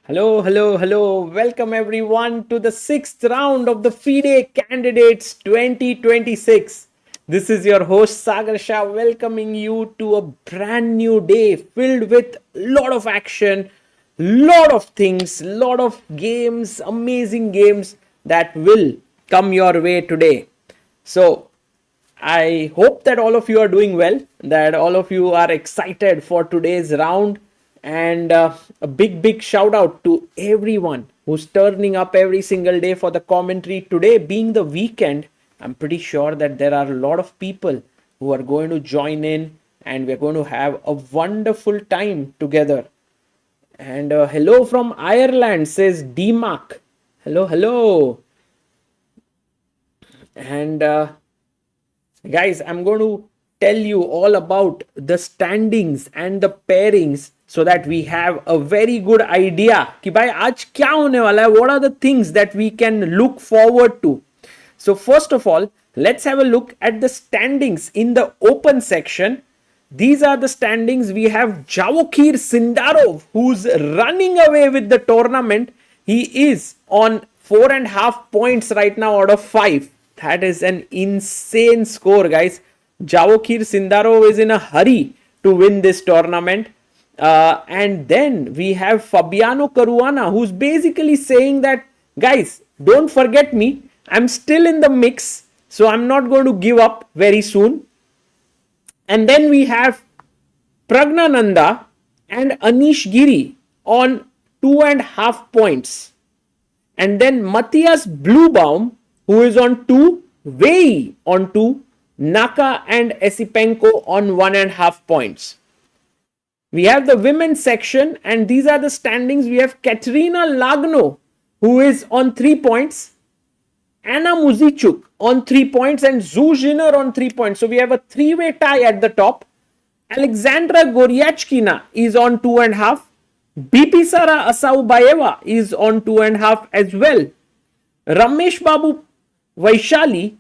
Hello, hello, hello. Welcome everyone to the sixth round of the FIDE Candidates 2026. This is your host Sagar Shah welcoming you to a brand new day filled with lot of action, lot of things, lot of games, amazing games that will come your way today. So, I hope that all of you are doing well, that all of you are excited for today's round. And a big shout out to everyone who's turning up every single day for the commentary. Today being the weekend, I'm pretty sure that there are a lot of people who are going to join in and we're going to have a wonderful time together. And hello from Ireland, says DMark. Hello, hello. And guys, I'm going to tell you all about the standings and the pairings so that we have a very good idea कि भाई आज क्या होने वाला है. What are the things that we can look forward to? So first of all, let's have a look at the standings in the open section. These are the standings. We have Javokhir Sindarov, who's running away with the tournament. He is on 4.5 points right now out of 5. That is an insane score, guys. Javokhir Sindarov is in a hurry to win this tournament. And then we have Fabiano Caruana, who's basically saying that, guys, don't forget me. I'm still in the mix, so I'm not going to give up very soon. And then we have Praggnanandhaa and Anish Giri on 2.5 points. And then Matthias Bluebaum, who is on 2, Wei Yi on 2, Naka and Esipenko on 1.5 points. We have the women's section, and these are the standings. We have Katerina Lagno, who is on 3 points, Anna Muzychuk on 3 points, and Jiner on 3 points. So we have a three-way tie at the top. Aleksandra Goryachkina is on 2.5. Bibisara Asaubayeva is on 2.5 as well. Rameshbabu, Vaishali,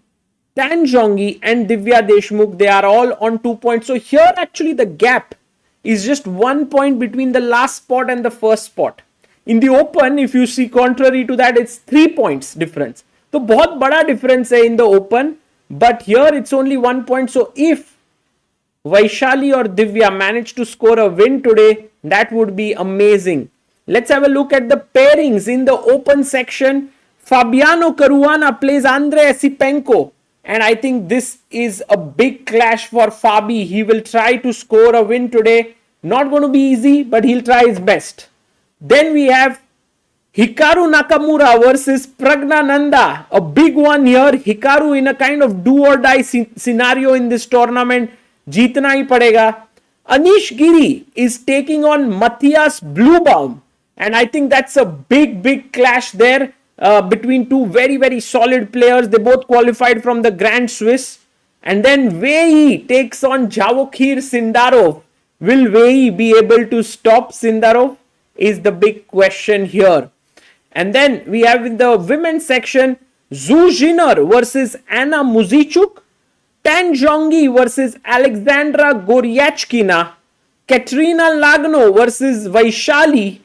Zhongyi and Divya Deshmukh, they are all on 2 points. So here actually the gap is just 1 point between the last spot and the first spot. In the open, if you see contrary to that, it's 3 points difference. So बहुत बड़ा difference है in the open, but here it's only 1 point. So if Vaishali or Divya manage to score a win today, that would be amazing. Let's have a look at the pairings in the open section. Fabiano Caruana plays Andrey Esipenko. And I think this is a big clash for Fabi. He will try to score a win today. Not going to be easy, but he'll try his best. Then we have Hikaru Nakamura versus Praggnanandhaa. A big one here. Hikaru in a kind of do or die scenario in this tournament. Jeetna hi padega. Anish Giri is taking on Matthias Bluebaum. And I think that's a big clash there. Between two very solid players. They both qualified from the Grand Swiss. And then Wei Yi takes on Javokhir Sindarov. Will Wei Yi be able to stop Sindarov? Is the big question here. And then we have in the women's section Jiner versus Anna Muzychuk, Zhongyi versus Aleksandra Goryachkina, Katerina Lagno versus Vaishali,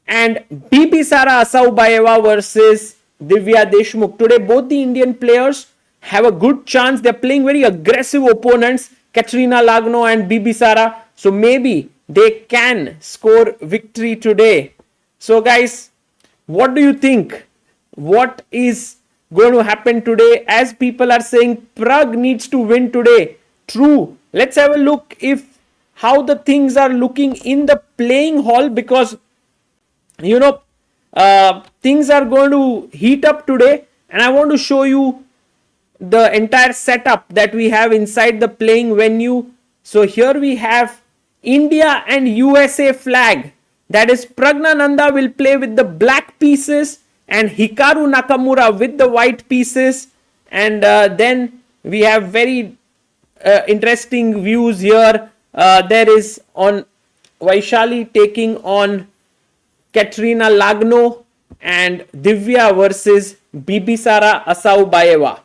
and Bibisara Asaubayeva versus Divya Deshmukh. Today, both the Indian players have a good chance. They're playing very aggressive opponents, Katerina Lagno and Bibisara. So maybe they can score victory today. So guys, what do you think? What is going to happen today? As people are saying, Pragg needs to win today. True. Let's have a look if how the things are looking in the playing hall, because things are going to heat up today, and I want to show you the entire setup that we have inside the playing venue. So here we have India and USA flag. That is, Praggnanandhaa will play with the black pieces and Hikaru Nakamura with the white pieces. And then we have very interesting views here. There is on Vaishali taking on Katerina Lagno, and Divya versus Bibisara Asaubayeva.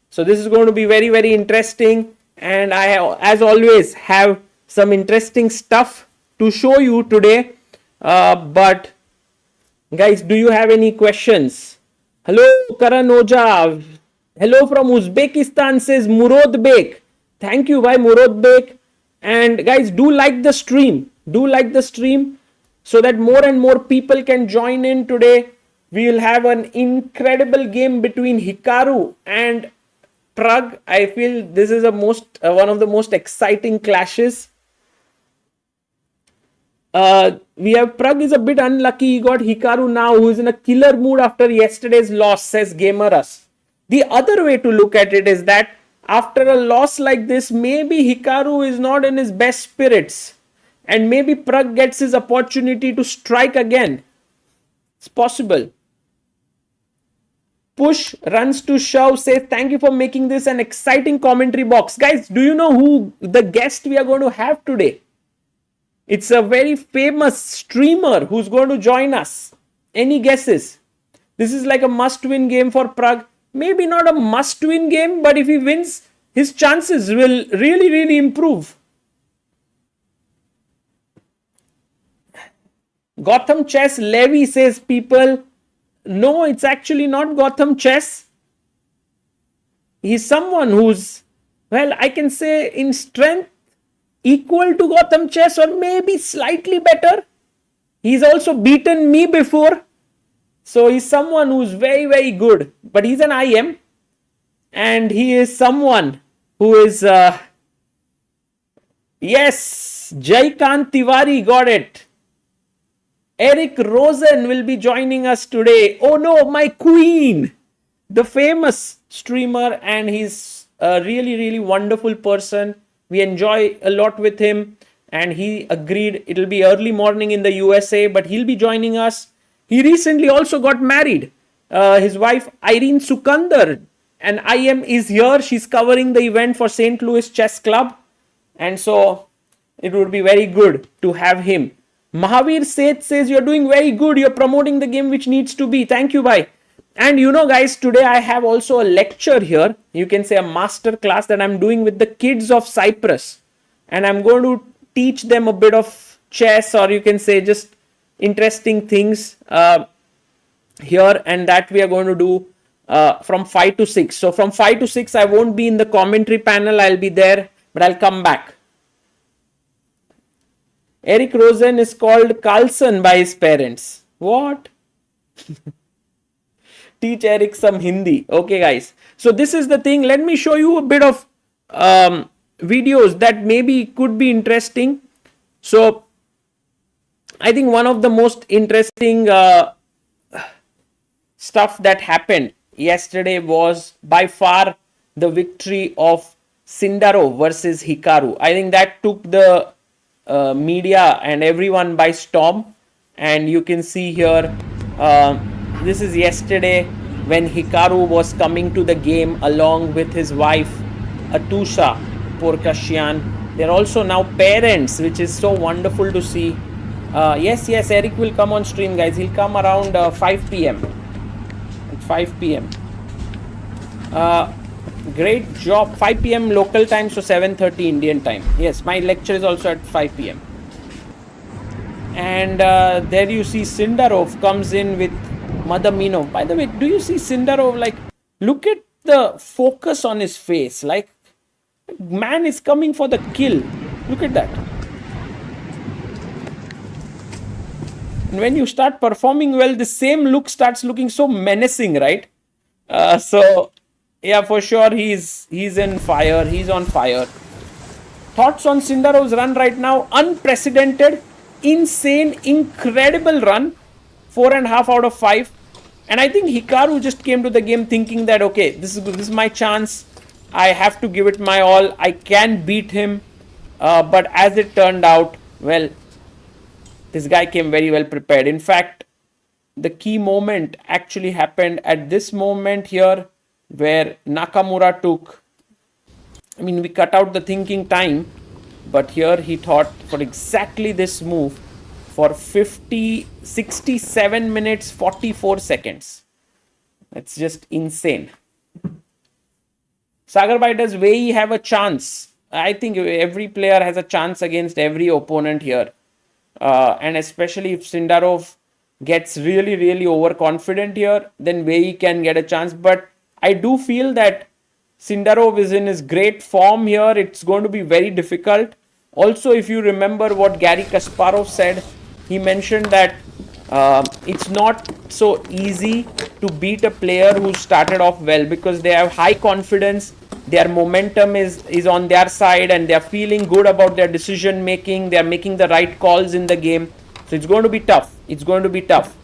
So this is going to be very interesting, and I, as always, have some interesting stuff to show you today. But Guys, do you have any questions? Hello, Karan Oja. Hello from Uzbekistan, says Murod Bek. Thank you, bhai Murod Bek. And guys, do like the stream. Do like the stream so that more and more people can join in today. We will have an incredible game between Hikaru and Pragg. I feel this is one of the most exciting clashes. We have Pragg is a bit unlucky. He got Hikaru now, who is in a killer mood after yesterday's loss, says Gamerus. The other way to look at it is that after a loss like this, maybe Hikaru is not in his best spirits. And maybe Pragg gets his opportunity to strike again. It's possible. Push runs to shove, says thank you for making this an exciting commentary box. Guys, do you know who the guest we are going to have today? It's a very famous streamer who's going to join us. Any guesses? This is like a must-win game for Pragg. Maybe not a must-win game, but if he wins, his chances will really, really improve. Gotham Chess Levy says people, no, it's actually not Gotham Chess. He's someone who's, well, I can say in strength equal to Gotham Chess or maybe slightly better. He's also beaten me before. So he's someone who's very, very good. But he's an IM. And he is someone who is, yes, Jaikant Tiwari got it. Eric Rosen will be joining us today. Oh no, my queen, the famous streamer, and he's a really, really wonderful person. We enjoy a lot with him, and he agreed it'll be early morning in the USA, but he'll be joining us. He recently also got married. His wife Irene Sukandar, and IM is here. She's covering the event for St. Louis Chess Club, and so it would be very good to have him. Mahavir Seth says you're doing very good. You're promoting the game which needs to be. Thank you, bhai. And you know, guys, today I have also a lecture here. You can say a master class that I'm doing with the kids of Cyprus. And I'm going to teach them a bit of chess, or you can say just interesting things here. And that we are going to do from 5 to 6. So from 5 to 6, I won't be in the commentary panel. I'll be there, but I'll come back. Eric Rosen is called Carlson by his parents. What? Teach Eric some Hindi. Okay, guys. So this is the thing. Let me show you a bit of videos that maybe could be interesting. So I think one of the most interesting stuff that happened yesterday was by far the victory of Sindarov versus Hikaru. I think that took the media and everyone by storm. And you can see here, this is yesterday when Hikaru was coming to the game along with his wife Atusha Porkashian. They're also now parents, which is so wonderful to see. Yes, Eric will come on stream, guys. He'll come around 5 p.m. At 5 p.m. Great job. 5 p.m. local time, so 7:30 Indian time. Yes, my lecture is also at 5 p.m. And there you see Sindarov comes in with Madamino. By the way, do you see Sindarov? Like, look at the focus on his face. Like, man is coming for the kill. Look at that. And when you start performing well, the same look starts looking so menacing, right? So, yeah, for sure, he's in fire. He's on fire. Thoughts on Sindarov's run right now? Unprecedented, insane, incredible run. 4.5 out of 5. And I think Hikaru just came to the game thinking that, okay, this is my chance. I have to give it my all. I can beat him. But as it turned out, well, this guy came very well prepared. In fact, the key moment actually happened at this moment here, where Nakamura took, I mean, we cut out the thinking time, but here he thought for exactly this move for 67 minutes, 44 seconds. That's just insane. Sagarbai, does Wei Yi have a chance? I think every player has a chance against every opponent here. And especially if Sindarov gets really overconfident here, then Wei Yi can get a chance. But I do feel that Sindarov is in his great form here. It's going to be very difficult. Also, if you remember what Garry Kasparov said, he mentioned that it's not so easy to beat a player who started off well, because they have high confidence, their momentum is on their side, and they're feeling good about their decision making, they're making the right calls in the game. So it's going to be tough. It's going to be tough.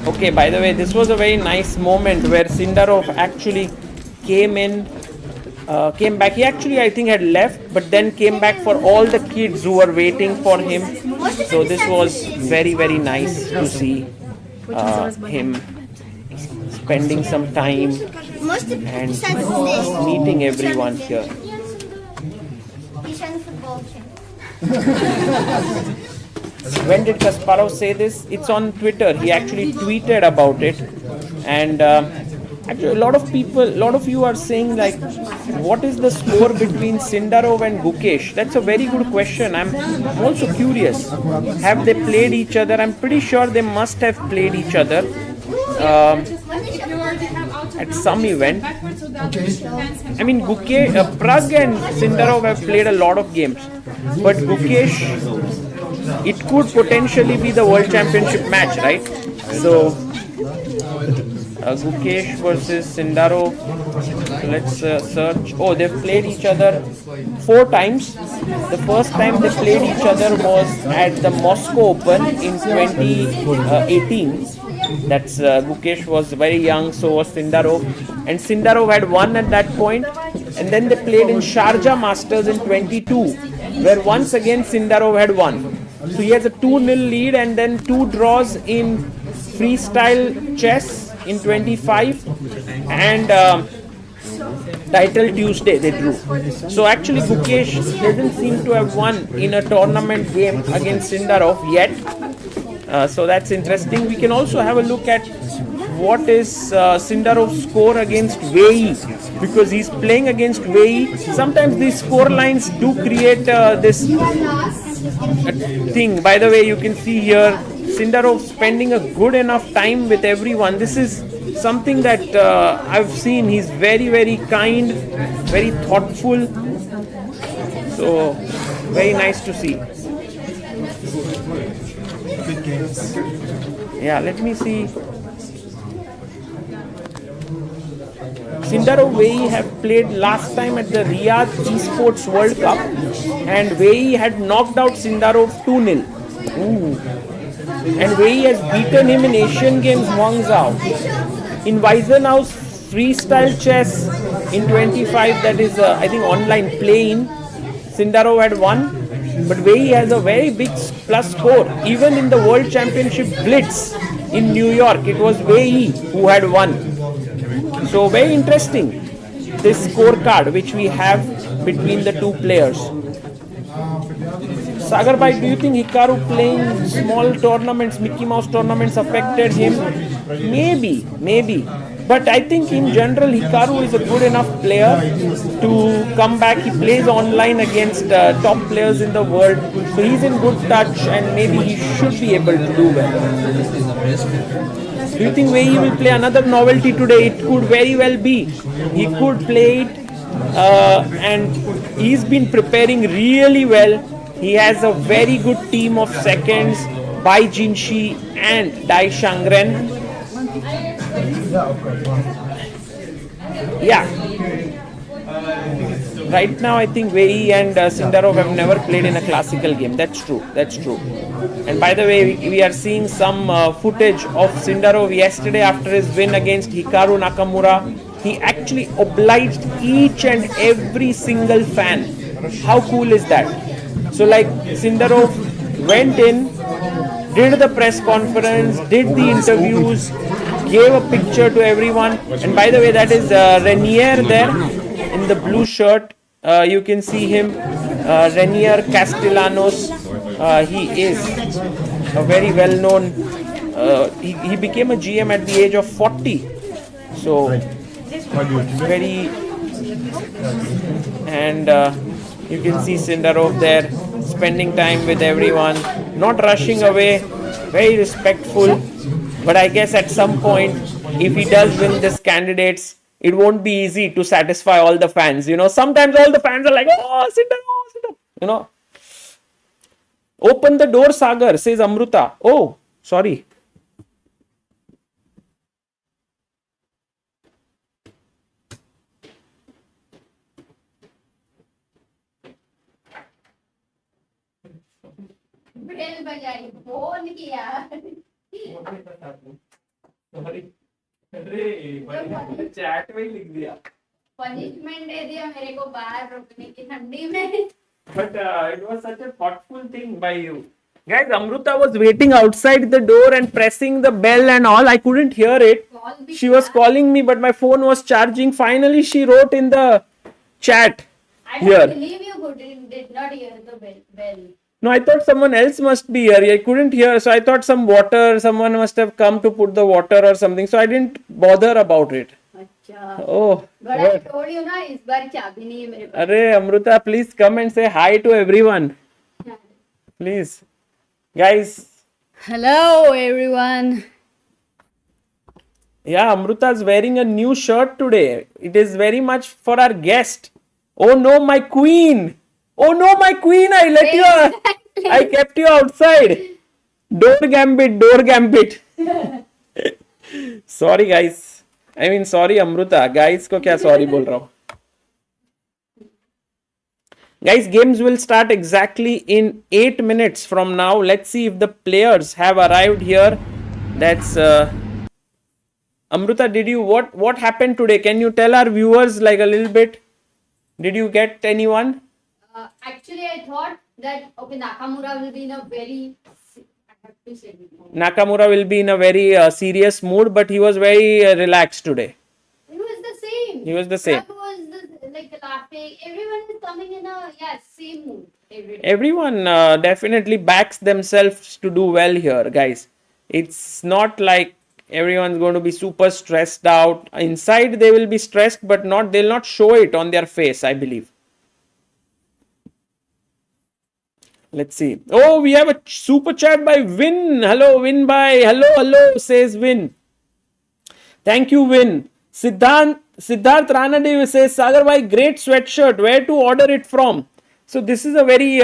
Okay, by the way, this was a very nice moment where Sindarov actually came back. He actually, I think, had left, but then came back for all the kids who were waiting for him. So this was very nice to see him spending some time and meeting everyone here. When did Kasparov say this? It's on Twitter. He actually tweeted about it, and actually a lot of you are saying, like, what is the score between Sindarov and Gukesh? That's a very good question. I'm also curious. Have they played each other? I'm pretty sure they must have played each other at some event. I mean, Pragg and Sindarov have played a lot of games, but Gukesh, it could potentially be the World Championship match, right? So, Gukesh versus Sindarov. Let's search. Oh, they've played each other 4 times. The first time they played each other was at the Moscow Open in 2018. That's Gukesh was very young, so was Sindarov. And Sindarov had won at that point. And then they played in Sharjah Masters in 22, where once again Sindarov had won. So he has a 2-0 lead, and then 2 draws in freestyle chess in 25, and title Tuesday they drew. So actually Gukesh doesn't seem to have won in a tournament game against Sindarov yet. So that's interesting. We can also have a look at what is Sindarov's score against Wei Yi, because he's playing against Wei Yi. Sometimes these score lines do create this thing. By the way, you can see here Sindarov spending a good enough time with everyone. This is something that I've seen. He's very kind, very thoughtful. So very nice to see. Yeah, let me see. Sindarov Wei Yi have played last time at the Riyadh Esports World Cup, and Wei Yi had knocked out Sindarov 2-0. And Wei Yi has beaten him in Asian Games Guangzhou. In Weisenau's freestyle chess in 25, that is I think online play-in, Sindarov had won, but Wei Yi has a very big plus score. Even in the World Championship Blitz in New York, it was Wei Yi who had won. So very interesting, this scorecard which we have between the two players. Sagar bhai, do you think Hikaru playing small tournaments, Mickey Mouse tournaments affected him? Maybe. But I think in general Hikaru is a good enough player to come back. He plays online against top players in the world. So he's in good touch, and maybe he should be able to do well. Do you think Wei Yi will play another novelty today? It could very well be. He could play it, and he's been preparing really well. He has a very good team of seconds, Bai Jinshi and Dai Shangren. Yeah. Right now, I think Wei Yi and Sindarov have never played in a classical game. That's true. And by the way, we are seeing some footage of Sindarov yesterday after his win against Hikaru Nakamura. He actually obliged each and every single fan. How cool is that? So like Sindarov went in, did the press conference, did the interviews, gave a picture to everyone. And by the way, that is Renier there in the blue shirt. You can see him, Renier Castellanos. He is a very well-known. He became a GM at the age of 40. So very, and you can see Sindarov there spending time with everyone, not rushing away, very respectful. But I guess at some point, if he does win this candidates, it won't be easy to satisfy all the fans. Sometimes all the fans are like, oh, Sindarov. Open the door, Sagar, says Amruta. Oh, sorry. Chat में लिख दिया punishment दे दिया मेरे को बाहर रुकने की ठंडी में but it was such a thoughtful thing by you guys. Amruta was waiting outside the door and pressing the bell and all. I couldn't hear it. She was calling me but my phone was charging. Finally she wrote in the chat here. I don't believe you did not hear the bell. No, I thought someone else must be here. I couldn't hear, so I thought someone must have come to put the water or something. So I didn't bother about it. Oh, but I told you ना इस बार चाबी नहीं है मेरे पास. अरे Amruta, please come and say hi to everyone. Please, guys. Hello everyone. Yeah, Amruta is wearing a new shirt today. It is very much for our guest. Oh no, my queen. Oh no, my queen, I kept you outside. Door gambit. Sorry guys. I mean sorry Amruta. Guys को क्या sorry बोल रहा हूँ. Guys, games will start exactly in 8 minutes from now. Let's see if the players have arrived here. That's Amruta, what happened today? Can you tell our viewers like a little bit? Did you get anyone? Actually, I thought that Nakamura will be in a very serious mood, but he was very relaxed today. He was the same. He was the same. Pragg was laughing. Everyone is coming in a same mood. Everyone definitely backs themselves to do well here, guys. It's not like everyone's going to be super stressed out. Inside they will be stressed, but they'll not show it on their face, I believe. Let's see. Oh, we have a super chat by Win. Hello, Win by. Hello, says Win. Thank you, Win. Siddharth Ranadev says, Sagar bhai, great sweatshirt. Where to order it from? So this is a very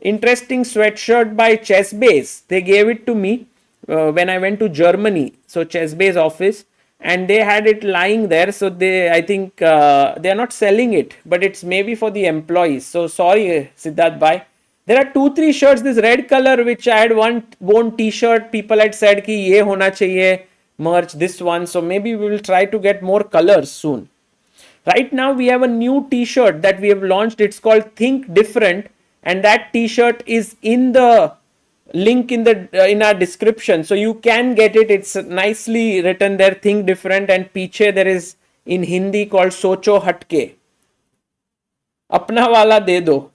interesting sweatshirt by ChessBase. They gave it to me when I went to Germany. So ChessBase office. And they had it lying there. So I think they are not selling it. But it's maybe for the employees. So sorry, Siddharth bhai. There are 2-3 shirts, this red color, which I had worn t-shirt. People had said ki ye hona chahiye merch, this one. So maybe we will try to get more colors soon. Right now we have a new t-shirt that we have launched. It's called Think Different. And that t-shirt is in the link in our description. So you can get it. It's nicely written there, Think Different. And piche there is in Hindi called Socho Hatke. Apna wala de do.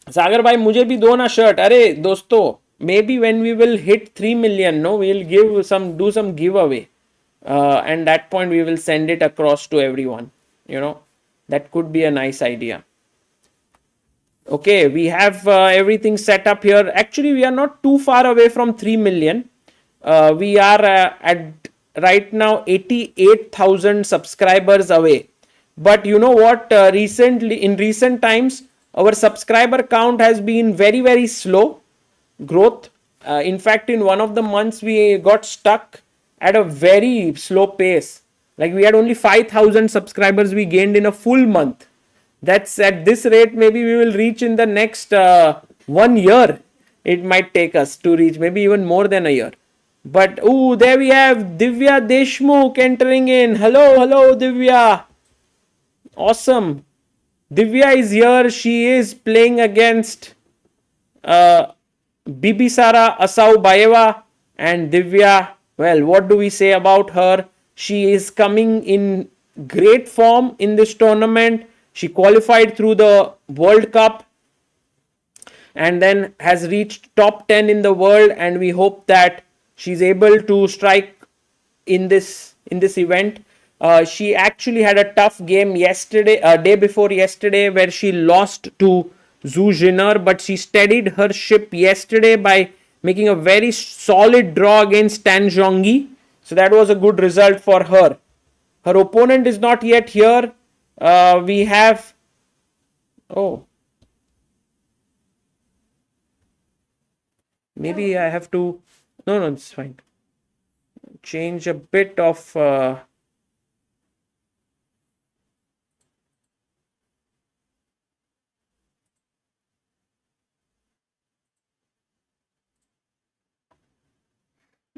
Sagar bhai, मुझे भी दो ना shirt. अरे दोस्तों, maybe when we will hit 3 million, no, we will do some giveaway, and that point we will send it across to everyone. That could be a nice idea. Okay, we have everything set up here. Actually, we are not too far away from 3 million. We are at right now 88,000 subscribers away. But you know what? In recent times, our subscriber count has been very, very slow growth. In fact, in one of the months, we got stuck at a very slow pace. Like we had only 5,000 subscribers we gained in a full month. That's at this rate, maybe we will reach in the next 1 year. It might take us to reach maybe even more than a year. But, there we have Divya Deshmukh entering in. Hello, Divya. Awesome. Divya is here. She is playing against Bibisara Asaubayeva. And Divya, well, what do we say about her? She is coming in great form in this tournament. She qualified through the World Cup and then has reached top 10 in the world. And we hope that she's able to strike in this event. She actually had a tough game yesterday, day before yesterday, where she lost to Jiner, but she steadied her ship yesterday by making a very solid draw against Zhongyi. So that was a good result for her. Her opponent is not yet here. We have. Oh. Maybe I have to. No, no, it's fine. Change a bit of.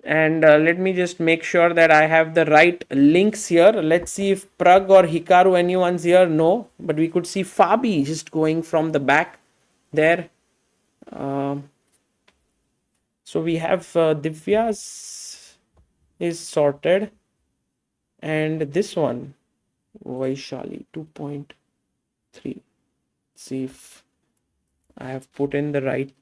And let me just make sure that I have the right links here. Let's see if Pragg or Hikaru, anyone's here. No, but we could see Fabi just going from the back there. So we have Divya's is sorted, and this one Vaishali 2.3. See if I have put in the right.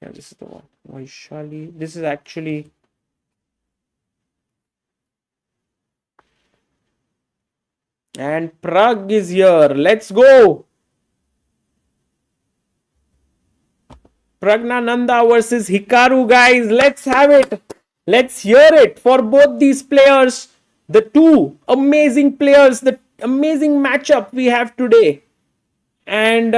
Yeah, this is the one. Vaishali. This is actually. And Pragg is here. Let's go. Praggnanandhaa versus Hikaru, guys. Let's have it. Let's hear it for both these players. The two amazing players, the amazing matchup we have today. And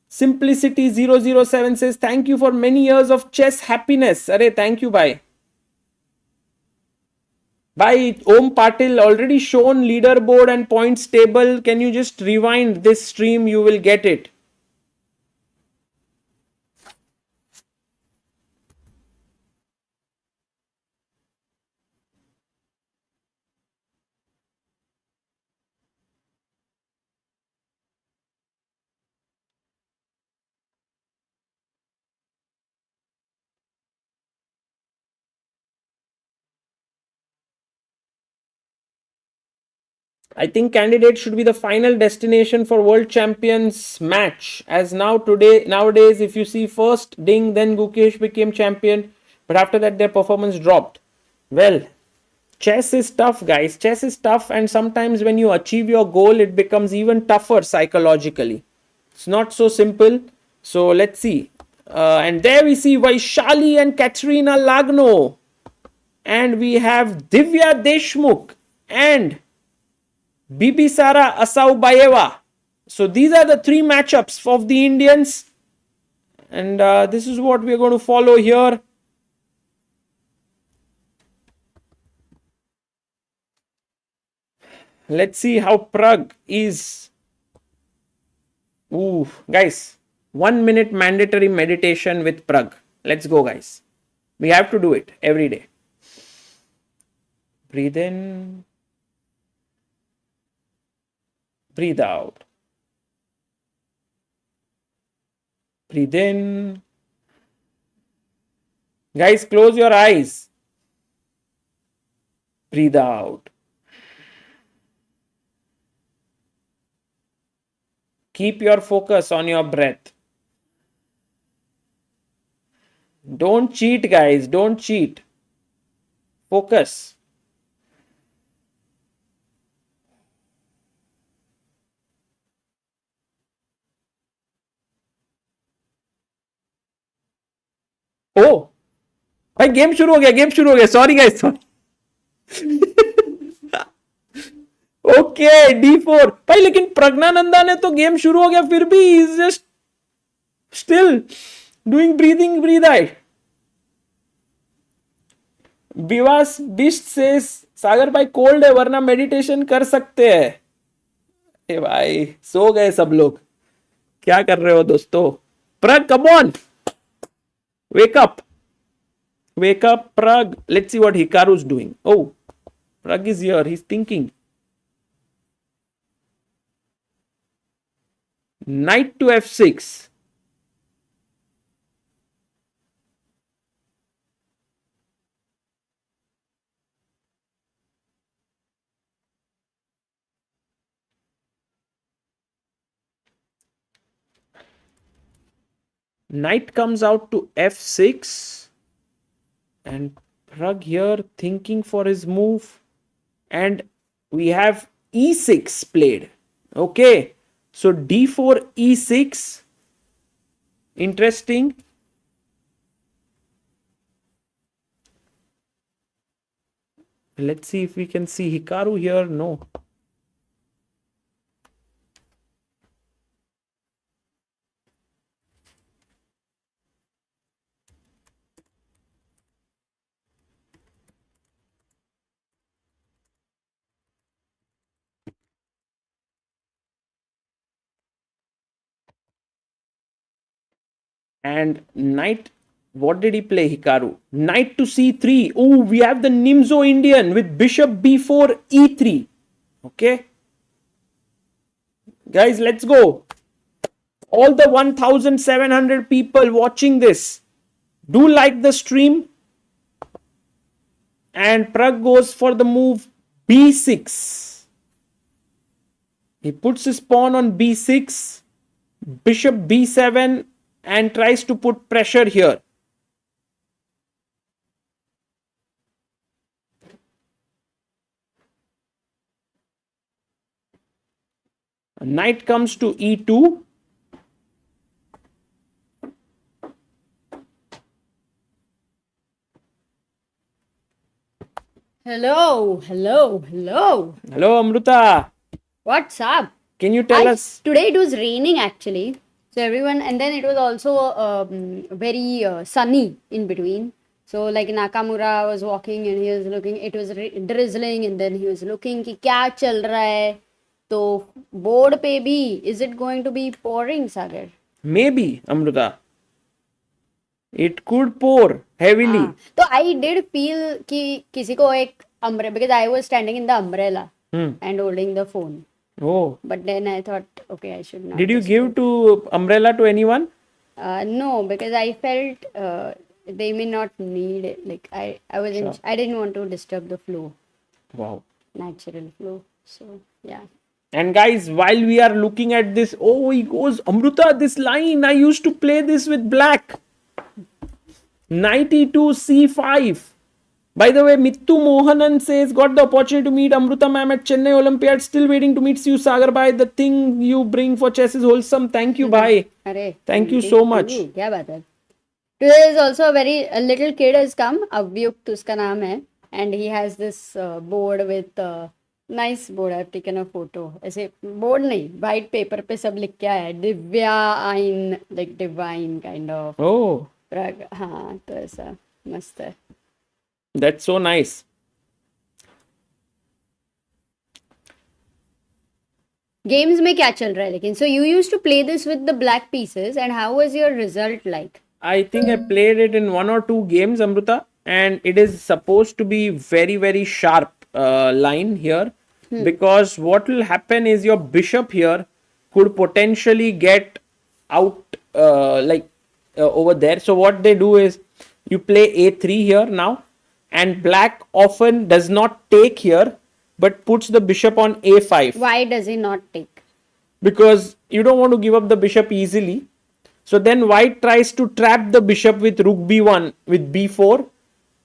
Simplicity007 says, thank you for many years of chess happiness. Arey, thank you, bye. By Om Patil, already shown leaderboard and points table. Can you just rewind this stream? You will get it. I think candidates should be the final destination for world champions match. As nowadays, if you see first Ding, then Gukesh became champion, but after that their performance dropped. Well, chess is tough, guys. Chess is tough, and sometimes when you achieve your goal, it becomes even tougher psychologically. It's not so simple. So let's see. And there we see Vaishali and Katerina Lagno. And we have Divya Deshmukh and Bibisara Asaubayeva. So these are the three matchups of the Indians. And this is what we are going to follow here. Let's see how Pragg is. Ooh, guys, 1 minute mandatory meditation with Pragg. Let's go, guys. We have to do it every day. Breathe in. Breathe out. Breathe in. Guys, close your eyes. Breathe out. Keep your focus on your breath. Don't cheat, guys. Don't cheat. Focus. ओ भाई game शुरू हो गया sorry guys sorry okay D4 भाई लेकिन प्रज्ञानंदा ने तो game शुरू हो गया फिर भी is just still doing breathing breathe I विवास बिस्ट से सागर भाई कोल्ड है वरना मेडिटेशन कर सकते हैं ए भाई सो गए सब लोग क्या कर रहे हो दोस्तों Pragg come on wake up Wake up, Pragg. Let's see what Hikaru's doing. Oh, Pragg is here. He's thinking. Knight to F6. Knight comes out to f6. And Pragg here thinking for his move. And we have e6 played. Okay. So d4, e6. Interesting. Let's see if we can see Hikaru here. No. And knight, what did he play, Hikaru? Knight to c3. Oh, we have the Nimzo Indian with bishop b4, e3. Okay. Guys, let's go. All the 1700 people watching this, do like the stream. And Pragg goes for the move b6. He puts his pawn on b6, bishop b7, and tries to put pressure here. Knight comes to e2. Hello. Hello, Amruta. What's up? Can you tell us? Today it was raining actually. So everyone, and then it was also very sunny in between. So like Nakamura was walking and he was looking, it was drizzling, and then he was looking कि क्या चल रहा है. तो board पे भी, is it going to be pouring, Sagar? Maybe, Amruta. It could pour heavily. तो I did feel कि किसी को एक umbrella, because I was standing in the umbrella and holding the phone. Oh. But then I thought, okay, I should not. Did you give to umbrella to anyone? No, because I felt they may not need it. Like I wasn't. Sure. I didn't want to disturb the flow, Wow. natural flow. So yeah. And guys, while we are looking at this, oh, he goes, Amruta, this line, I used to play this with black. Knight e2, c5. By the way, Mittu Mohanan says, got the opportunity to meet Amruta ma'am at Chennai Olympiad. Still waiting to meet you, Sagar bhai. The thing you bring for chess is wholesome. Thank you, bhai. Thank you so much. क्या बात है? Today is also a little kid has come. Avyukt उसका नाम है, and he has this board with nice board. I've taken a photo. ऐसे board नहीं, white paper पे सब लिख के आया है. Divya, like divine kind of. Oh. Pragg, हाँ, तो ऐसा मस्त है. That's so nice. Games में क्या चल रहा है लेकिन? So you used to play this with the black pieces, and how was your result like? I think I played it in 1 or 2 games, Amruta, and it is supposed to be very, very sharp line here, because what will happen is your bishop here could potentially get out over there. So what they do is you play a3 here now, and black often does not take here but puts the bishop on a5. Why does he not take? Because you don't want to give up the bishop easily. So then white tries to trap the bishop with rook b1 with b4,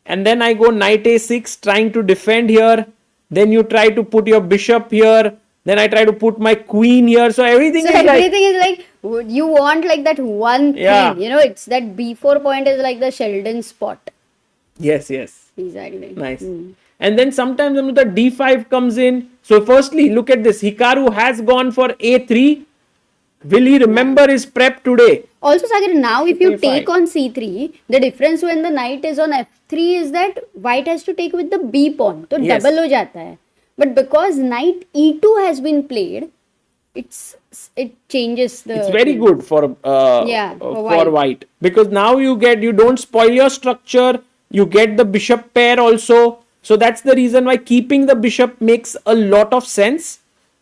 and then I go knight a6 trying to defend here. Then you try to put your bishop here. Then I try to put my queen here. So everything is like you want like that one thing. You know, it's that b4 point is like the Sheldon spot. Yes. Exactly. Nice. And then sometimes the d5 comes in. So firstly, look at this. Hikaru has gone for a3. Will he remember his prep today? Also, Sagar, now if you take on c3, the difference when the knight is on f3 is that white has to take with the b pawn. So double ho jata hai. But because knight e2 has been played, it changes the. It's very good for white, because now you don't spoil your structure. You get the bishop pair also. So that's the reason why keeping the bishop makes a lot of sense.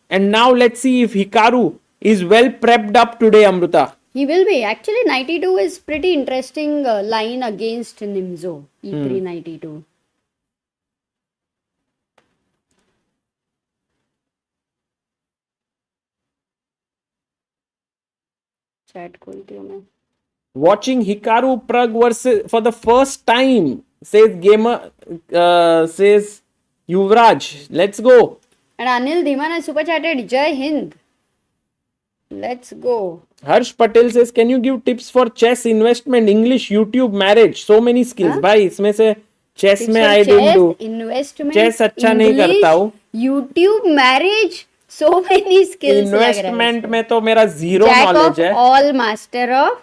And now let's see if Hikaru is well prepped up today, Amruta. He will be. Actually, knight e2 is pretty interesting line against Nimzo. e3 knight e2. Chat खोलती हूँ मैं. Watching Hikaru Pragg versus for the first time, says gamer, says Yuvraj. Let's go. And Anil Dhiman has super chatted Jai Hind. Let's go. Harsh Patel says, can you give tips for chess investment, English, YouTube, marriage? So many skills. भाई इसमें से chess में I didn't do. Investment, Chess अच्छा नहीं English, करता हूँ. YouTube, marriage, so many skills. Investment में तो मेरा zero Jack knowledge of है. all, master of.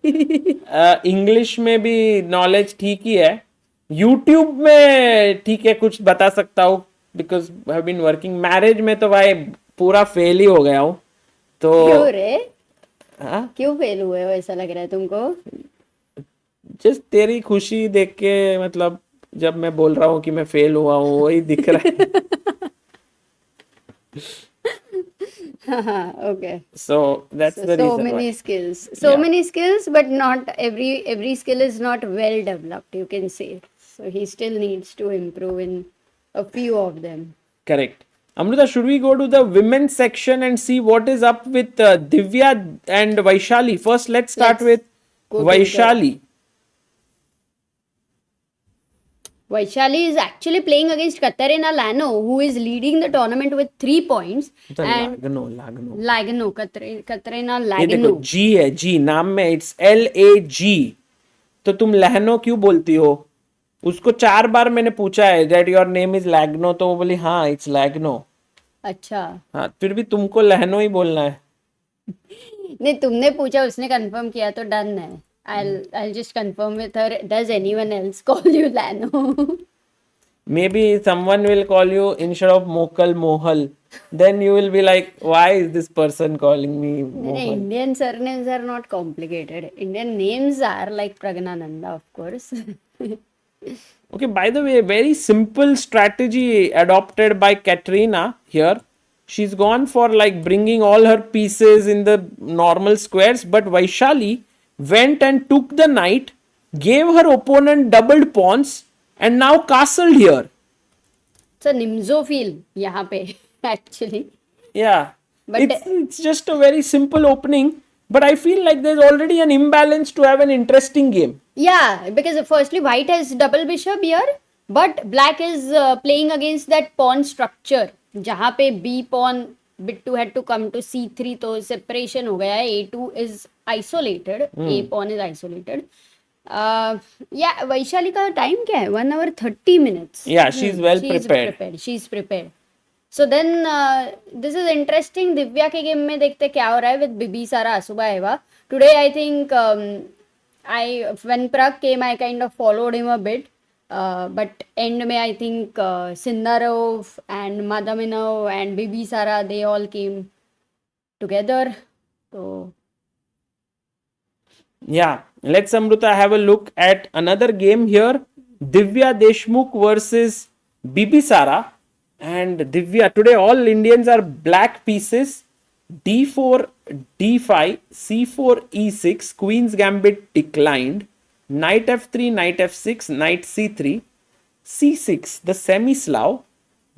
इंग्लिश में भी नॉलेज ठीक ही है. यूट्यूब में ठीक है, कुछ बता सकता हूँ because I have been working. Marriage में तो भाई पूरा फेल ही हो गया हूँ. तो क्यों रे? हाँ, क्यों फेल हुए हो ऐसा लग रहा है तुमको? जस्ट तेरी खुशी देख के, मतलब जब मैं बोल रहा हूँ कि मैं फेल हुआ हूँ वही दिख रहा है. Okay. So that's the So reason many why. skills. So many skills, but not every skill is not well developed, you can say. So he still needs to improve in a few of them. Correct. Amrita, should we go to the women's section and see what is up with Divya and Vaishali? First, let's start with go to Vaishali. Vaishali is actually playing against Katarina Lagno, who is leading the tournament with 3 points. And Lagno, Katarina ये देखो Lagno. G है, G नाम में it's LAG. तो तुम लहनो क्यों बोलती हो? उसको 4 बार मैंने पूछा है that your name is Lagno, तो वो बोली हाँ it's Lagno. अच्छा. हाँ, फिर भी तुमको लहनो ही बोलना है. नहीं, तुमने पूछा, उसने कंफर्म किया तो डन है. I'll just confirm with her. Does anyone else call you Lano? Maybe someone will call you instead of Mokal Mohal. Then you will be like, why is this person calling me Mohal? Indian surnames are not complicated. Indian names are like Praggnanandhaa, of course. Okay, by the way, very simple strategy adopted by Katrina here. She's gone for like bringing all her pieces in the normal squares, but Vaishali went and took the knight, gave her opponent doubled pawns, and now castled here. It's a Nimzo-feel यहाँ पे, actually. Yeah, But it's just a very simple opening, but I feel like there's already an imbalance to have an interesting game. yeah, because firstly white has double bishop here, but black is playing against that pawn structure. जहाँ पे B pawn bit 2 had to come to C3, तो separation हो गया है. A2 is isolated. A pawn is isolated. Yeah, Vaishali का time क्या है? 1 hour 30 minutes. Yeah, she's well prepared. She's prepared. So then this is interesting. Divya के game में देखते क्या हो रहा है with Bibisara Asubayeva. Today I think when Pragg came, I kind of followed him a bit. But end में I think Sindarov and Madaminov and Bibisara, they all came together. So yeah, let's Amrita have a look at another game here. Divya Deshmukh versus Bibisara. And Divya, today all Indians are black pieces. D4, D5, C4, E6, Queen's Gambit declined. Knight F3, Knight F6, Knight C3, C6, the semi-Slav.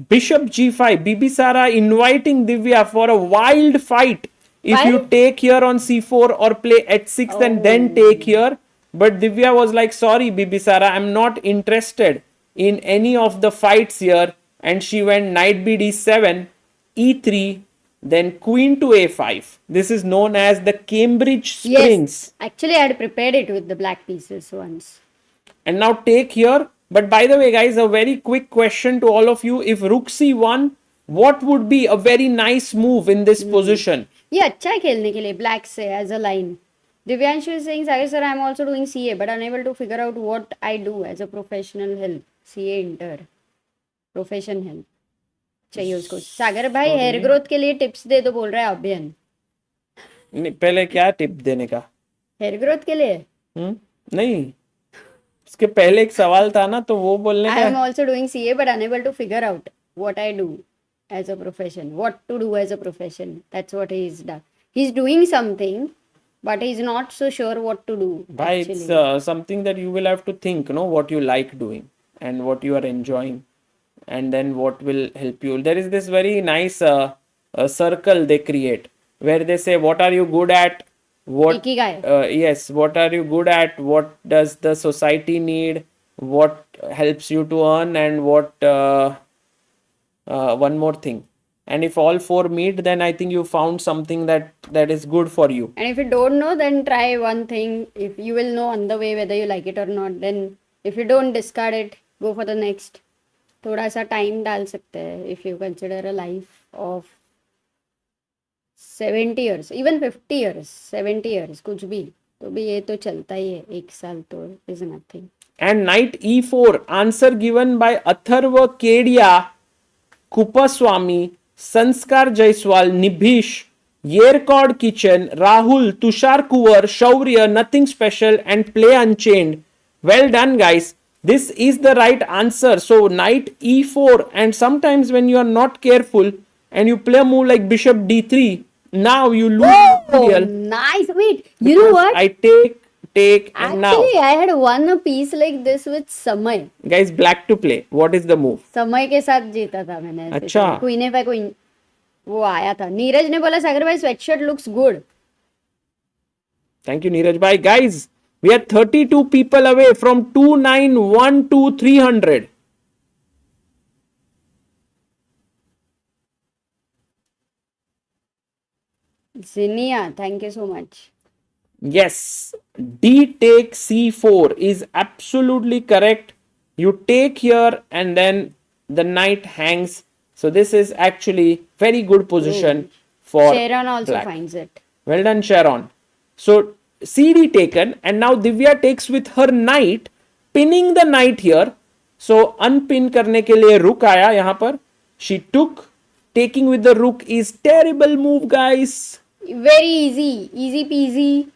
Bishop G5, Bibisara inviting Divya for a wild fight. If you take here on C4 or play H6 and then take here. But Divya was like, sorry Bibisara, I'm not interested in any of the fights here. And she went Knight B D7, E3, then Queen to A5. This is known as the Cambridge Springs. Yes, actually I had prepared it with the black pieces once. And now take here. But by the way, guys, a very quick question to all of you. If Rook C1, what would be a very nice move in this position? ये अच्छा है खेलने के लिए black से as a line. Divyanshu is saying, Sagar sir, I am also doing CA, but unable to figure out what I do as a professional help. CA inter. Profession help. चाहिए उसको. सागर भाई हेयर ग्रोथ के लिए tips दे दो बोल रहा है अभियन. पहले क्या टिप देने का? हेयर ग्रोथ के लिए? नहीं. इसके पहले एक सवाल था ना, तो वो बोलने का. I am also doing CA, but unable to figure out what I do as a profession. What to do as a profession. That's what he's done. He's doing something, but he's not so sure what to do. Bhai, it's something that you will have to think, what you like doing and what you are enjoying, and then what will help you. There is this very nice circle they create where they say, what are you good at? What? Ikigai. Yes. What are you good at? What does the society need? What helps you to earn? And what? One more thing. And if all four meet, then I think you found something that is good for you. And if you don't know, then try one thing. If you will know on the way whether you like it or not, then if you don't, discard it, go for the next. थोड़ा सा time डाल सकते हैं if you consider a life of 70 years, even 50 years, 70 years, कुछ भी तो भी ये तो चलता ही है, एक साल तो is nothing. And knight e4, answer given by Atharva Kedia, Kupaswamy, Sanskar Jaiswal, Nibhish, Yerkod Kitchen, Rahul, Tushar Kuvar, Shaurya, nothing special, and Play Unchained. Well done, guys. This is the right answer. So, knight e4, and sometimes when you are not careful and you play a move like bishop d3, now you lose Oh, material. nice. Wait, you know what? I take, and now. Actually, I had won a piece like this with Samay. Guys, black to play. What is the move? समय के साथ जीता था मैंने. अच्छा. Queen F queen वो आया था. नीरज ने बोला सागर भाई sweatshirt looks good. Thank you, Neeraj bhai. Guys, we are 32 people away from 2912 300. Zinia, thank you so much. Yes, D take C4 is absolutely correct. You take here and then the knight hangs. So this is actually very good position for Sharon also black. finds it. Well done, Sharon. So CD taken, and now Divya takes with her knight, pinning the knight here. So unpin करने के लिए rook आया यहाँ पर. She took. Taking with the rook is terrible move, guys. Very easy, easy peasy.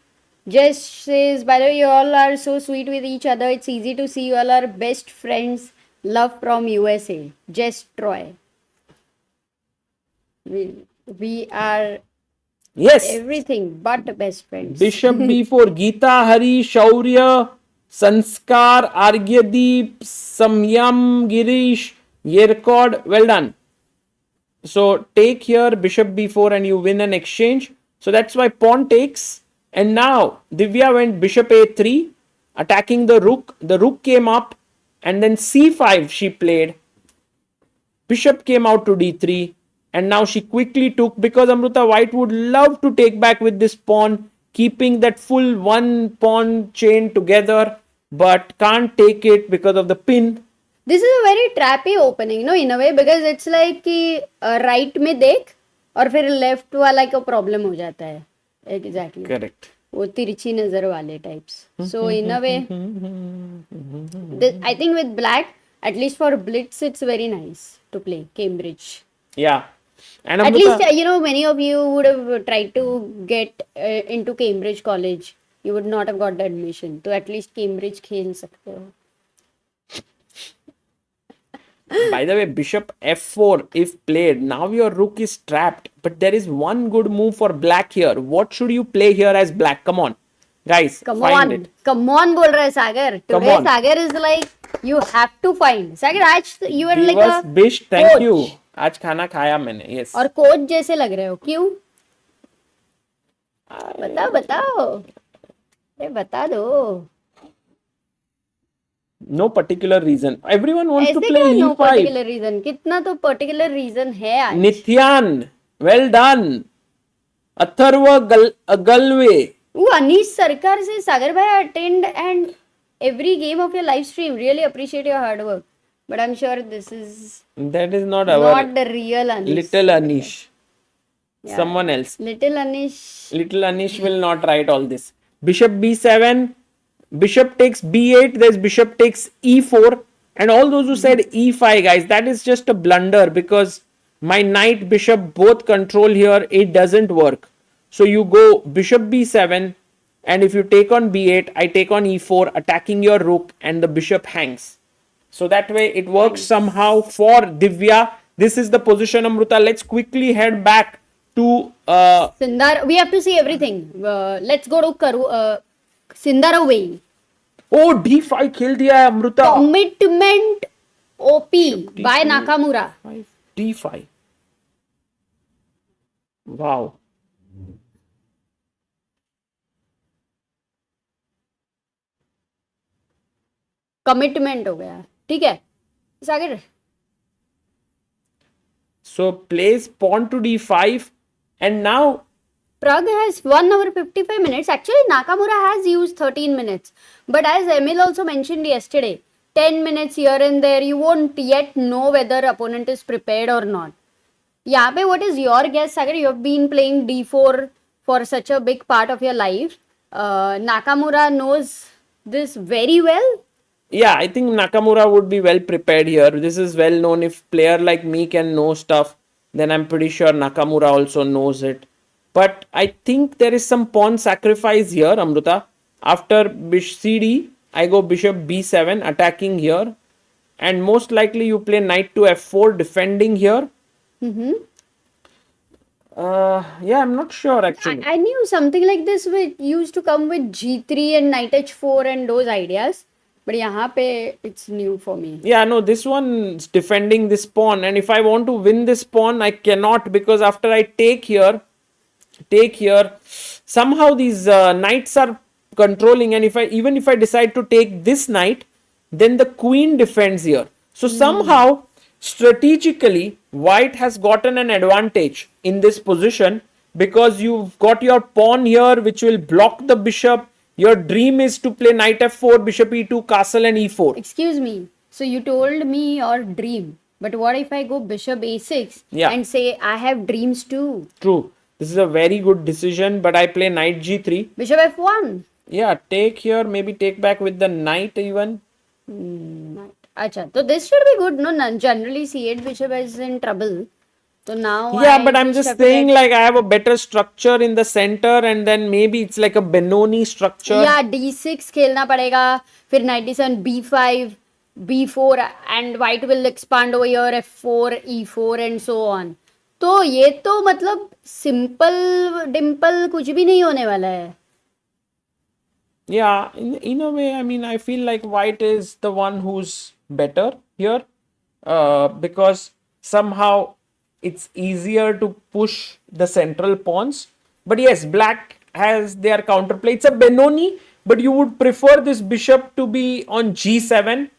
Just says, by the way, you all are so sweet with each other. It's easy to see you all are best friends. Love from USA. Just Troy. We are Yes. everything but best friends. Bishop b4, Geeta, Hari, Shaurya, Sanskar, Argyadeep, Samyam, Girish, Yerkod. Well done. So take here bishop b4 and you win an exchange. So that's why pawn takes. And now Divya went bishop a3, attacking the rook. The rook came up and then c5 she played. Bishop came out to d3. And now she quickly took, because Amruta White would love to take back with this pawn, keeping that full one pawn chain together, but can't take it because of the pin. This is a very trappy opening, no, in a way, because it's like कि right में देख और फिर left वाला का problem हो जाता है. Exactly. Correct. वो तिरछी नजर वाले types. So in a way, I think with black, at least for blitz, it's very nice to play Cambridge. Yeah. And At Amruta, least, many of you would have tried to get into Cambridge College. You would not have got the admission. तो at least Cambridge खेल सकते हो. by the way, bishop f4 if played, now your rook is trapped. But there is one good move for black here. What should you play here as black? Come on. Guys, Come find on. it. Come on बोल रहा है सागर. Come Today on. Sagar is like, you have to find. सागर आज you are like Viewers, a Bish, thank coach. you. आज खाना खाया मैंने. Yes. और coach जैसे लग रहे हो. क्यों? बताओ. अरे बता दो. No particular reason. Everyone wants to ऐसे play क्या no e5. particular reason? कितना तो particular reason है आज. Nithyan, well done. Atharva Galve. Ooh, Anish Sarkar says, Sagar bhai, attend and every game of your live stream. Really appreciate your hard work. But I'm sure this is That is not our not the real Anish. little Anish. Yeah. Someone else. Little Anish. Little Anish will not write all this. Bishop b7. Bishop takes b8. There's bishop takes e4. And all those who said e5, guys, that is just a blunder, because my knight, bishop both control here. It doesn't work. So you go bishop b7, and if you take on b8, I take on e4, attacking your rook, and the bishop hangs. So that way it works somehow for Divya. This is the position, Amruta. Let's quickly head back to Sindar, we have to see everything. Let's go to Sindarov Wei Yi. oh, d5 खेल दिया है Amruta. Commitment OP by Nakamura. d5. Wow. Commitment हो गया. ठीक है सागर. So plays pawn to d5, and now Pragg has 1 hour 55 minutes. Actually, Nakamura has used 13 minutes. But as Emil also mentioned yesterday, 10 minutes here and there, you won't yet know whether opponent is prepared or not. Yeah, but what is your guess, Sagar? You have been playing d4 for such a big part of your life. Nakamura knows this very well. yeah, I think Nakamura would be well prepared here. This is well known. If player like me can know stuff, then I'm pretty sure Nakamura also knows it. But I think there is some pawn sacrifice here, Amruta. After CD, I go bishop b7 attacking here. And most likely you play knight to f4 defending here. Mm-hmm. Yeah, I'm not sure actually. I knew something like this used to come with g3 and knight h4 and those ideas. But यहाँ पे it's new for me. Yeah, no, this one's defending this pawn, and if I want to win this pawn, I cannot, because after I take here, somehow these knights are controlling, and even if I decide to take this knight, then the queen defends here. So somehow, strategically, white has gotten an advantage in this position, because you've got your pawn here which will block the bishop. Your dream is to play knight f4, bishop e2, castle and e4. Excuse me. So you told me your dream. But what if I go bishop a6 and say I have dreams too? True. This is a very good decision, but I play knight g3. Bishop f1. Yeah, take here, maybe take back with the knight even. Acha, so this should be good. No, generally c8 bishop is in trouble. So now yeah, but I'm just saying, like, I have a better structure in the center, and then maybe it's like a Benoni structure. Yeah, d6 खेलना पड़ेगा, फिर knight d7, b5, b4, and white will expand over here, f4, e4 and so on. तो ये तो मतलब simple dimple कुछ भी नहीं होने वाला है. Yeah, in a way, I mean, I feel like white is the one who's better here, because somehow it's easier to push the central pawns. But yes, black has their counterplay. It's a Benoni, but you would prefer this bishop to be on g7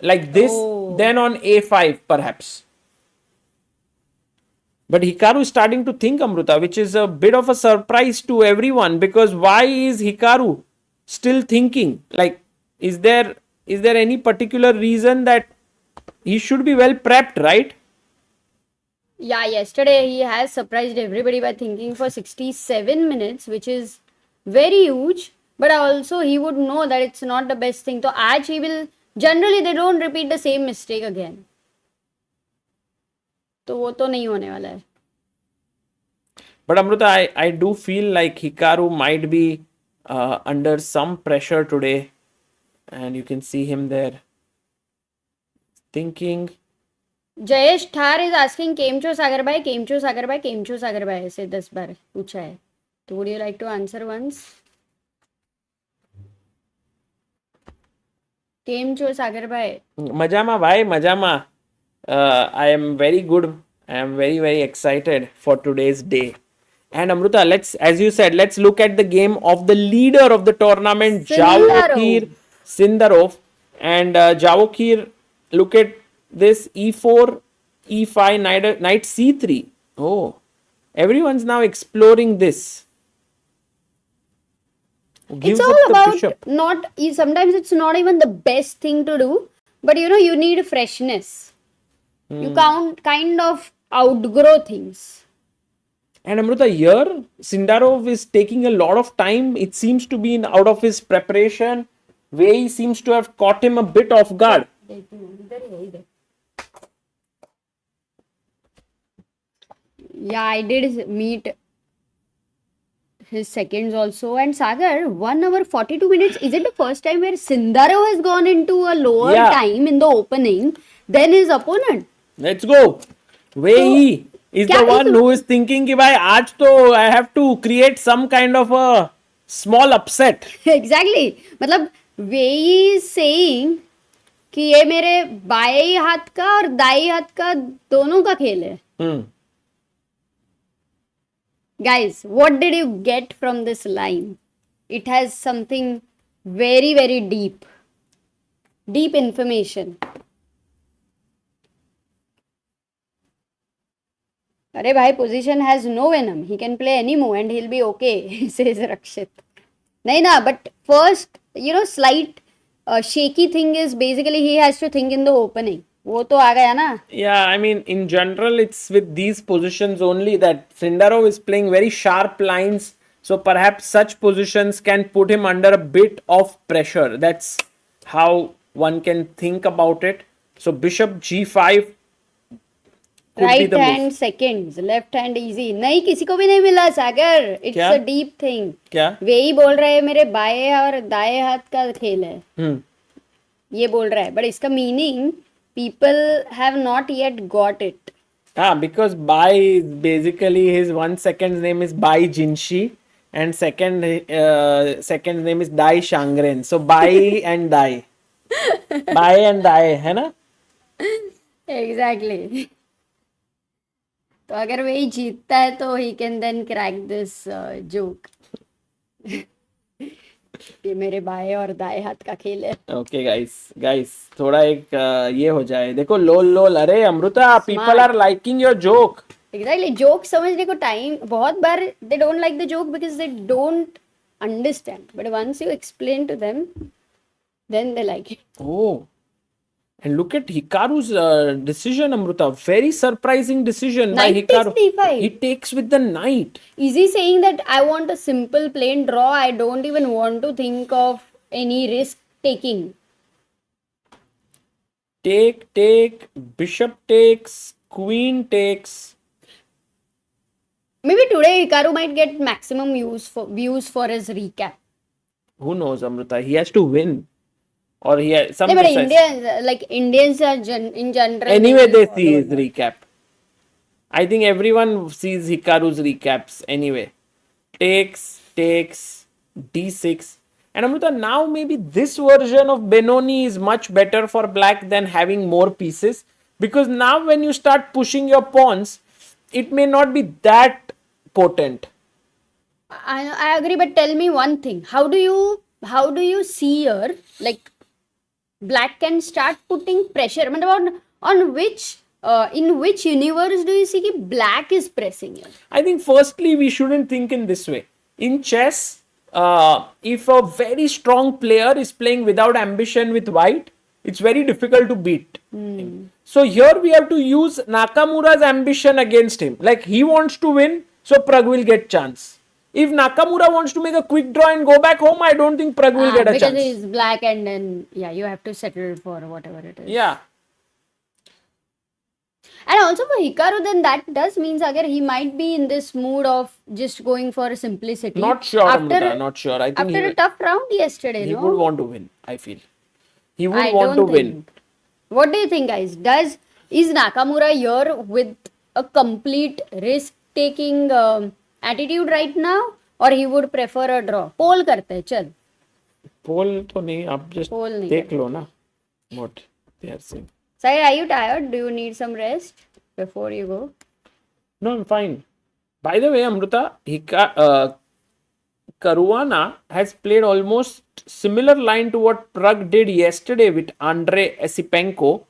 like this, than on a5 perhaps. But Hikaru is starting to think, Amruta, which is a bit of a surprise to everyone, because why is Hikaru still thinking? Like, is there any particular reason that he should be well prepped, right? Yeah, yesterday he has surprised everybody by thinking for 67 minutes, which is very huge. But also he would know that it's not the best thing. So आज he will, generally they don't repeat the same mistake again. तो वो तो नहीं होने वाला है. But Amruta, I do feel like Hikaru might be under some pressure today, and you can see him there thinking. Jayesh Thar is asking केमचो सागर भाई, केमचो सागर भाई, केमचो सागर भाई ऐसे 10 बार पूछा है. तो would you like to answer once? केमचो सागर भाई. Majama bhai, majama. I am very good. I am very, very excited for today's day. And Amruta, as you said, let's look at the game of the leader of the tournament, Javokhir Sindarov. And Javokhir, look at this, e4, e5, knight c3. Oh, everyone's now exploring this. It's all about sometimes it's not even the best thing to do, but you need freshness. You can't kind of outgrow things. And Amruta, here Sindarov is taking a lot of time. It seems to be out of his preparation. Wei Yi seems to have caught him a bit off guard. Yeah, I did meet his seconds also. And Sagar, 1 hour 42 minutes. Is it the first time where Sindarov has gone into a lower time in the opening than his opponent? Let's go. Wei Yi is the one who is thinking कि भाई आज तो I have to create some kind of a small upset. Exactly. मतलब Wei Yi is saying कि ये मेरे बाएं हाथ का और दाएं हाथ का दोनों का खेल है. Guys, what did you get from this line? It has something very, very deep. deep information. Arey bhai, position has no venom. He can play any move and he'll be okay, says Rakshit. Nahi na, but first, slight shaky thing is basically he has to think in the opening. वो तो आ गया ना. Yeah, I mean, in general, it's with these positions only that Sindarov is playing very sharp lines. So perhaps such positions can put him under a bit of pressure. That's how one can think about it. So bishop g5 could be Right the hand move. seconds, left hand easy. नहीं किसी को भी नहीं मिला सागर. It's क्या? a deep thing. क्या? वेई बोल रहे हैं मेरे बाएं और दाएं हाथ का खेल है. ये बोल रहा है. But इसका meaning people have not yet got it. Because Bai is basically his 1 second's name is Bai Jinshi and second name is Dai Shangren. So Bai and Dai. Bai and Dai, है ना? Exactly. तो अगर वही जीतता है तो he can then crack this joke. ये मेरे बाएं और दाएं हाथ का खेल है. Okay guys, थोड़ा एक ये हो जाए. देखो लोल अरे Amrita, people are liking your joke. Exactly, joke समझने को टाइम बहुत बार they don't like the joke because they don't understand. But once you explain to them, then they like it. Oh. And look at Hikaru's decision, Amruta. Very surprising decision by Knight Hikaru. takes d5. He takes with the knight. Is he saying that I want a simple plain draw? I don't even want to think of any risk taking. Take, bishop takes, queen takes. Maybe today Hikaru might get maximum views for his recap. Who knows, Amruta? He has to win. Or he has some. Yeah, but Indians are in general. Anyway, they see his recap. I think everyone sees Hikaru's recaps anyway. Takes, d6. And Amruta, now maybe this version of Benoni is much better for black than having more pieces. Because now when you start pushing your pawns, it may not be that potent. I agree, but tell me one thing. How do you see here, like, black can start putting pressure? On which, in which universe do you see that black is pressing here? I think firstly, we shouldn't think in this way. In chess, if a very strong player is playing without ambition with white, it's very difficult to beat him. So here we have to use Nakamura's ambition against him. Like he wants to win, so Pragg will get chance. If Nakamura wants to make a quick draw and go back home, I don't think Pragg will get a chance. Because he's black and then, you have to settle for whatever it is. Yeah. And also for Hikaru, then that does mean Sagar, he might be in this mood of just going for simplicity. Not sure, Amrita, not sure. I think after a tough round yesterday, he would want to win, I feel. He would want to win. What do you think, guys? Is Nakamura here with a complete risk-taking attitude right now, or he would prefer a draw? Poll करते हैं, चल. Poll तो नहीं, आप just देख लो ना what they are saying. Sai, are you tired? Do you need some rest before you go? No, I'm fine. By the way, Amrita, Caruana has played almost similar line to what Pragg did yesterday with Andrey Esipenko,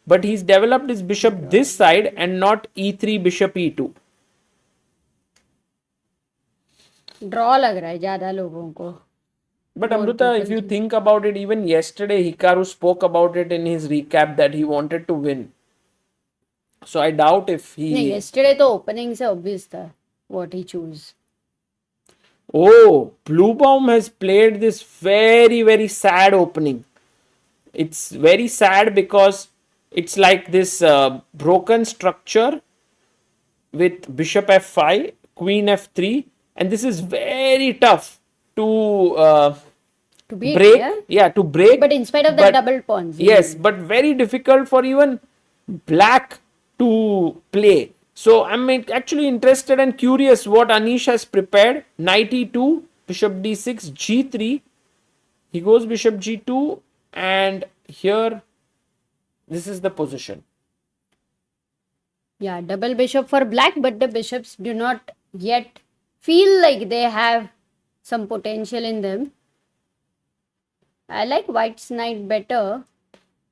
but he's developed his bishop this side and not e3 bishop e2. Draw लग रहा है ज़्यादा लोगों को. But Amrita, if you think about it, even yesterday Hikaru spoke about it in his recap that he wanted to win. So I doubt if he... नहीं, yesterday तो opening से obvious था what he chose. Oh, Bluebaum has played this very, very sad opening. It's very sad because it's like this broken structure with bishop f5, queen f3, and this is very tough to beat, break. Yeah, to break. But in spite of the double pawns. Yes, but very difficult for even black to play. So I'm actually interested and curious what Anish has prepared. Knight e2, bishop d6, g3. He goes bishop g2, and here this is the position. Yeah, double bishop for black, but the bishops do not yet feel like they have some potential in them. I like white's knight better.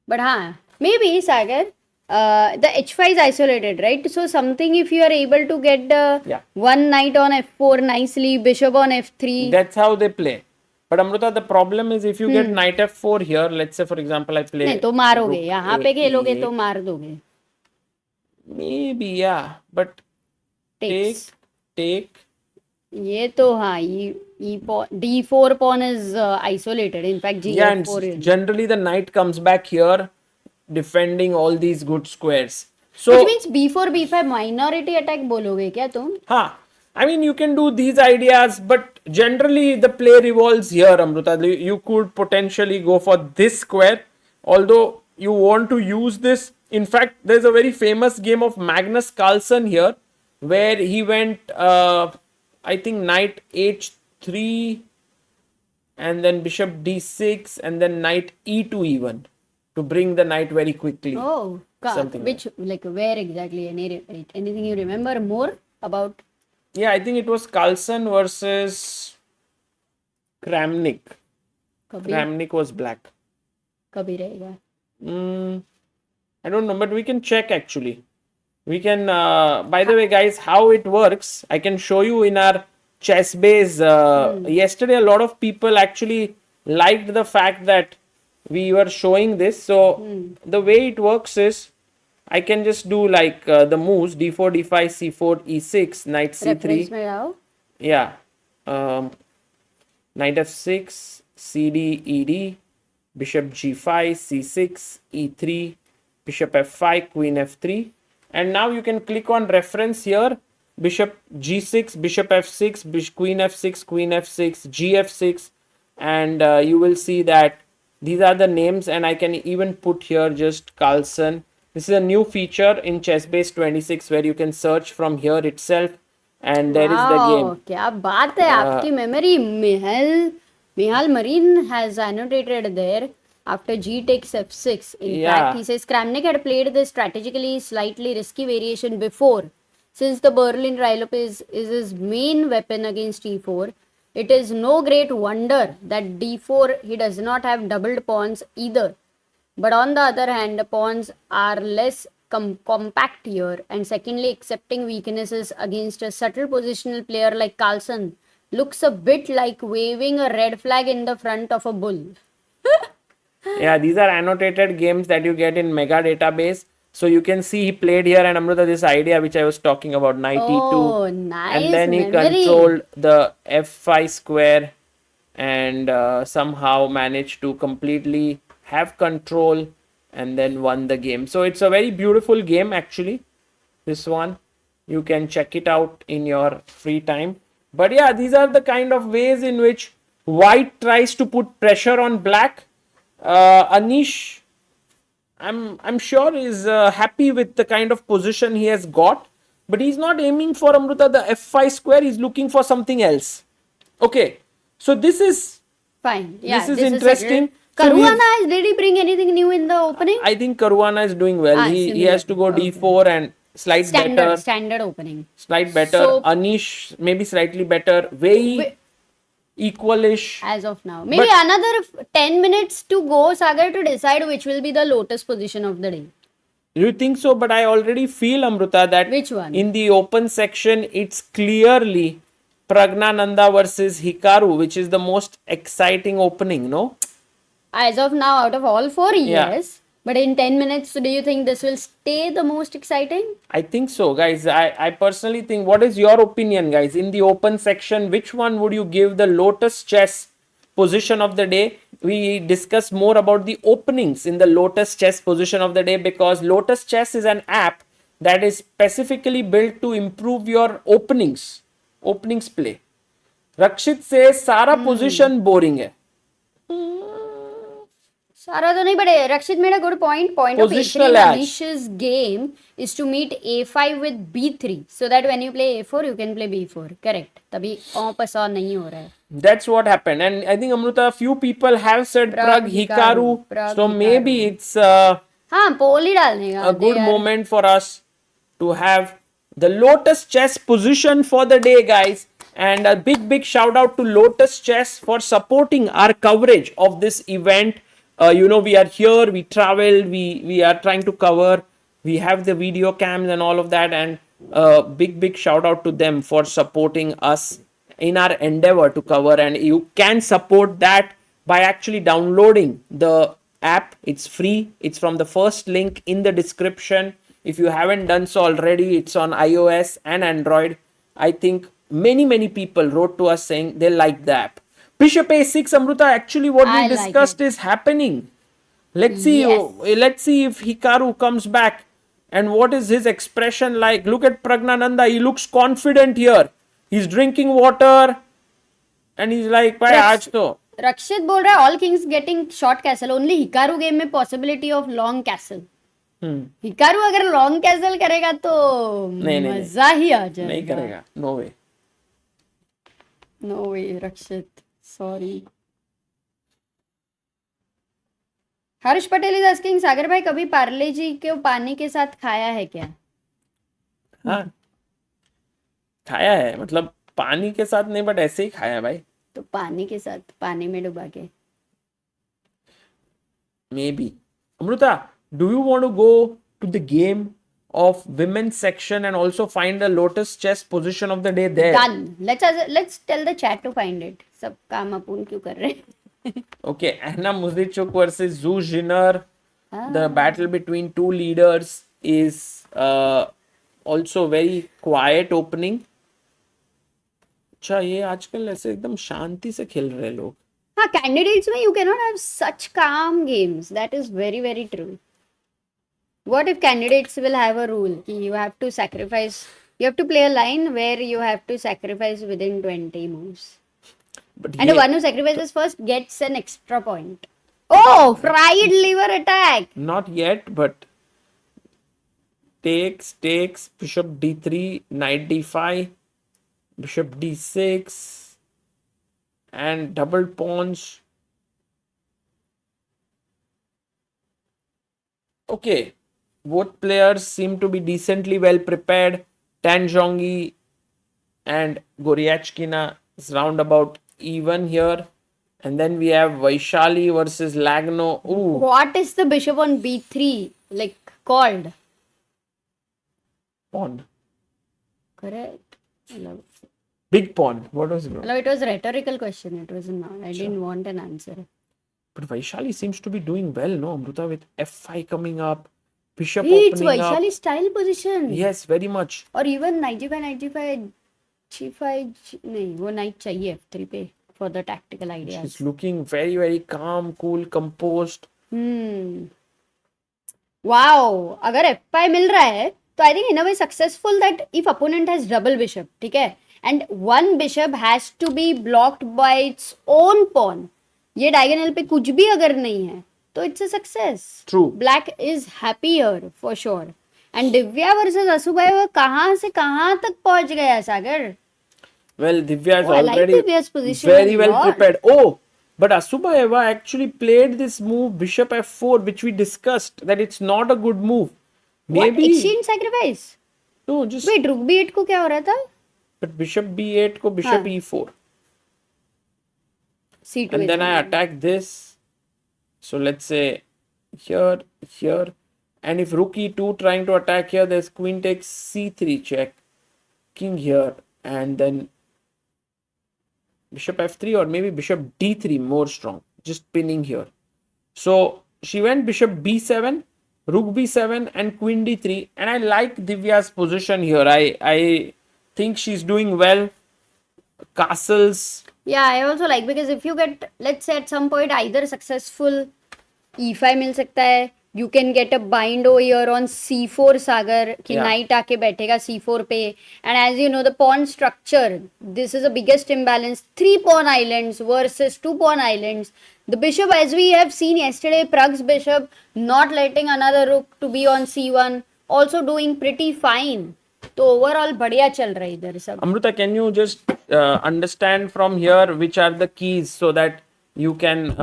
But maybe Sagar, the h5 is isolated, right? So something if you are able to get the Yeah. one knight on f4 nicely, bishop on f3. That's how they play. But Amruta, the problem is if you get knight f4 here, let's say for example I play नहीं तो मारोगे, rook यहाँ पे खेलोगे तो a8, मार दोगे. maybe yeah, but Takes. take. ये तो d4 pawn is isolated. In fact, Yeah, and gf4 is. generally the knight comes back here defending all these good squares. So Which means b4 b5 minority attack बोलोगे क्या तुम? I mean, you can do these ideas, but generally the play revolves here, Amruta. You could potentially go for this square, although you want to use this. In fact, there's a very famous game of Magnus Carlsen here, where he went, I think, knight h3, and then bishop d6, and then knight e2 even, to bring the knight very quickly. Oh, Something which like where exactly? Anything you remember more about? Yeah, I think it was Carlsen versus Kramnik. कभी Kramnik was black. कभी रहेगा. I don't know, but we can check actually. We can, by the way, guys, how it works, I can show you in our ChessBase. Yesterday, a lot of people actually liked the fact that we were showing this. So, the way it works is, I can just do like the moves d4, d5, c4, e6, knight c3. Reference में आओ. Yeah. Knight f6, cd, ed, bishop g5, c6, e3, bishop f5, queen f3. And now you can click on reference here. Bishop g6, bishop f6, queen f6, queen f6, gf6. And you will see that these are the names. And I can even put here just Carlsen. This is a new feature in ChessBase 26 where you can search from here itself. And there is the game. Wow, क्या बात है आपकी memory. Mihal Marine has annotated there after g takes f6. In fact, he says Kramnik had played this strategically slightly risky variation before. Since the Berlin Rylop is his main weapon against e4, it is no great wonder that d4 he does not have doubled pawns either. But on the other hand, the pawns are less compact here, and secondly, accepting weaknesses against a subtle positional player like Carlsen looks a bit like waving a red flag in the front of a bull. Yeah, these are annotated games that you get in Mega Database. So you can see he played here, and Amruta, this idea which I was talking about, knight Oh, e2. nice And then he memory. controlled the f5 square and somehow managed to completely have control and then won the game. So it's a very beautiful game actually, this one. You can check it out in your free time. But yeah, these are the kind of ways in which white tries to put pressure on black. Anish, I'm sure is happy with the kind of position he has got, but he's not aiming for Amruta the f5 square. He's looking for something else. Okay, so this is Fine. Yeah, this is interesting. So Caruana, did he bring anything new in the opening? I think Caruana is doing well. He has to go d4 and Standard opening. Slight better. So, Anish maybe slightly better. Wei Yi, equalish. as of now. Maybe another 10 minutes to go, Sagar, to decide which will be the Lotus position of the day. You think so? But I already feel, Amruta, that Which one? in the open section, it's clearly Praggnanandhaa versus Hikaru, which is the most exciting opening, no? As of now, out of all four, yes. But in 10 minutes, do you think this will stay the most exciting? I think so, guys. I personally think, what is your opinion, guys? In the open section, which one would you give the Lotus Chess position of the day? We discuss more about the openings in the Lotus Chess position of the day, because Lotus Chess is an app that is specifically built to improve your openings play. Rakshit says सारा position boring है. Sara to nahi, but Rakshit made a good point. Point of Positional A3 edge. Anish's game is to meet A5 with B3, so that when you play A4, you can play B4. Correct. तभी en passant नहीं हो रहा है. That's what happened, and I think Amruta, a few people have said Pragg, Hikaru. So maybe it's हाँ, पोल ही डालने का. a good moment for us to have the Lotus Chess position for the day, guys. And a big shout out to Lotus Chess for supporting our coverage of this event. we are here, we travel, we are trying to cover, we have the video cams and all of that, and big shout out to them for supporting us in our endeavor to cover. And you can support that by actually downloading the app. It's free. It's from the first link in the description. If you haven't done so already, it's on iOS and Android. I think many people wrote to us saying they like the app. Bishop A6, Amruta, actually what we discussed is happening. Let's see if Hikaru comes back and what is his expression like. Look at Praggnanandhaa. He looks confident here. He's drinking water and he's like, bhai, aaj to. रक्षित बोल रहा है all kings getting short castle, only Hikaru game में possibility of long castle. Hikaru अगर long castle करेगा तो मजा ही आ जाएगा. नहीं करेगा, no way Rakshit, sorry. Harsh Patel is asking, Sagar भाई कभी पार्ले जी को पानी के साथ खाया है क्या? हाँ खाया है, मतलब पानी के साथ नहीं बट ऐसे ही खाया है भाई. तो पानी के साथ, पानी में डुबा के. May be. Amrita, do you want to go to the game of women's section and also find the Lotus Chess position of the day there? Done. Let's tell the chat to find it. सब काम अपन क्यों कर रहे हैं? Okay, Anna Muzychuk versus Jiner. The battle between two leaders is also very quiet opening. अच्छा, ये आजकल ऐसे एकदम शांति से खेल रहे हैं लोग. हाँ, candidates में you cannot have such calm games. That is very true. What if candidates will have a rule? You have to sacrifice. You have to play a line where you have to sacrifice within 20 moves. And the one who sacrifices first gets an extra point. Oh, fried liver attack. Not yet, but takes, bishop d3, knight d5, bishop d6, and double pawns. Okay. Both players seem to be decently well prepared. Zhongyi and Goryachkina is roundabout even here. And then we have Vaishali versus Lagno. Ooh. What is the bishop on b3 like called? Pawn. Correct. Big pawn. What was it? It was a rhetorical question. It was not. I didn't want an answer. But Vaishali seems to be doing well, no, Amruta, with f5 coming up. Bishop it's opening up. Vaishali style position. Yes, very much. Or even knight g5, g5, नहीं वो knight चाहिए f3 पे for the tactical ideas. She's looking very calm, cool, composed. Wow, अगर f5 मिल रहा है तो I think in a way successful that if opponent has double bishop, ठीक है, and one bishop has to be blocked by its own pawn. ये diagonal पे कुछ भी अगर नहीं है तो it's a success. True. Black is happier for sure. And Divya versus Asubhai वो कहाँ से कहाँ तक पहुँच गया सागर? Well, Divya is already already Divya's position very well prepared. Oh, but Asubhayeva actually played this move bishop f4, which we discussed that it's not a good move. Maybe. What? Exchange sacrifice? No, just. Wait, rook b8 को क्या हो रहा था? But bishop b8 को bishop e4. C2. And then I attack this. So let's say here, and if rook e2 trying to attack here, there's queen takes c3 check, king here, and then bishop f3 or maybe bishop d3 more strong, just pinning here. So she went bishop b7, rook b7 and queen d3, and I like Divya's position here. I think she's doing well. Castles. Yeah, I also like, because if you get, let's say at some point either successful e5 मिल सकता है, you can get a bind over here on c4 सागर कि knight आके बैठेगा c4 पे, and as you know the pawn structure, this is the biggest imbalance, 3 pawn islands versus 2 pawn islands. The bishop, as we have seen yesterday, Pragg's bishop not letting another rook to be on c1, also doing pretty fine. तो overall बढ़िया चल रहा है इधर सब. Amruta, can you just understand from here which are the keys so that you can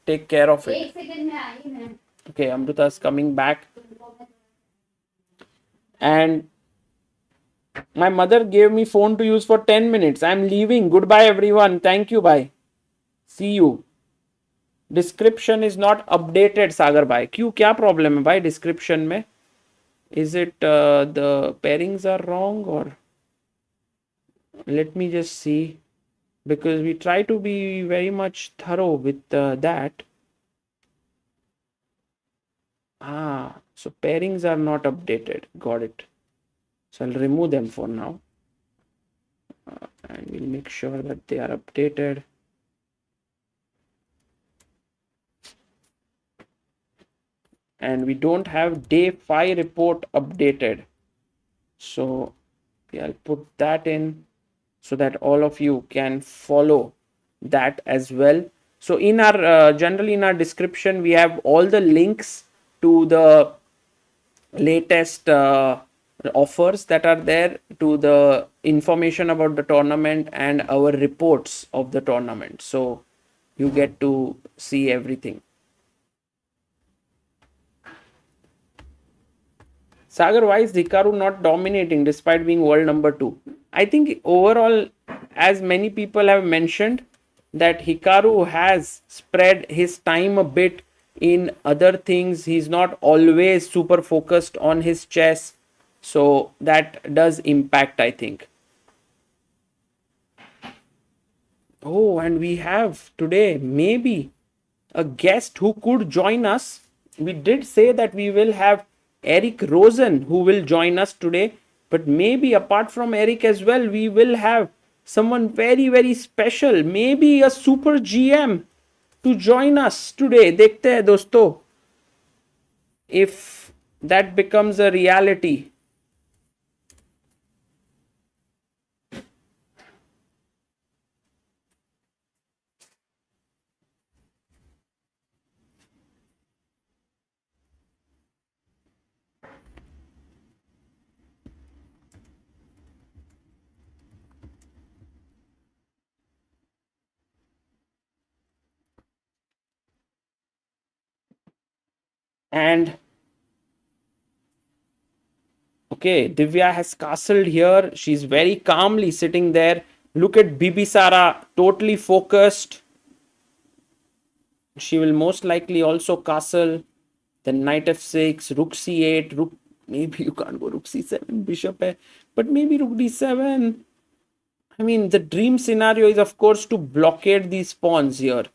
take care of it? एक second में आई मैं. Okay, Amruta is coming back. And my mother gave me phone to use for 10 minutes. I'm leaving. Goodbye everyone. Thank you. Bye. See you. Description is not updated Sagar भाई. क्यों, क्या problem है भाई description में? Is it the pairings are wrong और let me just see, because we try to be very much thorough with that. So pairings are not updated. Got it. So I'll remove them for now, and we'll make sure that they are updated. And we don't have day 5 report updated, so yeah, I'll put that in so that all of you can follow that as well. So in our generally in our description we have all the links to the latest offers that are there, to the information about the tournament and our reports of the tournament, so you get to see everything. Sagar, why is Hikaru not dominating despite being world number 2? I think overall, as many people have mentioned, that Hikaru has spread his time a bit in other things. He's not always super focused on his chess. So that does impact, I think. Oh, and we have today maybe a guest who could join us. We did say that we will have Eric Rosen who will join us today, but maybe apart from Eric as well, we will have someone very, very special, maybe a super GM to join us today. Dekhte hai dosto, if that becomes a reality. And okay, Divya has castled here. She's very calmly sitting there. Look at Bibisara, totally focused. She will most likely also castle. Then knight f6, rook c8, rook. Maybe you can't go rook c7, bishop hai. But maybe rook d7. I mean, the dream scenario is, of course, to blockade these pawns here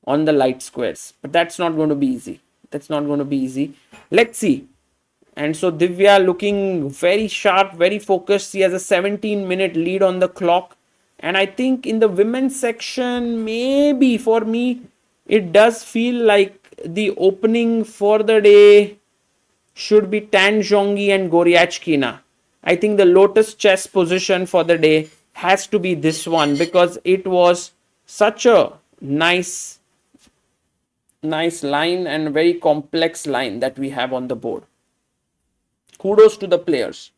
on the light squares. But that's not going to be easy. That's not going to be easy. Let's see. And so Divya looking very sharp, very focused. She has a 17-minute lead on the clock. And I think in the women's section, maybe for me, it does feel like the opening for the day should be Tan Zhongyi and Goryachkina. I think the Lotus Chess position for the day has to be this one, because it was such a nice line and very complex line that we have on the board. Kudos to the players.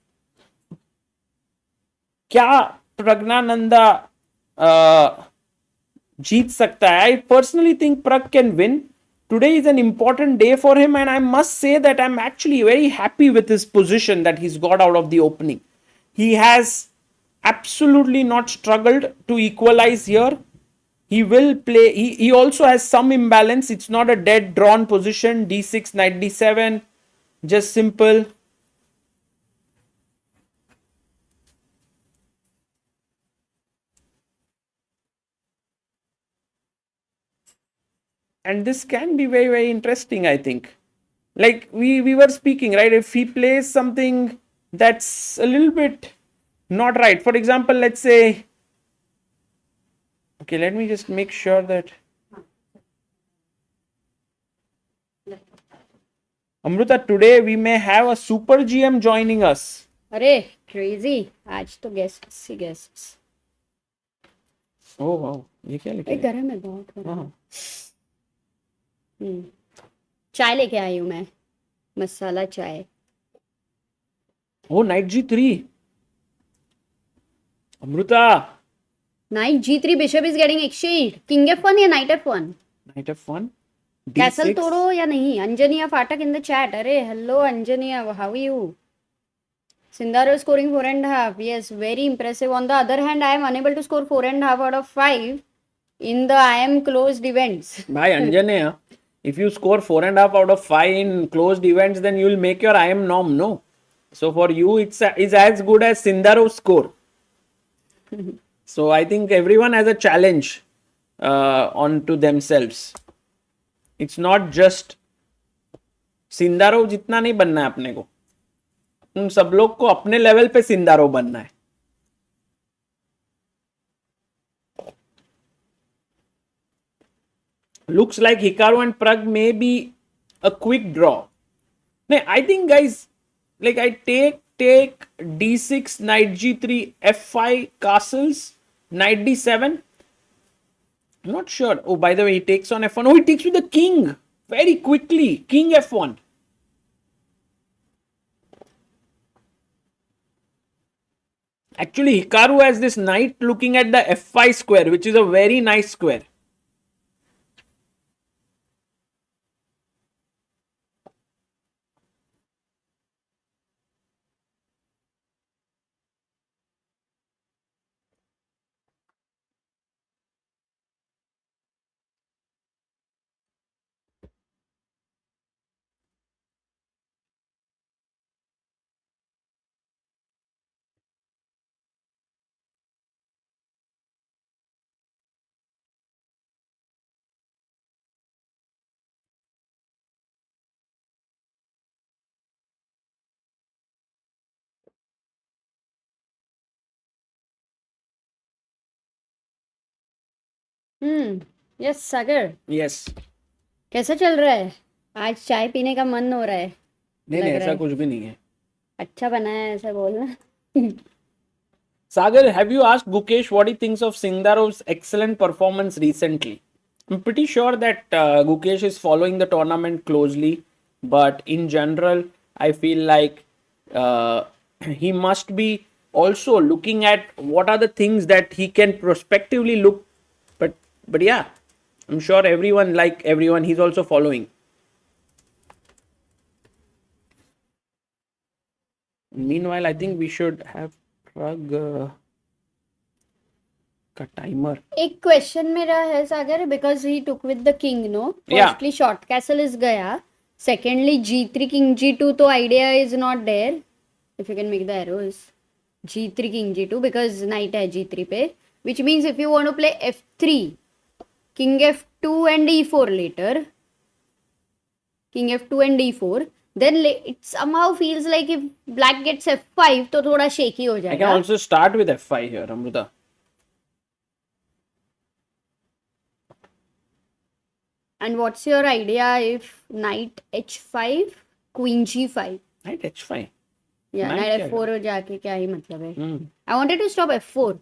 क्या प्रज्ञानंदा जीत सकता है? I personally think Pragg can win. Today is an important day for him, and I must say that I'm actually very happy with his position that he's got out of the opening. He has absolutely not struggled to equalize here. He will play. He also has some imbalance. It's not a dead drawn position. d6, knight d7, just simple. And this can be very, very interesting, I think. Like we were speaking, right? If he plays something that's a little bit not right. For example, let's say, okay, let me just make sure that Amruta, today we may have a super GM joining us. अरे crazy, आज तो guests ही guests. Oh wow, ये क्या लिखा है? गर्म है बहुत. चाय लेके आई हूँ मैं, मसाला चाय. Oh, knight g3. Amruta. Knight g3, bishop is getting exchanged. King f1 या knight f1? Knight f1. Castle तोड़ो या नहीं? Anjaniya Fatak in the chat. अरे hello Anjaniya, how are you? Sindarov scoring 4.5. Yes, very impressive. On the other hand, I am unable to score 4.5 out of 5. in the I am closed events. By Anjane, if you score 4.5 out of 5 in closed events, then you will make your IM norm, no? So for you, it's as good as Sindarov's score. So I think everyone has a challenge onto themselves. It's not just Sindarov जितना नहीं बनना है अपने को, उन सब लोग को अपने लेवल पे सिंदारो बनना है. Looks like Hikaru and Pragg may be a quick draw. No, I think guys, like I take d6, knight g3, f5, castles, knight d7. I'm not sure. Oh, by the way, he takes on f1. Oh, he takes with the king very quickly. King f1. Actually, Hikaru has this knight looking at the f5 square, which is a very nice square. Yes Sagar, Yes. कैसा चल रहा है? आज चाय पीने का मन हो रहा है. नहीं नहीं, ऐसा कुछ भी नहीं है. अच्छा बना है ऐसा बोलना. Sagar, have you asked Gukesh what he thinks of Sindarov's excellent performance recently? I'm pretty sure that Gukesh is following the tournament closely, but in general, I feel like he must be also looking at what are the things that he can prospectively look. But yeah, I'm sure everyone, he's also following. Meanwhile, I think we should have Pragg का timer. एक question मेरा है Sagar, because he took with the king, no? Yeah. Firstly short castle is गया, secondly g3 king g2, तो idea is not there. If you can make the arrows g3 king g2, because knight है g3 पे, which means if you want to play f3, king f2 and e4 later, king f2 and e4, then it somehow feels like if black gets f5 तो थोड़ा shaky हो I can जाएगा. also start with f5 here, Amruta. And what's your idea if knight h5, queen g5? Knight h5. Yeah, Knight knight क्या f4 हो जाके क्या ही मतलब है. Hmm. I wanted to stop f4.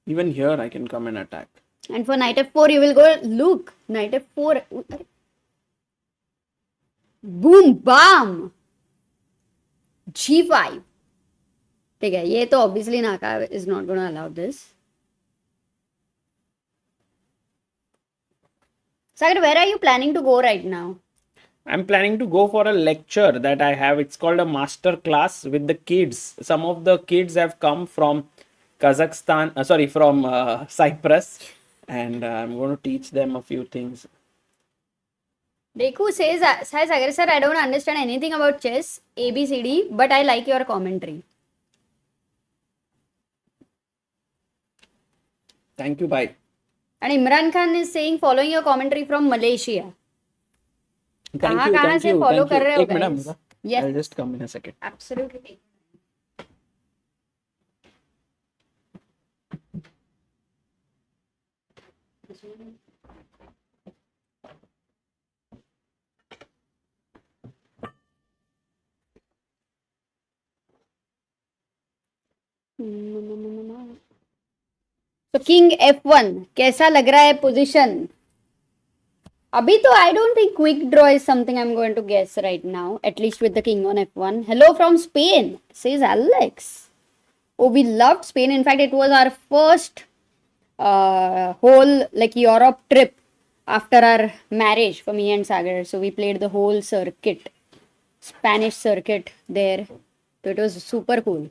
Even here, I can come and attack. And for knight f4, you will go, look, knight f4. Boom, bam! g5. ठीक है, ये तो obviously Naka is not going to allow this. Sagar, where are you planning to go right now? I'm planning to go for a lecture that I have. It's called a master class with the kids. Some of the kids have come from from Cyprus, and I'm going to teach them a few things. Deku says, Sagar sir, I don't understand anything about chess, ABCD, but I like your commentary. Thank you, bye. And Imran Khan is saying, following your commentary from Malaysia. कहाँ से follow कर रहे हो guys? Yes. I'll just come in a second. Absolutely. तो king f1 कैसा लग रहा है पोजीशन? अभी तो I don't think quick draw is something I'm going to guess right now, at least with the king on f1. Hello from Spain, says Alex. Oh, we loved Spain. In fact, it was our first whole like Europe trip after our marriage for me and Sagar. So we played the whole circuit, Spanish circuit there. So it was super cool.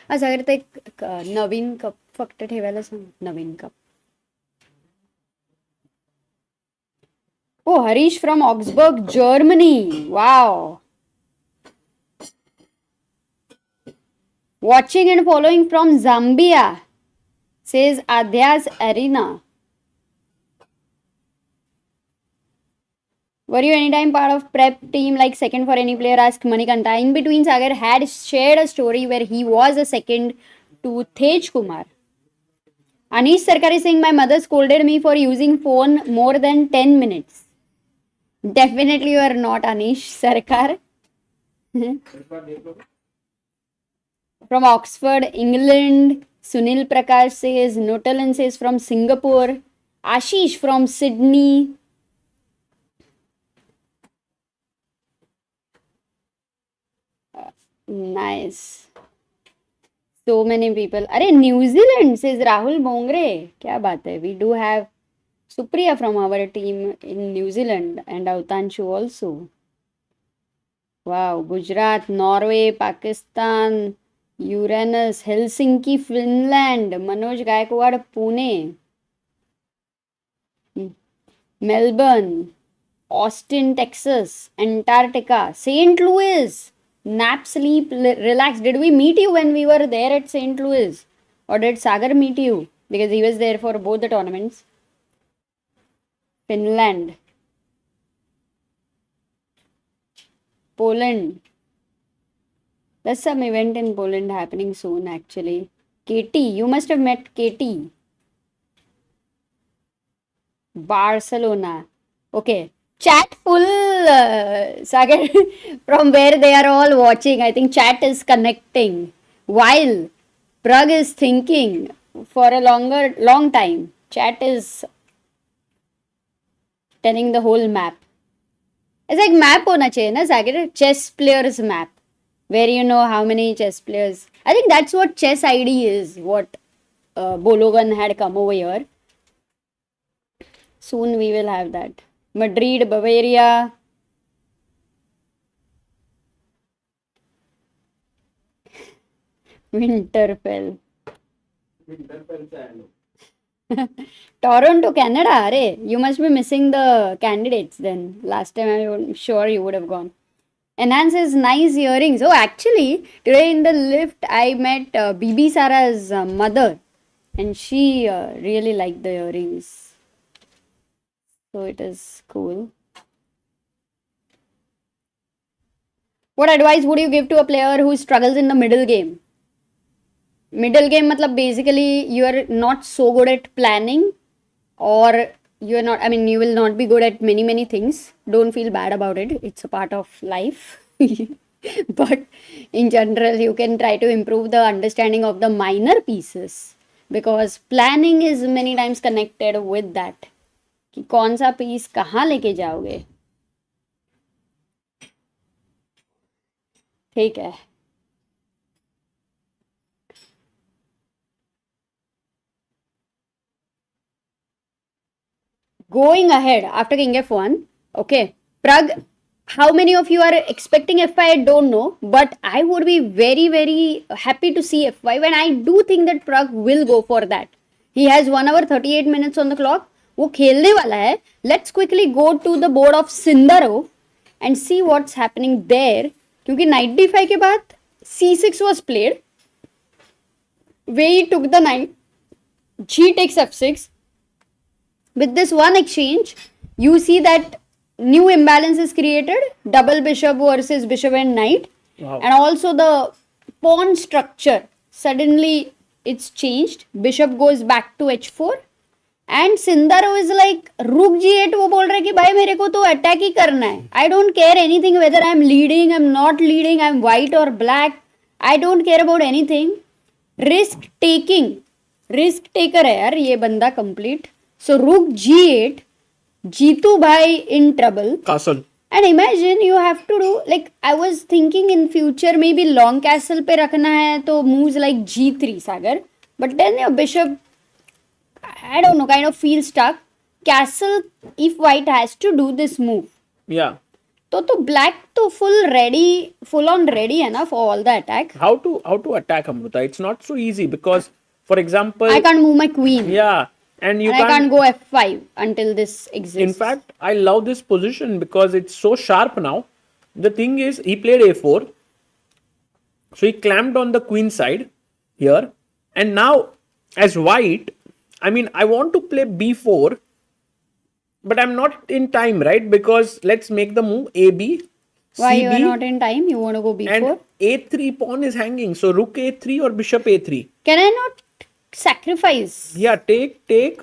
सागर ते एक नवीन cup फक्त ठेवायला सांग. नवीन cup Oh, Harish from Augsburg, Germany. Wow. Watching and following from Zambia, says Adhyas Arena. Were you anytime part of prep team like second for any player? Asked Manikanta. In between, Sagar had shared a story where he was a second to Tej Kumar. Anish Sarkar is saying my mother scolded me for using phone more than 10 minutes. Definitely you are not Anish Sarkar. From Oxford, England, Sunil Prakash says, Notalan says from Singapore, Ashish from Sydney. Nice. So many people. Arey, New Zealand says Rahul Bongre. Kya baat hai? We do have Supriya from our team in New Zealand and Avtanshu also. Wow. Gujarat, Norway, Pakistan, Uranus, Helsinki, Finland, Manoj Gaikwad, Pune, Melbourne, Austin, Texas, Antarctica, St. Louis, nap, sleep, relax. Did we meet you when we were there at St. Louis? Or did Sagar meet you? Because he was there for both the tournaments. Finland, Poland. There's some event in Poland happening soon actually. Katie, you must have met Katie. Barcelona. Okay. Chat full, Sagar, from where they are all watching. I think chat is connecting while Pragg is thinking for a long time. Chat is telling the whole map. It's like map hona chahiye na, Sagar? Chess players map. Where you know how many chess players. I think that's what Chess ID is. What Bologan had come over here. Soon we will have that. Madrid, Bavaria. Winterfell. Toronto, Canada. Arey, you must be missing the candidates then. Last time I'm sure you would have gone. Enhance his nice earrings. Oh, actually, today in the lift I met Bibisara's mother, and she really liked the earrings. So it is cool. What advice would you give to a player who struggles in the middle game? Middle game, matlab basically you are not so good at planning, or you are not. I mean, you will not be good at many things. Don't feel bad about it. It's a part of life. But in general, you can try to improve the understanding of the minor pieces, because planning is many times connected with that. कि कौन सा piece कहाँ लेके जाओगे. ठीक है. Going ahead after King F1. Okay. Pragg, how many of you are expecting F5? I don't know. But I would be very happy to see F5. And I do think that Pragg will go for that. He has 1 hour 38 minutes on the clock. वो खेलने वाला है. Let's quickly go to the board of Sindarov and see what's happening there. क्योंकि knight d5 के बाद c6 was played. Wei Yi took the knight. G takes f6. With this one exchange, you see that new imbalance is created. Double bishop versus bishop and knight. Wow. And also the pawn structure. Suddenly it's changed. Bishop goes back to h4. And Sindarov is like, रुक g8. वो बोल रहा है कि भाई मेरे को तो अटैक ही करना है. I don't care anything whether I'm leading, I'm not leading, I'm white or black. I don't care about anything. Risk taking. Risk taker है यार ये बंदा complete. So rook g8. Jeetu bhai in trouble. Castle. And imagine you have to do, like I was thinking in future maybe long castle पे रखना है तो moves like g3 Sagar. But then your bishop, I don't know, kind of feel stuck. Castle, if white has to do this move. Yeah. तो black तो full on ready है ना for all the attack. How to attack Amruta? It's not so easy because, for example, I can't move my queen. Yeah. And you And I can't can't go f5 until this exists. In fact, I love this position because it's so sharp now. The thing is, he played a4. So he clamped on the queen side here. And now, as white, I mean, I want to play b4. But I'm not in time, right? Because let's make the move ab, Why you are cb, not in time? You want to go b4? and a3 pawn is hanging. So rook a3 or bishop a3. Can I not sacrifice? Yeah, take.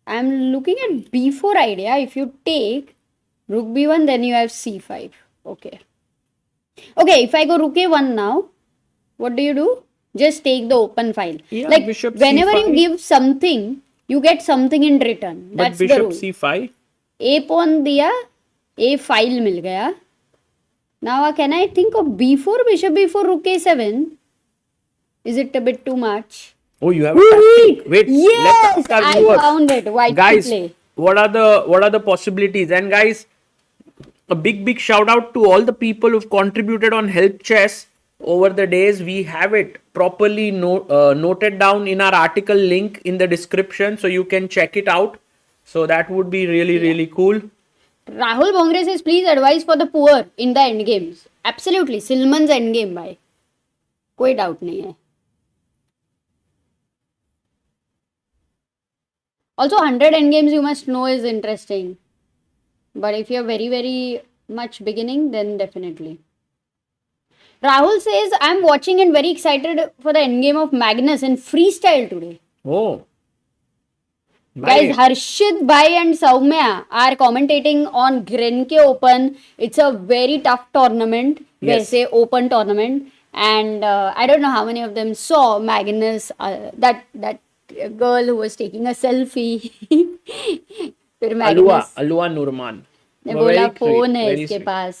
I'm looking at b4 idea. If you take rook b1, then you have c5. Okay. Okay, if I go rook a1 now, what do? Just take the open file. Yeah, like bishop whenever c5. you give something, you get something in return. But That's the bishop rule. c5. A pawn दिया, a file मिल गया. Now can I think of b4, bishop b4, rook a7? Is it a bit too much? Oh, you have a tactic. Wait, Yes, let's ask our I viewers. found it. White Guys, to play. what are the possibilities? And guys, a big shout out to all the people who've contributed on Help Chess over the days. We have it properly noted down in our article link in the description, so you can check it out. So that would be really cool. Rahul Bongre says, please advise for the poor in the end games. Absolutely, Silman's end game भाई. कोई doubt नहीं है. Also, 100 end games you must know is interesting. But if you're very much beginning, then definitely. Rahul says, I'm watching and very excited for the endgame of Magnus in freestyle today. Oh. Guys, Harshit Bhai and Soumya are commentating on Grenke Open. It's a very tough tournament. Yes. They say open tournament. And I don't know how many of them saw Magnus, that girl who was taking a selfie. फिर Magnus Alua Nurman. ने बोला phone है इसके पास.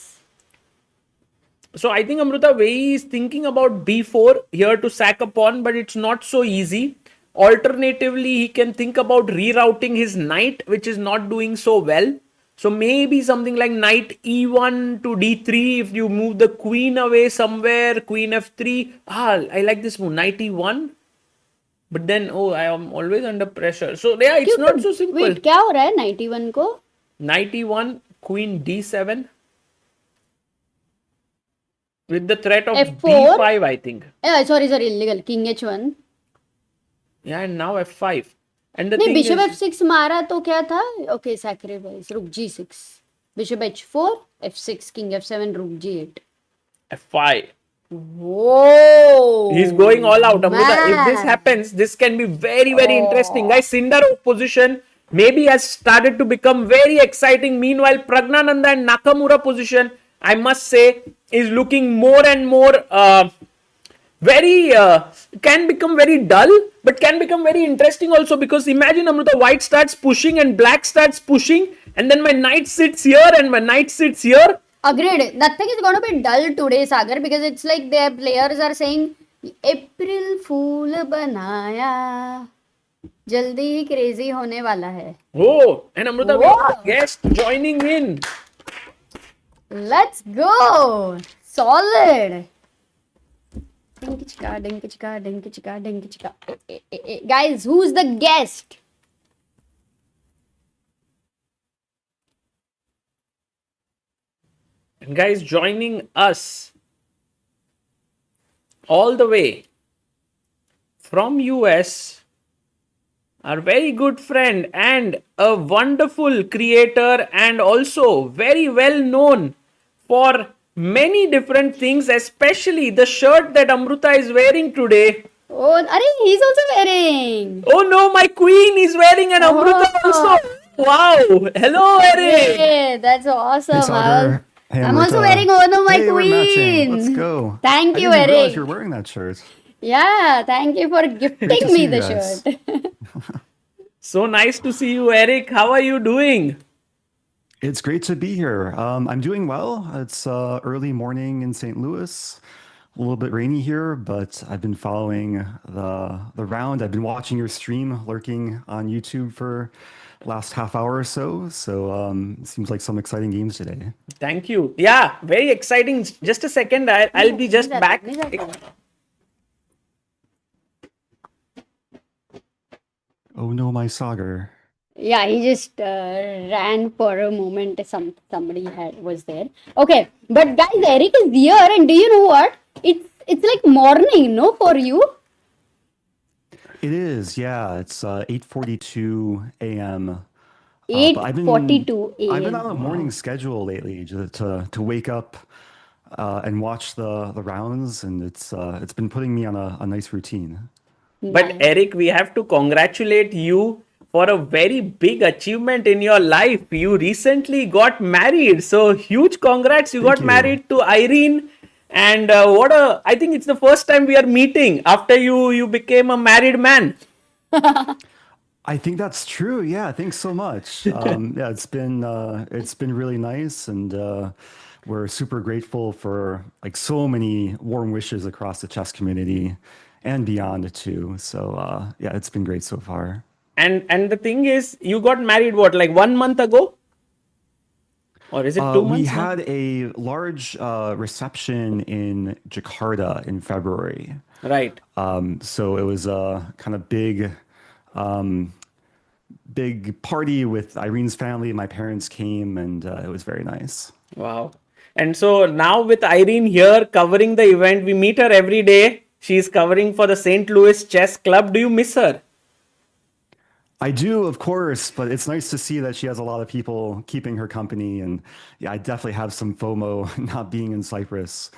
So I think Amruta Wei Yi is thinking about b4 here to sack a pawn, but it's not so easy. Alternatively, he can think about rerouting his knight, which is not doing so well. So maybe something like knight e1 to d3. If you move the queen away somewhere, queen f3. I like this move, knight e1. But then, I am always under pressure. So yeah, it's not so simple. Wait, क्या हो रहा है 91 को? Knight e1, queen d7. With the threat of F4? b5, I think. Sorry, illegal. King h1. Yeah, and now f5. And the नहीं, thing bishop is, f6 मारा तो क्या था? Okay, sacrifice. Rook g6. Bishop h4, f6, king f7, rook g8. f5. Whoa! He's going all out. Amruta, if this Man. happens, this can be very interesting. Guys, Sindarov position maybe has started to become very exciting. Meanwhile, Praggnanandhaa and Nakamura position, I must say, is looking more and more can become very dull, but can become very interesting also, because imagine Amruta, white starts pushing and black starts pushing, and then my knight sits here and my knight sits here. Agreed. Nothing is going to be dull today, Sagar, because it's like their players are saying, April Fool banaya, jaldi he crazy होने वाला है. Oh, and Amruta, we have a guest joining in. Let's go! Solid! Dinky chika, dinky chika, dinky chika, dinky chika. Guys, who's the guest? And guys, joining us all the way from US, our very good friend and a wonderful creator, and also very well known for many different things, especially the shirt that Amruta is wearing today. Oh, he's also wearing. Oh no, my queen is wearing an Amruta also. Wow. Hello, Eric. Hey, that's awesome. Hey, Sagar. Hey, I'm Amrita. also wearing one of my Hey, we're matching. queens. Let's go. Thank you, I didn't realize Eric. you're wearing that shirt. Yeah, thank you for gifting to me see you the guys. shirt. So nice to see you, Eric. How are you doing? It's great to be here. I'm doing well. It's early morning in St. Louis. A little bit rainy here, but I've been following the round. I've been watching your stream, lurking on YouTube for last half hour or so. So it seems like some exciting games today. Thank you. Yeah, very exciting. Just a second. I'll be just back. Oh no, my Sagar. Yeah, he just ran for a moment. Somebody was there. Okay, but guys, Eric is here, and do you know what? It's like morning, no, for you. It is, yeah. It's 8:42 a.m. But 8:42 I've been a.m. on a morning schedule lately to wake up and watch the rounds, and it's been putting me on a nice routine. But Nice. Eric, we have to congratulate you for a very big achievement in your life. You recently got married. So huge congrats. You Thank got you. married to Irene. And I think it's the first time we are meeting after you became a married man. I think that's true. Yeah, thanks so much. Yeah, it's been really nice, and we're super grateful for like so many warm wishes across the chess community and beyond too. So yeah, it's been great so far. And the thing is, you got married what, like 1 month ago? Or is it 2 months We now? had a large reception in Jakarta in February. Right. So it was a kind of big party with Irene's family. My parents came, and it was very nice. Wow. And so now with Irene here covering the event, we meet her every day. She's covering for the St. Louis Chess Club. Do you miss her? I do, of course, but it's nice to see that she has a lot of people keeping her company. And yeah, I definitely have some FOMO not being in Cyprus.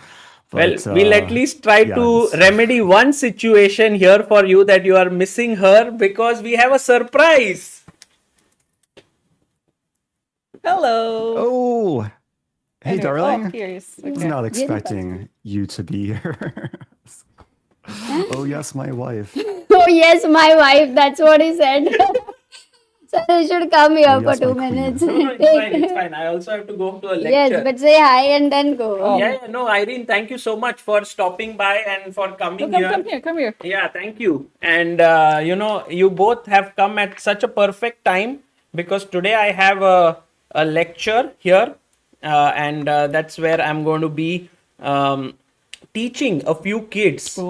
Well, But we'll at least try yeah, to remedy one situation here for you, that you are missing her, because we have a surprise. Hello. oh, hey, Anyway, darling. Oh, here is. I was Okay. not expecting you to be here. Oh, yes, my wife. Oh yes, my wife. That's what he said. So they should come here Oh, for yes, 2 my queen. minutes. No, it's fine, it's fine. I also have to go to a lecture. Yes, but say hi and then go. Yeah, no, Irene, thank you so much for stopping by and for coming Come, here. come here, come here. Yeah, thank you. And you both have come at such a perfect time, because today I have a lecture here, and that's where I'm going to be teaching a few kids a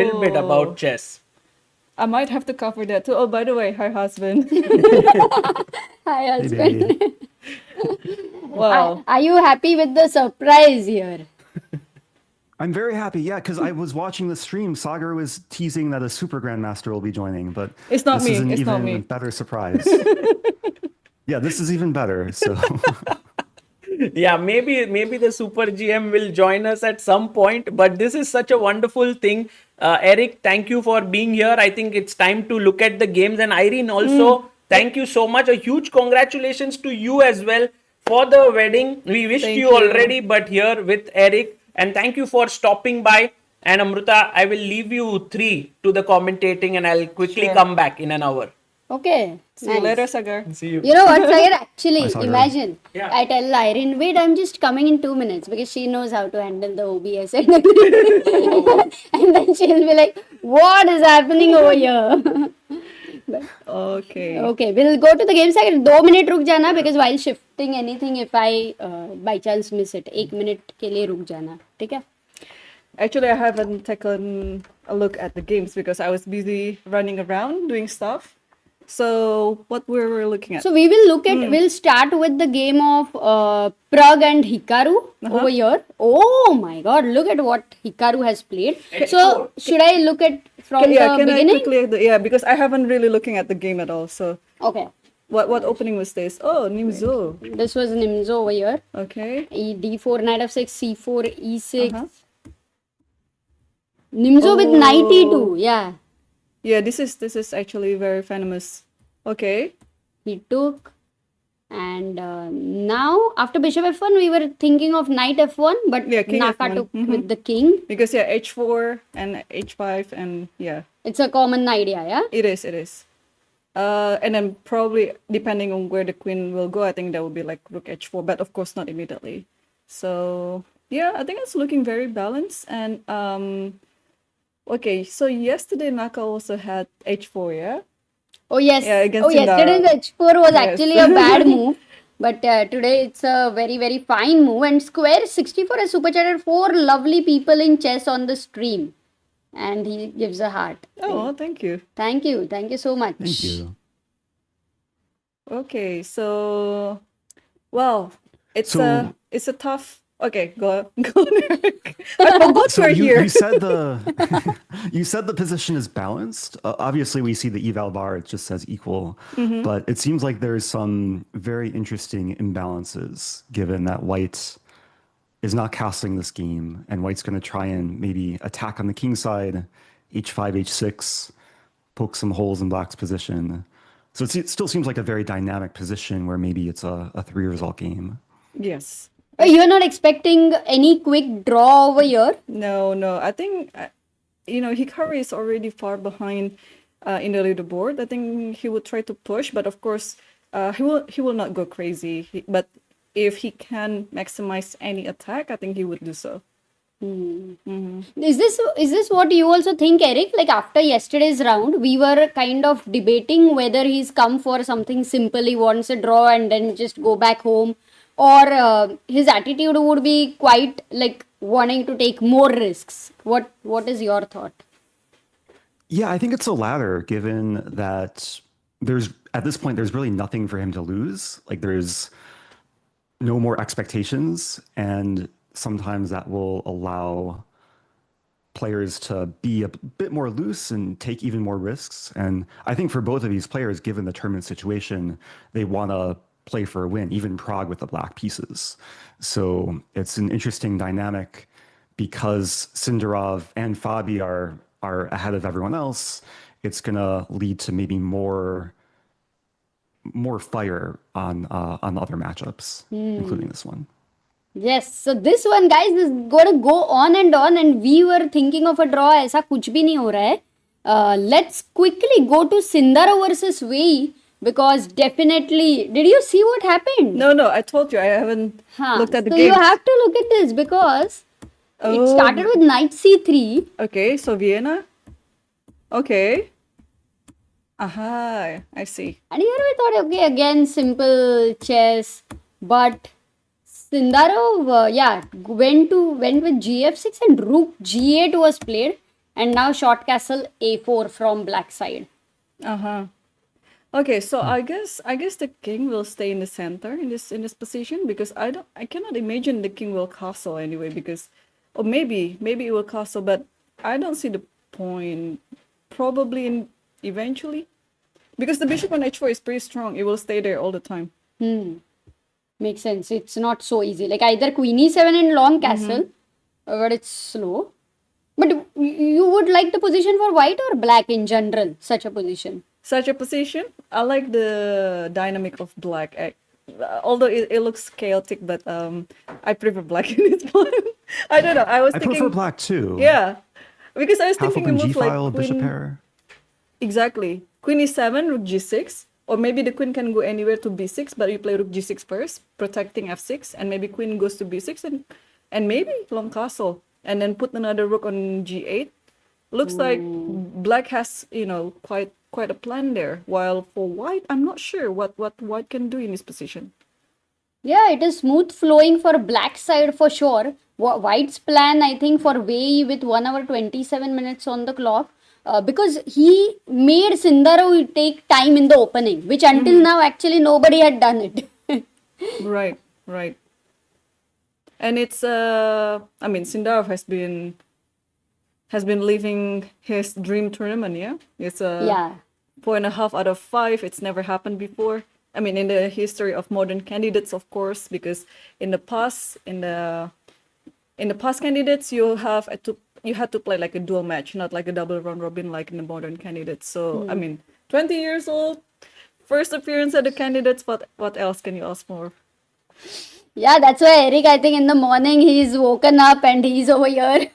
little bit about chess. I might have to cover that too. Oh, by the way, her husband. Hi, Hey, husband. baby. Wow. Are you happy with the surprise here? I'm very happy, yeah, because I was watching the stream. Sagar was teasing that a super grandmaster will be joining, but It's not this me, is an it's not even me. better surprise. Yeah, this is even better. So Yeah, maybe the super GM will join us at some point, but this is such a wonderful thing. Eric, thank you for being here. I think it's time to look at the games. And Irene also, thank you so much. A huge congratulations to you as well for the wedding. We wished Thank you you. already, but here with Eric. And thank you for stopping by. And Amruta, I will leave you three to the commentating, and I'll quickly Sure. come back in an hour. Okay. See you nice. later, Sagar. See you. You know what, Sagar? Actually, Hi, Sagar. imagine Yeah. I tell Irene, wait, I'm just coming in 2 minutes, because she knows how to handle the OBS and everything. And then she'll be like, what is happening over here? Okay. Okay, we'll go to the game second. 2 minute रुक जाना, because while shifting anything, if I by chance miss it, 1 minute के लिए रुक जाना, ठीक है? Actually, I haven't taken a look at the games because I was busy running around doing stuff. So, what were we looking at? So we will look at, we'll start with the game of Pragg and Hikaru over here. Oh my god, look at what Hikaru has played. So should I look at from yeah, the can I beginning? quickly? Yeah, because I haven't really looking at the game at all. So, Okay, what opening was this? Oh, Nimzo. this was Nimzo over here. Okay. D4, knight f6, c4, e6. Nimzo with knight e2, yeah. Yeah, this is actually very famous. Okay. He took, and now after bishop f1 we were thinking of knight f1, but Yeah, king Naka f1. took with the king. Because yeah, h4 and h5 and yeah, It's a common idea, yeah. it is. And then probably depending on where the queen will go, I think that would be like rook h4, but of course not immediately. So yeah, I think it's looking very balanced. And okay, so yesterday Naka also had h4, yeah. Oh yes. Yeah, against Oh, yesterday's Sindarov. h4 was Yes. actually a bad move, but today it's a very very fine move. And Square 64 has super chatted 4 lovely people in chess on the stream, and he gives a heart. Oh, thank you. Thank you so much. thank you. Okay, so well, it's So- a tough. Okay, go on, Eric. I forgot So we're here. you said the you said the position is balanced. Obviously, we see the eval bar; it just says equal, but it seems like there's some very interesting imbalances given that white is not castling this game, and white's going to try and maybe attack on the king side, h5, h6, poke some holes in black's position. So it still seems like a very dynamic position where maybe it's a three result game. Yes. You're not expecting any quick draw over here? No. I think Hikaru is already far behind in the leaderboard. I think he will try to push, but of course, he will not go crazy. But if he can maximize any attack, I think he would do so. Is this what you also think, Eric? Like after yesterday's round, we were kind of debating whether he's come for something simple, he wants a draw and then just go back home, or his attitude would be quite like wanting to take more risks. What is your thought? Yeah, I think it's the latter, given that at this point there's really nothing for him to lose. Like there's no more expectations, and sometimes that will allow players to be a bit more loose and take even more risks. And I think for both of these players, given the tournament situation, they want to play for a win, even Pragg with the black pieces. So it's an interesting dynamic because Sindarov and Fabi are ahead of everyone else. It's going to lead to maybe more fire on the other matchups, including this one. Yes, so this one, guys, is going to go on, and we were thinking of a draw. ऐसा कुछ भी नहीं हो रहा है. Let's quickly go to Sindarov versus Wei Yi, because definitely, did you see what happened? No, I told you I haven't looked at the so game. you have to look at this because it started with knight c3. Okay, so Vienna. Okay. Aha, I see. And here we thought, okay, again, simple chess, but Sindarov, went with gf6 and rook g8 was played, and now short castle a4 from black side. Okay, so I guess the king will stay in the center in this position, because I cannot imagine the king will castle anyway, because or maybe it will castle, but I don't see the point. Probably eventually, because the bishop on h4 is pretty strong. It will stay there all the time. Makes sense. It's not so easy. Like either queen e7 and long castle, but it's slow. But you would like the position for white or black in general, such a position? Such a position, I like the dynamic of black. Although it looks chaotic, but I prefer black in this one. I don't know. I prefer black too. Yeah, because I was Half thinking a open move g-file, like bishop queen. pair. Exactly. Queen e7, rook g6. Or maybe the queen can go anywhere to b6, but you play rook g6 first, protecting f6, and maybe queen goes to b6 and maybe long castle, and then put another rook on g8. Looks like black has, quite a plan there. While for white, I'm not sure what white can do in this position. Yeah, it is smooth flowing for black side for sure. White's plan, I think, for Wei Yi with 1 hour 27 minutes on the clock. Because he made Sindarov take time in the opening, which until now actually nobody had done it. Right. And it's Sindarov has been living his dream tournament. Yeah, it's 4.5 out of 5. It's never happened before. I mean, in the history of modern candidates, of course, because in the past candidates, you had to play like a dual match, not like a double round robin like in the modern candidates. So 20 years old, first appearance at the candidates. What else can you ask for? Yeah, that's why Eric, I think in the morning he's woken up and he's over here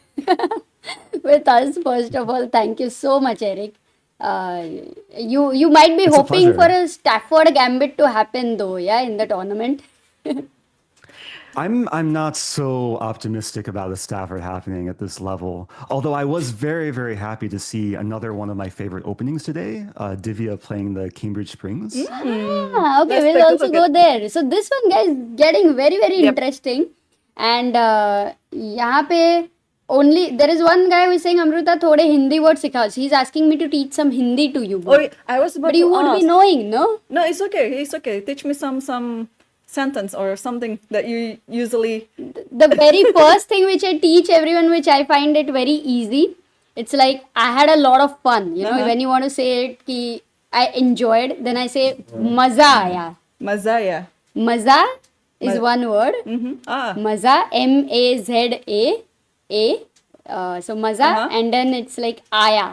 with us. First of all, thank you so much, Eric. You might be hoping for a Stafford Gambit to happen though, in the tournament. I'm not so optimistic about a Stafford happening at this level. Although I was very, very happy to see another one of my favorite openings today, Divya playing the Cambridge Springs. Okay, we'll also go there. So this one, guys, getting very, very interesting. And यहाँ पे only there is one guy who is saying Amruta thode Hindi word sikha. He's asking me to teach some Hindi to you. Oh, I was about But you to would ask. be knowing, no? No, it's okay. It's okay. Teach me some sentence or something that you usually. The very first thing which I teach everyone, which I find it very easy, it's like I had a lot of fun. You know, when you want to say it, ki I enjoyed, then I say maza aaya. Mazaya. Maza is one word. Ah. Maza, M-A-Z-A. So maza, and then it's like aaya.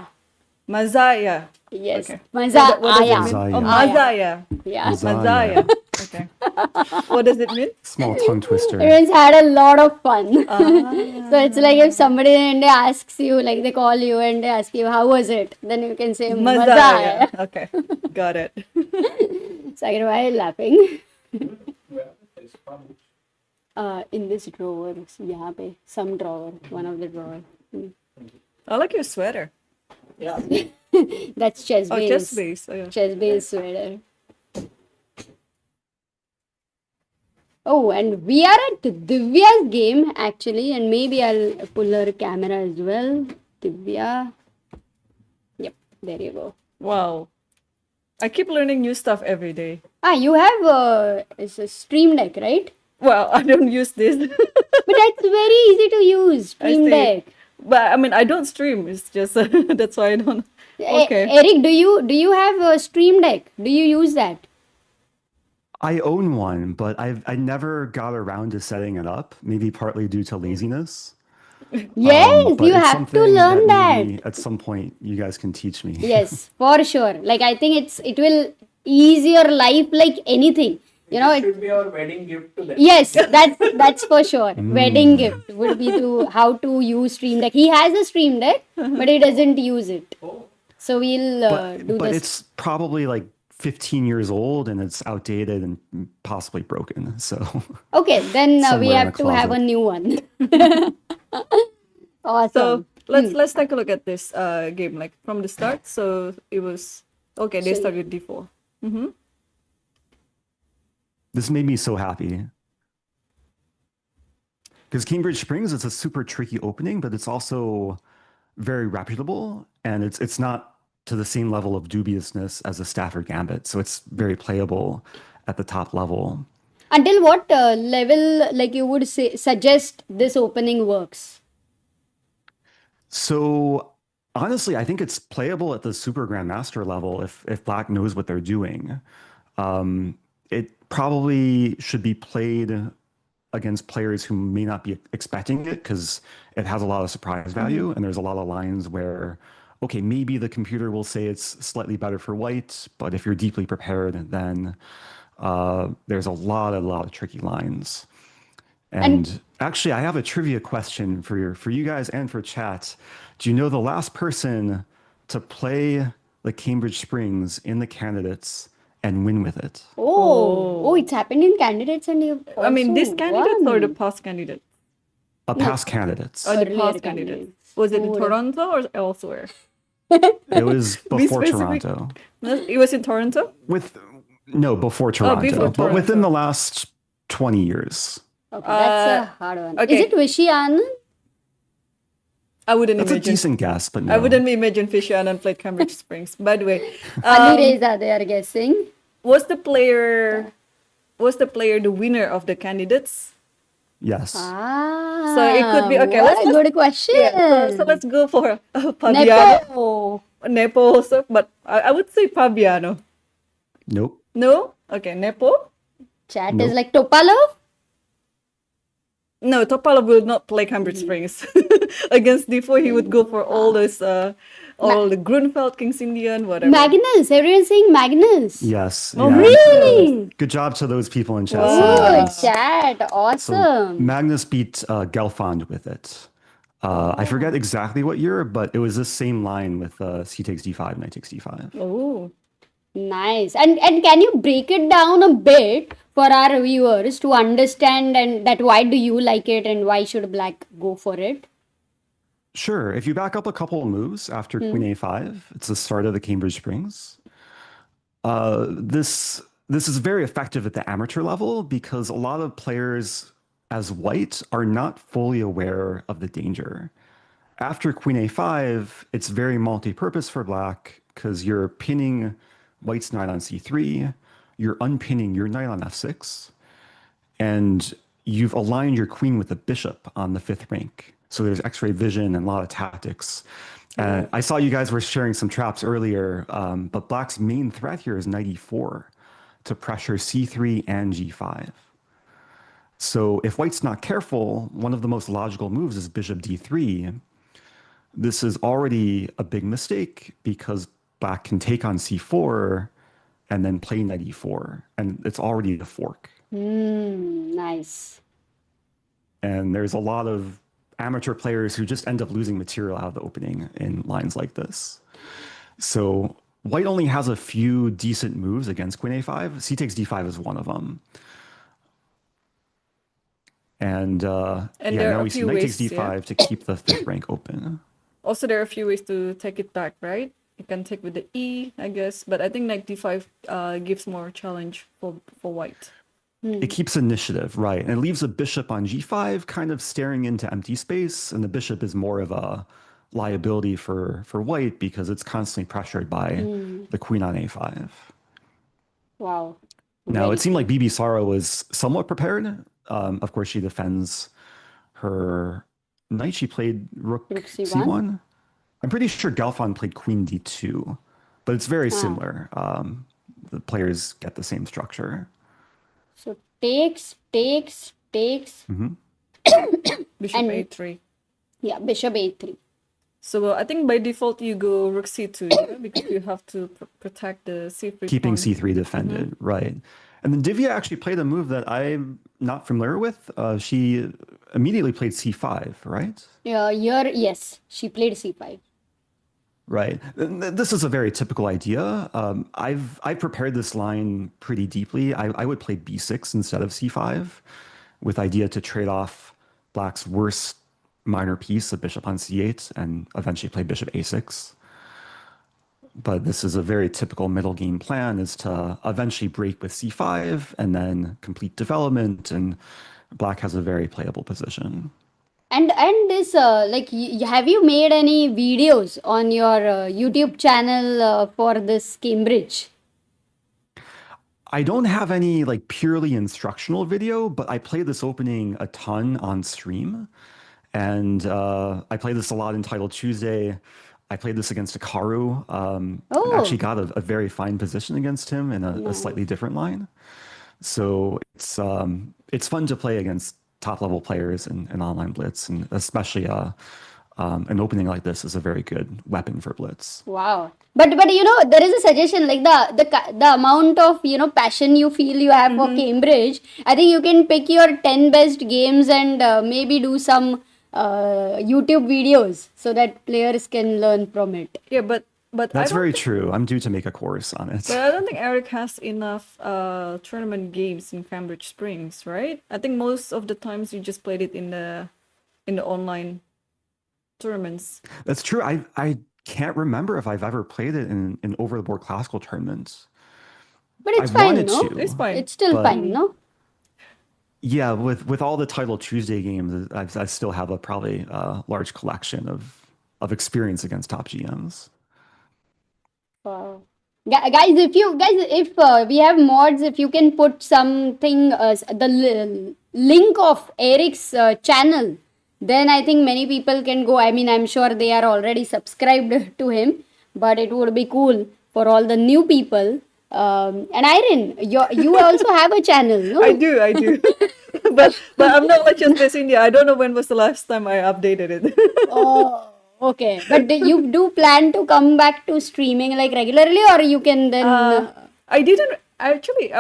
Mazaya. Yes, Okay. maza What does it aaya. mean? Mazaya. Oh, mazaya. Yeah. Mazaya. Okay. What does it mean? Small tongue twister. Everyone's had a lot of fun. So it's like if somebody and they asks you, like they call you and they ask you, how was it? Then you can say, maza aaya. Mazaya. Okay. Got it. Sagar, why are you laughing? In this drawer, यहाँ पे, some drawer, one of the drawer. I like your sweater. That's ChessBase. Oh, ChessBase. Oh, yeah. ChessBase sweater. Oh, and we are at Divya's game actually, and maybe I'll pull her camera as well. Divya. Yep, there you go. Wow. I keep learning new stuff every day. You have it's a Stream Deck, right? Well, I don't use this. But that's very easy to use, I Stream see. Deck. But I mean, I don't stream. It's just that's why I don't. Okay. Eric, do you have a Stream Deck? Do you use that? I own one, but I never got around to setting it up, maybe partly due to laziness. Yes, But you it's have to something learn that. maybe at some point you guys can teach me. Yes, for sure. Like I think it will ease your life like anything. You know, It should be our wedding gift to them. yes, that's for sure. Wedding gift would be to how to use Stream Deck. He has a Stream Deck, but he doesn't use it. So we'll do But this. it's probably like 15 years old and it's outdated and possibly broken. So Okay, then we somewhere in have the to have a closet. new one. Awesome. So let's take a look at this game, like from the start. So it was okay. They So- started d4. This made me so happy. Because Cambridge Springs, it's a super tricky opening, but it's also very reputable, and it's not to the same level of dubiousness as a Stafford Gambit. So it's very playable at the top level. Until what level, like you would say, suggest this opening works? So honestly, I think it's playable at the Super Grandmaster level if Black knows what they're doing. It probably should be played against players who may not be expecting it because it has a lot of surprise value, and there's a lot of lines where, okay, maybe the computer will say it's slightly better for white, but if you're deeply prepared, then there's a lot of tricky lines. And actually, I have a trivia question for you guys and for chat. Do you know the last person to play the Cambridge Springs in the candidates and win with it? Oh, it's happened in candidates and you. I mean, this also candidate or the won. past candidate? Past candidates. Or the Earlier past candidate? candidates. Was it in Who would- Toronto or elsewhere? It was Be before specific. Toronto. It was in Toronto? No, before Toronto, before but within Toronto. the last 20 years. Okay, that's a hard one. okay. Is it Vishian? I wouldn't That's a imagine. decent guess, but no. I wouldn't imagine Fishianan played Cambridge Springs. By the way, Anireza, they are guessing. was the player the winner of the candidates? Yes. Ah, So it could be- okay, What let's- a good question. Yeah, so let's go for Fabiano. Nepo. Nepo also, but I would say Fabiano. Nope. No? Okay, Nepo? Chat Nope. is like Topalov. No, Topalov will not play Cambridge Springs. Against D4, he would go for all those, all the Grunfeld, King's Indian, whatever. Magnus. Everyone's saying Magnus. Yes. Oh, yeah. Really? Good job to those people in chat. Wow. Oh, Yes. chat. So Awesome. Magnus beat Gelfand with it. I forget exactly what year, but it was the same line with c takes d5, knight takes d5. Oh. Nice. And can you break it down a bit for our viewers to understand and that why do you like it and why should Black go for it? Sure. If you back up a couple of moves after Queen A5, it's the start of the Cambridge Springs. This is very effective at the amateur level because a lot of players as white are not fully aware of the danger. after queen a5, it's very multi-purpose for black because you're pinning white's knight on c3, you're unpinning your knight on f6, and you've aligned your queen with the bishop on the fifth rank. So there's x-ray vision and a lot of tactics. I saw you guys were sharing some traps earlier, but black's main threat here is knight e4 to pressure c3 and g5. So if white's not careful, one of the most logical moves is bishop d3. This is already a big mistake because black can take on c4 and then play knight e4, and it's already a fork. Nice. And there's a lot of amateur players who just end up losing material out of the opening in lines like this. So white only has a few decent moves against queen a5. C takes d5 is one of them. And yeah, now we see knight takes d5 to keep the fifth rank open. Also, there are a few ways to take it back, right? You can take with the e, I guess, but I think knight d5 gives more challenge for white. It keeps initiative, right? And it leaves a bishop on g5 kind of staring into empty space, and the bishop is more of a liability for white because it's constantly pressured by the queen on a5. Wow. Now, it seemed like Bibisara was somewhat prepared. Of course, she defends her knight. She played rook c1. I'm pretty sure Galfond played queen d2, but it's very similar. The players get the same structure. So takes. Bishop a3. Yeah, bishop a3. So I think by default you go rook c2, yeah? Because you have to protect the c3 keeping pawn. c3 defended, right? And then Divya actually played a move that I'm not familiar with. She immediately played c5, right? Yes, she played c5. Right. This is a very typical idea. I've prepared this line pretty deeply. I would play b6 instead of c5 with idea to trade off black's worst minor piece, the bishop on c8, and eventually play bishop a6. But this is a very typical middle game plan, is to eventually break with c5 and then complete development, and black has a very playable position. And this have you made any videos on your YouTube channel for this Cambridge? I don't have any like purely instructional video, but I play this opening a ton on stream. And I play this a lot in Title Tuesday. I played this against Hikaru. Actually got a very fine position against him in a slightly different line. So it's fun to play against top level players in online blitz, and especially an opening like this is a very good weapon for blitz. Wow. But there is a suggestion, like the amount of passion you feel you have for Cambridge. I think you can pick your 10 best games and maybe do some YouTube videos so that players can learn from it. Yeah, but that's very true. I'm due to make a course on it. But I don't think Eric has enough tournament games in Cambridge Springs, right? I think most of the times you just played it in the online tournaments. That's true. I can't remember if I've ever played it in over the board classical tournaments. But it's fine, no? It's fine. It's still fine, no? Yeah, with all the Title Tuesday games, I still have a probably large collection of experience against top GMs. Wow. Guys, if we have mods, if you can put something, the link of Eric's channel, then I think many people can go. I mean, I'm sure they are already subscribed to him, but it would be cool for all the new people. And Irene, you also have a channel, no? I do. but I'm not watching this India. I don't know when was the last time I updated it. Oh. Okay, but you do plan to come back to streaming like regularly, or you can then... I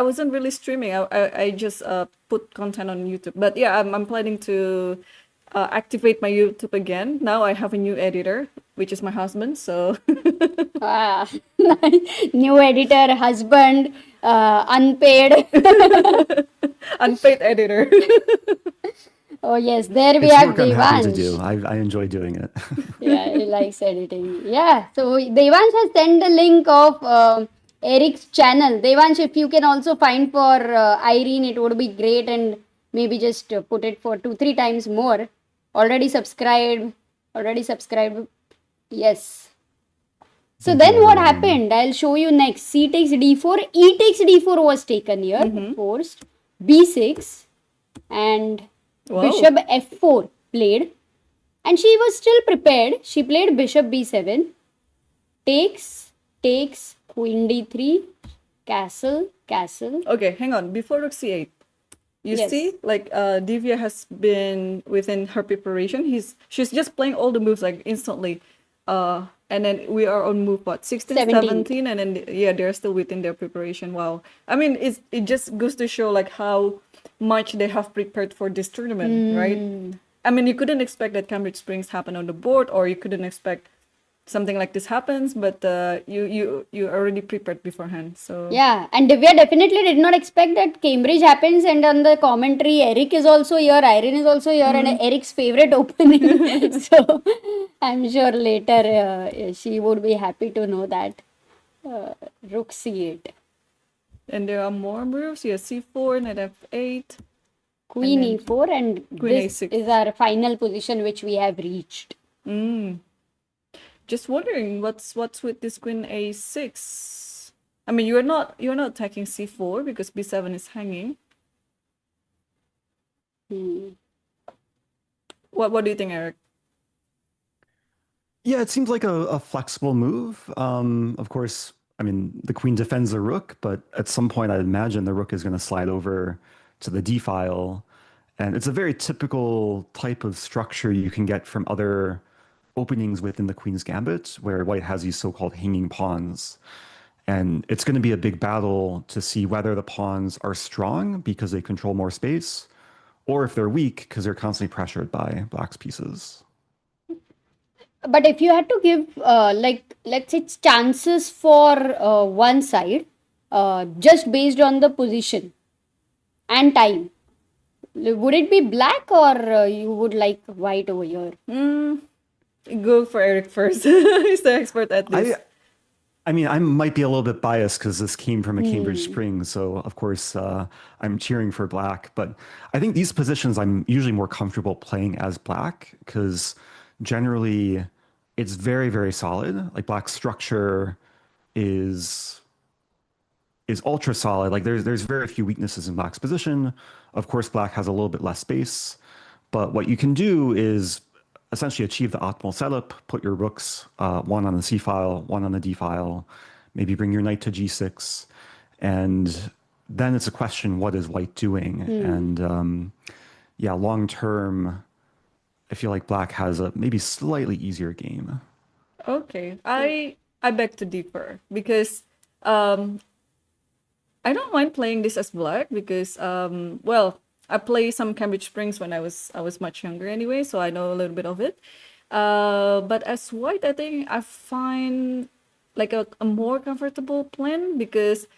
wasn't really streaming. I just put content on YouTube. But yeah, I'm planning to activate my YouTube again. Now I have a new editor, which is my husband, so... New editor, husband, unpaid. Unpaid editor. Oh yes, there we have Devansh. I'm happy to do. I enjoy doing it. Yeah, he likes editing. Yeah, so Devansh has sent the link of Eric's channel. Devansh, if you can also find for Irene, it would be great, and maybe just put it for 2-3 times more. Already subscribed, Already subscribed. Yes. So Thank you, then what everyone. happened? I'll show you next. C takes d4. E takes d4 was taken here. Forced. b6. And Wow. bishop f4 played. And she was still prepared. She played bishop b7. Takes. Takes. Queen d3. Castle. Castle. Okay, hang on. Before rook c8, you Yes. see, like Divya has been within her preparation. She's just playing all the moves like instantly. And then we are on move what 16, 17th. 17, and then yeah, they're still within their preparation. Wow. I mean, it just goes to show like how much they have prepared for this tournament, right? I mean, you couldn't expect that Cambridge Springs happen on the board, or you couldn't expect something like this happens, but you already prepared beforehand. So Yeah, and Divya definitely did not expect that Cambridge happens, and on the commentary, Eric is also here, Irene is also here, and Eric's favorite opening. So I'm sure later she would be happy to know that. Rook c8, and there are more moves. Yeah, c4, knight f8. Queen And e4, and Queen this a6. is our final position which we have reached. Just wondering what's with this queen a6. I mean, you're not attacking c4 because b7 is hanging. What do you think, Eric? Yeah, it seems like a flexible move. Of course, I mean, the queen defends the rook, but at some point, I'd imagine the rook is going to slide over to the d file. And it's a very typical type of structure you can get from other openings within the queen's gambit, where white has these so-called hanging pawns. And it's going to be a big battle to see whether the pawns are strong because they control more space, or if they're weak because they're constantly pressured by black's pieces. But if you had to give, like, let's say, chances for one side, just based on the position and time, would it be black, or you would like white over here? Go for Eric first. He's the expert at this. I mean, I might be a little bit biased because this came from a Cambridge Spring, so of course I'm cheering for black. But I think these positions I'm usually more comfortable playing as black because generally it's very, very solid. Like black's structure is ultra solid. Like there's very few weaknesses in black's position. Of course, black has a little bit less space, but what you can do is essentially achieve the optimal setup, put your rooks, one on the c file, one on the d file, maybe bring your knight to g6, and then it's a question, what is white doing? And yeah, long term, I feel like black has a maybe slightly easier game. Okay, I beg to differ because I don't mind playing this as black because well, I play some Cambridge Springs when I was much younger anyway, so I know a little bit of it. But as white, I think I find like a more comfortable plan because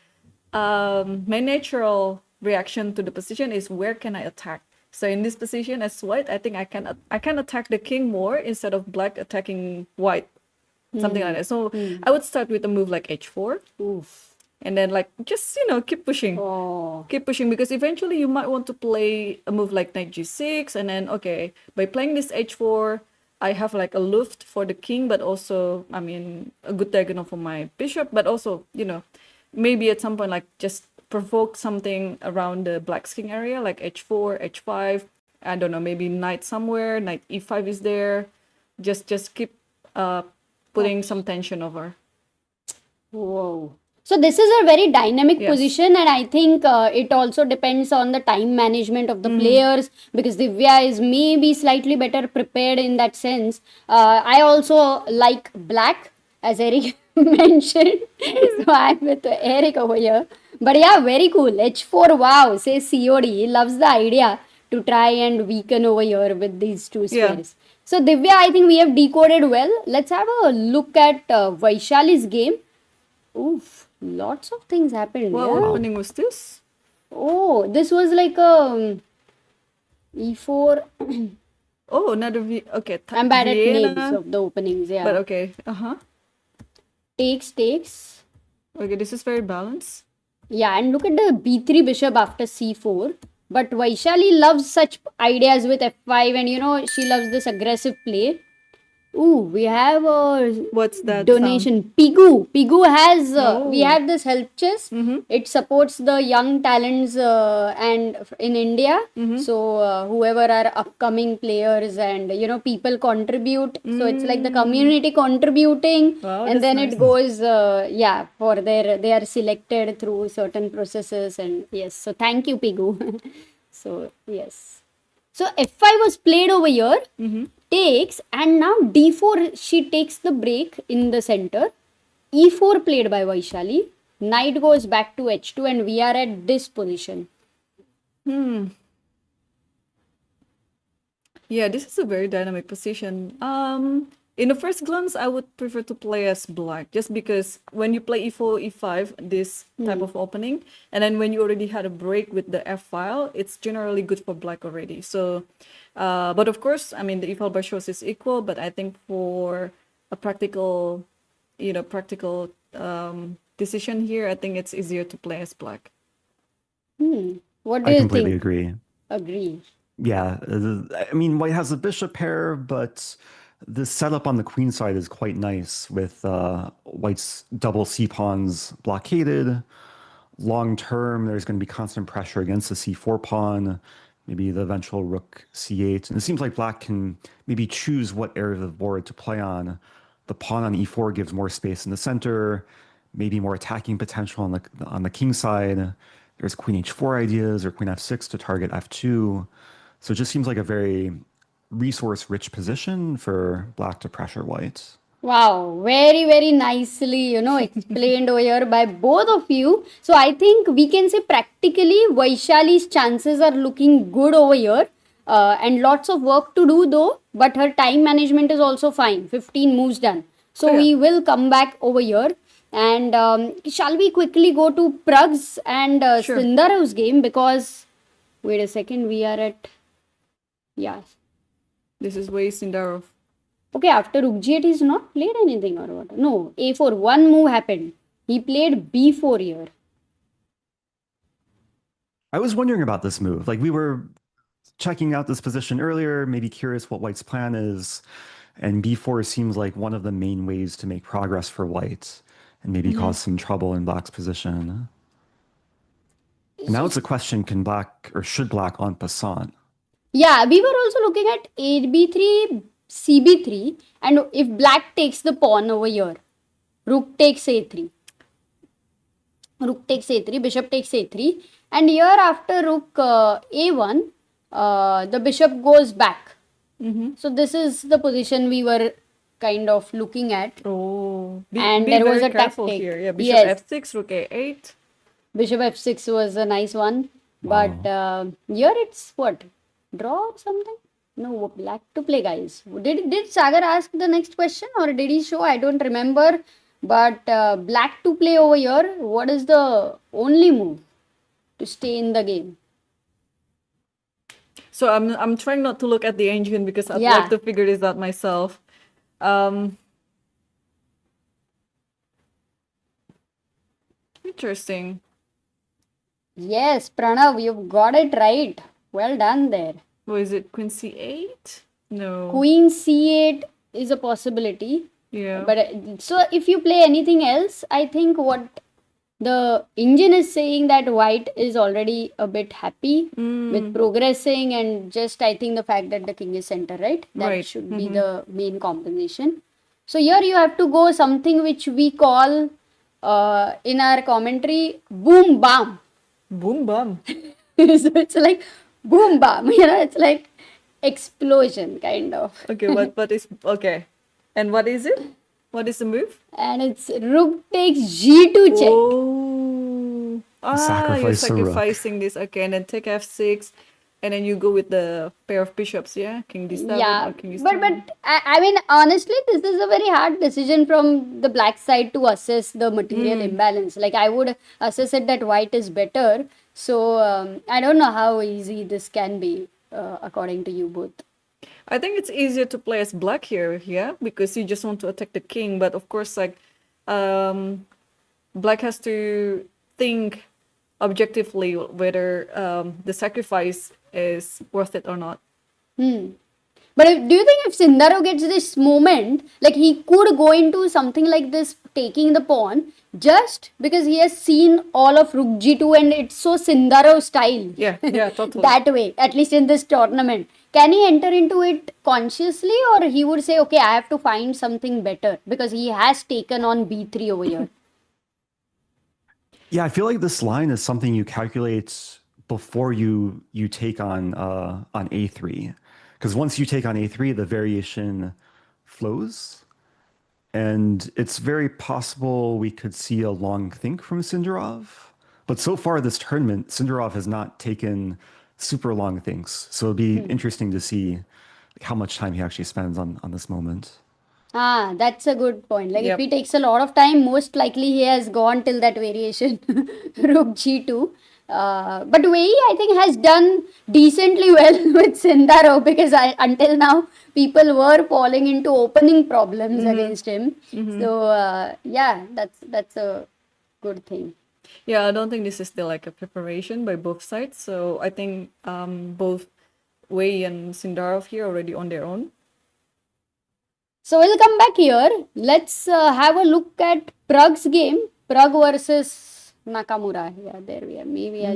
my natural reaction to the position is where can I attack. So in this position as white, I think I can attack the king more instead of black attacking white, something like that. So I would start with a move like h4. Oof. And then like just keep pushing. Keep pushing because eventually you might want to play a move like knight g6, and then okay, by playing this h4 I have like a luft for the king, but also I mean a good diagonal for my bishop, but also maybe at some point like just provoke something around the black's king area like h4 h5, I don't know, maybe knight somewhere, knight e5 is there, just keep putting some tension over. Whoa. So this is a very dynamic Yes. position, and I think it also depends on the time management of the players, because Divya is maybe slightly better prepared in that sense. I also like black, as Eric mentioned, so I'm with Eric over here. But yeah, very cool. H4, wow, says COD. He loves the idea to try and weaken over here with these two Yeah. squares. So Divya, I think we have decoded well. Let's have a look at Vaishali's game. Oof, lots of things happened. What Yeah. opening was this? Oh, this was like a E4. Oh, another okay. I'm bad at Vienna, names of the openings. Yeah. but okay. Takes. Okay, this is very balanced. Yeah, and look at the B3 bishop after C4. But Vaishali loves such ideas with F5, and she loves this aggressive play. Ooh, we have a What's that donation. Pigu. Pigu has, we Oh. have this help chess. It supports the young talents and in India. So whoever are upcoming players and, people contribute. So it's like the community contributing, Wow, and that's then nice. it goes, for they are selected through certain processes. And yes, so thank you, Pigu. So yes. So f5 was played over here, takes, and now d4, she takes the break in the center. E4 played by Vaishali. Knight goes back to h2, and we are at this position. Yeah, this is a very dynamic position. In the first glance, I would prefer to play as black, just because when you play e4, e5, this type of opening, and then when you already had a break with the f file, it's generally good for black already. So, but of course, I mean, the e file by shows is equal, but I think for a practical, decision here, I think it's easier to play as black. What do I you completely think? agree. Agree. Yeah, I mean, white has a bishop pair, but the setup on the queen side is quite nice with white's double c pawns blockaded. Long term, there's going to be constant pressure against the c4 pawn, maybe the eventual rook c8. And it seems like black can maybe choose what area of the board to play on. The pawn on e4 gives more space in the center, maybe more attacking potential on the king side. There's queen h4 ideas or queen f6 to target f2. So it just seems like a very resource-rich position for black to pressure white. Wow, very, very nicely, explained over here by both of you. So I think we can say practically Vaishali's chances are looking good over here. And lots of work to do though, but her time management is also fine. 15 moves done. So Oh, yeah. we will come back over here. And shall we quickly go to Pragg's and Sure. Sindarov's game? Because, wait a second, we are at, yeah. This is Wei Sindarov. Okay, after Rook G8, he's not played anything or what? No, A4, one move happened. He played B4 here. I was wondering about this move. Like we were checking out this position earlier, maybe curious what white's plan is. And b4 seems like one of the main ways to make progress for white and maybe cause some trouble in black's position. And now it's a question, can black or should black en passant? Yeah, we were also looking at AB3, CB3, and if black takes the pawn over here, rook takes A3. Rook takes A3, bishop takes A3, and here after rook A1, the bishop goes back. So this is the position we were kind of looking at. Oh, And be there was very a careful tactic. here. Yeah, bishop Yes. f6, rook a8. Bishop f6 was a nice one. Wow. But here it's what? Draw or something? No, black to play, guys. Did Sagar ask the next question or did he show? I don't remember. But black to play over here, what is the only move to stay in the game? So I'm trying not to look at the engine because I'd Yeah. like to figure this out myself. Interesting. Yes, Pranav, you've got it right. Well done there. What is it? Queen c8? No. Queen c8 is a possibility. Yeah. But so if you play anything else, I think what the engine is saying that white is already a bit happy with progressing, and just I think the fact that the king is center, right? That Right. should be the main compensation. So here you have to go something which we call in our commentary boom bam. Boom bum. So it's like boom bam, it's like explosion kind of. Okay, what is okay? And what is it? What is the move? And it's rook takes g2 check. Oh. You're Sacrifice the rook. sacrificing this. Okay, and then take f6, and then you go with the pair of bishops, yeah? King d7 Yeah, or king but d7. I mean honestly, this is a very hard decision from the black side to assess the material imbalance. Like I would assess it that white is better. So I don't know how easy this can be according to you both. I think it's easier to play as black here, yeah, because you just want to attack the king. But of course, like, black has to think objectively whether the sacrifice is worth it or not. But do you think if Sindarov gets this moment, like he could go into something like this, taking the pawn, just because he has seen all of Rook G2 and it's so Sindarov style. Yeah, totally. That way, at least in this tournament. Can he enter into it consciously, or he would say, okay, I have to find something better because he has taken on B3 over here? Yeah, I feel like this line is something you calculate before you take on A3. Because once you take on A3, the variation flows. And it's very possible we could see a long think from Sindarov. But so far this tournament, Sindarov has not taken super long thinks. So it'll be interesting to see how much time he actually spends on this moment. Ah, that's a good point. Like Yep. if he takes a lot of time, most likely he has gone till that variation, Rook G2. But Wei Yi, I think, has done decently well with Sindarov because until now people were falling into opening problems against him. So yeah, that's a good thing. Yeah, I don't think this is still like a preparation by both sides. So I think both Wei Yi and Sindarov here already on their own. So we'll come back here. Let's have a look at Pragg's game. Pragg versus Nakamura. Yeah, there we are. Maybe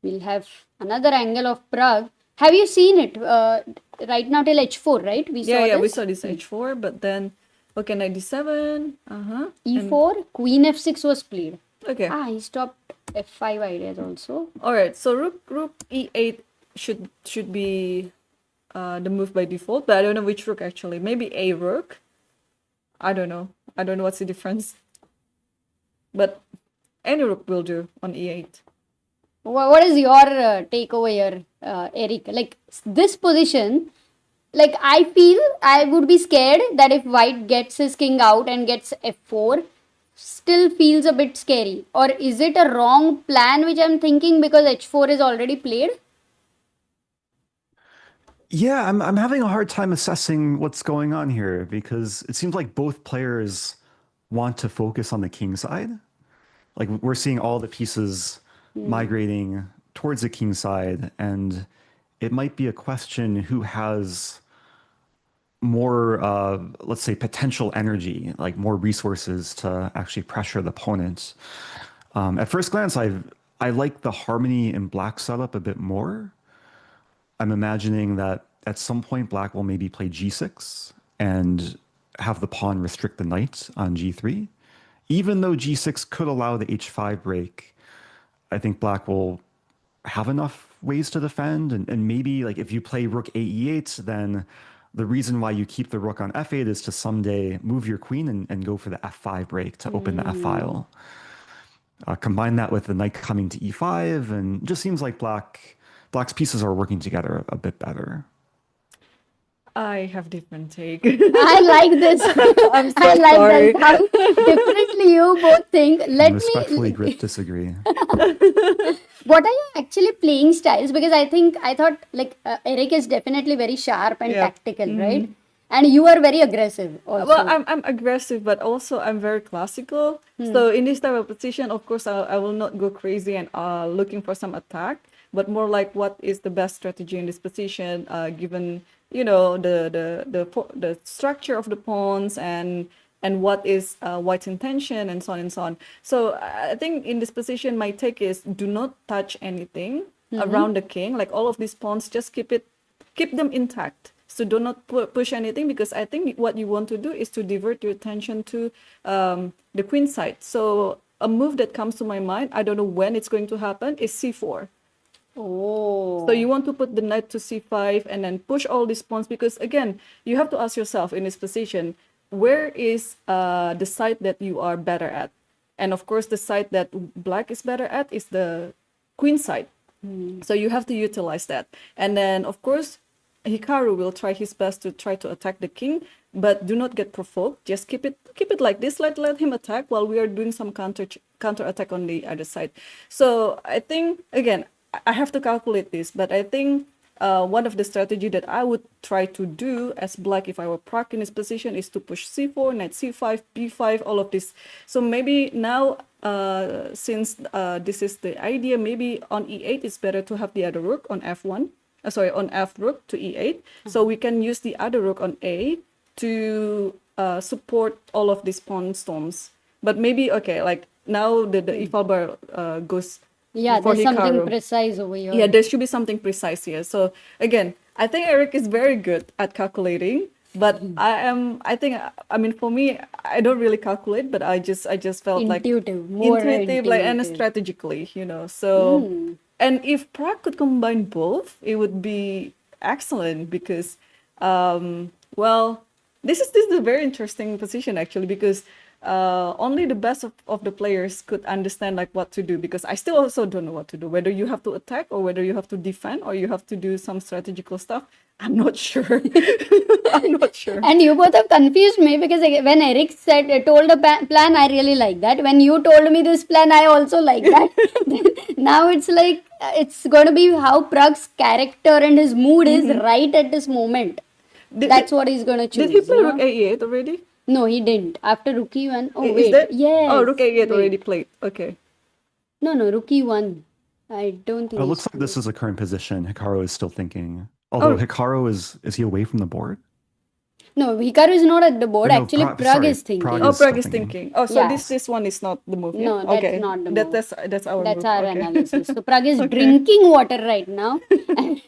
we'll have another angle of Pragg. Have you seen it? Right now till H4, right? We We saw this H4, but then, okay, knight D7. E4, Queen F6 was played. Okay. He stopped F5 ideas also. All right. So Rook E8 should be the move by default, but I don't know which rook actually. Maybe a rook. I don't know what's the difference. But any rook will do on E8. What is your takeaway here, Eric? Like this position, like I feel I would be scared that if White gets his king out and gets F4, still feels a bit scary. Or is it a wrong plan which I'm thinking because H4 is already played? Yeah, I'm having a hard time assessing what's going on here because it seems like both players want to focus on the king side. Like we're seeing all the pieces migrating towards the king side, and it might be a question who has more, let's say, potential energy, like more resources to actually pressure the opponent. At first glance, I like the harmony in Black setup a bit more. I'm imagining that at some point Black will maybe play G6 and have the pawn restrict the knight on G3. Even though G6 could allow the H5 break, I think Black will have enough ways to defend. And maybe like if you play Rook AE8, then the reason why you keep the rook on F8 is to someday move your queen and go for the F5 break to open the F file. Combine that with the knight coming to E5, and it just seems like Black's pieces are working together a bit better. I have different take. I like this. I'm so I like sorry. that. How differently you both think. I respectfully disagree. What are your actually playing styles? Because I thought like Eric is definitely very sharp and tactical, right? And you are very aggressive also. Well, I'm aggressive, but also I'm very classical. So in this type of position, of course, I will not go crazy and looking for some attack, but more like what is the best strategy in this position, given the structure of the pawns and what is White's intention and so on and so on. So I think in this position, my take is do not touch anything around the king. Like all of these pawns, just keep them intact. So do not push anything, because I think what you want to do is to divert your attention to the queen side. So a move that comes to my mind, I don't know when it's going to happen, is C4. Oh. So you want to put the knight to C5 and then push all these pawns, because again, you have to ask yourself in this position, where is the side that you are better at? And of course, the side that Black is better at is the queen side. So you have to utilize that. And then, of course, Hikaru will try his best to try to attack the king, but do not get provoked. Just keep it like this. Let him attack while we are doing some counter attack on the other side. So I think, again, I have to calculate this, but I think one of the strategy that I would try to do as Black if I were Pragg in this position is to push C4, knight C5, B5, all of this. So maybe now, since this is the idea, maybe on E8 it's better to have the other rook on F1 on F rook to E8. So we can use the other rook on A to support all of these pawn storms. But maybe, okay, like now the eval bar goes Yeah, for there's something Hikaru. precise over here. Yeah, there should be something precise here. So again, I think Eric is very good at calculating, but I mean, for me, I don't really calculate, but I just felt like More intuitive, like, and intuitive. strategically, so, and if Pragg could combine both, it would be excellent because, well, this is a very interesting position actually, because only the best of the players could understand like what to do, because I still also don't know what to do, whether you have to attack or whether you have to defend or you have to do some strategical stuff. I'm not sure. I'm not sure. And you both have confused me because when Eric told a plan, I really like that. When you told me this plan, I also like that. Now it's like it's going to be how Pragg's character and his mood is right at this moment. That's what he's going to choose. Did he play rook a8 already? No, he didn't. After rook e1. Oh, Is wait. that? Yes. Oh, rook a8 wait. already played. Okay. No, rook e1. I don't think It looks like this is the current position. Hikaru is still thinking. Although Oh. Hikaru is he away from the board? No, Hikaru is not at the board. No, Actually, Pragg- Pragg sorry, is thinking. Pragg Oh, is Pragg still is thinking. thinking. Oh, so Yeah. this one is not the move. No, yeah? that's Okay. not the move. That's our That's move. our Okay. analysis. So Pragg is drinking water right now. And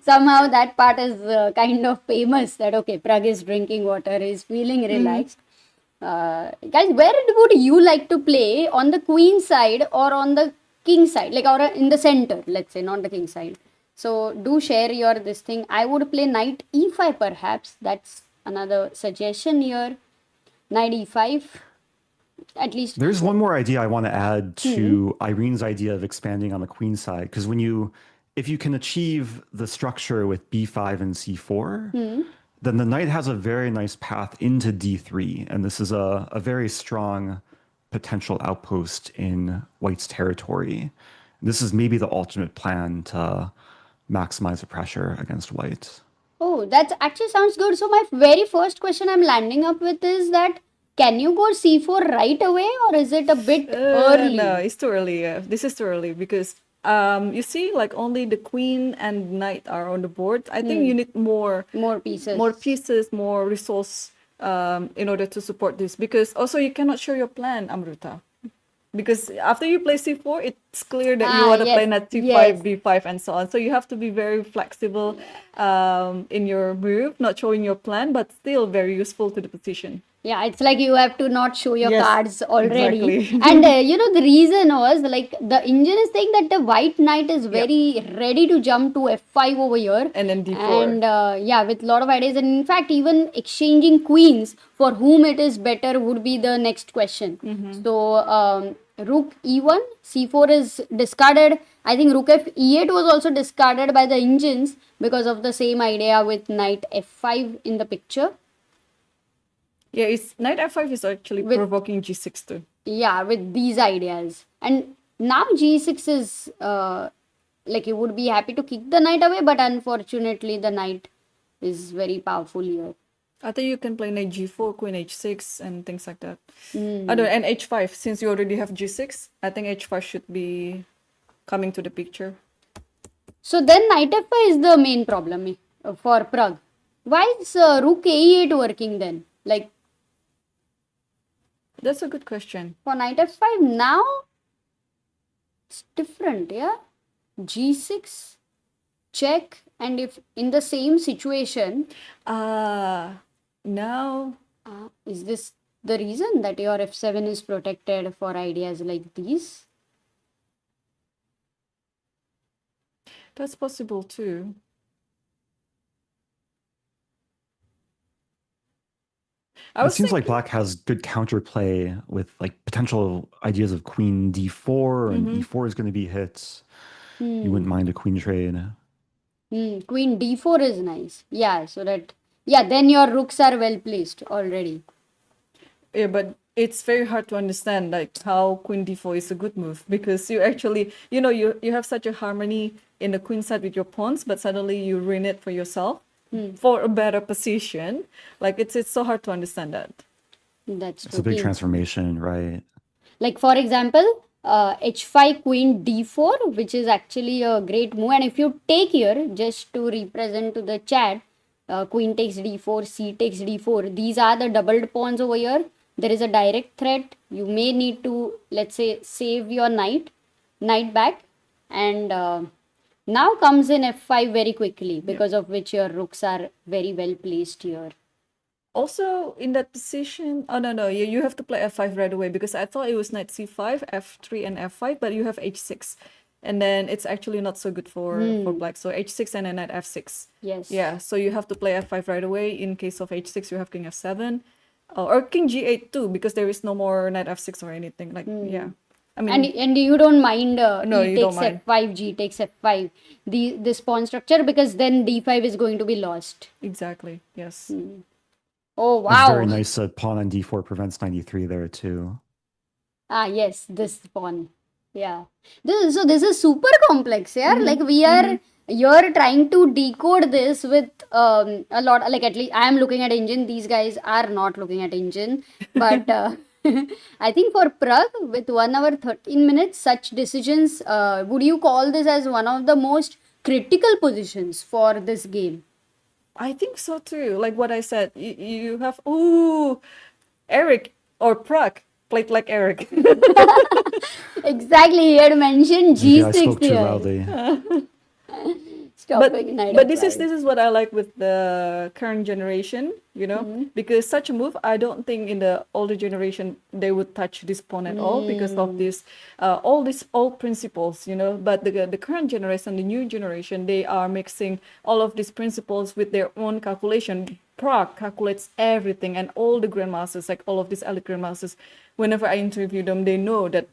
somehow that part is kind of famous that, okay, Pragg is drinking water, he's feeling relaxed. Guys, where would you like to play? On the queen side or on the king side? Like, or in the center, let's say, not the king side. So do share your this thing. I would play knight e5 perhaps. That's another suggestion here. Knight e5. At least. There's one more idea I want to add to Irene's idea of expanding on the queen side, because if you can achieve the structure with b5 and c4, then the knight has a very nice path into d3, and this is a very strong potential outpost in White's territory. This is maybe the ultimate plan to maximize the pressure against White. Oh, that actually sounds good. So my very first question I'm landing up with is that can you go c4 right away, or is it a bit early? No, it's too early. This is too early because you see, like only the queen and knight are on the board. I think you need more pieces. More resource in order to support this. Because also you cannot show your plan, Amruta. Because after you play c4, it's clear that you want to play knight c5, b5, and so on. So you have to be very flexible in your move, not showing your plan, but still very useful to the position. Yeah, it's like you have to not show your cards already. Exactly. And the reason was like the engine is saying that the white knight is very ready to jump to f5 over here. And then d4. And with a lot of ideas. And in fact, even exchanging queens for whom it is better would be the next question. So rook e1, c4 is discarded. I think rook e8 was also discarded by the engines because of the same idea with knight f5 in the picture. Yeah, knight f5 is actually provoking g6 too. Yeah, with these ideas. And now g6 is like you would be happy to kick the knight away, but unfortunately the knight is very powerful here. I think you can play knight g4, queen h6, and things like that. And h5, since you already have g6, I think h5 should be coming to the picture. So then knight f5 is the main problem for Pragg. Why is rook a8 working then? Like, that's a good question. For knight f5 now, it's different, yeah? g6, check, and if in the same situation... Now... is this the reason that your f7 is protected for ideas like these? That's possible too. It seems like Black has good counterplay with like potential ideas of queen d4 and e4 is going to be hit. You wouldn't mind a queen trade. Queen d4 is nice. Yeah, so that... Yeah, then your rooks are well placed already. Yeah, but it's very hard to understand like how queen d4 is a good move, because you actually, you have such a harmony in the queen side with your pawns, but suddenly you ruin it for yourself. For a better position. Like it's so hard to understand that. That's It's a big transformation, right? Like for example, h5 queen d4, which is actually a great move. And if you take here, just to represent to the chat, queen takes d4, c takes d4. These are the doubled pawns over here. There is a direct threat. You may need to, let's say, save your knight back. And now comes in f5 very quickly, because of which your rooks are very well placed here. Also, in that position, oh no, you have to play f5 right away, because I thought it was knight c5, f3, and f5, but you have h6. And then it's actually not so good for black. So h6 and then knight f6. Yes. Yeah, so you have to play f5 right away. In case of h6, you have king f7. Or king g8 too, because there is no more knight f6 or anything. Like, yeah. I mean, And you don't mind No, e you takes don't mind. f5, g takes f5, this pawn structure, because then d5 is going to be lost. exactly, yes. Oh, It's wow. very nice that pawn on d4 prevents 93 there too. Ah, yes, this pawn. Yeah. This is super complex, yeah. Like you're trying to decode this with a lot. Like at least I am looking at engine. These guys are not looking at engine. But I think for Pragg, with 1 hour 13 minutes, such decisions, would you call this as one of the most critical positions for this game? I think so too. Like what I said, you have, Eric or Pragg played like Eric. Exactly. He had mentioned Maybe I G6 spoke too here. loudly. Stopping knight But this F5. is what I like with the current generation, because such a move, I don't think in the older generation they would touch this pawn at all, because of this all these old principles, But the current generation, the new generation, they are mixing all of these principles with their own calculation. Pragg calculates everything, and all the grandmasters, like all of these elite grandmasters, whenever I interview them, they know that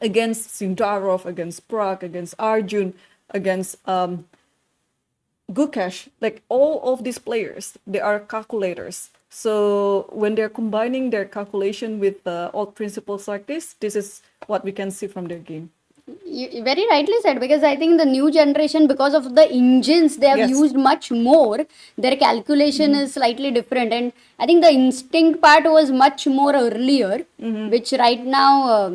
against Sindarov, against Pragg, against Arjun, against Gukesh, like all of these players, they are calculators. So when they're combining their calculation with old principles like this is what we can see from their game. You very rightly said, because I think the new generation, because of the engines they have Yes. used much more, their calculation is slightly different. And I think the instinct part was much more earlier, which right now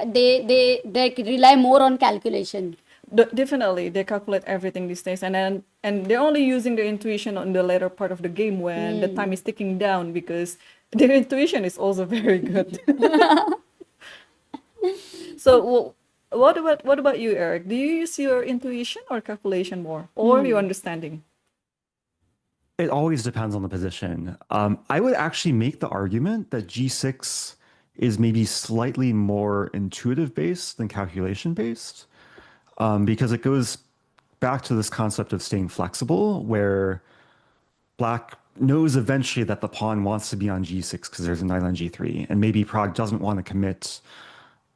they rely more on calculation. Definitely, they calculate everything these days, and they're only using their intuition on the later part of the game when the time is ticking down, because their intuition is also very good. So, what about you, Eric? Do you use your intuition or calculation more, or your understanding? It always depends on the position. I would actually make the argument that g6 is maybe slightly more intuitive based than calculation based, because it goes back to this concept of staying flexible, where black knows eventually that the pawn wants to be on g6 because there's a knight on g3, and maybe Pragg doesn't want to commit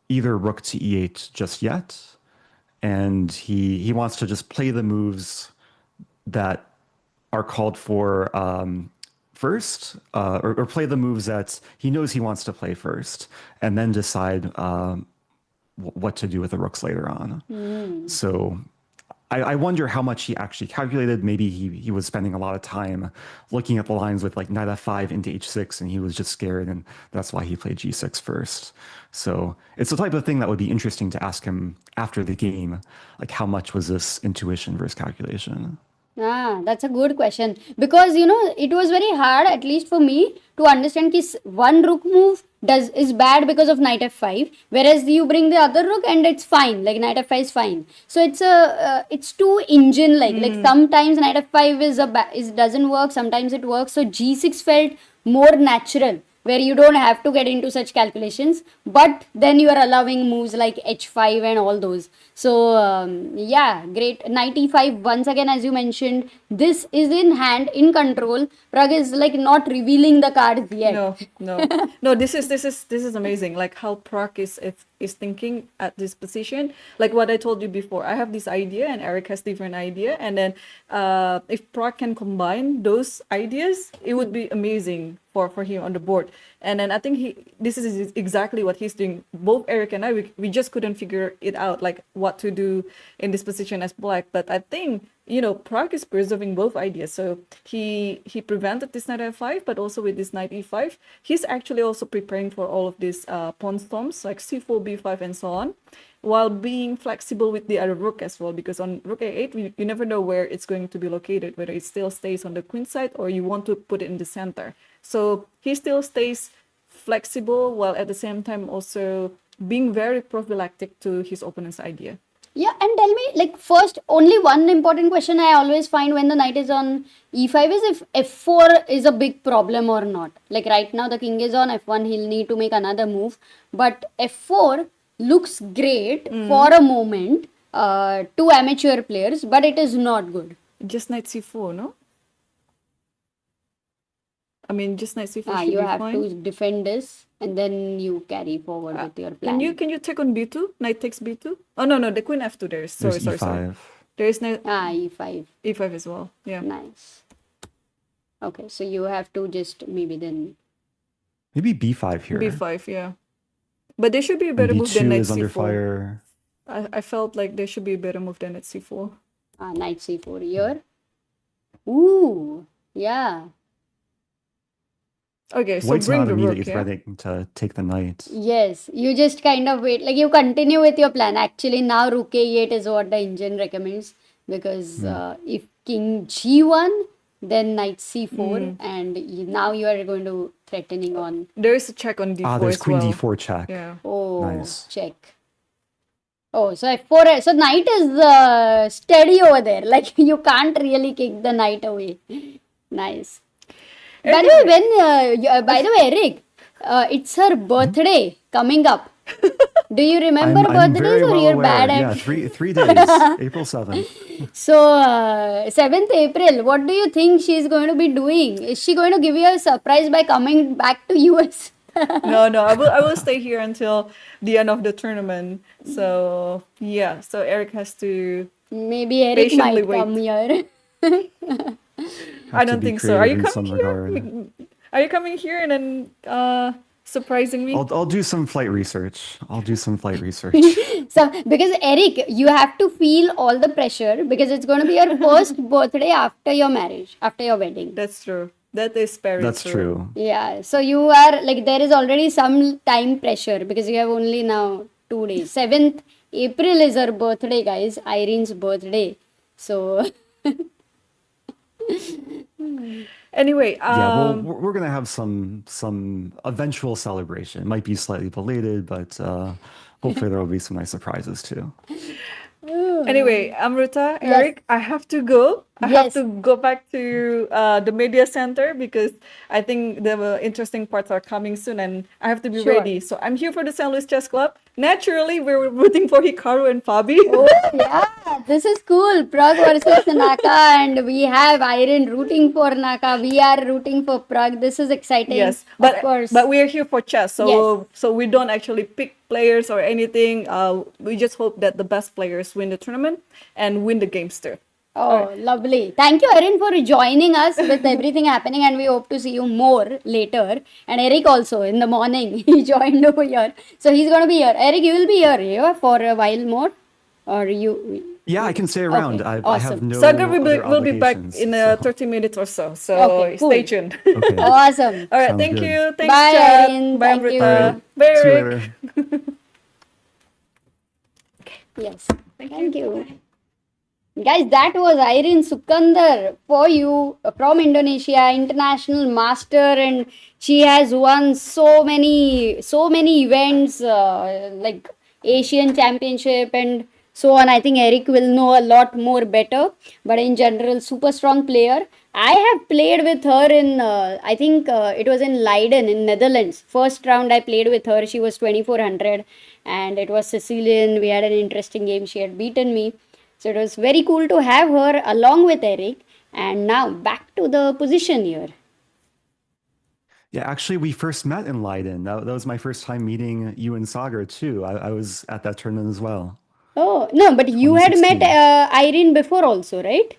either rook to e8 just yet, and he wants to just play the moves that are called for first, or play the moves that he knows he wants to play first, and then decide what to do with the rooks later on. So I wonder how much he actually calculated. Maybe he was spending a lot of time looking at the lines with like knight f5 into h6, and he was just scared, and that's why he played g6 first. So it's the type of thing that would be interesting to ask him after the game, like how much was this intuition versus calculation? Ah, that's a good question, because it was very hard, at least for me, to understand that one rook move is bad because of knight f5, whereas you bring the other rook and it's fine, like knight f5 is fine. So it's too engine like sometimes knight f5 is doesn't work, sometimes it works. So g6 felt more natural, where you don't have to get into such calculations, but then you are allowing moves like h5 and all those. So yeah, great. Knight e5, once again, as you mentioned, this is in hand, in control. Pragg is like not revealing the cards yet. No. This is amazing. Like how Pragg is thinking at this position. Like what I told you before, I have this idea and Eric has different idea, and then if Pragg can combine those ideas, it would be amazing for him on the board. And then I think this is exactly what he's doing. Both Eric and I, we just couldn't figure it out, like what to do in this position as black. But I think Pragg is preserving both ideas. So he prevented this knight f5, but also with this knight e5, he's actually also preparing for all of these pawn storms like c4, b5, and so on, while being flexible with the other rook as well, because on rook a8, you never know where it's going to be located, whether it still stays on the queen side or you want to put it in the center. So he still stays flexible while at the same time also being very prophylactic to his opponent's idea. Yeah, and tell me, like, first, only one important question I always find when the knight is on e5 is if f4 is a big problem or not. Like, right now the king is on f1, he'll need to make another move. But f4 looks great for a moment to amateur players, but it is not good. Just knight c4, no? I mean, just knight c4 should You be have fine. to defend this and then you carry forward with your plan. Can you take on b2? Knight takes b2? Oh, no, the queen f2 there is. Sorry. E5. There is knight e5. e5 as well. Yeah. Nice. Okay, so you have to just maybe then... Maybe b5 here. b5, yeah. But there should be a And better move than b2 knight is under c4. fire. I felt like there should be a better move than at c4. Knight c4 here. Ooh, yeah. Okay, so White's bring not the rook, immediately yeah? threatening to take the knight. Yes, you just kind of wait. Like, you continue with your plan. Actually, now rook a8 is what the engine recommends. Because if king g1, then knight c4. And now you are going to threatening on... There is a check on d4 There's as queen well. d4 check. Yeah. Oh, Nice. check. Oh, so f4, so knight is steady over there. Like, you can't really kick the knight away. Nice. By the way, by the way, Eric, it's her birthday coming up. Do you remember I'm birthdays very or well you're aware. bad at? Yeah, three days. April 7th. So, 7th April, what do you think she's going to be doing? Is she going to give you a surprise by coming back to US? No, I will stay here until the end of the tournament. So yeah, so Eric has to. Maybe Eric Patiently might wait. come here. I don't think so. Are you in some coming here? regard. Are you coming here and then surprising me? I'll do some flight research. So, because Eric, you have to feel all the pressure because it's going to be your first birthday after your marriage, after your wedding. That's true. That is very That's true. Yeah, so you are like, there is already some time pressure because you have only now 2 days. 7th April is her birthday, guys. Irene's birthday. So, Anyway, Yeah, well, we're gonna have some eventual celebration. It might be slightly belated, but hopefully there will be some nice surprises too. Anyway, Amruta, Eric, I have to go. I have Yes. to go back to the media center because I think the interesting parts are coming soon and I have to be Sure. ready. So I'm here for the St. Louis Chess Club. Naturally, we're rooting for Hikaru and Fabi. oh yeah, this is cool. Pragg versus Naka, and we have Irene rooting for Naka. We are rooting for Pragg. This is exciting. Yes, of course. but we are here for chess, so Yes. so we don't actually pick players or anything. We just hope that the best players win the tournament and win the games too. Oh, lovely. Thank you, Erin, for joining us with everything happening, and we hope to see you more later. And Eric also in the morning, he joined over here. So he's going to be here. Eric, you will be here yeah, for a while more? Or you? Yeah, I can stay around. Okay, I have awesome. no Sagar will other be back obligations, in so- 30 minutes or so. So Okay, cool. stay tuned. Okay. Awesome. All right, Sounds thank good. you. Thanks, Bye, chat. Erin. Bye, Thank you. Amrita. All right. Bye, See you Eric. later. Yes. Thank you. Guys, that was Irene Sukandar for you from Indonesia, international master, and she has won so many events like Asian Championship and so on. I think Eric will know a lot more better, but in general, super strong player. I have played with her in, I think it was in Leiden in Netherlands. First round I played with her. She was 2400 and it was Sicilian. We had an interesting game. She had beaten me. So it was very cool to have her along with Eric. And now back to the position here. Yeah, actually, we first met in Leiden. That was my first time meeting you and Sagar too. I was at that tournament as well. Oh, no, but you had met 2016. Irene before also, right?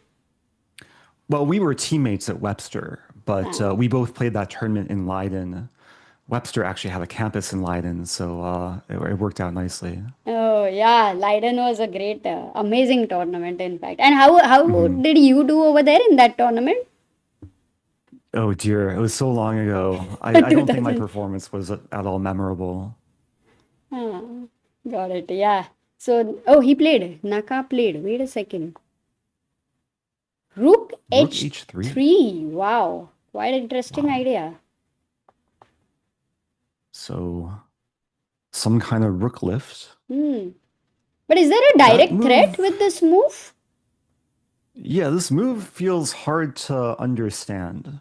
Well, we were teammates at Webster, but we both played that tournament in Leiden Webster actually had a campus in Leiden, so it worked out nicely. Oh yeah, Leiden was a great, amazing tournament, in fact. And how Mhm. did you do over there in that tournament? Oh dear, it was so long ago. I don't think my 2000. performance was at all memorable. Ah, got it. Yeah. So, oh, he played. Naka played. Wait a second. Rook Rook h3. h3. Wow. Quite interesting Wow. idea. So some kind of rook lift. Hmm. But is there a That direct threat move, with this move? yeah, this move feels hard to understand.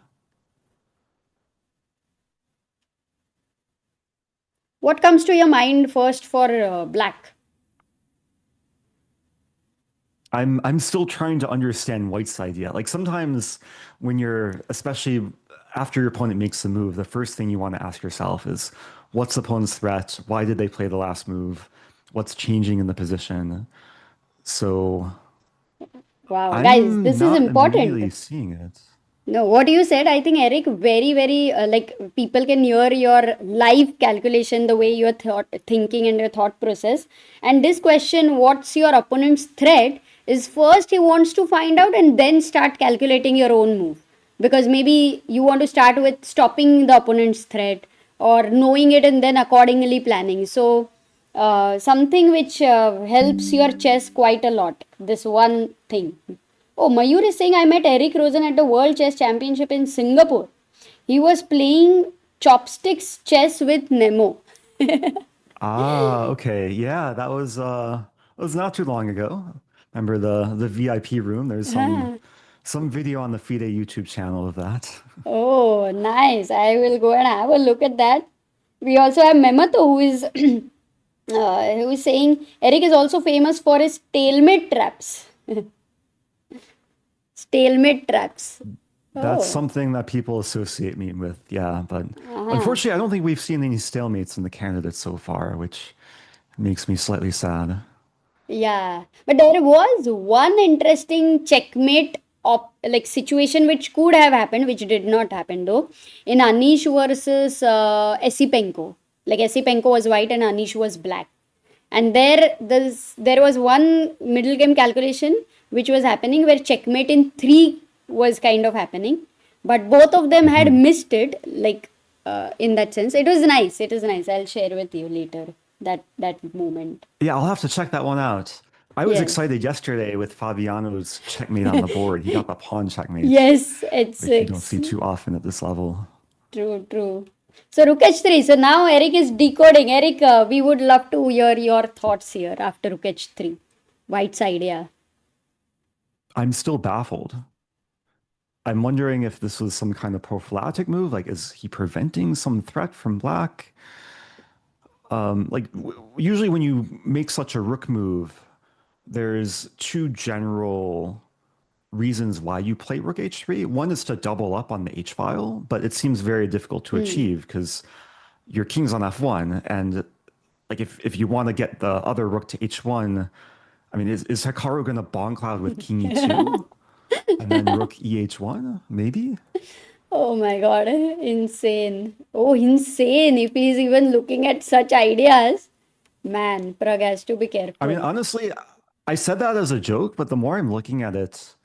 What comes to your mind first for black? I'm still trying to understand White's idea. Like sometimes when you're, especially after your opponent makes the move, the first thing you want to ask yourself is, what's the opponent's threat? Why did they play the last move? What's changing in the position? So Wow, guys, I'm this is not immediately important. seeing it. No, what you said, I think, Eric, very, very like people can hear your live calculation, the way you're thinking and your thought process. And this question, what's your opponent's threat, is first he wants to find out and then start calculating your own move. Because maybe you want to start with stopping the opponent's threat or knowing it and then accordingly planning. So, something which helps your chess quite a lot. This one thing. Oh, Mayur is saying I met Eric Rosen at the World Chess Championship in Singapore. He was playing chopsticks chess with Nemo. Ah, okay. Yeah, that was not too long ago. Remember the VIP room? There's some video on the FIDE YouTube channel of that. Oh, nice. I will go and have a look at that. We also have Memato who is saying Eric is also famous for his stalemate traps. Stalemate traps. That's Oh. something that people associate me with, yeah. But unfortunately, I don't think we've seen any stalemates in the candidates so far, which makes me slightly sad. Yeah, but there was one interesting checkmate like situation which could have happened, which did not happen though. In Anish versus Esipenko, like Esipenko was white and Anish was black, and there was one middle game calculation which was happening where checkmate in three was kind of happening, but both of them had Mhm. missed it. Like in that sense, it was nice. It was nice. I'll share with you later that moment. Yeah, I'll have to check that one out. I was Yes. excited yesterday with Fabiano's checkmate on the board. He got the pawn checkmate, Yes, it's, which you don't it's see too often at this level. true, true. So Rukesh 3. So now Eric is decoding. Eric, we would love to hear your thoughts here after Rukesh 3. White's idea. I'm still baffled. I'm wondering if this was some kind of prophylactic move. Like, is he preventing some threat from black? Usually when you make such a rook move, there's two general reasons why you play rook h3. One is to double up on the h file, but it seems very difficult to achieve because your king's on f1, and like if you want to get the other rook to h1, I mean, is Hikaru gonna bong cloud with king e2 and then rook eh1? Maybe. Oh my god, insane. Oh, insane. If he's even looking at such ideas, man, Pragg has to be I mean, careful. honestly, I said that as a joke, but the more I'm looking at it,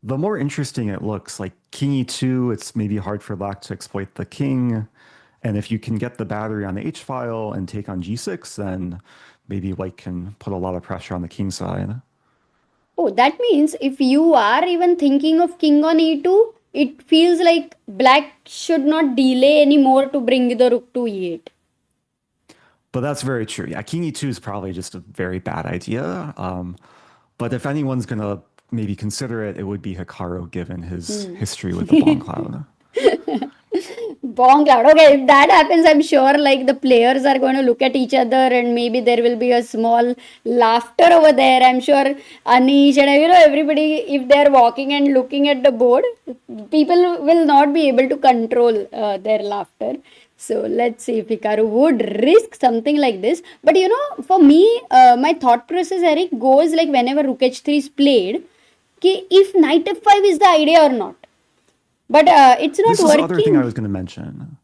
the more interesting it looks. Like king e2, it's maybe hard for black to exploit the king. And if you can get the battery on the h file and take on g6, then maybe white can put a lot of pressure on the king side. Oh, that means if you are even thinking of king on e2, it feels like black should not delay anymore to bring the rook to e8. But that's very true. Yeah, king e2 is probably just a very bad idea. But if anyone's going to maybe consider it, it would be Hikaru, given his history with the Bong Cloud. Bong cloud. Okay, if that happens, I'm sure like the players are going to look at each other and maybe there will be a small laughter over there. I'm sure Anish and everybody, if they're walking and looking at the board, people will not be able to control their laughter. So let's see if Hikaru would risk something like this. But for me, my thought process, Eric, goes like whenever Rook h3 is played, if knight f5 is the idea or not. But it's not This is the other thing I working. was going to mention.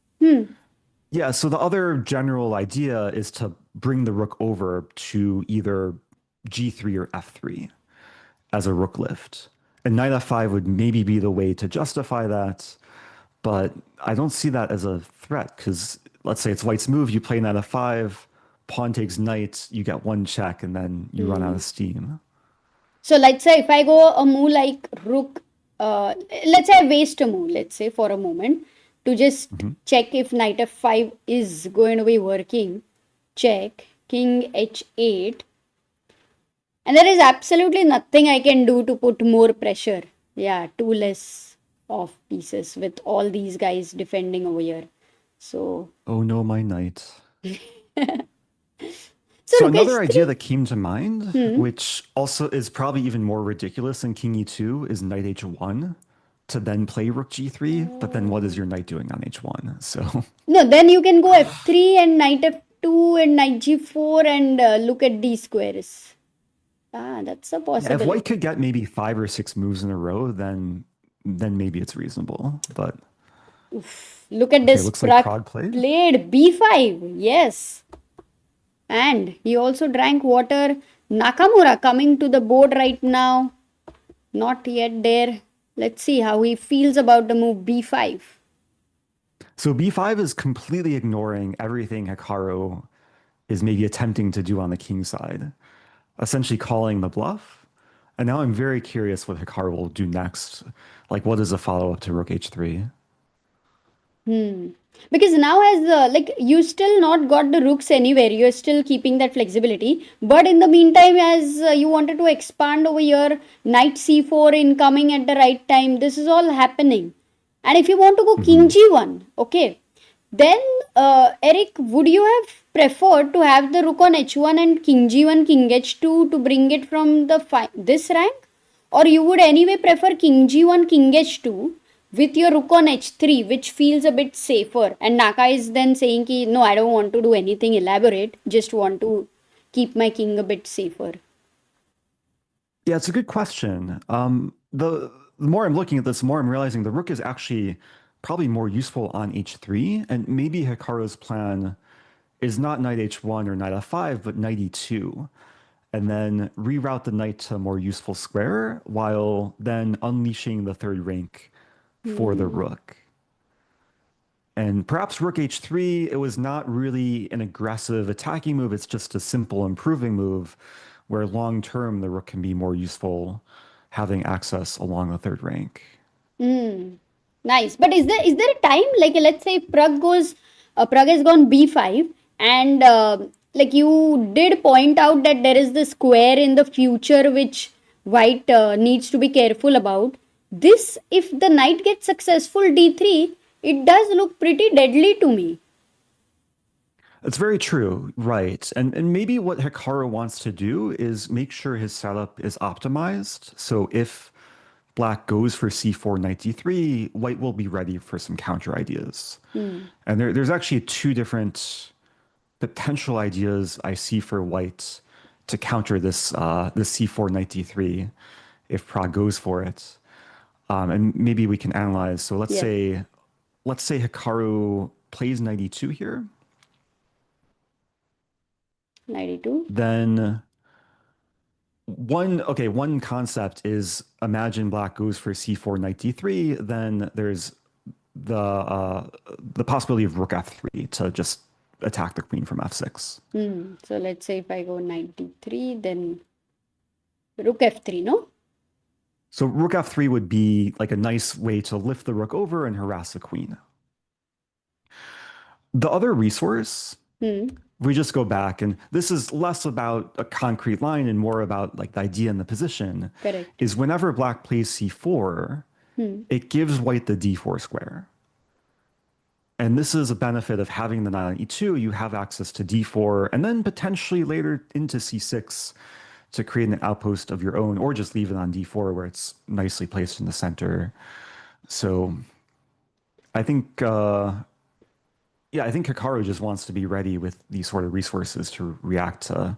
Yeah, so the other general idea is to bring the rook over to either g3 or f3 as a rook lift. And knight f5 would maybe be the way to justify that, but I don't see that as a threat because let's say it's white's move, you play knight f5, pawn takes knight, you get one check, and then you run out of steam. So let's say if I go a move like rook, let's say I waste a move, let's say for a moment, to just check if knight f5 is going to be working. Check, king h8. And there is absolutely nothing I can do to put more pressure. Yeah, two less off pieces with all these guys defending over here. So, Oh no, my knight. so So Rukesh, another idea that came to mind, which also is probably even more ridiculous than king e2, is knight h1 to then play rook g3. But then what is your knight doing on h1? So no, then you can go f3 and knight f2 and knight g4 and look at d squares. Ah, that's a yeah, if possibility. white could get maybe 5 or 6 moves in a row, then maybe it's reasonable. But Look at okay, this. looks like Pragg Pragg played. played b5. Yes. And he also drank water. Nakamura coming to the board right now. Not yet there. Let's see how he feels about the move b5. So b5 is completely ignoring everything Hikaru is maybe attempting to do on the king side, essentially calling the bluff. And now I'm very curious what Hikaru will do next. Like, what is a follow-up to rook h3? Because now as like you still not got the rooks anywhere, you're still keeping that flexibility, but in the meantime as you wanted to expand over here, knight c4 incoming at the right time, this is all happening. And if you want to go king g1, okay, then Eric, would you have preferred to have the rook on h1 and king g1 king h2 to bring it from the this rank, or you would anyway prefer king g1 king h2 with your rook on h3, which feels a bit safer? And Naka is then saying ki, no, I don't want to do anything elaborate, just want to keep my king a bit safer. Yeah, it's a good question. The more I'm looking at this, the more I'm realizing the rook is actually probably more useful on h3, and maybe Hikaru's plan is not knight h1 or knight f5, but knight e2, and then reroute the knight to a more useful square while then unleashing the third rank for the rook. And perhaps rook h3, it was not really an aggressive attacking move, it's just a simple improving move where long term the rook can be more useful having access along the third rank. Nice. But is there a time, like let's say Pragg has gone b5 and like you did point out that there is the square in the future which white needs to be careful about. This, if the knight gets successful d3, it does look pretty deadly to me. It's very true, right. And maybe what Hikaru wants to do is make sure his setup is optimized. So if black goes for c4 knight d3, white will be ready for some counter ideas. And there's actually two different potential ideas I see for white to counter this c4 knight d3 if Pragg goes for it. And maybe we can analyze. So let's say Hikaru plays knight e2 here. Knight e2. Then one concept is imagine black goes for c4 knight d3, then there's the possibility of rook f3 to just attack the queen from f6. So let's say if I go knight d3, then rook f3, no? So rook f3 would be like a nice way to lift the rook over and harass the queen. The other resource, we just go back, and this is less about a concrete line and more about like the idea and the position. Correct. Is whenever black plays c4, it gives white the d4 square. And this is a benefit of having the knight on e2. You have access to d4, and then potentially later into c6 to create an outpost of your own, or just leave it on d4 where it's nicely placed in the center. So I think I think Hikaru just wants to be ready with these sort of resources to react to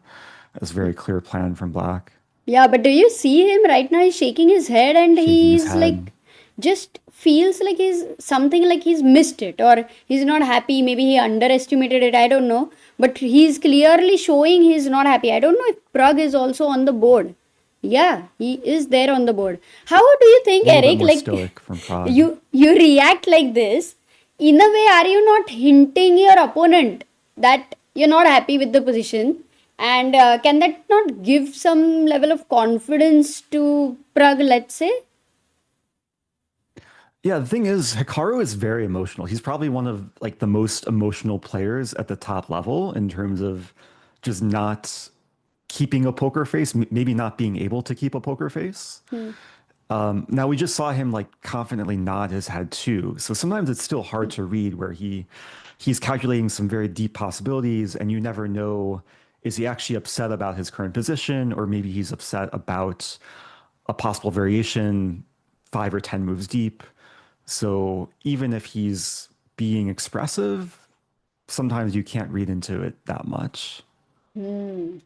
this very clear plan from black. Yeah, but do you see him right now? He's shaking his head and Shaking his he's head. like just feels like he's missed it, or he's not happy. Maybe he underestimated it, I don't know, but he's clearly showing he's not happy. I don't know if Pragg is also on the board. Yeah, he is there on the board. How do you think, A little bit Eric, more like stoic from Prague. you react like this? In a way, are you not hinting your opponent that you're not happy with the position? And can that not give some level of confidence to Pragg, let's say? Yeah, the thing is, Hikaru is very emotional. He's probably one of like the most emotional players at the top level in terms of just not keeping a poker face, maybe not being able to keep a poker face. Now we just saw him like confidently nod his head too. So sometimes it's still hard to read where he's calculating some very deep possibilities, and you never know, is he actually upset about his current position, or maybe he's upset about a possible variation 5 or 10 moves deep. So even if he's being expressive, sometimes you can't read into it that much.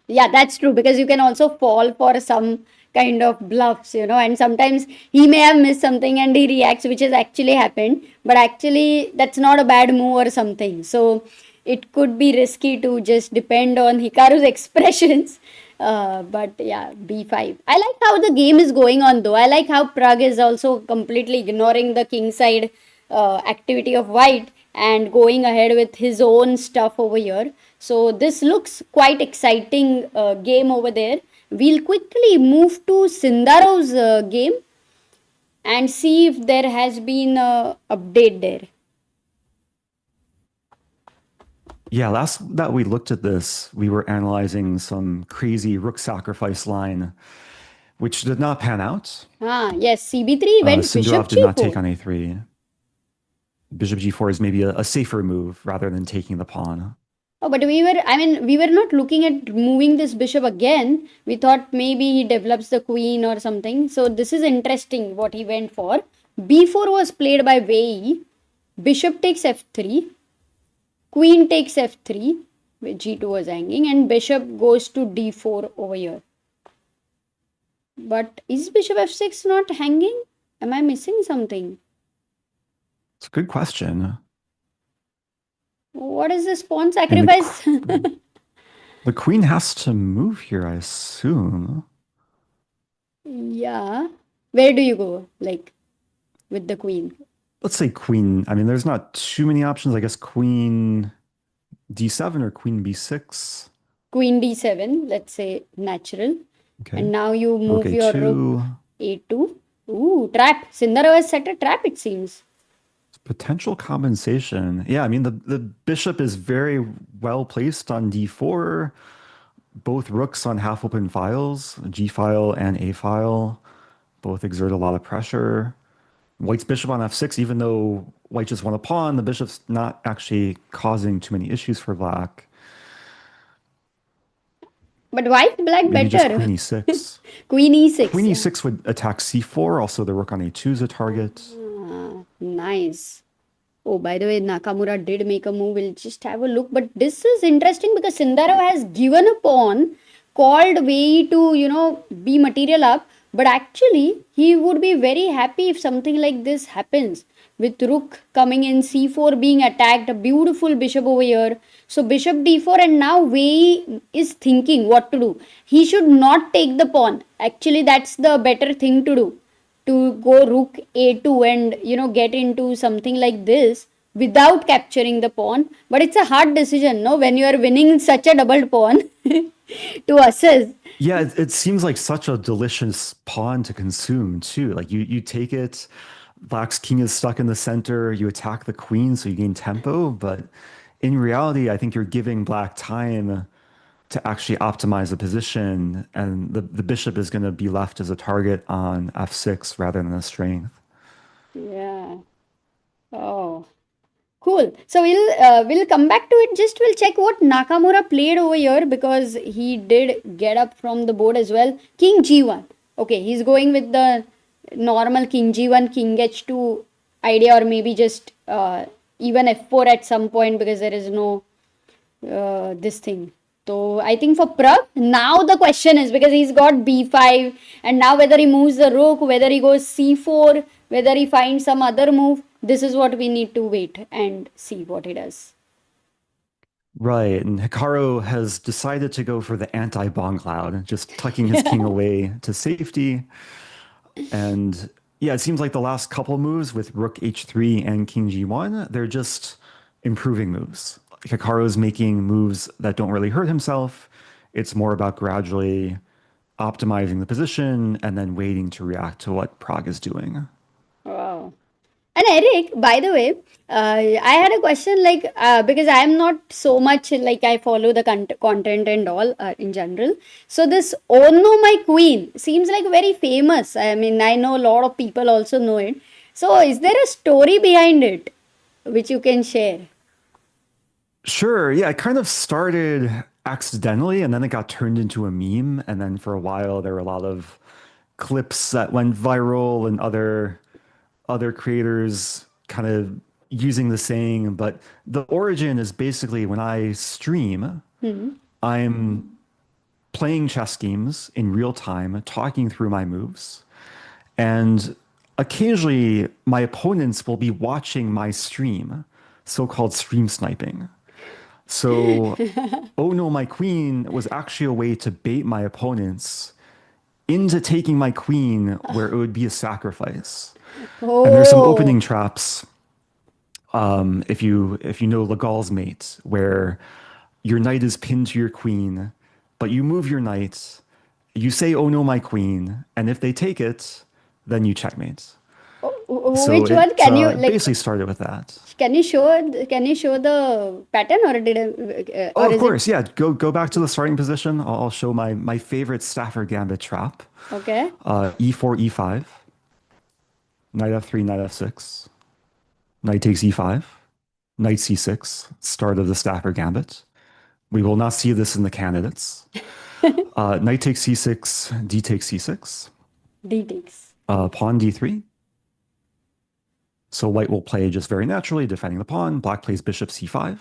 Yeah, that's true, because you can also fall for some kind of bluffs, and sometimes he may have missed something and he reacts, which has actually happened, but actually that's not a bad move or something. So it could be risky to just depend on Hikaru's expressions. But yeah, b5. I like how the game is going on though. I like how Pragg is also completely ignoring the king side activity of white and going ahead with his own stuff over here. So this looks quite exciting game over there. We'll quickly move to Sindarov's game and see if there has been a update there. Yeah, last that we looked at this, we were analyzing some crazy rook sacrifice line, which did not pan out. Yes, CB3 went Sindarov bishop did not take g4. on a3. Bishop g4 is maybe a safer move rather than taking the pawn. Oh, but we were not looking at moving this bishop again. We thought maybe he develops the queen or something. So this is interesting what he went for. b4 was played by Wei Yi. Bishop takes f3. Queen takes f3, where g2 was hanging, and bishop goes to d4 over here. But is bishop f6 not hanging? Am I missing something? It's a good question. What is this pawn sacrifice? The queen has to move here, I assume. Yeah. Where do you go, like, with the queen? Let's say queen. I mean, there's not too many options. I guess queen d7 or queen b6. Queen d7, let's say natural. Okay. And now you move Rook your a2. rook a2. Ooh, trap. Sindarov has set a trap, it seems. Potential compensation. Yeah, I mean, the bishop is very well placed on d4. Both rooks on half open files, g file and a file, both exert a lot of pressure. White's bishop on f6, even though white just won a pawn, the bishop's not actually causing too many issues for black. But why is black Maybe better? just queen e6. Queen e6. Queen yeah. e6 would attack c4. Also, the rook on a2 is a target. Nice. Oh, by the way, Nakamura did make a move. We'll just have a look. But this is interesting because Sindarov has given a pawn, called Wei Yi to, be material up. But actually, he would be very happy if something like this happens. With rook coming in, c4 being attacked, a beautiful bishop over here. So bishop d4, and now Wei Yi is thinking what to do. He should not take the pawn. Actually, that's the better thing to do. To go rook a2 and get into something like this without capturing the pawn. But it's a hard decision, no, when you are winning such a doubled pawn to assess. Yeah, it seems like such a delicious pawn to consume too. Like you take it, black's king is stuck in the center, you attack the queen so you gain tempo, but in reality, I think you're giving black time to actually optimize the position, and the bishop is going to be left as a target on f6 rather than a strength. Yeah. Oh, cool. So we'll come back to it. Just we'll check what Nakamura played over here, because he did get up from the board as well. King g1. Okay, he's going with the normal king g1, king h2 idea, or maybe just even f4 at some point, because there is no this thing. So I think for Pragg, now the question is, because he's got b5, and now whether he moves the rook, whether he goes c4, whether he finds some other move. This is what we need to wait and see what he does. Right, and Hikaru has decided to go for the anti-bomb cloud, just tucking his king away to safety. And yeah, it seems like the last couple moves with Rook H3 and King G1, they're just improving moves. Hikaru's making moves that don't really hurt himself. It's more about gradually optimizing the position and then waiting to react to what Pragg is doing. Wow. And Eric, by the way, I had a question like because I am not so much like I follow the content and all in general. So this "Oh No My Queen" seems like very famous. I mean, I know a lot of people also know it. So is there a story behind it which you can share? Sure, yeah, it kind of started accidentally and then it got turned into a meme. And then for a while, there were a lot of clips that went viral and other creators kind of using the saying, but the origin is basically when I stream, I'm playing chess games in real time, talking through my moves, and occasionally my opponents will be watching my stream, so-called stream sniping. So, oh no, my queen was actually a way to bait my opponents into taking my queen where it would be a sacrifice. And there's some Oh, opening traps. If you know Legal's Mate, where your knight is pinned to your queen, but you move your knight, you say, "Oh no, my queen," and if they take it, then you checkmate. So which one can you it like? basically started with that. Can you show the pattern or did Oh, or of is it course, yeah. Go back to the starting position. I'll show my favorite Stafford Gambit trap. okay? E4, E5, knight F3, knight F6, knight takes E5, knight C6, start of the Stafford Gambit. We will not see this in the candidates. Knight takes C6, D takes C6, D takes. pawn D3. So white will play just very naturally, defending the pawn. Black plays bishop C5.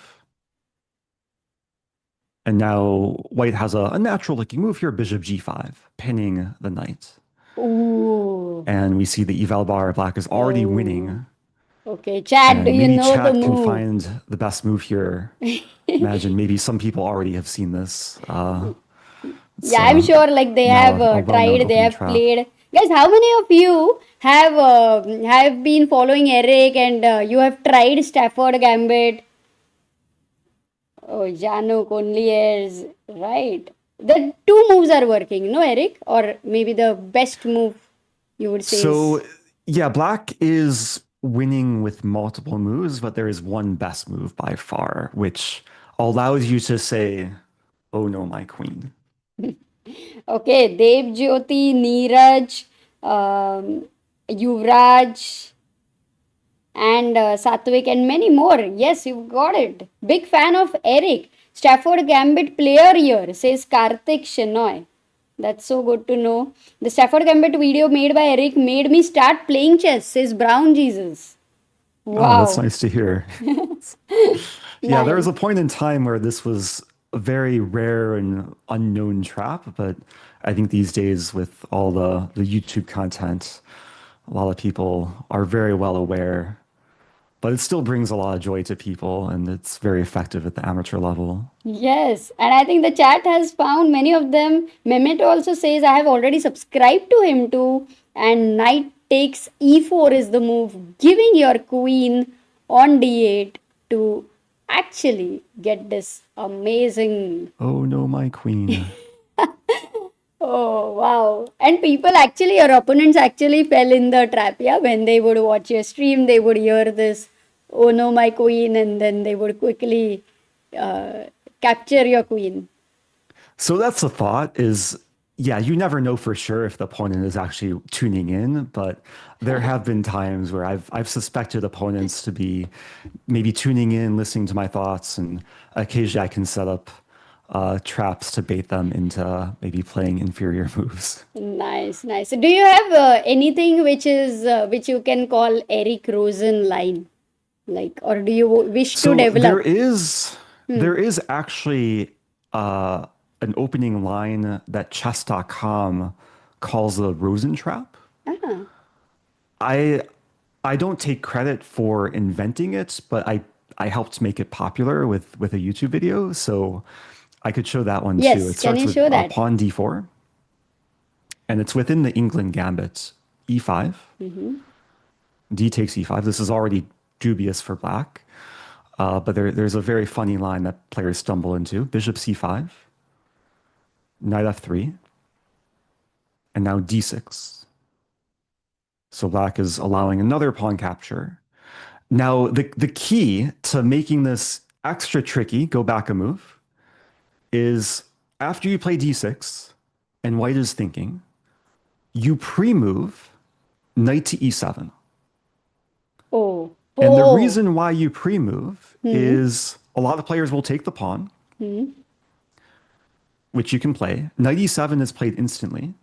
And now white has a natural looking move here, bishop G5, pinning the knight. Ooh. And we see the eval bar, black is already winning. Okay, chat, do And you maybe know the chat can move? find the best move here. Imagine maybe some people already have seen this. It's Yeah, I'm sure like they now have a well-known tried, they opening have trap. played. Guys, how many of you have been following Eric and you have tried Stafford Gambit? Oh, Janu, Conliers, right. The two moves are working, no, Eric? Or maybe the best move you would say is So yeah, black is winning with multiple moves, but there is one best move by far, which allows you to say, "Oh no, my queen." okay. Dev Jyoti, Neeraj, Yuvraj, and Satvik, and many more. Yes, you've got it. Big fan of Eric. Stafford Gambit player here, says Karthik Shenoy. That's so good to know. The Stafford Gambit video made by Eric made me start playing chess, says Brown Jesus. Oh, that's Wow. nice to hear. Yeah, there was Nice. a point in time where this was a very rare and unknown trap, but I think these days with all the YouTube content, a lot of people are very well aware, but it still brings a lot of joy to people and it's very effective at the amateur level. Yes, and I think the chat has found many of them. Mehmet also says, I have already subscribed to him too. And knight takes e4 is the move, giving your queen on d8 to actually get this amazing. Oh no, my queen. Oh, wow. And people actually, your opponents actually fell in the trap, yeah? When they would watch your stream, they would hear this, oh no, my queen, and then they would quickly uh, capture your queen. So that's the thought is, yeah, you never know for sure if the opponent is actually tuning in, but there have been times where I've suspected opponents to be maybe tuning in, listening to my thoughts, and occasionally I can set up traps to bait them into maybe playing inferior moves. Nice, nice. Do you have anything which is which you can call Eric Rosen line, like, or do you wish to So develop? there is actually an opening line that chess.com calls the Rosen trap. Ah, I I don't take credit for inventing it, but I helped make it popular with a YouTube video, so I could show that one too. Yes, It can starts you with show that? pawn d4, and it's within the England gambit e5. D takes e5. This is already dubious for black, but there's a very funny line that players stumble into. Bishop c5, knight f3, and now d6. So black is allowing another pawn capture. Now, the key to making this extra tricky, go back a move, is after you play d6 and white is thinking, you pre-move knight to e7. Oh. And the Oh. reason why you pre-move is a lot of players will take the pawn, which you can play. Knight e7 is played instantly.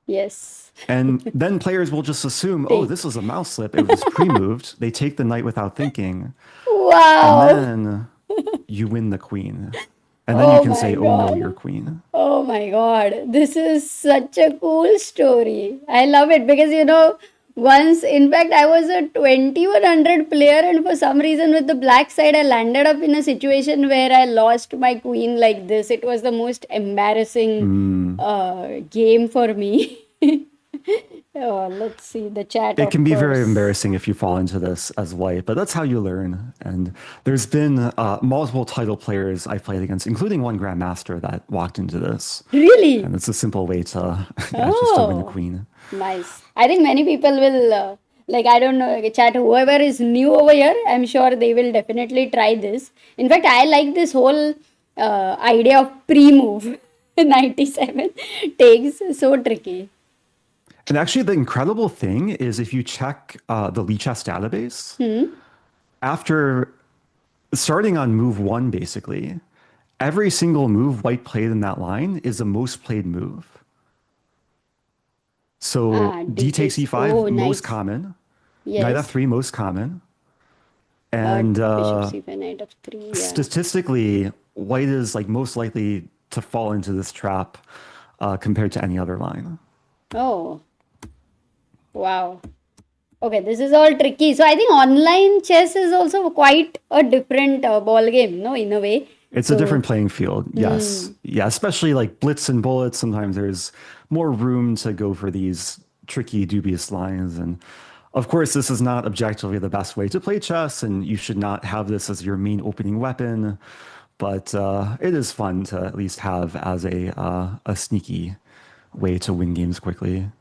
Yes. And then players will just assume, oh, this was a mouse slip. It was pre-moved. They take the knight without thinking. Wow. And then you win the queen. And then you can say, oh no, you're queen. Oh my God. This is such a cool story. I love it because, once, in fact, I was a 2100 player, and for some reason, with the black side, I landed up in a situation where I lost my queen like this. It was the most embarrassing game for me. Oh, let's see the chat. It of can be very course. embarrassing if you fall into this as white, but that's how you learn. And there's been multiple title players I've played against, including one grandmaster that walked into this. Really? And it's a simple way to just to win a Oh, queen. nice. I think many people will, I don't know, chat, whoever is new over here, I'm sure they will definitely try this. In fact, I like this whole idea of pre-move. 97 takes, so tricky. And actually, the incredible thing is if you check the Lee Chess database, after starting on move one, basically, every single move white played in that line is the most played move. So D takes E5, Oh, most nice. common. Yes. Knight F3, most common. And Bishop C5, Knight F3, yeah. statistically, white is like most likely to fall into this trap compared to any other line. Oh, wow. Okay, this is all tricky. So I think online chess is also quite a different ball game, no, in a way. It's a different playing field, yes. Yeah, especially like blitz and bullets. Sometimes there's more room to go for these tricky, dubious lines. And of course, this is not objectively the best way to play chess, and you should not have this as your main opening weapon. But it is fun to at least have as a sneaky way to win games quickly.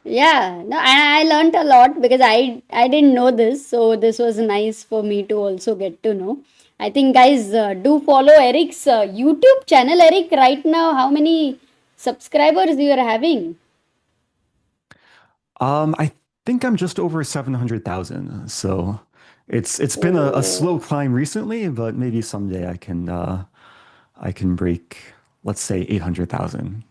Yeah, no, I learned a lot because I didn't know this, so this was nice for me to also get to know. I think, guys, do follow Eric's YouTube channel. Eric, right now, how many subscribers you are having? I think I'm just over 700,000. So it's been a slow climb recently, but maybe someday I can break, let's say, 800,000.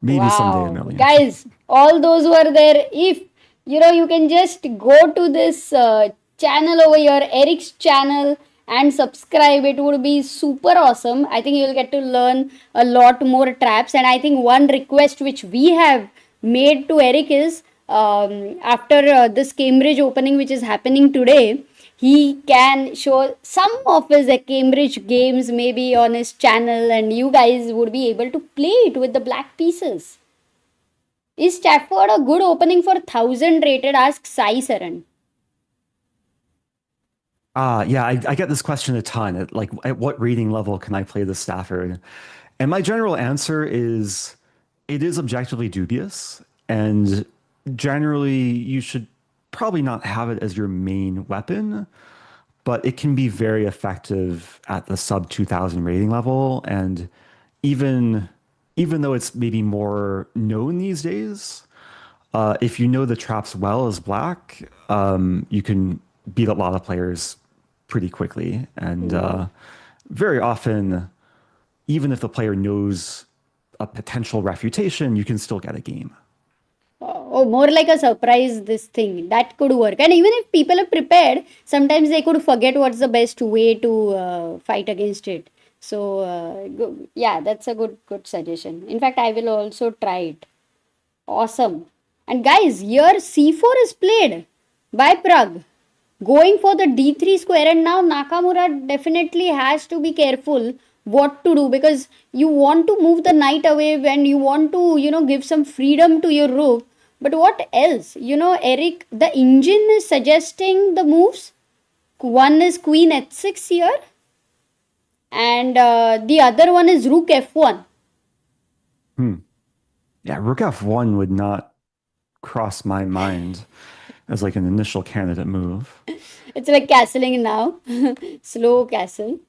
Maybe someday a million. Guys, all those who are there, if you can just go to this channel over here, Eric's channel, and subscribe. It would be super awesome. I think you'll get to learn a lot more traps. And I think one request which we have made to Eric is after this Cambridge opening, which is happening today, he can show some of his Cambridge games maybe on his channel, and you guys would be able to play it with the black pieces. Is Stafford a good opening for 1000 rated? Asks Sai Saran. Yeah, I get this question a ton. At what rating level can I play the Stafford? And my general answer is it is objectively dubious, and generally you should probably not have it as your main weapon, but it can be very effective at the sub 2000 rating level. And even though it's maybe more known these days, if you know the traps well as black, you can beat a lot of players pretty quickly. And very often, even if the player knows a potential refutation, you can still get a game. Oh, more like a surprise, this thing. That could work. And even if people are prepared, sometimes they could forget what's the best way to fight against it. So, yeah, that's a good suggestion. In fact, I will also try it. Awesome. And guys, here C4 is played. by Pragg. Going for the d3 square, and now Nakamura definitely has to be careful what to do, because you want to move the knight away when you want to, give some freedom to your rook. But what else? Eric, the engine is suggesting the moves. One is queen h6 here, and the other one is rook f1. Yeah, rook f1 would not cross my mind as like an initial candidate move. It's like castling now. Slow castle.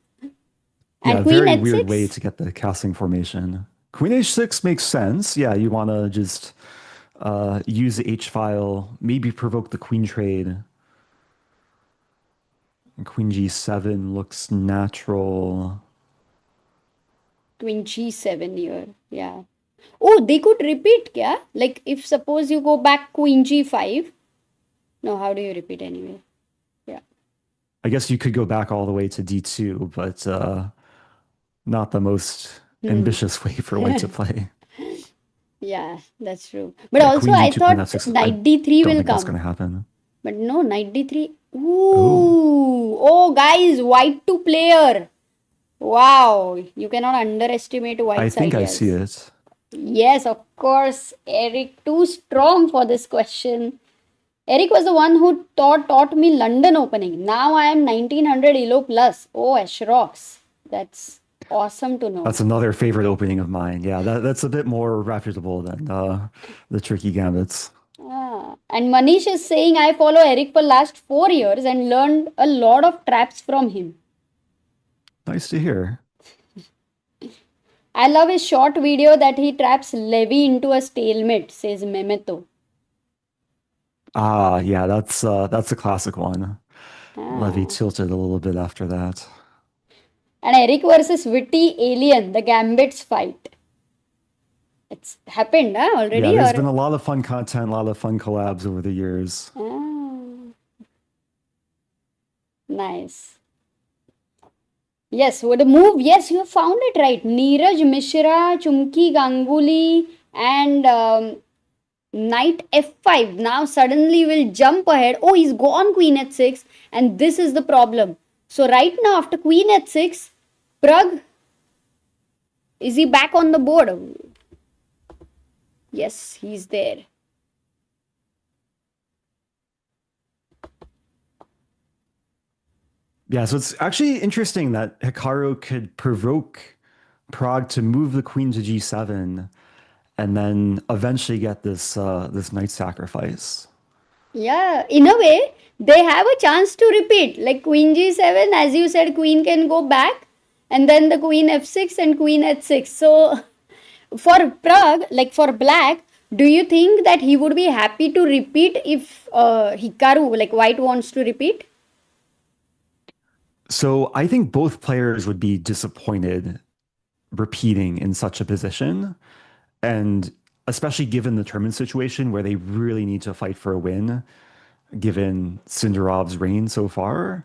And Yeah, queen very h6. weird way to get the castling formation. Queen h6 makes sense. Yeah, you want to just use the h-file, maybe provoke the queen trade. And queen g7 looks natural. Queen g7 here. Yeah. Oh, they could repeat, yeah? Like if suppose you go back queen g5. No, how do you repeat anyway? Yeah. I guess you could go back all the way to d2, but not the most ambitious way for white to play. Yeah, that's true. But Yeah, also queen I d2, thought queen f6. knight d3 don't will think that's going come. to happen. But no, knight d3. Ooh. Oh, guys, white 2 player. Wow. You cannot underestimate I white's think I ideas. see it. Yes, of course. Eric, too strong for this question. Eric was the one who taught me London opening. Now I am 1900 ELO plus. Oh, Ashrox. That's awesome to know. That's another favorite opening of mine. Yeah, that's a bit more reputable than the tricky gambits. And Manish is saying I follow Eric for last 4 years and learned a lot of traps from him. Nice to hear. I love his short video that he traps Levy into a stalemate, says Memeto. Ah, yeah, that's a classic one. Levy tilted a little bit after that. And Eric versus Witty Alien, the Gambits fight. It's happened already? Yeah, there's or? been a lot of fun content, a lot of fun collabs over the years. Nice. Yes, with the move, yes, you have found it right. Neeraj Mishra, Chumki Ganguly, and knight f5. Now suddenly will jump ahead. Oh, he's gone queen h6, and this is the problem. So right now, after queen h6, Pragg, is he back on the board? Yes, he's there. Yeah, so it's actually interesting that Hikaru could provoke Pragg to move the queen to g7 and then eventually get this this knight sacrifice. Yeah, in a way, they have a chance to repeat. Like queen g7, as you said, queen can go back, and then the queen f6 and queen h6. So for Pragg, like for black, do you think that he would be happy to repeat if Hikaru, like white, wants to repeat? So I think both players would be disappointed repeating in such a position. And especially given the tournament situation where they really need to fight for a win, given Sindarov's reign so far,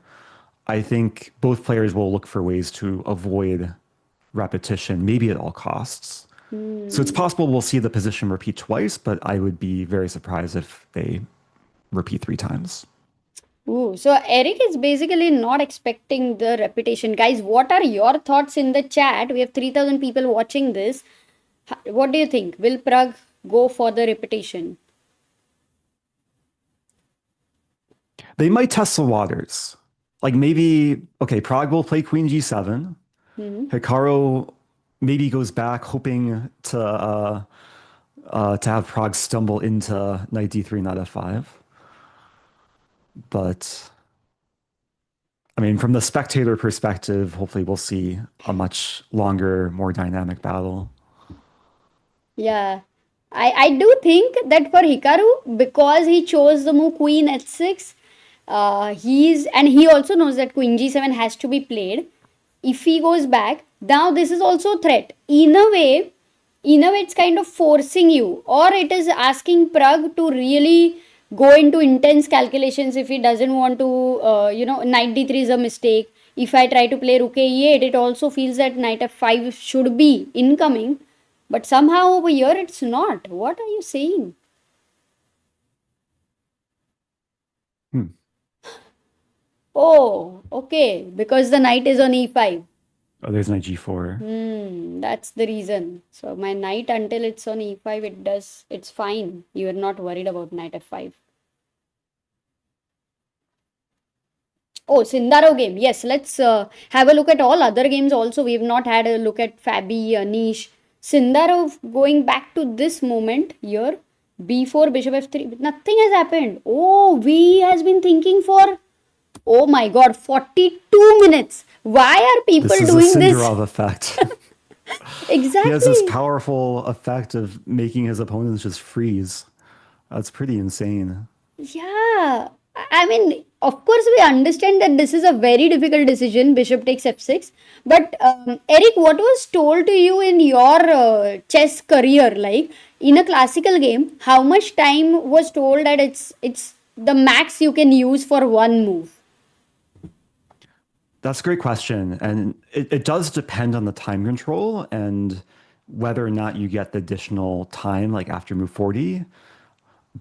I think both players will look for ways to avoid repetition, maybe at all costs. So it's possible we'll see the position repeat twice, but I would be very surprised if they repeat 3 times. Ooh, so Eric is basically not expecting the repetition. Guys, what are your thoughts in the chat? We have 3,000 people watching this. What do you think? Will Pragg go for the repetition? They might test the waters. Like maybe, okay, Pragg will play queen g7. Hikaru maybe goes back hoping to have Pragg stumble into knight d3, knight f5. But I mean, from the spectator perspective, hopefully we'll see a much longer, more dynamic battle. Yeah. I do think that for Hikaru, because he chose the move queen h6, he also knows that queen g7 has to be played. If he goes back, now this is also a threat. In a way, it's kind of forcing you, or it is asking Pragg to really go into intense calculations if he doesn't want to, knight d3 is a mistake. If I try to play rook e8, it also feels that knight f5 should be incoming. But somehow over here it's not. What are you saying? Oh, okay. Because the knight is on e5. Oh, there's knight g4. That's the reason. So my knight until it's on e5, it's fine. You are not worried about knight f5. Oh, Sindarov game. Yes, let's have a look at all other games also. We've not had a look at Fabi, Anish. Sindarov going back to this moment here. b4, bishop f3. Nothing has happened. Oh, V has been thinking for, oh my god, 42 minutes. Why are people This is doing a this? Sindarov effect. Exactly. He has this powerful effect of making his opponents just freeze. That's pretty insane. Yeah, I mean, of course, we understand that this is a very difficult decision. Bishop takes f6. But Eric, what was told to you in your chess career, like in a classical game, how much time was told that it's the max you can use for one move? That's a great question. And it does depend on the time control and whether or not you get the additional time, like after move 40.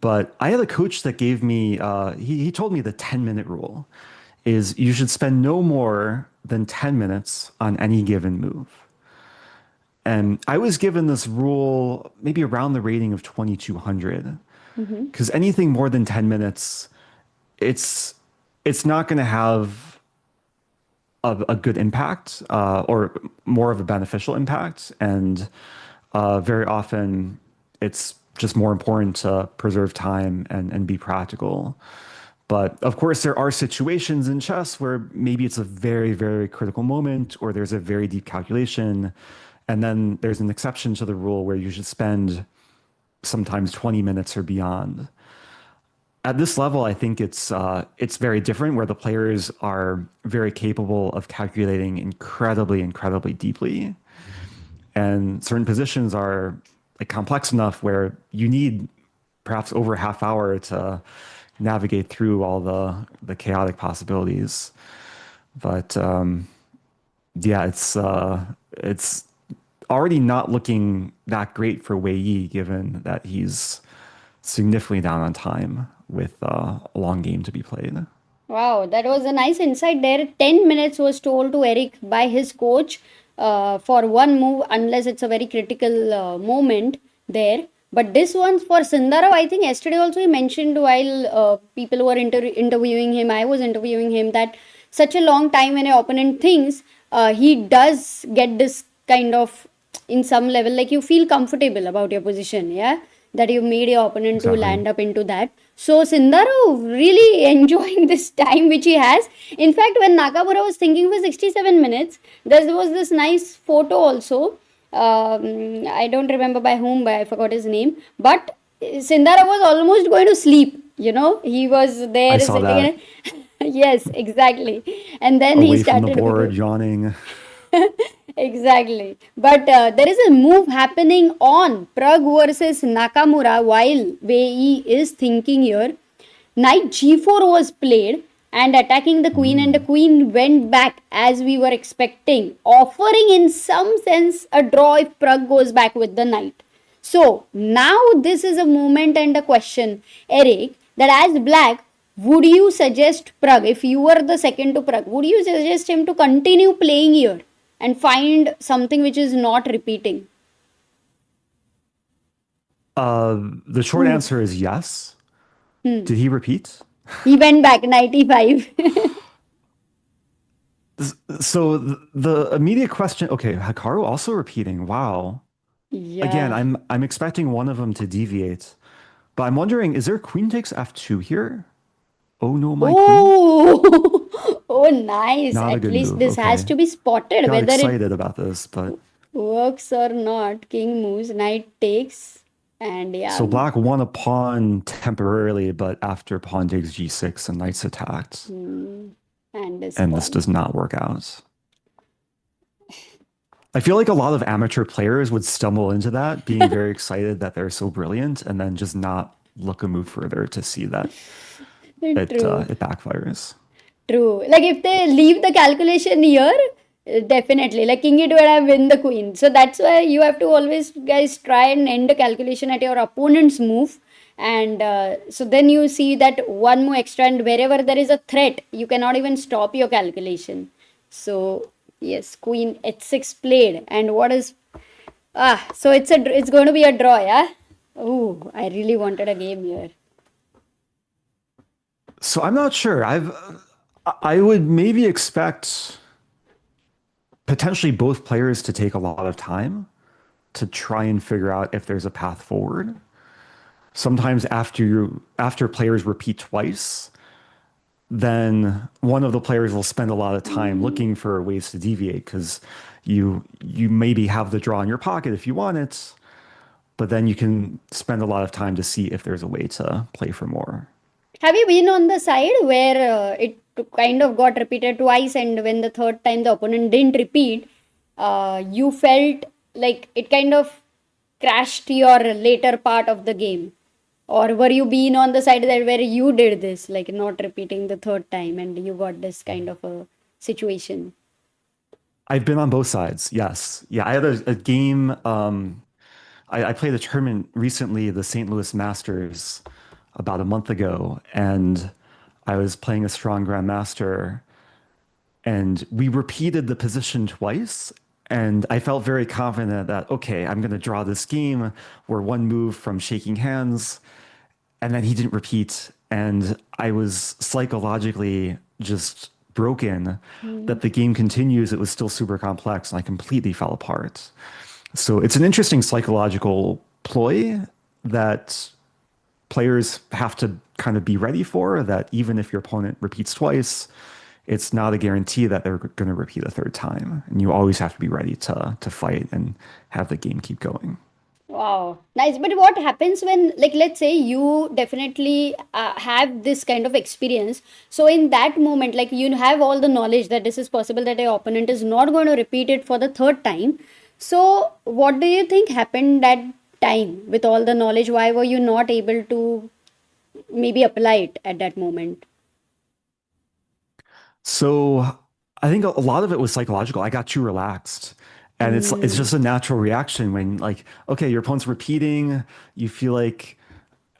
But I had a coach that gave me, he told me the 10-minute rule is you should spend no more than 10 minutes on any given move. And I was given this rule maybe around the rating of 2200. Because anything more than 10 minutes, it's not going to have a good impact or more of a beneficial impact. And very often it's just more important to preserve time and be practical. But of course, there are situations in chess where maybe it's a very, very critical moment or there's a very deep calculation. And then there's an exception to the rule where you should spend sometimes 20 minutes or beyond. At this level, I think it's very different where the players are very capable of calculating incredibly, incredibly deeply. And certain positions are like complex enough where you need perhaps over a half hour to navigate through all the chaotic possibilities. But yeah, it's already not looking that great for Wei Yi, given that he's significantly down on time with a long game to be played. Wow, that was a nice insight there. 10 minutes was told to Eric by his coach for one move, unless it's a very critical moment there. But this one's for Sindarov. I think yesterday also he mentioned while people were interviewing him, I was interviewing him, that such a long time when an opponent thinks, he does get this kind of, in some level, like you feel comfortable about your position, yeah? That you made your opponent to land up into that. So Sindarov really enjoying this time which he has. In fact, when Nakamura was thinking for 67 minutes, there was this nice photo also. I don't remember by whom, but I forgot his name. But Sindarov was almost going to sleep. You know, he was there I saw sitting. that. Yes, exactly. And then Away he started from the board, yawning. Exactly. But there is a move happening on Pragg versus Nakamura while Wei Yi is thinking here. Knight g4 was played and attacking the queen, and the queen went back as we were expecting, offering in some sense a draw if Pragg goes back with the knight. So now this is a moment and a question, Eric, that as black, would you suggest Pragg, if you were the second to Pragg, would you suggest him to continue playing here and find something which is not repeating? The short answer is yes. Did he repeat? He went back 95. So the immediate question, okay, Hikaru also repeating. Wow. Yeah. Again, I'm expecting one of them to deviate. But I'm wondering, is there queen takes f2 here? Oh no, my queen. Oh, oh, nice. Not a At good least move. this has Okay. to be spotted Got whether it excited about this, but works or not. King moves, knight takes, and yeah. so black won a pawn temporarily, but after pawn takes g6 and knight's attacked. And this And this does not work out. I feel like a lot of amateur players would stumble into that, being very excited that they're so brilliant, and then just not look a move further to see that it backfires. True. Like if they leave the calculation here, definitely. Like king it would have win the queen. So that's why you have to always, guys, try and end the calculation at your opponent's move And so then you see that one more extra, and wherever there is a threat, you cannot even stop your calculation. So yes, queen h6 played, and what is so it's going to be a draw, yeah. Oh, I really wanted a game here. So I'm not sure. I would maybe expect potentially both players to take a lot of time to try and figure out if there's a path forward. Sometimes after players repeat twice, then one of the players will spend a lot of time looking for ways to deviate because you maybe have the draw in your pocket if you want it, but then you can spend a lot of time to see if there's a way to play for more. Have you been on the side where it kind of got repeated twice, and when the third time the opponent didn't repeat, you felt like it kind of crashed your later part of the game? Or were you being on the side that where you did this, like not repeating the third time, and you got this kind of a situation? I've been on both sides. Yes. Yeah. I had a game. I played a tournament recently, the St. Louis Masters, about a month ago, and I was playing a strong grandmaster, and we repeated the position twice. And I felt very confident that, okay, I'm going to draw this game. We're one move from shaking hands. And then he didn't repeat. And I was psychologically just broken that the game continues. It was still super complex, and I completely fell apart. So it's an interesting psychological ploy that players have to kind of be ready for, that even if your opponent repeats twice, it's not a guarantee that they're going to repeat a third time. And you always have to be ready to fight and have the game keep going. Wow, nice. But what happens when, like, let's say you definitely have this kind of experience. So, in that moment, like, you have all the knowledge that this is possible that your opponent is not going to repeat it for the third time. So, what do you think happened that time with all the knowledge? Why were you not able to maybe apply it at that moment? So I think a lot of it was psychological. I got too relaxed. And it's just a natural reaction when, like, okay, your opponent's repeating, you feel like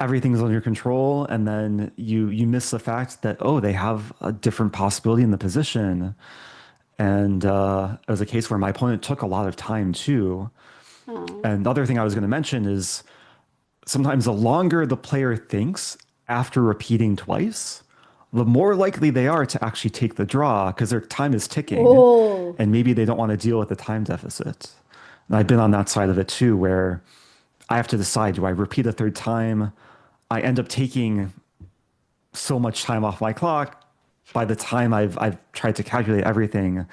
everything's under control, and then you miss the fact that, oh, they have a different possibility in the position. And it was a case where my opponent took a lot of time too. And the other thing I was going to mention is sometimes the longer the player thinks after repeating twice, the more likely they are to actually take the draw because their time is ticking, Oh, and maybe they don't want to deal with the time deficit. And I've been on that side of it too, where I have to decide, do I repeat a third time? I end up taking so much time off my clock. By the time I've tried to calculate everything,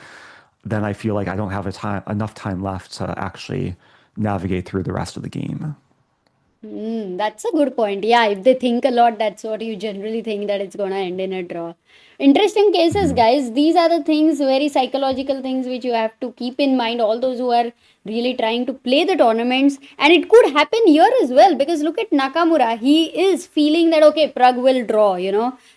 then I feel like I don't have enough time left to actually navigate through the rest of the game. that's a good point. Yeah, if they think a lot, that's what you generally think that it's gonna end in a draw. Interesting cases, guys. These are the things, very psychological things, which you have to keep in mind. All those who are really trying to play the tournaments, and it could happen here as well. Because look at Nakamura, he is feeling that okay, Pragg will draw.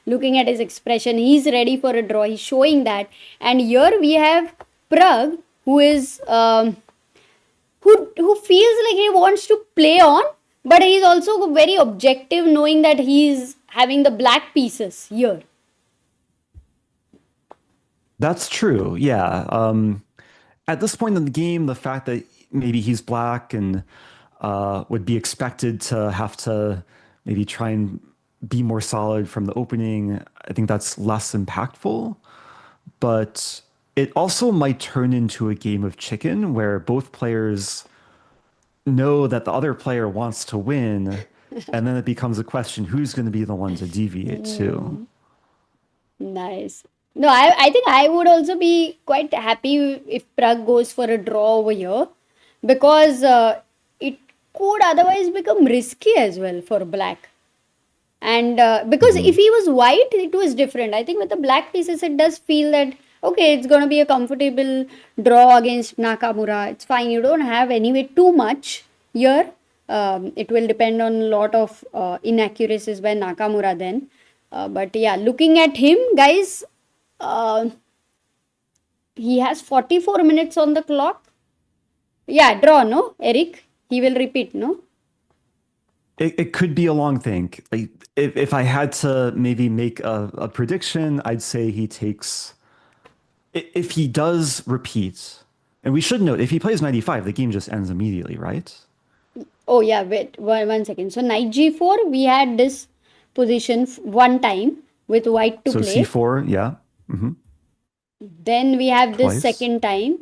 Looking at his expression, he's ready for a draw. He's showing that, and here we have Pragg, who is who feels like he wants to play on, but he's also very objective, knowing that he's having the black pieces here. That's true. Yeah. At this point in the game, the fact that maybe he's black and would be expected to have to maybe try and be more solid from the opening, I think that's less impactful. But it also might turn into a game of chicken where both players know that the other player wants to win, and then it becomes a question who's going to be the one to deviate too. Nice. No, I think I would also be quite happy if Pragg goes for a draw over here, because it could otherwise become risky as well for black. And because if he was white, it was different. I think with the black pieces, it does feel that, okay, it's going to be a comfortable draw against Nakamura. It's fine. You don't have anyway too much here. It will depend on a lot of inaccuracies by Nakamura then. But yeah, looking at him, guys, he has 44 minutes on the clock. Yeah, draw, no, Eric? He will repeat, no? It could be a long thing. Like if I had to maybe make a prediction, I'd say he takes if he does repeat, and we should note if he plays 95, the game just ends immediately, right? Oh yeah, wait, one second. So knight g4, we had this position one time with white to So play. c4, yeah. Then we have this Twice. second time.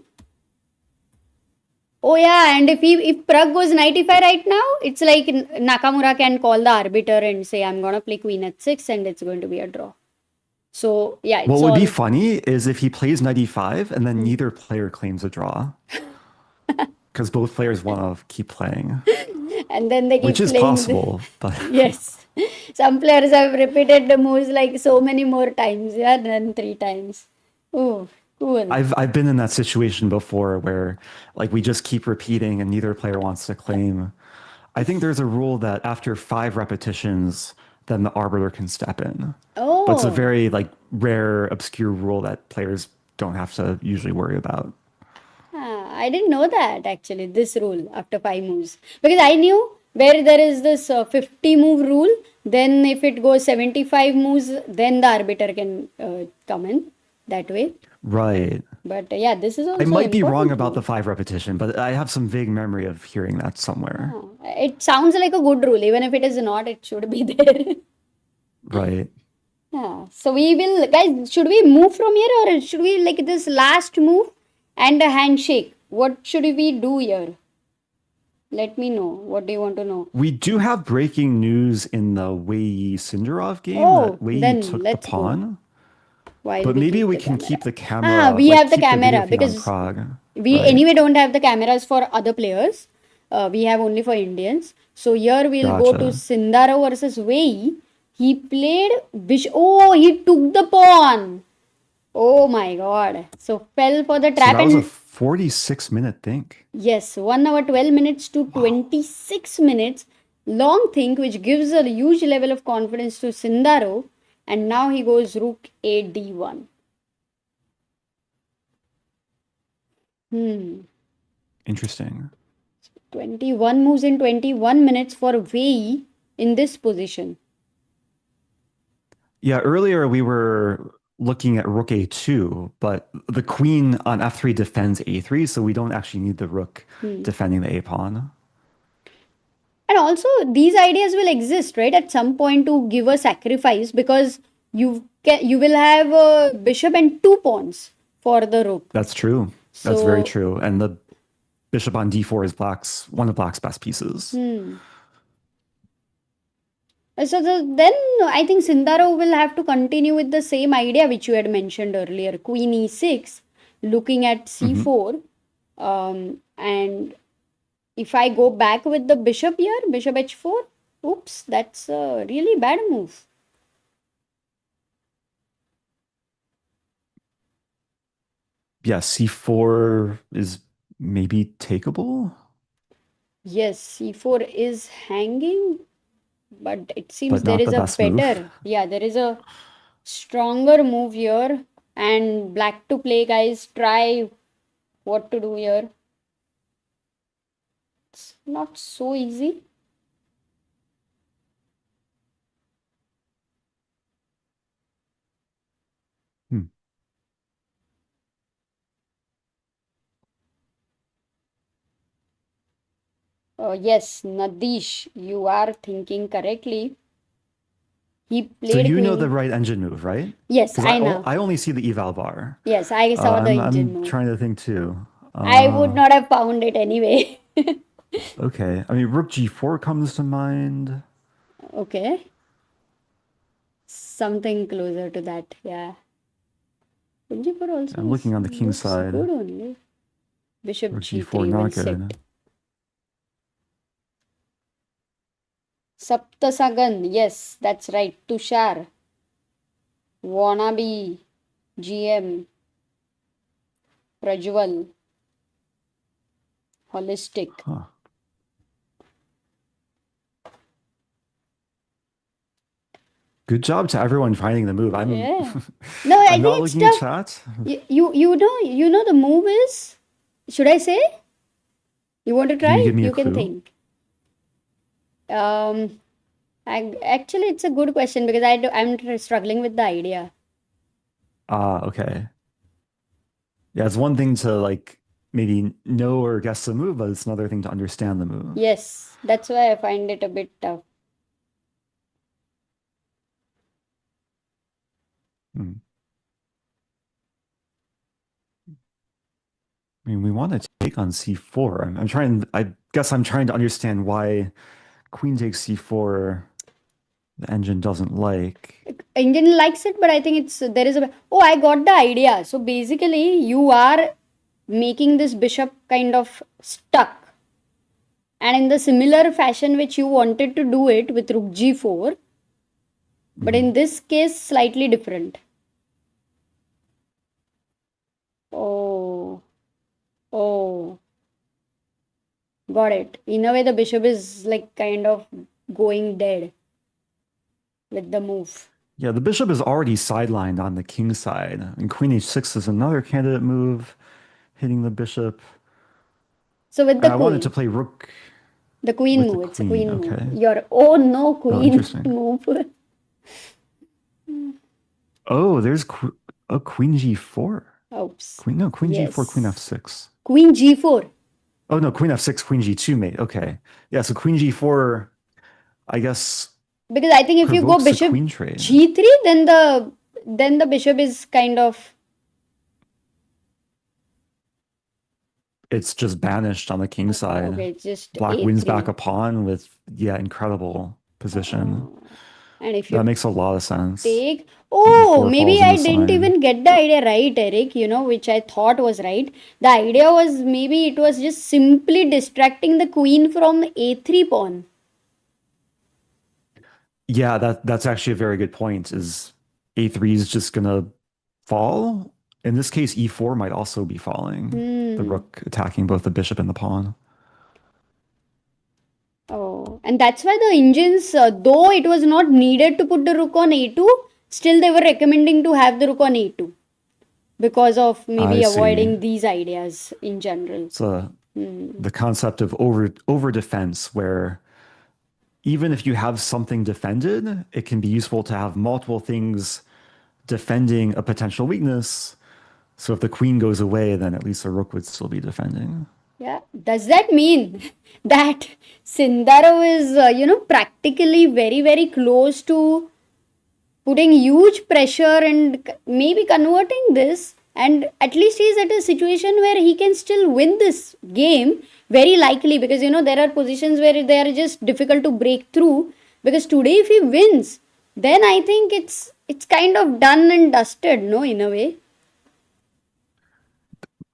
Oh yeah, and if Pragg goes knight e5 right now, it's like Nakamura can call the arbiter and say, I'm gonna play queen at 6 and it's going to be a draw. So yeah, What it's would be all funny is if he plays 95 and then neither player claims a draw. Because both players want to keep playing, and then they keep which is playing possible, but yes. Some players have repeated the moves like so many more times, yeah, than 3 times. Oh, cool. I've been in that situation before where like we just keep repeating and neither player wants to claim. I think there's a rule that after 5 repetitions, then the arbiter can step in. But it's a Oh. very like rare, obscure rule that players don't have to usually worry about. I didn't know that actually, this rule after 5 moves. Because I knew where there is this 50 move rule, then if it goes 75 moves, then the arbiter can come in that way. Right. But yeah, this is also I might be wrong important about rule. the 5 repetition, but I have some vague memory of hearing that somewhere. It sounds like a good rule. Even if it is not, it should be there. Right. Yeah. So we will, guys, should we move from here or should we like this last move and a handshake? What should we do here? Let me know. What do you want to know? We do have breaking news in the Wei Yi Sindarov game Oh, that Wei Yi then took the let's go. pawn. While But we maybe keep we the can camera. keep the camera, We like have the keep the video camera feed on because Pragg. we Right. anyway don't have the cameras for other players. We have only for Indians. So here we'll go to Gotcha. Sindarov versus Wei Yi. He played Oh, he took the pawn. Oh my god. So fell for the So trap that was a and 46-minute think. yes, 1 hour 12 minutes to 26 minutes. Long think which gives a huge level of confidence to Sindarov. And now he goes rook a d1. Interesting. 21 moves in 21 minutes for Wei Yi in this position. Yeah, earlier we were looking at rook a2, but the queen on f3 defends a3, so we don't actually need the rook defending the a pawn. And also these ideas will exist, right, at some point to give a sacrifice because you will have a bishop and 2 pawns for the rook. That's true. That's very So true. And the bishop on d4 is one of black's best pieces. then I think Sindarov will have to continue with the same idea which you had mentioned earlier. Queen e6, looking at c4. And if I go back with the bishop here, bishop h4, oops, that's a really bad move. Yeah, c4 is maybe takeable, Yes, c4 is hanging, but it seems but there not is the a best move. better, yeah, there is a stronger move here. And black to play, guys, try what to do here. It's not so easy. Yes, Nadish, you are thinking correctly. He So played you know queen. the right engine move, right? Yes, Because I know. I only see the eval bar. Yes, I saw the engine I'm move. trying to think too. I would not have found it anyway. Okay. I mean, rook g4 comes to mind. Okay. Something closer to that, yeah. Rook g4 also I'm looking on the king looks side. good only. Bishop Rook g3 g4 will not sit. good. Saptasagan, yes, that's right. Tushar, wannabe, GM, Prajwal, holistic. Huh. Good job to everyone finding the move. I'm Yeah. No, I I'm not think it's looking at tough. chat. You know the move is. Should I say? You want to Can you try? give me a You can clue? think. Um, actually, it's a good question because I'm struggling with the idea. Okay. Yeah, it's one thing to like maybe know or guess the move, but it's another thing to understand the move. Yes, that's why I find it a bit tough. Hmm. I mean, we want to take on c4. I'm trying, I guess I'm trying to understand why queen takes c4 the engine doesn't like. Indian likes it, but I think it's there is a. Oh, I got the idea. So basically, you are making this bishop kind of stuck, and in the similar fashion which you wanted to do it with rook g4, but in this case, slightly different. Oh, oh, got it. In a way, the bishop is like kind of going dead with the move. Yeah, the bishop is already sidelined on the king side, and queen h6 is another candidate move, hitting the bishop. So with the I queen, wanted to play rook the queen with the move, it's a queen move. Okay. Your oh no, Oh, queen interesting. move. Oh, there's a queen g4. Oops. Queen g4, queen Yes. f6. Queen g4. Oh no, queen f6, queen g2 mate. Okay. Yeah, so queen g4, I guess, Because I think if you go provokes the bishop queen trade. g3, then the bishop is kind of It's just banished on the king side. okay. It's just Black wins back a3. a pawn with, yeah, incredible position. And if That you makes a lot of sense. take, e4 oh, maybe falls I into didn't sign. even get the idea right, Eric. You know, which I thought was right. The idea was maybe it was just simply distracting the queen from a3 pawn. Yeah, that's actually a very good point. Is a3 is just gonna fall? In this case, e4 might also be falling. The rook attacking both the bishop and the pawn. Oh, and that's why the Indians, though it was not needed to put the rook on a2, still they were recommending to have the rook on a2 because of maybe I see. avoiding these ideas in general. So the concept of over defense, where even if you have something defended, it can be useful to have multiple things defending a potential weakness. So if the queen goes away, then at least the rook would still be defending. Yeah, does that mean that Sindarov is, practically very, very close to putting huge pressure and maybe converting this? And at least he's at a situation where he can still win this game, very likely, because there are positions where they are just difficult to break through. Because today, if he wins, then I think it's kind of done and dusted, no, in a way.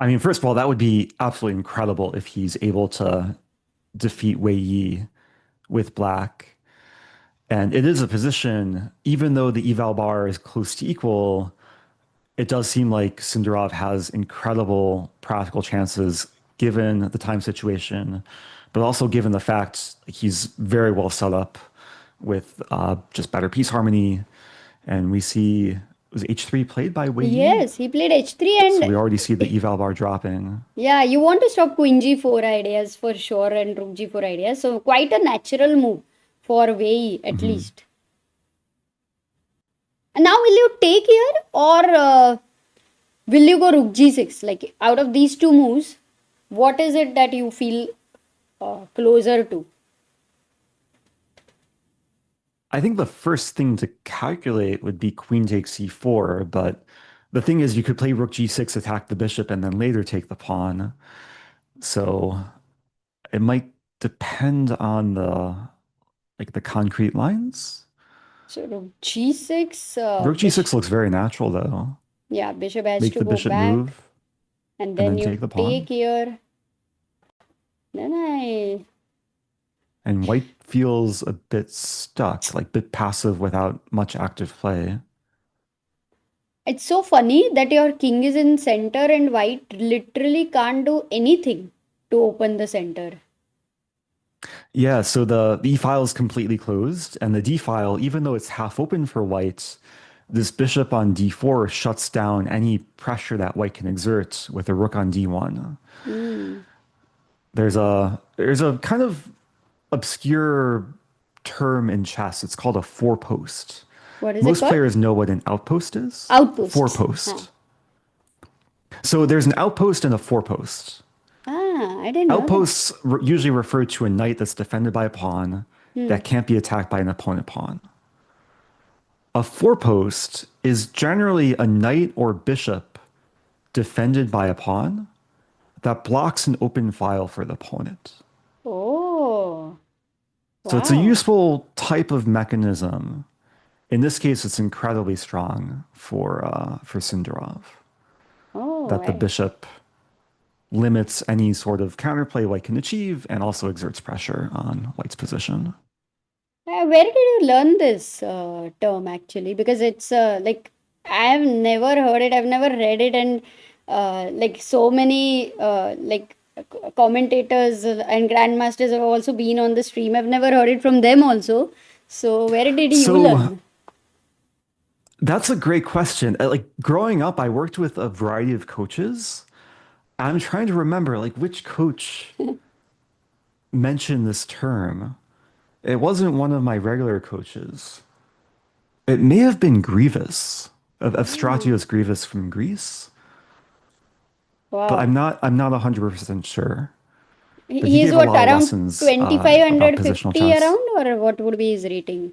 I mean, first of all, that would be absolutely incredible if he's able to defeat Wei Yi with black. And it is a position, even though the eval bar is close to equal, it does seem like Sindarov has incredible practical chances given the time situation, but also given the fact he's very well set up with just better piece harmony. And we see, was h3 played by Wei Yi? Yes, he played h3 and So we already see the eval bar dropping. yeah, you want to stop queen g4 ideas for sure and rook g4 ideas. So quite a natural move for Wei Yi, at least. And now will you take here or will you go rook g6? Like out of these two moves, what is it that you feel closer to? I think the first thing to calculate would be queen takes c4, but the thing is you could play rook g6, attack the bishop, and then later take the pawn. So it might depend on the concrete lines. So rook g6. Rook g6 looks very natural though. Yeah, bishop has Make to the go bishop back. move And and then then you take the pawn. take here. Then And white feels a bit stuck, like a bit passive without much active play. It's so funny that your king is in center and white literally can't do anything to open the center. Yeah, so the E file is completely closed, and the D file, even though it's half open for white, this bishop on D4 shuts down any pressure that white can exert with a rook on D1. There's a kind of obscure term in chess. It's called a four-post. What is it Most called? players know what an outpost is. Outposts. Four-post. So there's an outpost and a four-post. I didn't know that. Outposts usually refer to a knight that's defended by a pawn that can't be attacked by an opponent pawn. A four-post is generally a knight or bishop defended by a pawn that blocks an open file for the opponent. Oh. So it's a Wow. useful type of mechanism. In this case, it's incredibly strong for Sindarov. Oh, That the bishop limits any sort of counterplay white can achieve and also exerts pressure on white's position. Where did you learn this term actually? Because it's like I've never heard it, I've never read it, and like so many commentators and grandmasters have also been on the stream. I've never heard it from them also. So where did you learn? That's a great question. Like growing up, I worked with a variety of coaches. I'm trying to remember like which coach mentioned this term. It wasn't one of my regular coaches. It may have been Grievous of Stratios Grievous from Greece, Wow. but I'm not 100% sure. But he He's gave a what, lot of around lessons about 2550 positional chess. around, or what would be his rating?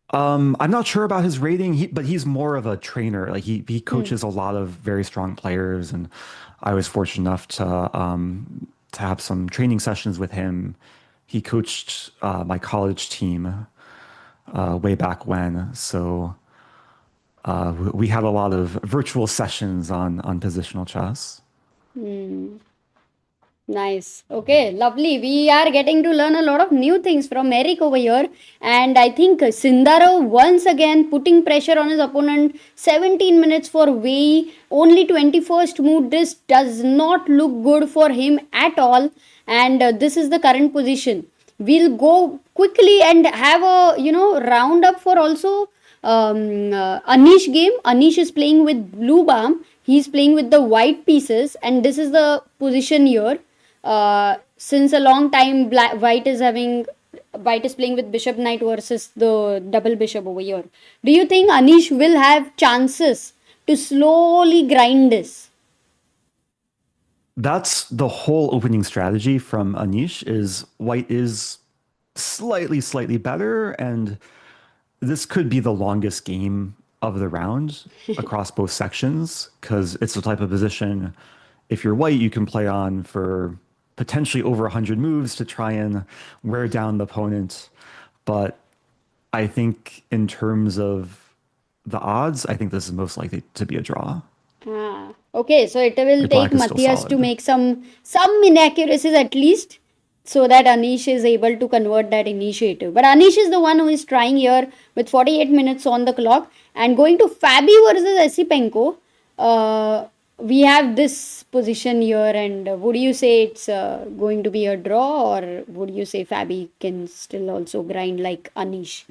I'm not sure about his rating, but he's more of a trainer. Like he coaches a lot of very strong players, and I was fortunate enough to have some training sessions with him. He coached my college team way back when, so we had a lot of virtual sessions on positional chess. Nice. Okay, lovely. We are getting to learn a lot of new things from Eric over here. And I think Sindarov once again putting pressure on his opponent. 17 minutes for Wei Yi. Only 21st move. This does not look good for him at all. And this is the current position. We'll go quickly and have a, round up for also Anish game. Anish is playing with Bluebaum. He's playing with the white pieces. And this is the position here. Since a long time, white is playing with bishop knight versus the double bishop over here. Do you think Anish will have chances to slowly grind this? That's the whole opening strategy from Anish is white is slightly better, and this could be the longest game of the round across both sections because it's the type of position if you're white you can play on for potentially over 100 moves to try and wear down the opponent. But I think in terms of the odds, I think this is most likely to be a draw. Okay, so it will Black take is still Matthias to solid. make some inaccuracies at least so that Anish is able to convert that initiative. But Anish is the one who is trying here with 48 minutes on the clock and going to Fabi versus Esipenko. We have this position here, and would you say it's going to be a draw, or would you say Fabi can still also grind like Anish?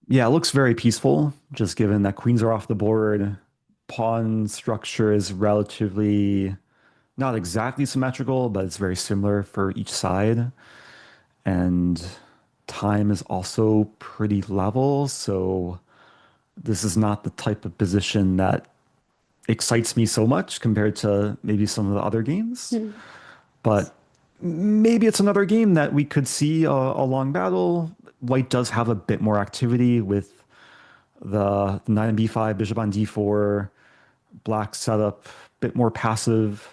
Yeah, it looks very peaceful, just given that queens are off the board. Pawn structure is relatively not exactly symmetrical, but it's very similar for each side. And time is also pretty level, so this is not the type of position that excites me so much compared to maybe some of the other games. But maybe it's another game that we could see a long battle. White does have a bit more activity with the knight on b5, bishop on d4, black setup, bit more passive.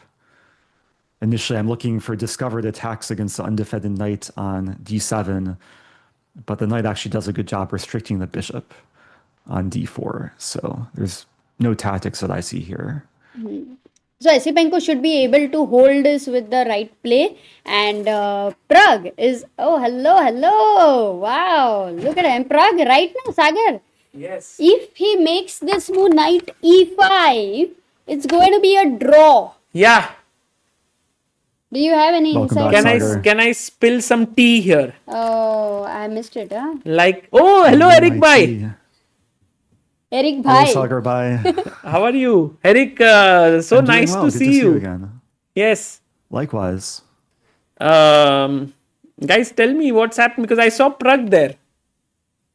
Initially, I'm looking for discovered attacks against the undefended knight on d7, but the knight actually does a good job restricting the bishop on d4. So there's no tactics that I see here. So Esipenko should be able to hold this with the right play. And Pragg is, hello. Wow, look at him. Pragg right now, Sagar. Yes. If he makes this move knight e5, it's going to be a draw. Yeah. Do you have any Welcome insight? back, Can Sagar. can I spill some tea here? Oh, I missed it, huh? Like, oh, hello, Eric bhai. Eric Hello, bhai. Sagar bye. How are you? Eric, so I'm doing nice well. to Good see you. again. Yes. Likewise. Guys, tell me what's happened because I saw Pragg there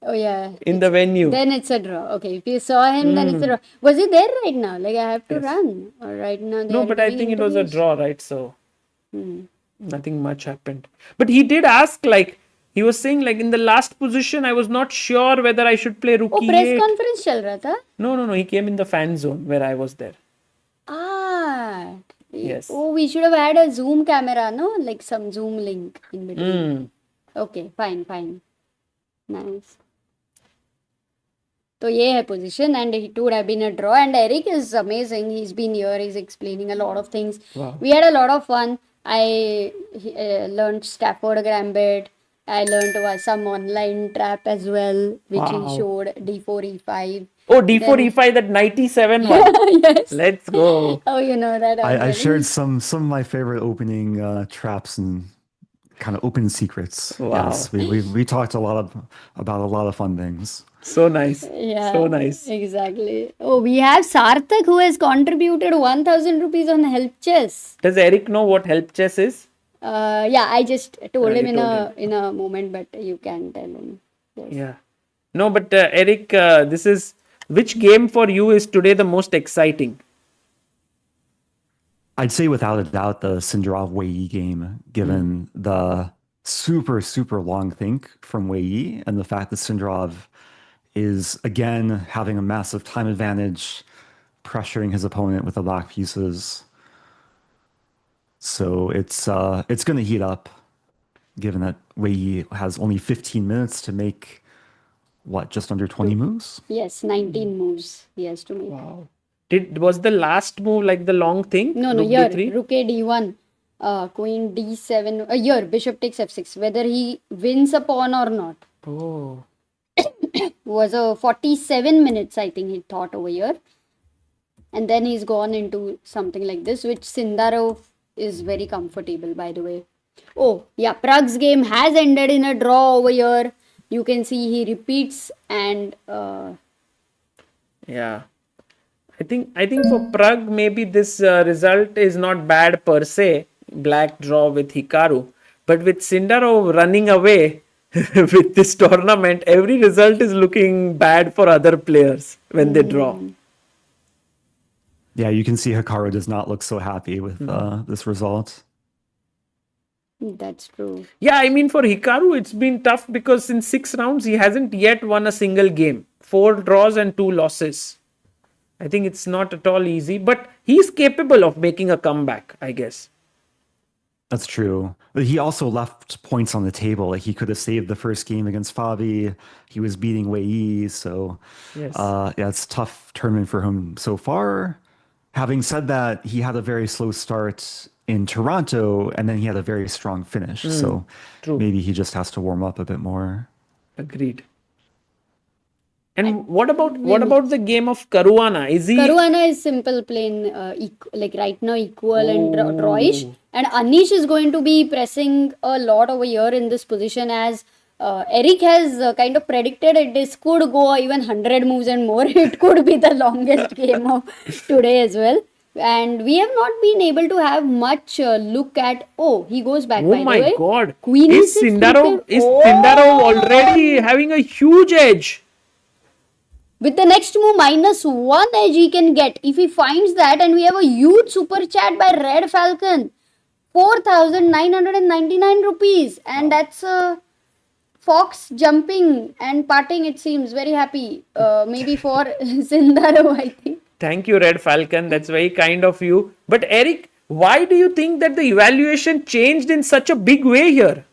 Oh yeah. in the venue. Then it's a draw. Okay, if you saw him, then it's a draw. Was he there right now? Like I have to run. Or right now they No, are but I giving think it was a interviews? draw, right? So nothing much happened. But he did ask, like, he was saying, like, in the last position, I was not sure whether I should play rook Oh, press e8. conference चल रहा था? No. He came in the fan zone where I was there. Ah. Yes. Oh, we should have had a Zoom camera, no? Like some Zoom link in between. Okay, fine. Nice. So ये है position and it would have been a draw and Eric is amazing. He's been here. He's explaining a lot of things. Wow. We had a lot of fun. I learned Stafford Gambit. I learned some online trap as well, which Wow. he showed D4 E5. Oh, D4 E5, that 97 one. Yes. Let's go. Oh, you know that I already. shared some of my favorite opening traps and kind of open secrets. Wow. Yes, we talked about a lot of fun things. So nice. Yeah, So nice. exactly. Oh, we have Sarthak who has contributed 1,000 rupees on Help Chess. Does Eric know what help chess is? Yeah, I just told him you in told in a moment, but you can tell him. Yes. Yeah. No, but Eric, this is which game for you is today the most exciting? I'd say without a doubt the Sindarov Wei Yi game, given the super long think from Wei Yi and the fact that Sindarov is again having a massive time advantage, pressuring his opponent with the black pieces. So it's going to heat up, given that Wei Yi has only 15 minutes to make just under 20 moves. Yes, 19 moves he has to make. Wow. Was the last move like the long thing? No, Rook here, D3? Rook A D1, Queen D7. Here, Bishop takes F6. Whether he wins a pawn or not. Oh. Was a 47 minutes, I think he thought over here. And then he's gone into something like this, which Sindarov is very comfortable, by the way. Oh, yeah, Pragg's game has ended in a draw over here. You can see he repeats and... Yeah. I think for Pragg, maybe this result is not bad per se. Black draw with Hikaru. But with Sindarov running away with this tournament, every result is looking bad for other players when they draw. Yeah, you can see Hikaru does not look so happy with this result. That's true. Yeah, I mean, for Hikaru, it's been tough because in 6 rounds, he hasn't yet won a single game. 4 draws and 2 losses. I think it's not at all easy, but he's capable of making a comeback, I guess. That's true. But he also left points on the table. Like he could have saved the first game against Fabi. He was beating Wei Yi. So Yes. yeah, it's a tough tournament for him so far. Having said that, he had a very slow start in Toronto and then he had a very strong finish. So true. maybe he just has to warm up a bit more. Agreed. And what about the game of Caruana? Is he Caruana is simple, plain, like right now equal and drawish. And Anish is going to be pressing a lot over here in this position as Eric has kind of predicted it. This could go even 100 moves and more. It could be the longest game of today as well. And we have not been able to have much look at. Oh, he goes back. Oh by my the way. God! Queen Is E6 Sindarov crooked. Oh! already having a huge edge? With the next move, -1 edge he can get. If he finds that, and we have a huge super chat by Red Falcon. 4,999 rupees. And that's Fox jumping and parting, it seems. Very happy. Maybe for Sindarov, I think. Thank you, Red Falcon. That's very kind of you. But Eric, why do you think that the evaluation changed in such a big way here?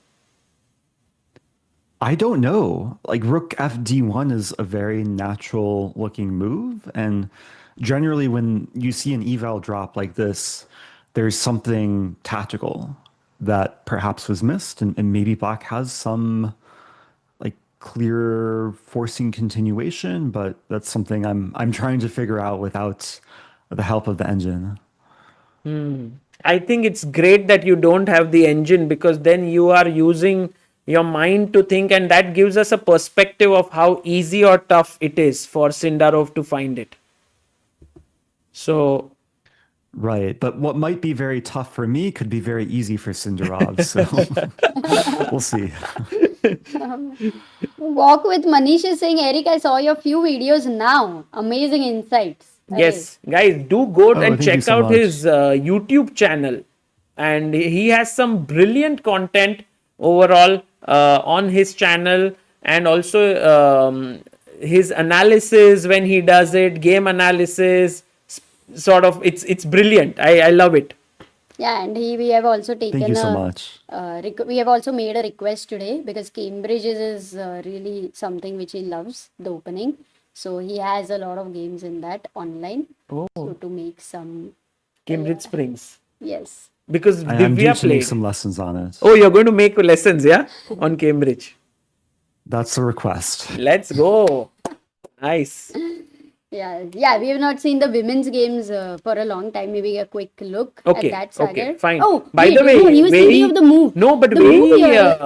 I don't know. Like Rook FD1 is a very natural looking move. And generally when you see an eval drop like this, there's something tactical that perhaps was missed. And maybe Black has some like clear forcing continuation, but that's something I'm trying to figure out without the help of the engine. I think it's great that you don't have the engine because then you are using your mind to think and that gives us a perspective of how easy or tough it is for Sindarov to find it. So Right. But what might be very tough for me could be very easy for Sindarov. So we'll see. Walk with Manish is saying, Eric, I saw your few videos now. Amazing insights. Yes, guys, do go Oh, and thank you check so out much. his YouTube channel. And he has some brilliant content overall on his channel, and also his analysis when he does it, game analysis, sort of, it's brilliant. I love it. Yeah, and we have also taken Thank you so much. we have also made a request today because Cambridge is really something which he loves, the opening. So he has a lot of games in that online. Oh, So to make some, Cambridge Springs. yes. Because I'm due Divya to make played. some lessons on it. Oh, you're going to make lessons, yeah? On Cambridge. That's the request. Let's go. Nice. Yeah, we have not seen the women's games for a long time. Maybe a quick look Okay, at that, Sagar. okay, fine. Oh, By wait, the way, no, he was thinking of the move. No, but The move Wei here.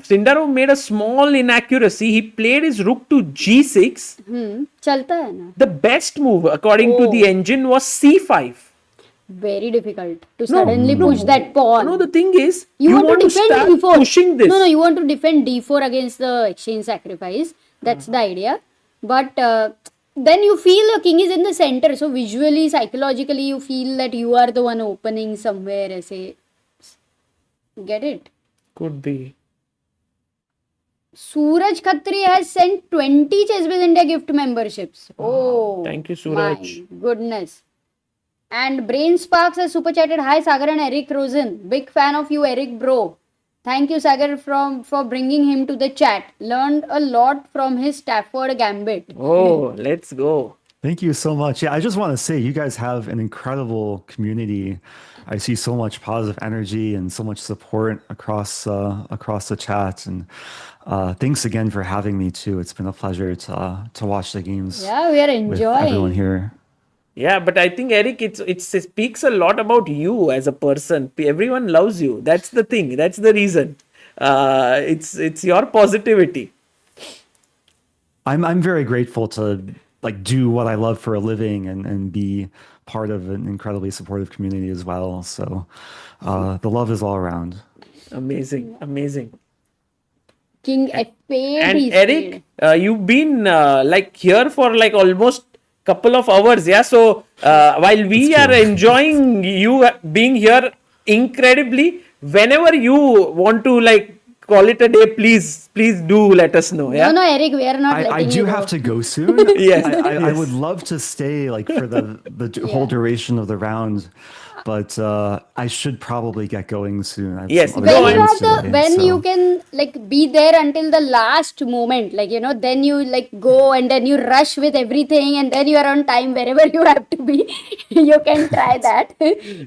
Sindarov made a small inaccuracy. He played his rook to g6. Chalta hai na. The best move, according to the engine, was c5. Very difficult to suddenly push that pawn. No, the thing is, You want want to to defend start d4. pushing this. No, you want to defend d4 against the exchange sacrifice. That's the idea. But then you feel the king is in the center. So visually, psychologically, you feel that you are the one opening somewhere. Aise. Get it? Could be. Suraj Khatri has sent 20 ChessBase India gift memberships. Oh, Thank you, Suraj. my goodness. And Brain Sparks has super chatted. Hi, Sagar and Eric Rosen. Big fan of you, Eric bro. Thank you, Sagar, for bringing him to the chat. Learned a lot from his Stafford Gambit. Oh, let's go. Thank you so much. Yeah, I just want to say you guys have an incredible community. I see so much positive energy and so much support across the chat. And thanks again for having me too. It's been a pleasure to watch the games Yeah, we are with everyone enjoying. here. Yeah, but I think, Eric, it speaks a lot about you as a person. Everyone loves you. That's the thing. That's the reason. It's your positivity. I'm very grateful to like do what I love for a living and be part of an incredibly supportive community as well. So the love is all around. Amazing, amazing. King F8. And he Eric, said. you've been like here for like almost couple of hours, yeah. So while we are enjoying you being here incredibly, whenever you want to like call it a day, please do let us know. Yeah. No, Eric, we are not I letting do you have go. to go soon. Yes, I would love to stay like for the whole duration of the round, but I should probably get going soon. I have Yes, some When other you plans have today, when so- you can like be there until the last moment, like then you like go and then you rush with everything and then you are on time wherever you have to be. You can try that.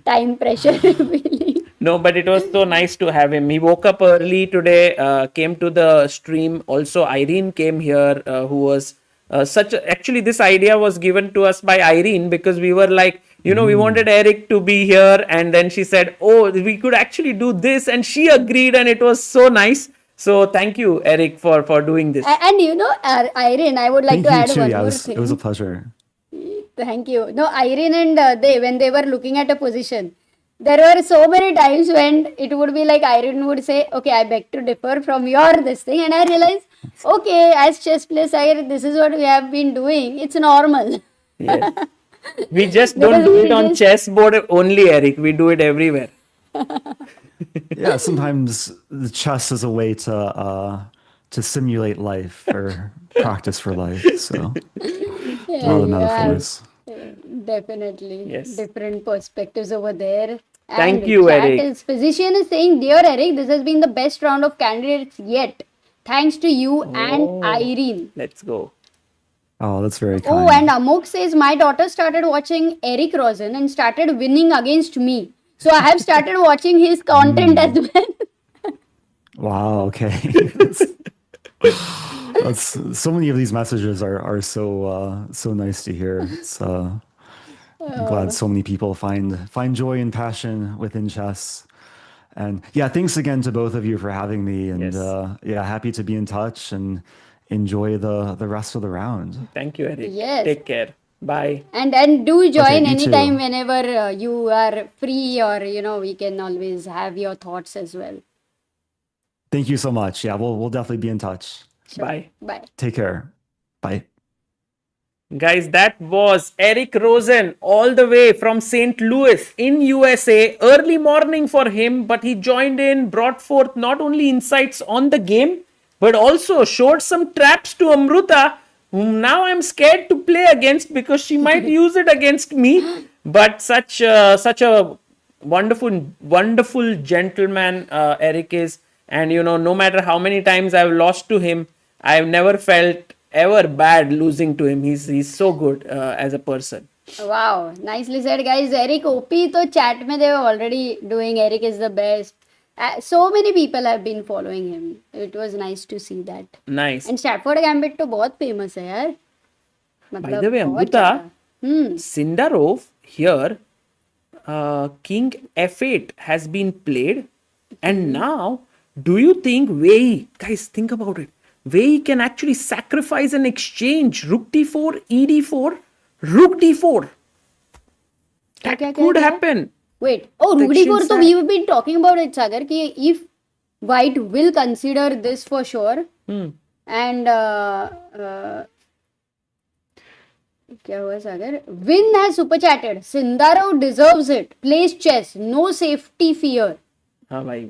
Time pressure, really. No, but it was so nice to have him. He woke up early today, came to the stream. Also, Irene came here, who was actually, this idea was given to us by Irene because we were like, we wanted Eric to be here. And then she said, oh, we could actually do this. And she agreed, and it was so nice. So thank you, Eric, for doing this. And Irene, I would like Thank to you add too. one Yeah, more it was, thing. it was a pleasure. Thank you. No, Irene and they, when they were looking at a position, there were so many times when it would be like Irene would say, okay, I beg to differ from your this thing. And I realized, okay, as chess players, this is what we have been doing. It's normal. Yes. We just don't Because do we it on just- chessboard only, Eric. We do it everywhere. Yeah, sometimes the chess is a way to simulate life or practice for life. So a lot of metaphors. Definitely. Yes. Different perspectives over there. Thank And you, chat Eric. is physician is saying, dear Eric, this has been the best round of candidates yet. Thanks to you and Irene. Let's go. Oh, that's very Oh, kind. and Amok says, my daughter started watching Eric Rosen and started winning against me. So I have started watching his content as well. Wow. Okay. That's so many of these messages are so nice to hear. It's I'm glad so many people find joy and passion within chess. And yeah, thanks again to both of you for having me. And Yes. happy to be in touch and enjoy the rest of the round. Thank you, Eric. Yes. Take care. Bye. And do join you too. anytime whenever you are free, or we can always have your thoughts as well. Thank you so much. Yeah, we'll definitely be in touch. Sure. Bye. Bye. Take care. Bye. Guys, that was Eric Rosen all the way from St. Louis in USA. Early morning for him, but he joined in, brought forth not only insights on the game, but also showed some traps to Amruta, whom now I'm scared to play against because she might use it against me. But such a wonderful gentleman Eric is. And no matter how many times I've lost to him, I've never felt ever bad losing to him. He's so good as a person. Wow, nicely said, guys. Eric OP to chat mein they were already doing Eric is the best. So many people have been following him. It was nice to see that. Nice. And Stratford Gambit to बहुत famous है यार. By the way, बहुत Amruta, ज़्यादा. Sindarov here, King F8 has been played, and now do you think Wei Yi, guys, think about it, Wei Yi can actually sacrifice an exchange, rook d4, ed4, rook d4. That could happen. Wait, oh, rook d4 so we've been talking about it, Sagar, ki if white will consider this for sure, and क्या हुआ सागर? Win has super chatted. Sindarov deserves it. Plays chess. No safety fear. हाँ भाई,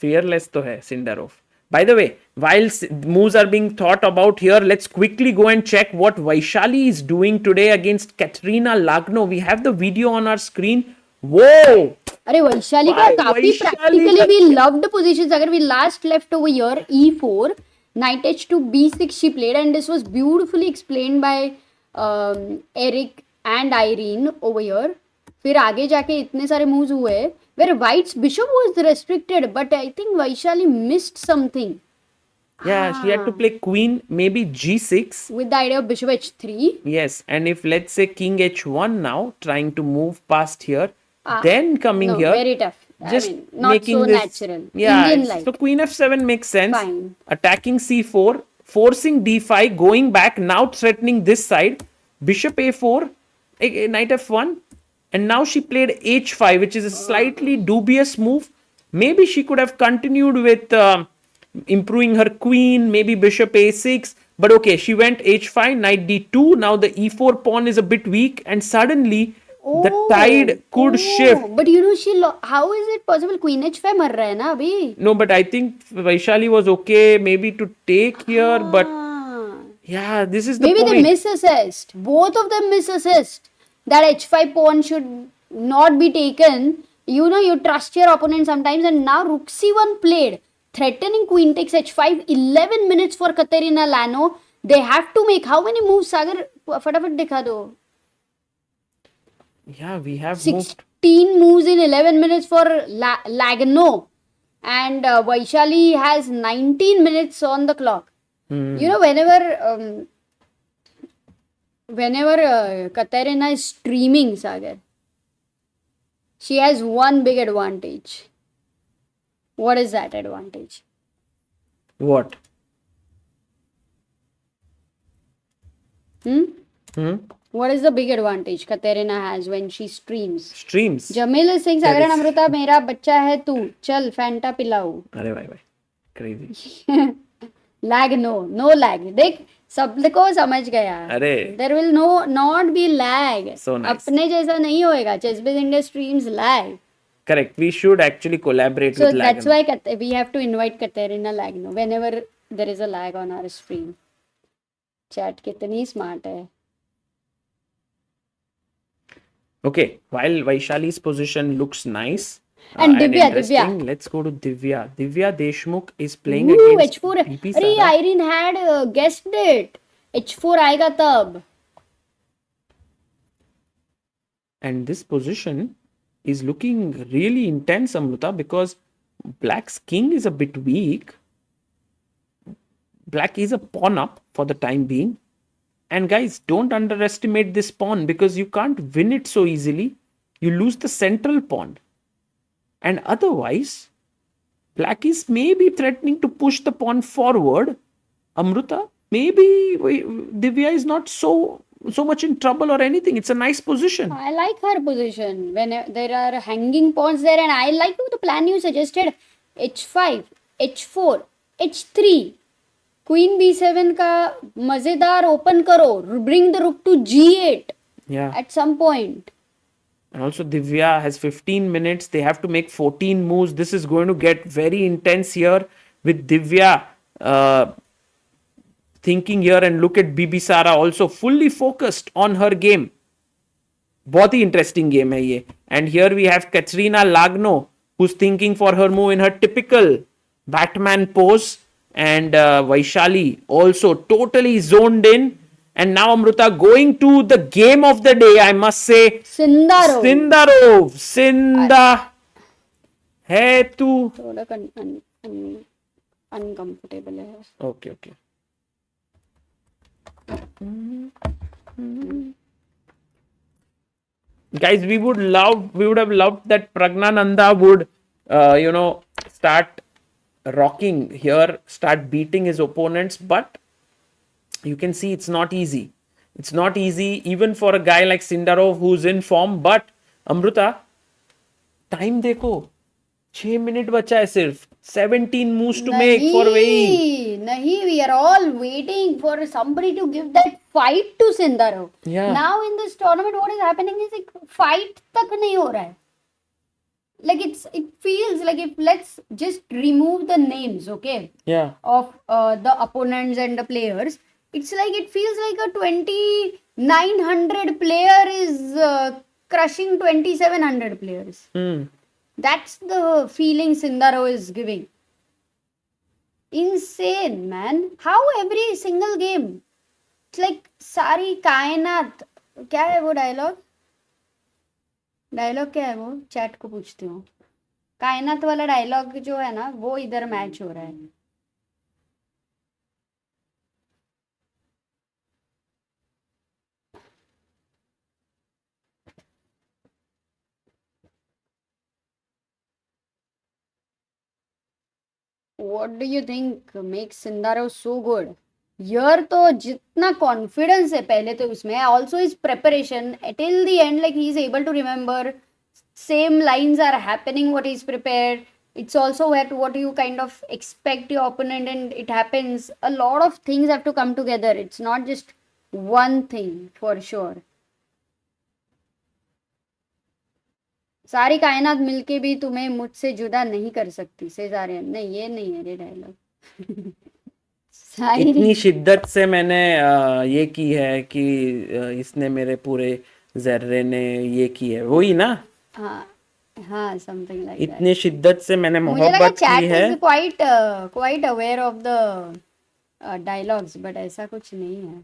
fearless तो है Sindarov. By the way, while moves are being thought about here, let's quickly go and check what Vaishali is doing today against Katerina Lagno. We have the video on our screen. Whoa! अरे वैशाली का काफी practically we loved positions. अगर we last left over here e4, knight h2 b6 she played, and this was beautifully explained by Eric and Irene over here. फिर आगे जाके इतने सारे moves हुए where white's bishop was restricted, but I think Vaishali missed something. Yeah, she had to play queen, maybe g6. With the idea of bishop h3. Yes, and if let's say king h1 now, trying to move past here, then coming No, here. very tough. Just I mean, not making so this, natural. Yeah, Indian-like. so queen f7 makes sense. Fine. Attacking c4, forcing d5, going back, now threatening this side. Bishop a4, knight f1. And now she played h5, which is a slightly dubious move. Maybe she could have continued with improving her queen, maybe bishop a6. But okay, she went h5, knight d2. Now the e4 pawn is a bit weak. And suddenly, the tide could shift. But how is it possible? Queen h5 mar raha hai na abhi. No, but I think Vaishali was okay maybe to take here. But yeah, this is the maybe point. they misassessed. Both of them misassessed. That h5 pawn should not be taken. You trust your opponent sometimes, and now rook c1 played. Threatening queen takes h5. 11 minutes for Katerina Lagno. They have to make how many moves, Sagar? Fatafat dikha do. Yeah, we have 16 moves in 11 minutes for Lagno. And Vaishali has 19 minutes on the clock. Whenever Katerina is streaming, Sagar, she has one big advantage. What is that advantage? What? What is the big advantage Katerina has when she streams? Streams. Jamil is saying, Sagar and Amruta, मेरा बच्चा है तू, चल Fanta पिलाओ. अरे भाई, crazy. Lag no lag. देख सबको समझ गया. अरे. There will not be lag. So nice. अपने जैसा नहीं होएगा. ChessBase India streams lag. Correct. We should actually collaborate with Lagno. So that's why we have to invite Katerina Lagno whenever there is a lag on our stream. Chat कितनी smart है. Okay, while Vaishali's position looks nice and Divya, let's go to Divya. Divya Deshmukh is playing against h4. Bibisara. Irene had guessed it. h4 आएगा तब. And this position is looking really intense, Amruta, because Black's king is a bit weak. Black is a pawn up for the time being. And guys, don't underestimate this pawn because you can't win it so easily. You lose the central pawn. And otherwise, Black is maybe threatening to push the pawn forward. Amruta, maybe Divya is not so so much in trouble or anything. It's a nice position. I like her position when there are hanging pawns there, and I like the plan you suggested: h5, h4, h3, queen b7 का मजेदार open करो, bring the rook to g8 Yeah. at some point. And also Divya has 15 minutes. They have to make 14 moves. This is going to get very intense here with Divya thinking here, and look at Bibisara also fully focused on her game. बहुत ही interesting game है ये. And here we have Katrina Lagno, who's thinking for her move in her typical Batman pose. And Vaishali also totally zoned in. And now Amruta going to the game of the day, I must say. Sindarov. Sinda है तू. थोड़ा uncomfortable है. Okay. Guys, we would have loved that Praggnanandhaa would, start rocking here, start beating his opponents, but you can see it's not easy. It's not easy even for a guy like Sindarov who's in form. But Amruta, time देखो, 6 minutes बचा है सिर्फ. 17 moves to make for Wei Yi. Nahi, we are all waiting for somebody to give that fight to Sindarov. Yeah. Now in this tournament, what is happening is like fight tak nahi ho raha hai. Like it feels like, if let's just remove the names, okay, Yeah. of the opponents and the players, it's like it feels like a 2900 player is crushing 2700 players. That's the feeling Sindarov is giving. Insane, man. How every single game? It's like सारी कायनात. क्या है वो dialogue? Dialogue क्या है वो? Chat को पूछती हूँ. कायनात वाला डायलॉग जो है ना, वो इधर मैच हो रहा है. What do you think makes Sindarov so good? Here तो जितना confidence है पहले तो उसमें, also his preparation till the end, like he is able to remember, same lines are happening what he's prepared. It's also what you kind of expect your opponent, and it happens. A lot of things have to come together. It's not just one thing for sure. सारी कायनात मिलके भी तुम्हें मुझसे जुदा नहीं कर सकती सेजारियन. नहीं, ये नहीं है रे डायलॉग. इतनी शिद्दत से मैंने ये की है कि इसने मेरे पूरे जर्रे ने ये की है, वही ना. हाँ something like that. इतनी शिद्दत से मैंने मुझे लगा मोहब्बत chat की है. is quite aware of the dialogues, but ऐसा कुछ नहीं है.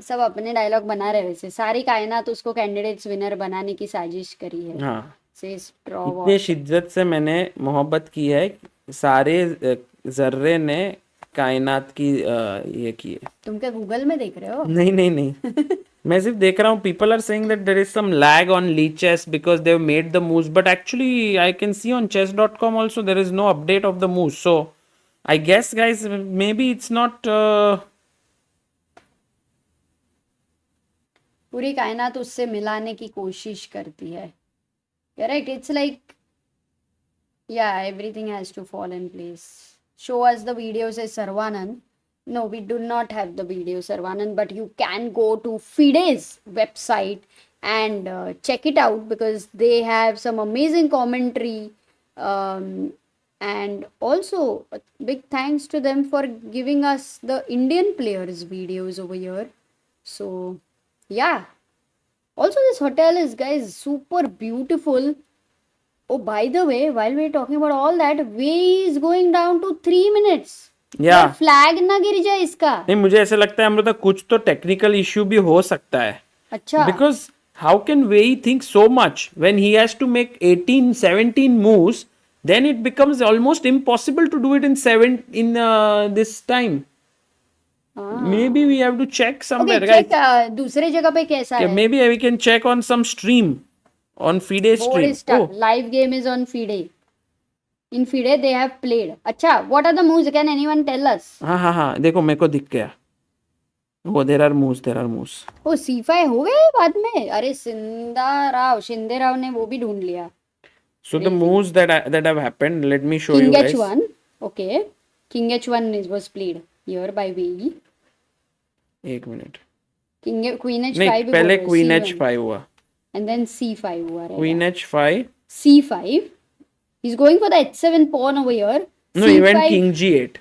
सब अपने डायलॉग बना रहे. वैसे सारी कायनात उसको कैंडिडेट्स विनर बनाने की साजिश करी है. हाँ, स्ट्रॉ इतनी शिद्दत से मैंने मोहब्बत की है, सारे जर्रे ने कायनात की ये की है. तुम क्या गूगल में देख रहे हो? नहीं मैं सिर्फ देख रहा हूँ. People are saying that there is some lag on lichess because they have made the moves, but actually I can see on chess.com also there is no update of the moves. So I guess guys maybe it's not पूरी कायनात उससे मिलाने की कोशिश करती है. Correct. It's like yeah, everything has to fall in place. Show us the video, says Sarvanand. No, we do not have the video, Sarvanand, but you can go to FIDE's website and check it out, because they have some amazing commentary. And also a big thanks to them for giving us the Indian players videos over here. So yeah, also this hotel is, guys, super beautiful. Oh, by the way, while we're talking about all that, Wei Yi is going down to 3 minutes. Yeah. Flag ना गिर जाए इसका. नहीं, मुझे ऐसा लगता है अमृता कुछ तो टेक्निकल इश्यू भी हो सकता है. अच्छा. Because how can Wei Yi think so much when he has to make 18-17 moves? Then it becomes almost impossible to do it in this time. Maybe we have to check somewhere. Okay, check दूसरे जगह पे कैसा है. Maybe we can check on some stream, on FIDE Board stream. is stuck. Live game is on FIDE. In FIDE they have played. अच्छा, what are the moves? Can anyone tell us? हाँ देखो मेरे को दिख गया. Oh, there are moves. There are moves. O C5 हो गए बाद में. अरे शिंदे राव ने वो भी ढूंढ लिया. So the moves that have happened, let me show King you guys. H1. Okay. King H1 was played here by Wei Yi. एक मिनट. Queen H5 नहीं, भी पहले बोल रहे, Queen C1. H5 हुआ. And then C5 हुआ रहेगा. Queen H5. C5. He's going for the H7 pawn over here. No, C5, he went King G8.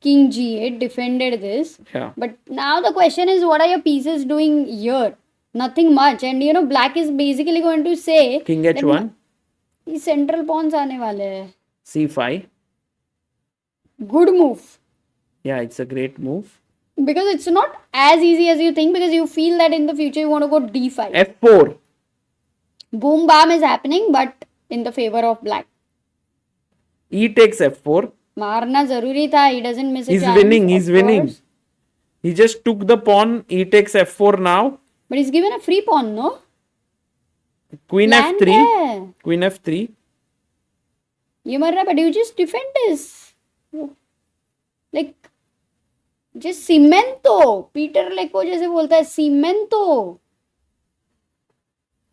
King G8 defended this. Yeah. But now the question is, what are your pieces doing here? Nothing much. And you know, black is basically going to say King that H1. ये central pawns आने वाले हैं. C5. Good move. Yeah, it's a great move. Because it's not as easy as you think, because you feel that in the future you want to go D5. F4. Boom bam is happening, but in the favor of black. E takes F4. मारना जरूरी था. He doesn't miss a He's chance. winning. He's of winning. course. He just took the pawn. E takes F4 now. But he's given a free pawn, no? Queen Land F3. है. Queen F3. ये मर रहा है, but you just defend this. Like, just cemento. Peter Leko जैसे बोलता है, cemento.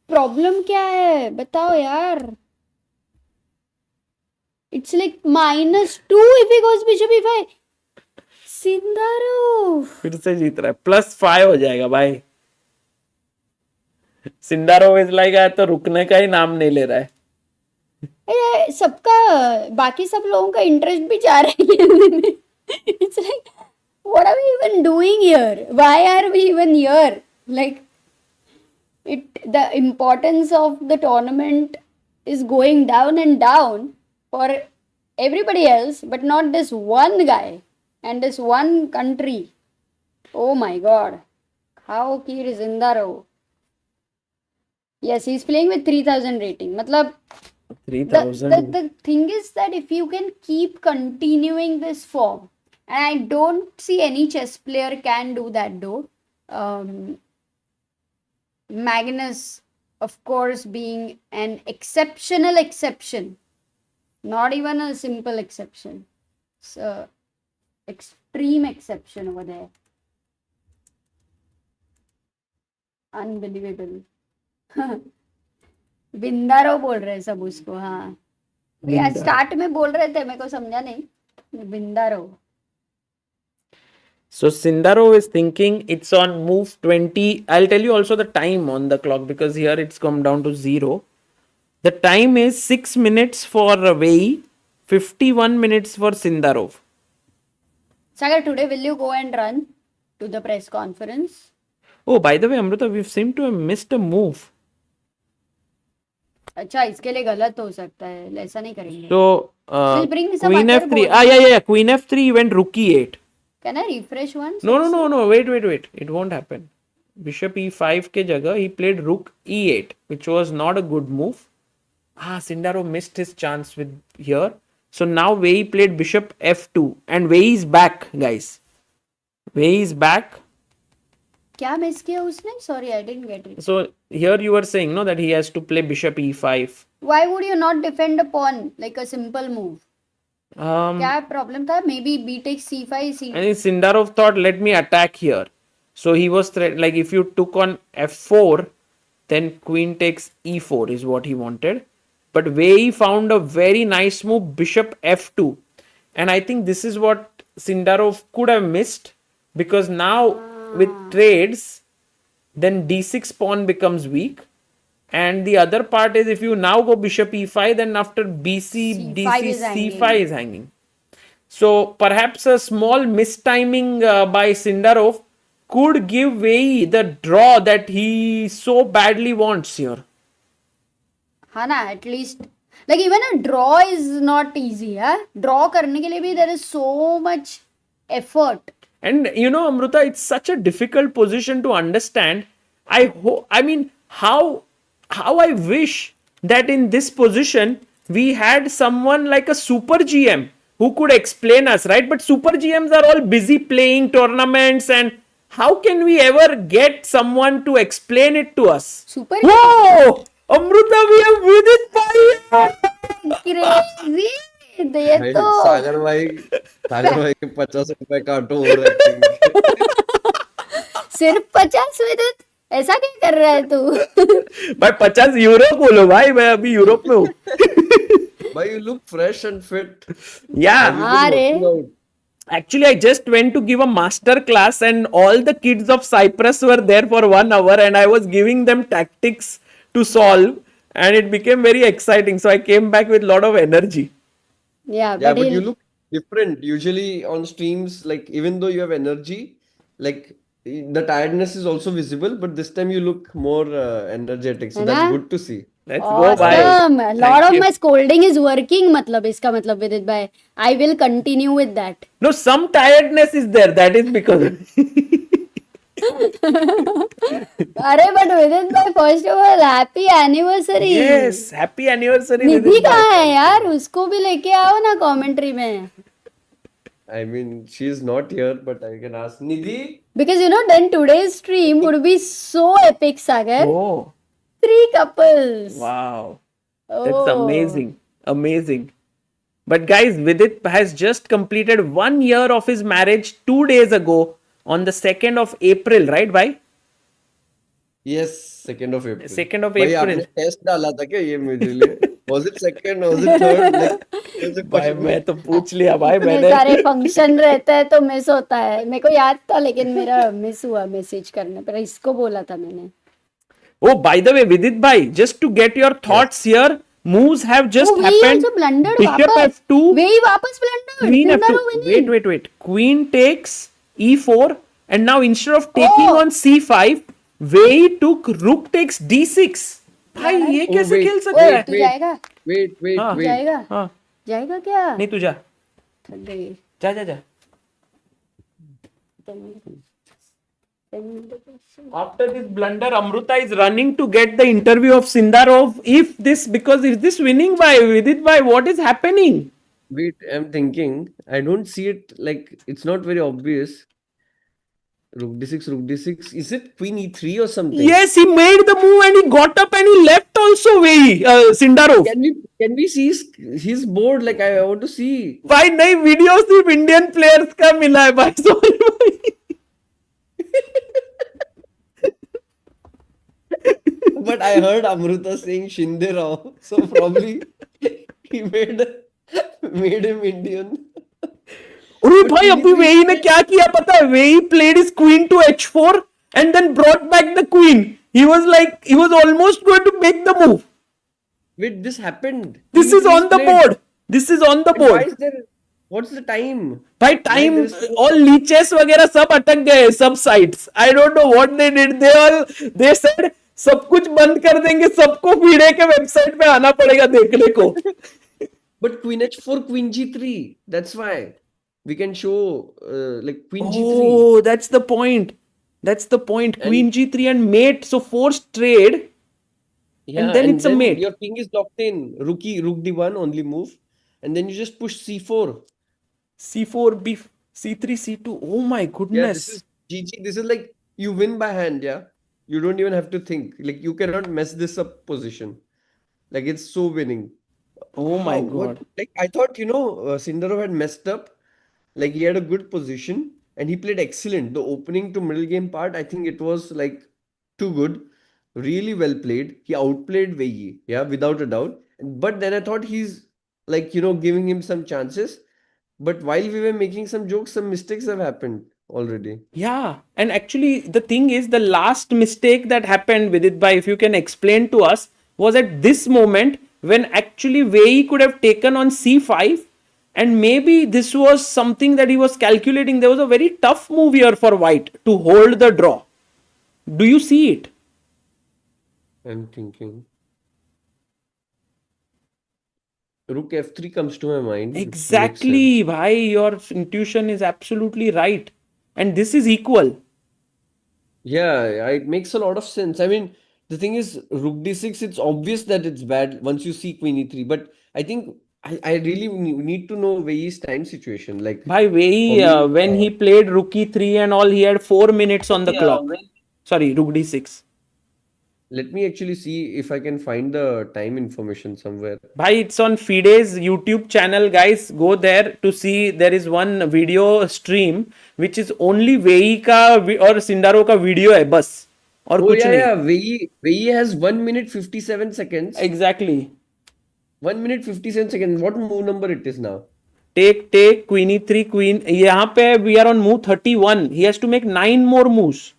Problem क्या है? बताओ यार. It's like -2 if he goes bishop e5. Sindarov. फिर से जीत रहा है. +5 हो जाएगा भाई. सिंडारोव इज लाइक तो रुकने का ही नाम नहीं ले रहा है. सबका बाकी सब लोगों का इंटरेस्ट भी जा रहा है. It's like, what are we even doing here? Why are we even here? Like, the importance of the tournament is going down and down for everybody else, but not this one guy and this one country. Oh my God. How Kir Zindarov. Yes, he's playing with 3000 rating. Matlab, 3000. the thing is that if you can keep continuing this form, and I don't see any chess player can do that though. Magnus, of course, being an exceptional exception, not even a simple exception. It's an extreme exception over there. Unbelievable. बिंदारो बोल रहे सब उसको. हाँ यार, start में बोल रहे थे, मेरे को समझा नहीं. बिंदारो. So Sindarov is thinking it's on move 20. I'll tell you also the time on the clock because here it's come down to 0. The time is 6 minutes for Wei Yi, 51 minutes for Sindarov. Sagar, today will you go and run to the press conference? Oh, by the way, Amrita, we seem to have missed a move. अच्छा, इसके लिए गलत हो सकता है, ऐसा नहीं करेंगे. So We'll bring some Queen other F3. board. Yeah. Queen F3 he went Rook E8. Can I refresh once? No. Wait. It won't happen. Bishop E5 के जगह he played Rook E8, which was not a good move. Sindarov missed his chance with here. So now Wei Yi played Bishop F2 and Wei Yi is back, guys. Wei Yi is back. क्या miss किया उसने? Sorry, I didn't get it. So here you were saying no that he has to play Bishop E5. Why would you not defend a pawn like a simple move? क्या problem था? Maybe B takes C5, C. I think Sindarov thought let me attack here. So he was like if you took on F4, then Queen takes E4 is what he wanted. But Wei Yi found a very nice move, Bishop F2. And I think this is what Sindarov could have missed because now with trades, then D6 pawn becomes weak. And the other part is if you now go Bishop E5, then after BC, DC, C5 is hanging. So perhaps a small mistiming by Sindarov could give Wei Yi the draw that he so badly wants here. Hana, at least. Like even a draw is not easy. Draw करने के लिए भी there is so much effort. And you know, Amrita, it's such a difficult position to understand. I mean, how I wish that in this position we had someone like a super GM who could explain us, right? But super GMs are all busy playing tournaments, and how can we ever get someone to explain it to us? Super. Whoa! Amrita, we have won it by crazy. ये तो सागर भाई के 50 रुपए काटो और acting. सिर्फ 50 विदित, ऐसा क्या कर रहा है तू? भाई 50 यूरो बोलो भाई, मैं अभी यूरोप में हूँ. But you look fresh and fit. Yeah. Have you हाँ been रे. working out? Actually, I just went to give a master class and all the kids of Cyprus were there for 1 hour and I was giving them tactics to solve and it became very exciting. So I came back with a lot of energy. Yeah, Yeah, but but you he'll, look different. Usually on streams, like even though you have energy, like the tiredness is also visible, but this time you look more energetic. So है that's ना? good to see. Let's go, bhai. Awesome. A lot Thank of you. my scolding is working. मतलब इसका मतलब विदित भाई, I will continue with that. No, some tiredness is there. That is because. अरे but विदित भाई, first of all, happy anniversary. Yes, happy anniversary. Nidhi Vidit bhai. कहाँ है यार? उसको भी लेके आओ ना कमेंट्री में. I mean, she's not here, but I can ask Nidhi. Because you know, then today's stream would be so epic, Sagar. Oh, 3 couples. wow. That's Oh. amazing. Amazing. But guys, Vidit has just completed 1 year of his marriage 2 days ago on the 2nd of April, right, bhai? Yes, 2nd of April. 2nd of भाई April. आपने test डाला था क्या ये मेरे लिए? Was it second? Was it third? Like, there's a भाई question. मैं तो पूछ लिया भाई इतने मैंने. सारे फंक्शन रहते हैं तो मिस होता है. मेरे को याद था लेकिन मेरा मिस हुआ मैसेज करने पर. इसको बोला था मैंने. Oh, by the way, Vidit bhai, just to get your thoughts here, moves have just Oh, Wei happened. also blundered Bishop वापस. F2, Wei वापस blundered. Queen F2. Sindarov winning. Wait. Queen takes E4, and now instead of taking Oh. on C5, Wei took Rook takes D6. भाई ये Oh, कैसे wait. खेल सकता है? तू जाएगा? Wait. हाँ. जाएगा? हाँ, जाएगा क्या? नहीं तू जा. थक गई. जा. After this blunder, Amruta is running to get the interview of Sindarov. If this winning by Vidit bhai, what is happening? Wait, I'm thinking. I don't see it like it's not very obvious. Rook d6. Is it Queen e3 or something? Yes, he made the move and he got up and he left also Wei Sindarov. Can we see his board? Like I want to see. भाई नहीं video सिर्फ Indian players का मिला है भाई. Sorry भाई. But I heard Amruta saying Sindarov, so probably he made him Indian. अरे भाई अभी वेई ने क्या किया पता है? वेई played his queen to h4 and then brought back the queen. He was almost going to make the move. Wait, this happened. This is on the board. This is on the Why board. is there? What's the time? भाई time Like this- all leeches वगैरह सब अटक गए सब sites. I don't know what they did. They said सब कुछ बंद कर देंगे, सबको FIDE के वेबसाइट पे आना पड़ेगा देखने को. But Queen h4, Queen g3. That's why we can show like Queen g3. Oh, that's the point. Queen g3 and mate, so forced trade. Yeah, then it's a mate. Your king is locked in. Rook d1 only move, and then you just push c4. C4, B, C3, C2. Oh my Yeah, goodness. this is GG. This is like you win by hand. Yeah, you don't even have to think. Like you cannot mess this up position. Like it's so winning. Oh my How? god. Like I thought, Sindarov had messed up. Like he had a good position and he played excellent. The opening to middle game part, I think it was like too good. Really well played. He outplayed Wei Yi, yeah, without a doubt. But then I thought he's like, giving him some chances. But while we were making some jokes, some mistakes have happened already. Yeah, and actually the thing is the last mistake that happened with it, by if you can explain to us, was at this moment when actually Wei could have taken on C5 and maybe this was something that he was calculating. There was a very tough move here for white to hold the draw. Do you see it? I'm thinking. Rook f3 comes to my mind. which makes sense. Exactly, bhai, your intuition is absolutely right. And this is equal. Yeah, it makes a lot of sense. I mean, the thing is, Rook d6, it's obvious that it's bad once you see Queen e3. But I think I really need to know Wei Yi's time situation. Like, Bhai, Wei, For me, when he played Rook e3 and all, he had 4 minutes on the clock. Sorry, Rook d6. Let me actually see if I can find the time information somewhere. Bhai, it's on FIDE's YouTube channel, guys. Go there to see. There is one video stream which is only Wei Yi का और Sindarov का video है बस और Oh कुछ yeah, नहीं. yeah. Wei Yi has 1 minute 57 seconds. Exactly. 1 minute 57 seconds. What move number it is now? Take queen e3 queen. यहाँ पे we are on move 31. He has to make 9 more moves.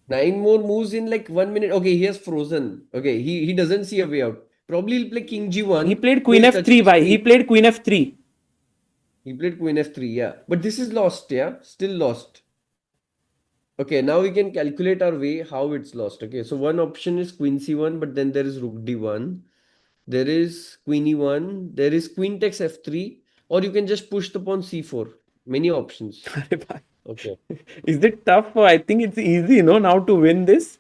9 more moves in like 1 minute. Okay, he has frozen. Okay, he doesn't see a way out. Probably he'll play king g1. He played queen He'll f3, touch bhai. his He queen. played queen f3. He played queen f3, yeah. But this is lost, yeah. Still lost. Okay, now we can calculate our way how it's lost. Okay, so one option is queen c1, but then there is rook d1. There is queen e1. There is queen takes f3. Or you can just push the pawn c4. Many options. अरे भाई. Okay. Is it tough? I think it's easy, now to win this.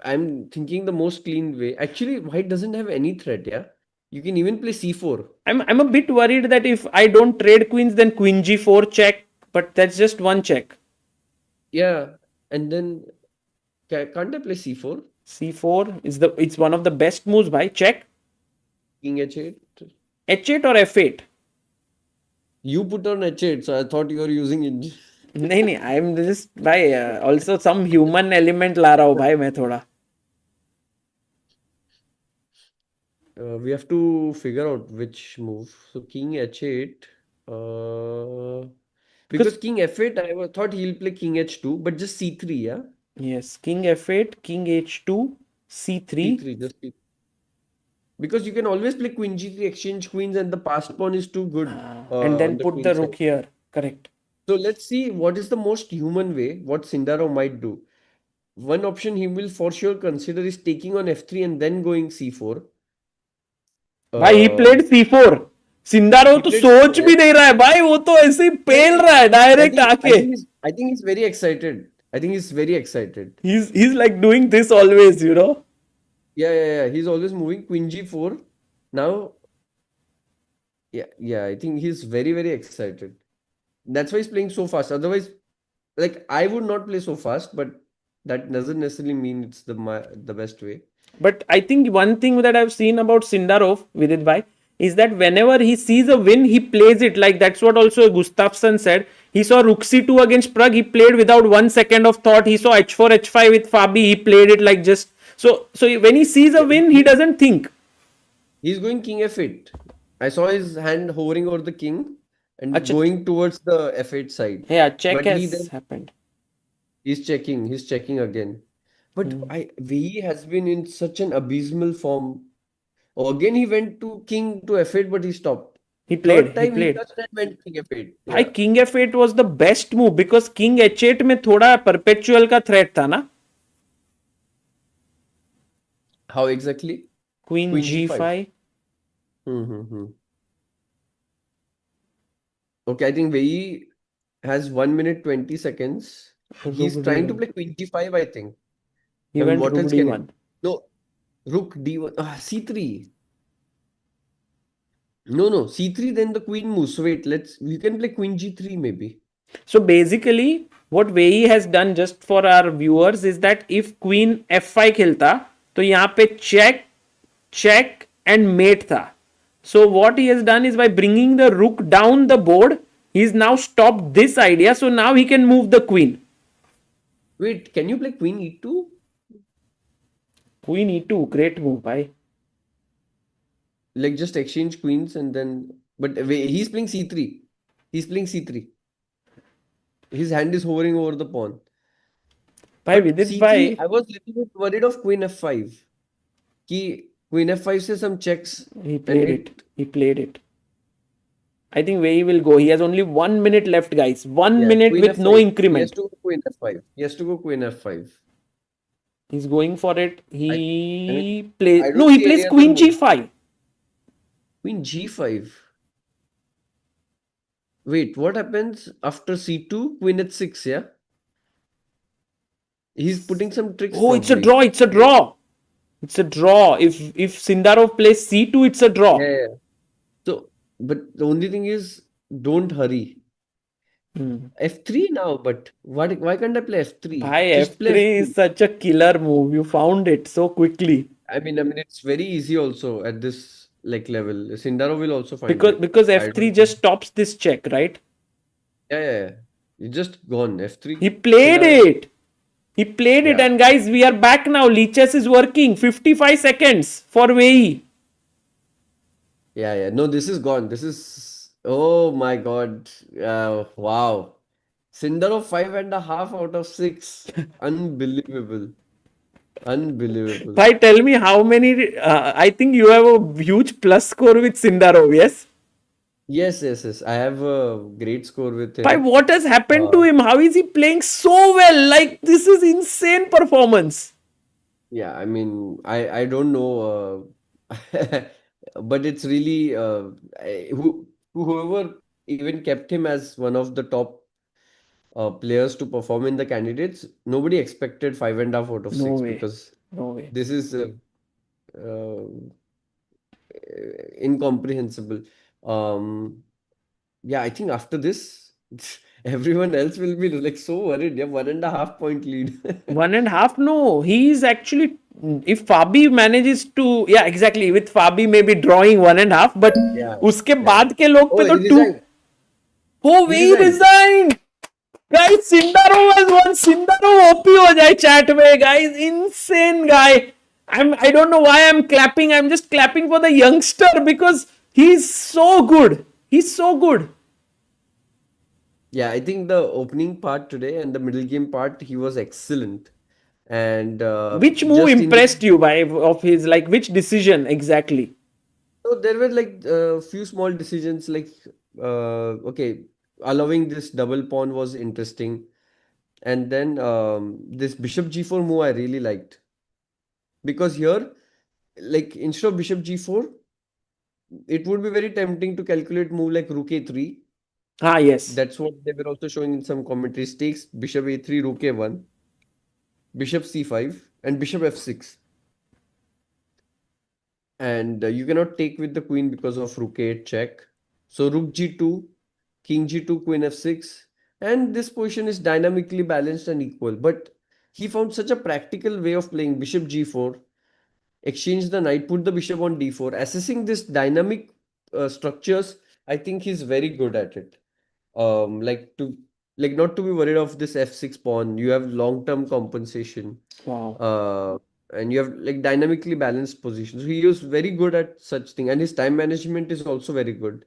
I'm thinking the most clean way. Actually, white doesn't have any threat, yeah. You can even play c4. I'm a bit worried that if I don't trade queens, then queen g4 check. But that's just one check. Yeah, and then can't I play c4? c4 is it's one of the best moves, by check. King h8. h8 or f8. You put on h8, so I thought you were using it. नहीं I'm just भाई also some human element ला रहा हूँ भाई मैं थोड़ा. We have to figure out which move. So king h8. Because king f8, I thought he'll play king h2, but just c3, yeah? Yes, king f8, king h2, c3. c3, just c3. Because you can always play queen g3, exchange queens, and the passed pawn is too good. And then on the put queen the side. rook here. Correct. So let's see what is the most human way, what Sindarov might do. One option he will for sure consider is taking on f3 and then going c4. भाई he played c4. Sindarov तो सोच भी नहीं रहा है भाई, वो तो ऐसे ही पेल रहा है डायरेक्ट आके. I think he's very excited. I think he's very excited. He's like doing this always, Yeah. He's always moving queen g4. Now, yeah. I think he's very, very excited. That's why he's playing so fast. Otherwise, like I would not play so fast, but that doesn't necessarily mean it's the best way. But I think one thing that I've seen about Sindarov, Vidit bhai, is that whenever he sees a win, he plays it. Like that's what also Gustafsson said. He saw rook c2 against Pragg. He played without 1 second of thought. He saw h4, h5 with Fabi. He played it like just... So when he sees a win, he doesn't think. He's going king f8. I saw his hand hovering over the king and going towards the f8 side. Yeah, check But has happened. He's checking again. But Wei Yi has been in such an abysmal form. Oh, again he went to king to f8, but he stopped. He played. Third time he touched and went king f8. भाई king f8 was the best move because king h8 में थोड़ा perpetual का threat था ना. How exactly? Queen g5. Okay, I think Wei Yi has 1 minute 20 seconds. He's trying to play queen g5, I think. He went rook d1. No, rook d1. C3. No, c3, then the queen moves. So wait, we can play queen g3 maybe. So basically, what Wei Yi has done, just for our viewers, is that if queen f5 खेलता, तो यहाँ पे check and mate था. So what he has done is by bringing the rook down the board, he's now stopped this idea. So now he can move the queen. Wait, can you play queen e2? Queen e2, great move, bhai. Like just exchange queens and then... But he's playing c3. He's playing c3. His hand is hovering over the pawn. Bhai, Vidit bhai, I was little bit worried of queen f5. Ki queen f5 se some checks. He played it. I think Wei Yi will go. He has only 1 minute left, guys. 1 minute with no increment. He has to go queen f5. He has to go queen f5. He's going for it. He I plays... don't No, he see plays any queen other move. g5. Queen g5. Wait, what happens after c2? Queen h6, yeah? He's putting some tricks. Oh, it's a draw. It's a draw. If Sindarov plays c2, it's a draw. Yeah. So, but the only thing is, don't hurry. F3 now, but why can't I play F3? Bhai, Just play F3 is F2. such a killer move. You found it so quickly. I mean, it's very easy also at this like level. Sindarov will also find Because it. because I F3 don't just think. stops this check, right? Yeah, yeah, yeah. It's just gone. He F3 played killer. it. He played it, Yeah, and guys, we are back now. Lichess is working. 55 seconds for Wei Yi. yeah, yeah. No, this is gone. This is, oh my God. Wow. Sindarov 5.5 out of 6. Unbelievable. Unbelievable. Bhai, tell me how many. I think you have a huge plus score with Sindarov, yes? Yes, yes, yes. I have a great score with Bhai, him. what has happened Uh, to him? How is he playing so well? Like, this is insane performance. yeah, I don't know, but it's really whoever even kept him as one of the top players to perform in the candidates, nobody expected 5.5 out of No 6 way. because No way. this is uh, incomprehensible. Um, yeah, I think after this, everyone else will be like so worried. Yeah, 1.5 point lead. 1.5? No, he is actually. If Fabi manages to, yeah, exactly. With Fabi maybe drawing 1.5, but Yeah, उसके yeah. बाद के लोग पे Oh, तो he 2. resigned. Oh, He Wei resigned. resigned. Guys, Sindarov has won. Sindarov OP हो जाए chat में, guys. Insane guy. I don't know why I'm clapping. I'm just clapping for the youngster because he's so good. He's so good. Yeah, I think the opening part today and the middle game part, he was excellent. And Which move just in the impressed you by of his, like, which decision exactly? so there were like a few small decisions like okay, allowing this double pawn was interesting. And then this bishop g4 move I really liked because here, like instead of bishop g4, it would be very tempting to calculate move like rook a3. Ah, yes. That's what they were also showing in some commentaries. Takes bishop a3, rook a1, bishop c5, and bishop f6. And you cannot take with the queen because of rook a8 check. So rook g2, king g2, queen f6. And this position is dynamically balanced and equal. But he found such a practical way of playing bishop g4, exchange the knight, put the bishop on d4. Assessing this dynamic structures, I think he's very good at it. Like to like not to be worried of this f6 pawn. You have long-term compensation. Wow. Uh, and you have like dynamically balanced positions. So he is very good at such thing, and his time management is also very good.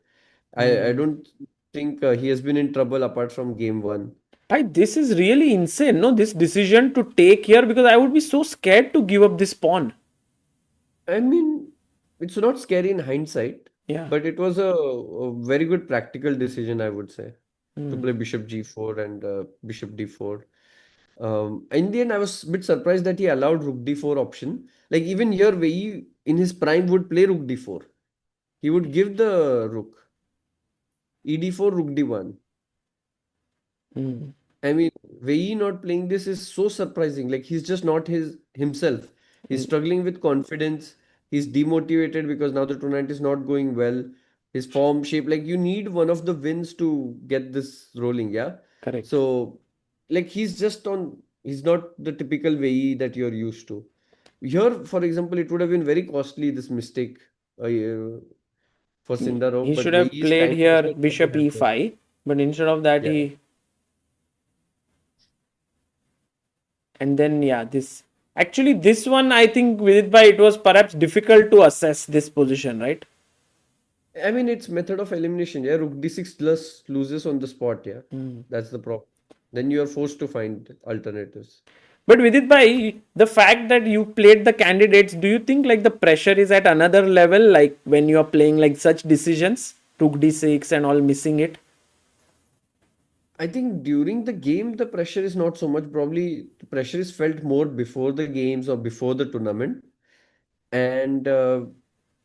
I don't think he has been in trouble apart from game one. This is really insane, no? This decision to take here, because I would be so scared to give up this pawn. I mean, it's not scary in hindsight, Yeah. but it was a very good practical decision, I would say, to play bishop g4 and bishop d4. In the end, I was a bit surprised that he allowed rook d4 option. Like even here, Wei in his prime would play rook d4. He would give the rook ed4, rook d1. I mean, Wei not playing this is so surprising. Like he's just not himself. He's struggling with confidence. He's demotivated because now the tournament is not going well. His form shape, like you need one of the wins to get this rolling, yeah. Correct. So, like he's not the typical Wei that you're used to. Here, for example, it would have been very costly this mistake for Sindarov, He but should have Wei's played time here management was bishop helpful. e5, but instead of that, Yeah. he. And then, yeah, this. Actually, this one, I think, with by it was perhaps difficult to assess this position, right? I mean, it's method of elimination. Yeah, rook d6 plus loses on the spot. Yeah, that's the problem. Then you are forced to find alternatives. But Vidit bhai, the fact that you played the candidates, do you think like the pressure is at another level, like when you are playing like such decisions, rook d6 and all, missing it? I think during the game, the pressure is not so much. Probably the pressure is felt more before the games or before the tournament. And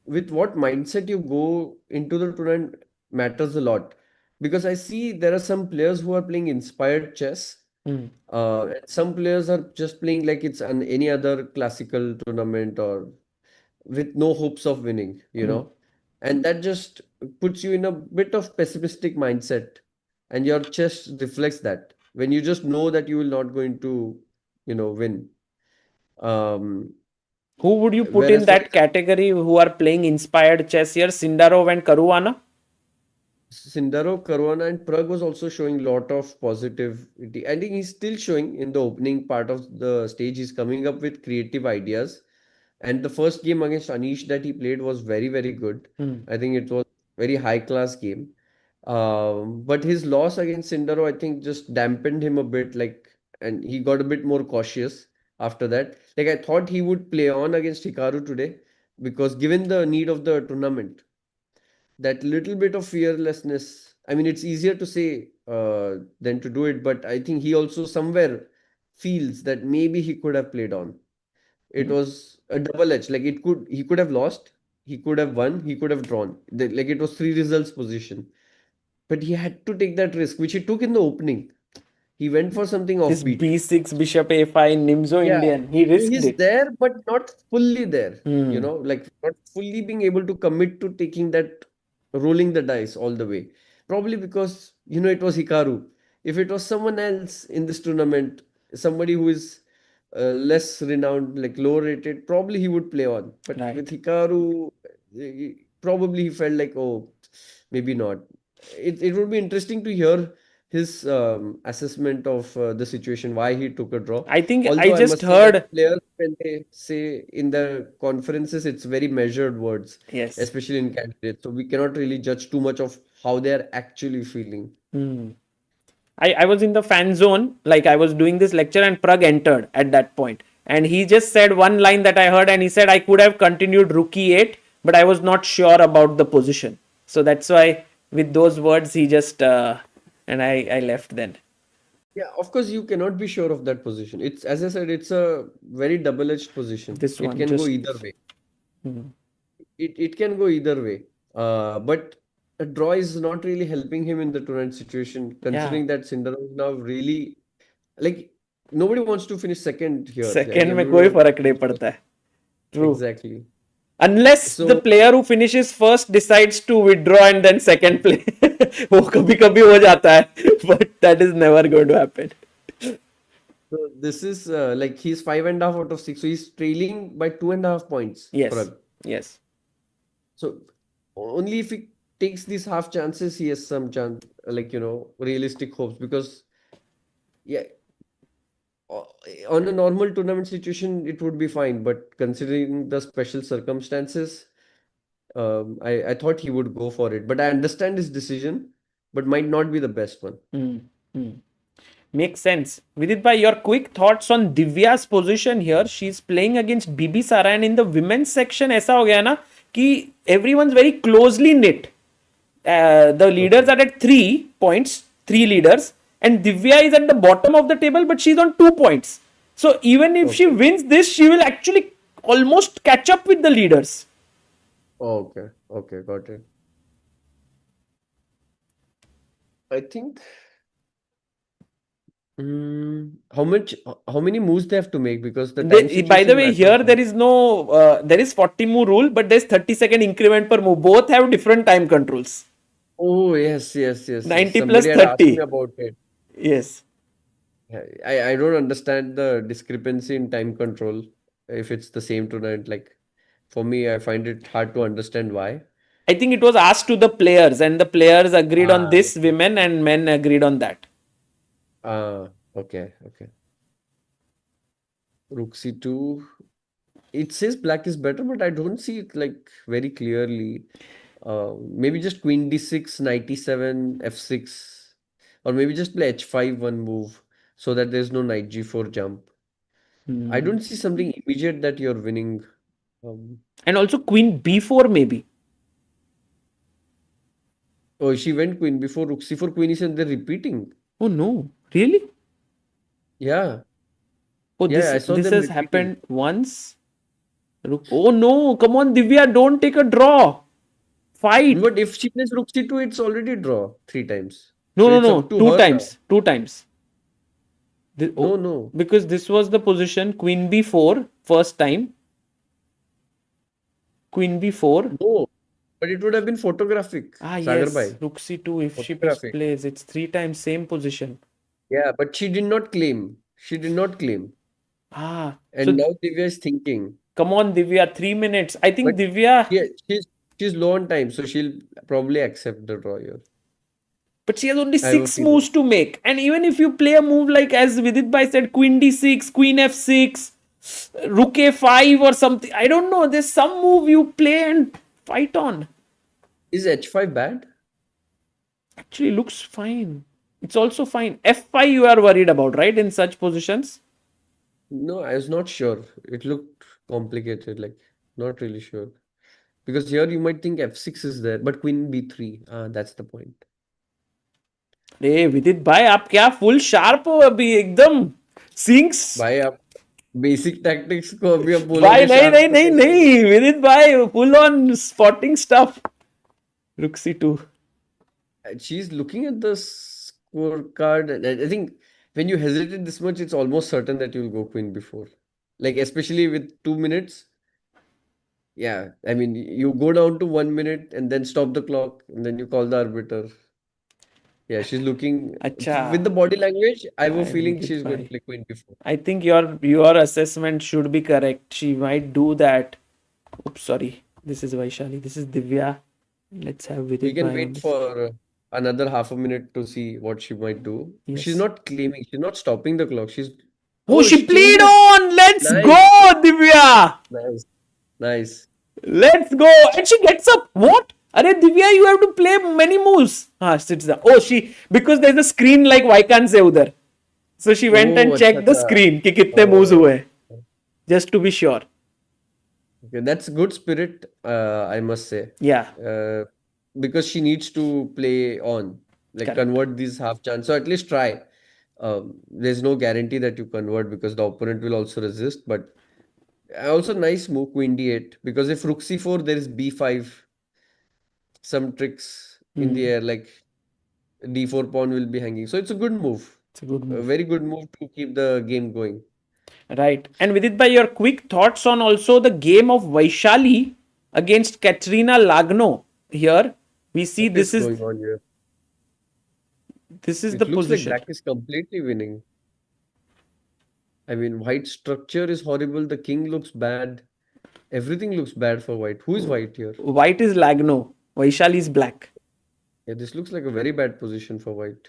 with what mindset you go into the tournament matters a lot. Because I see there are some players who are playing inspired chess. And some players are just playing like it's any other classical tournament or with no hopes of winning. And that just puts you in a bit of pessimistic mindset. and your chess reflects that. When you just know that you will not going to, win. Um, Who would you put in Whereas, for that category who are playing inspired chess here? Sindarov and Caruana? Sindarov, Caruana, and Pragg was also showing lot of positivity. I think he's still showing in the opening part of the stage. He's coming up with creative ideas. And the first game against Anish that he played was very, very good. I think it was very high class game. But his loss against Sindarov, I think, just dampened him a bit. And he got a bit more cautious after that. Like I thought he would play on against Hikaru today because given the need of the tournament, that little bit of fearlessness. I mean, it's easier to say than to do it, but I think he also somewhere feels that maybe he could have played on. It was a double edge. Like he could have lost, he could have won, he could have drawn. Like it was three results position, but he had to take that risk, which he took in the opening. He went for something This offbeat. B6 Bishop A5 Nimzo Yeah, Indian. He risked he's it. there, but not fully there. Hmm. Like not fully being able to commit to taking that, rolling the dice all the way. Probably because, it was Hikaru. If it was someone else in this tournament, somebody who is less renowned, like lower rated, probably he would play on. But with Right. Hikaru, probably he felt like, oh, maybe not. It would be interesting to hear his assessment of the situation, why he took a draw. I think I Although I just must say that heard. players, when they say in the conferences, it's very measured words, Yes. especially in candidates. So we cannot really judge too much of how they're actually feeling. I was in the fan zone, like I was doing this lecture, and Pragg entered at that point. And he just said one line that I heard, and he said, I could have continued rook e8, but I was not sure about the position. So that's why, with those words, he just, and I left then. Yeah, of course, you cannot be sure of that position. It's, as I said, it's a very double-edged position. This It one can go just. either way. It can go either way. But a draw is not really helping him in the tournament situation, Yeah. considering that Sindarov is now really, like, nobody wants to finish second here. Like, Second में everyone कोई wants to फर्क नहीं finish first. पड़ता है. True. Exactly. Unless the So, player who finishes first decides to withdraw and then second play. वो कभी कभी हो जाता है. But that is never going to happen. so this is like he's 5.5 out of 6. So he's trailing by 2.5 points. Yes. Pragg. Yes. So only if he takes these half chances, he has some chance, like, realistic hopes. Because, yeah, on a normal tournament situation, it would be fine. But considering the special circumstances, I thought he would go for it. But I understand his decision, but might not be the best one. Makes sense. Vidit bhai, your quick thoughts on Divya's position here. She's playing against Bibisara, and in the women's section ऐसा हो गया ना कि everyone's very closely knit. The leaders are at 3 points, 3 leaders, and Divya is at the bottom of the table, but she's on 2 points. So even if she wins this, she will actually almost catch up with the leaders. Okay, got it. I think how many moves they have to make, because the time By the situation way, matters. here there is no, there is 40 move rule, but there's 30-second increment per move. Both have different time controls. Oh, yes. 90 plus Somebody had asked me 30. about it. Yes. I don't understand the discrepancy in time control if it's the same tonight. Like, for me, I find it hard to understand why. I think it was asked to the players, and the players agreed on this, Okay. women, and men agreed on that. Okay. Rook c2. It says black is better, but I don't see it like very clearly. Maybe just queen d6, knight e7, f6, or maybe just play h5 one move so that there's no knight g4 jump. I don't see something immediate that you're winning. And also queen b4 maybe. Oh, she went queen before rook c4, queen e7. They're repeating. Oh no, really? Yeah, Oh, I this saw this them has repeating. happened once. Oh no, come on, Divya, don't take a draw. Fight. But if she plays rook c2, it's already draw 3 times. No, So no, it's no, up to two her now. times. Two times. No. Because this was the position queen b4 first time. Queen b4. No. But it would have been photographic, Sagar Yes, bhai. rook c2. If she Photographic. plays, it's 3 times same position. Yeah, but she did not claim. She did not claim. So And now Divya is thinking. come on, Divya, 3 minutes. I think But Divya, yeah, she's low on time, so she'll probably accept the draw here. but she has only I have a 6 feeling. moves to make. And even if you play a move like, as Vidit Bhai said, Queen d6, Queen f6, Rook a5 or something, I don't know. There's some move you play and fight on. Is h5 bad? Actually, looks fine. It's also fine. f5 you are worried about, right? In such positions. No, I was not sure. It looked complicated, like not really sure. Because here you might think f6 is there, but queen b3. That's the point. अरे विदित भाई आप क्या full sharp हो अभी एकदम sinks भाई आप बेसिक टैक्टिक्स को अभी अब भाई बोलोगे नहीं sharp नहीं तो नहीं कैसे? नहीं विदित भाई फुल ऑन स्पॉटिंग स्टफ रुक c2 She's looking at the scorecard, and I think when you hesitate this much, it's almost certain that you'll go queen before. Like especially with 2 minutes. Yeah, I mean you go down to 1 minute and then stop the clock and then you call the arbiter. Yeah, she's looking अच्छा with the body language. I have a भाई feeling विदित she's going to भाई play queen before. I think your assessment should be correct. She might do that. Oops, sorry. This is Vaishali. This is Divya. Let's have We Vidit can Bhai on wait this. for another half a minute to see what she might do. She's Yes. not claiming. She's not stopping the clock. She's Oh, she played changes. on. Let's Nice. go, Divya. Nice, nice. Let's go. And she gets up. What? Arey Divya, you have to play many moves. Sits down. Oh, because there's a screen like why can't say udhar. So she went Oh, and अच्छा checked the अच्छा. screen कि कितने moves Oh, हुए. Just to be sure. okay, that's good spirit, I must say. Yeah. Because she needs to play on, like Correct. convert these half chance. So at least try. There's no guarantee that you convert because the opponent will also resist. But also nice move, queen d8. Because if rook c4, there is b5. Some tricks in the air, like d4 pawn will be hanging. So it's a good move. It's a good A move. very good move to keep the game going. Right. And Vidit bhai, your quick thoughts on also the game of Vaishali against Katrina Lagno. Here we see What this is is going on here? this is It the looks like position. black is completely winning. I mean, white structure is horrible. The king looks bad. Everything looks bad for white. Who is white here? White is Lagno. Vaishali is black. Yeah, this looks like a very bad position for white.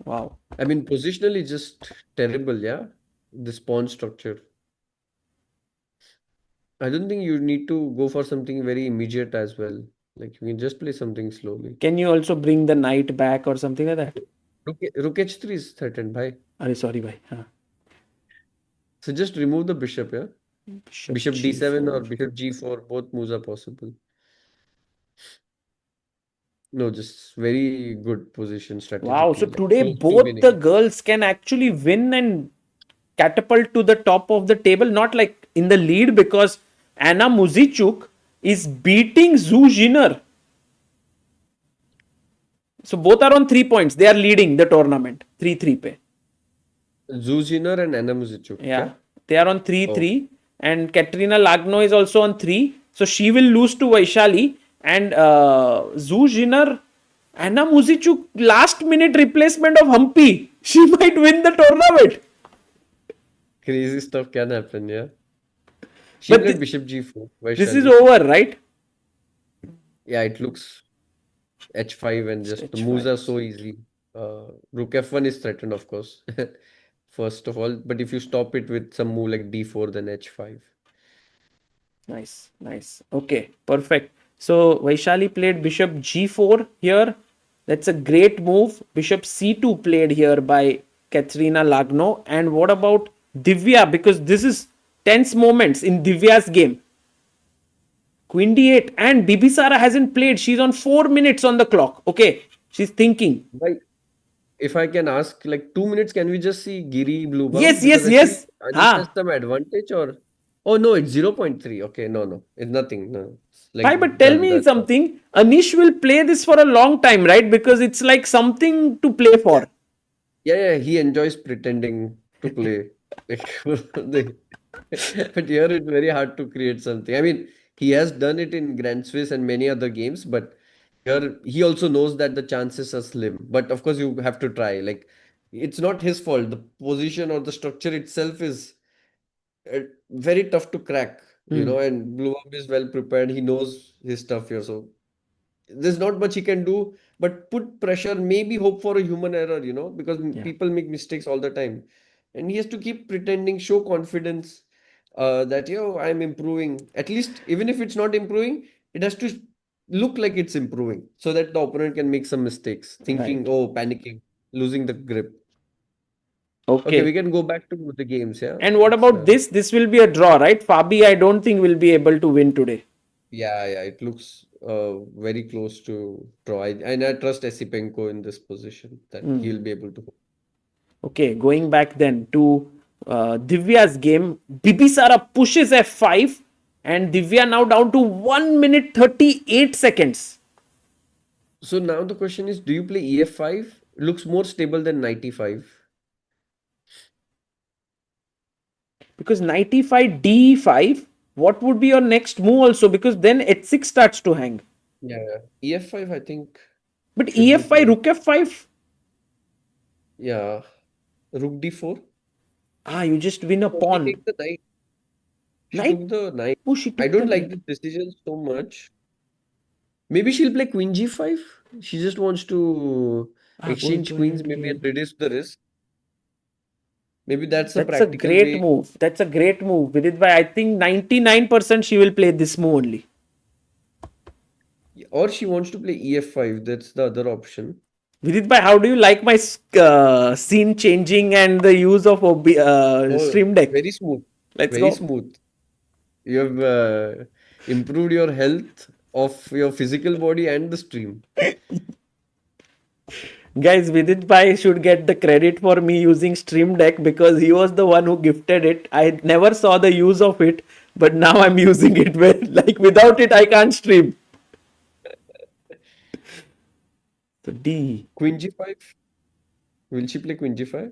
Wow. I mean, positionally just terrible, yeah? This pawn structure. I don't think you need to go for something very immediate as well. Like you can just play something slowly. Can you also bring the knight back or something like that? Rook h3 is threatened, bhai. Sorry, bhai. So just remove the bishop, yeah? Bishop d7 or G4. bishop g4, both moves are possible. No, just very good position Wow. So strategically. Like today close to both winning. the girls can actually win and catapult to the top of the table. Not like in the lead because Anna Muzychuk is beating Jiner. So both are on 3 points. They are leading the tournament. 3-3 pe. Jiner and Anna Muzychuk. Yeah. They are on 3-3. And Katrina Lagno is also on 3. So she will lose to Vaishali. And Jiner, Anna Muzychuk, last minute replacement of Humpy. She might win the tournament. Crazy stuff can happen, yeah. She But played bishop g4. This is Vaishali. over, right? Yeah, it looks h5 and just the H5. moves are so easy. Rook f1 is threatened, of course, first of all. But if you stop it with some move like d4, then h5. Nice, nice. Okay, perfect. So Vaishali played bishop g4 here. That's a great move. Bishop c2 played here by Katrina Lagno. And what about Divya? Because this is tense moments in Divya's game. Queen d8 and Bibisara hasn't played. She's on 4 minutes on the clock. Okay, she's thinking. Like, if I can ask, like 2 minutes, can we just see Giri Bluebaum? Yes, Because I yes. think Anish Ha. has some advantage or... Oh, no, it's 0.3. Okay, no. It's nothing. No. It's like Hi, but tell done, me that's all. something. Anish will play this for a long time, right? Because it's like something to play for. Yeah, he enjoys pretending to play. Like, but here it's very hard to create something. I mean, He has done it in Grand Swiss and many other games, but here he also knows that the chances are slim. But of course, you have to try. Like, it's not his fault. The position or the structure itself is very tough to crack, and Bluebaum is well prepared. He knows his stuff here. So there's not much he can do, but put pressure, maybe hope for a human error, because Yeah. people make mistakes all the time. And he has to keep pretending, show confidence that, I'm improving. At least, even if it's not improving, it has to look like it's improving so that the opponent can make some mistakes, thinking, Right. oh, panicking, losing the grip. Okay, we Okay. can go back to the games, yeah? And what It's about this? This will be a draw, right? Fabi, I don't think will be able to win today. yeah, it looks very close to draw. And I trust Esipenko in this position that he'll be able to. Okay, going back then to Divya's game. Bibisara pushes F5 and Divya now down to 1 minute 38 seconds. So now the question is, do you play EF5? Looks more stable than 95. Because 95 D5, what would be your next move also? Because then H6 starts to hang. Yeah, EF5 I think But should be EF5, played. Rook F5. Yeah, Rook D4. You just win a No, she pawn. takes the knight. She Knight. took the knight. Oh, she I took the don't like knight. this decision so much. Maybe she'll play Queen G5. She just wants to exchange Going queens ahead maybe and again. reduce the risk. Maybe that's a That's a practical great way. move. That's a great move. Vidit bhai, I think 99% she will play this move only. Or she wants to play EF5. That's the other option. Vidit bhai, how do you like my scene changing and the use of Oh, Stream Deck? very smooth. Let's Very go. smooth. You have improved your health of your physical body and the stream. Guys, Vidit bhai should get the credit for me using Stream Deck because he was the one who gifted it. I never saw the use of it, but now I'm using it. Like without it, I can't stream. So D. Queen G5. Will she play Queen G5?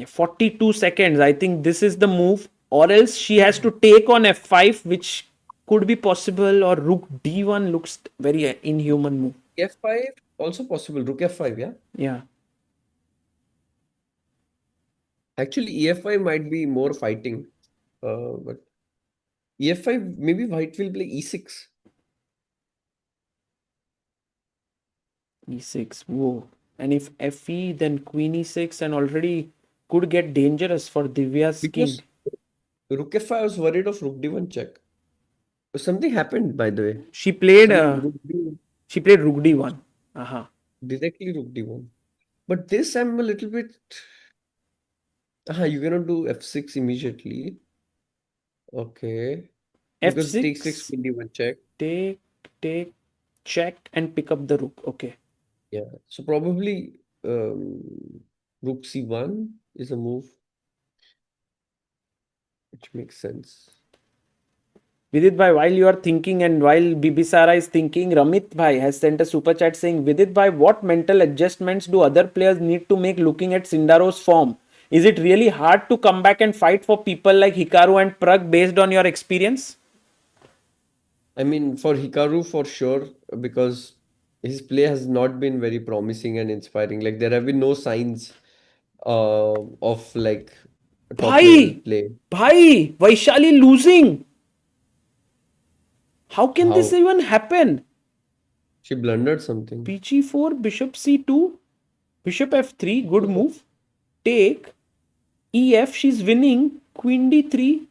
42 seconds. I think this is the move. Or else she has to take on F5, which could be possible. Or Rook D1 looks very inhuman move. F5 also possible. Rook F5, yeah? Yeah. Actually, EF5 might be more fighting. But EF5, maybe white will play E6. E6. Whoa. And if FE, then Queen E6, and already could get dangerous for Divya's king. Because Rook F5, I was worried of Rook D1 check. Something happened, by the way. She played Rook D, Rook D1. directly Rook D1. But this I'm a little bit. You cannot do F6 immediately. Okay. Because it takes 6 F6, Queen D1 check. take, check, and pick up the rook. Okay. Yeah. So probably Rook C1 is a move which makes sense. Vidit bhai, while you are thinking and while Bibisara is thinking, Ramit bhai has sent a super chat saying, Vidit bhai, what mental adjustments do other players need to make looking at Sindarov's form? Is it really hard to come back and fight for people like Hikaru and Pragg based on your experience? I mean, for Hikaru, for sure, because his play has not been very promising and inspiring. Like, there have been no signs of like top level play. Vaishali losing. How can this How? even happen? She blundered something. Pg4, bishop c2, bishop f3, good move. Take, ef, she's winning, queen d3,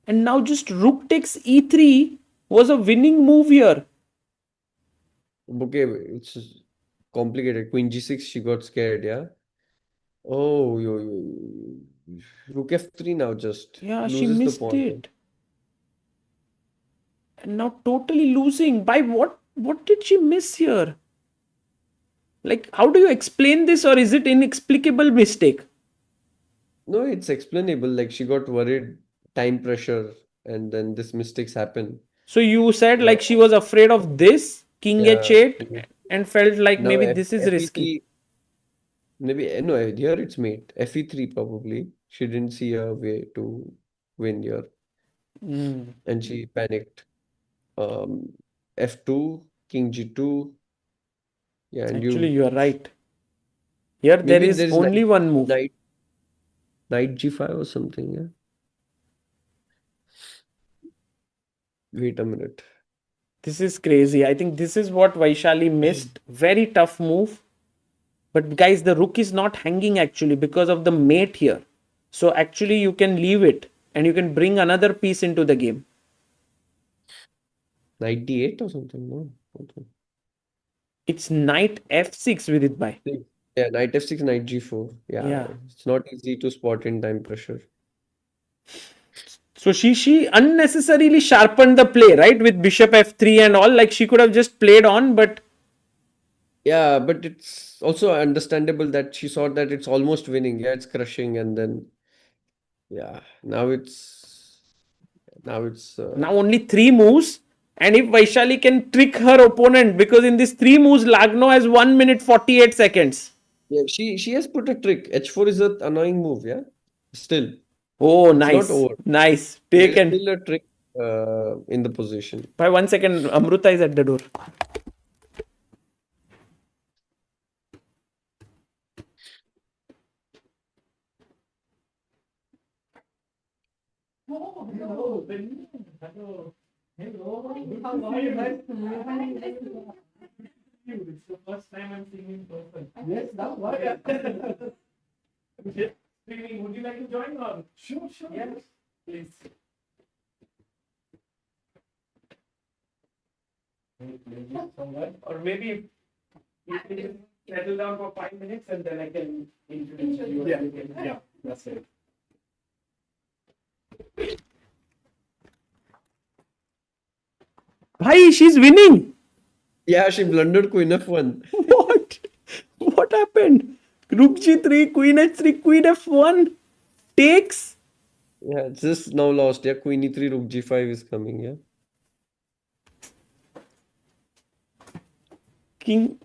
and now just rook takes e3 was a winning move here. Okay, it's complicated. Queen G6, she got scared, yeah? Oh, Rook F3 now just Yeah, she loses the missed pawn. it. And now totally losing. By what? What did she miss here? Like, how do you explain this, or is it inexplicable mistake? No, it's explainable. Like, she got worried, time pressure, and then this mistakes happen. So you said like she was afraid of this, king Yeah. h8, and felt like Now maybe this is risky. maybe no, here it's mate. FE3 probably. She didn't see a way to win here. And she panicked. F2, King G2. Yeah, and Actually, you are right. Here there maybe is there is only one move. knight G5 or something. Yeah. Wait a minute. This is crazy. I think this is what Vaishali missed. Very tough move. But guys, the rook is not hanging actually because of the mate here. So actually you can leave it and you can bring another piece into the game. Knight D8 or something. No. Okay. It's knight f6 with it by. Yeah, knight F6, knight G4. Yeah, Yeah. it's not easy to spot in time pressure. So she unnecessarily sharpened the play, right? With bishop f3 and all. Like she could have just played on, but Yeah, but it's also understandable that she saw that it's almost winning. Yeah, it's crushing, and then yeah, now it's now only 3 moves. And if Vaishali can trick her opponent, because in these 3 moves, Lagno has 1 minute 48 seconds. yeah, she has put a trick. H4 is an annoying move, yeah. Still, Oh, it's not nice. over. Nice. There's Taken. still a trick in the position. By 1 second, Amruta is at the door. It's the first time I'm seeing in person. Yes, now why? Would you like to join or? Sure. Yes, please. Or maybe you can just settle down for 5 minutes and then I can introduce you. Yeah, that's it. Bhai, she's winning. Yeah, she blundered queen f1. What? What happened? Rook g3, queen h3, queen f1 takes. Yeah, it's just now lost. Yeah, queen e3, rook g5 is coming. Yeah. King.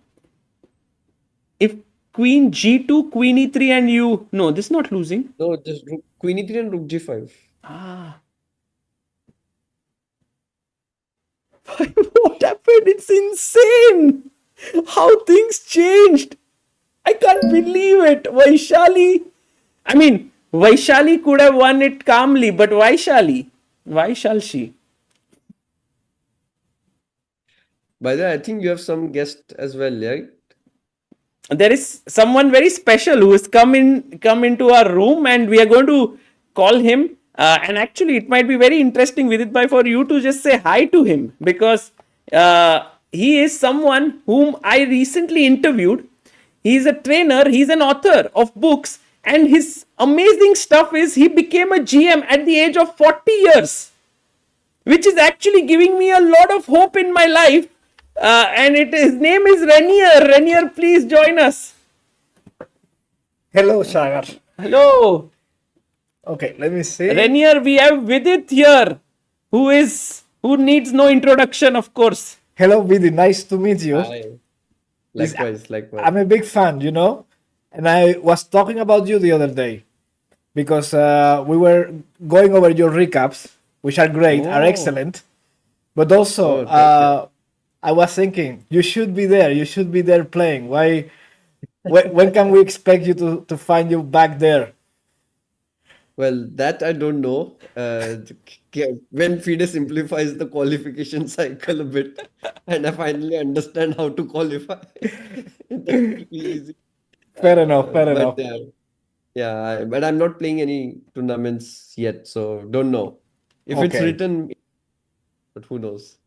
If queen g2, queen e3 and you... No, this is not losing. No, just queen e3 and rook g5. Ah. What happened? It's insane. How things changed. I can't believe it. Vaishali. I mean, Vaishali could have won it calmly, but Vaishali. Why shall she? By the way, I think you have some guest as well, right? There is someone very special who has come into our room, and we are going to call him. And actually, it might be very interesting, Vidit Bhai, for you to just say hi to him, because he is someone whom I recently interviewed. He is a trainer. He's an author of books, and his amazing stuff is he became a GM at the age of 40 years, which is actually giving me a lot of hope in my life. And his name is Renier. Renier, please join us. Hello, Sagar. Hello. Okay, let me see. Renier, we have Vidit here, who needs no introduction, of course. Hello, Vidi. Nice to meet you. Hi. Likewise. I'm a big fan, and I was talking about you the other day because we were going over your recaps, which are great, are excellent. But also, I was thinking you should be there. You should be there playing. Why? When can we expect you to find you back there? Well, that I don't know. When FIDE simplifies the qualification cycle a bit, and I finally understand how to qualify, that will be easy. Fair enough. But but I'm not playing any tournaments yet, so don't know. If it's Okay. written, but who knows?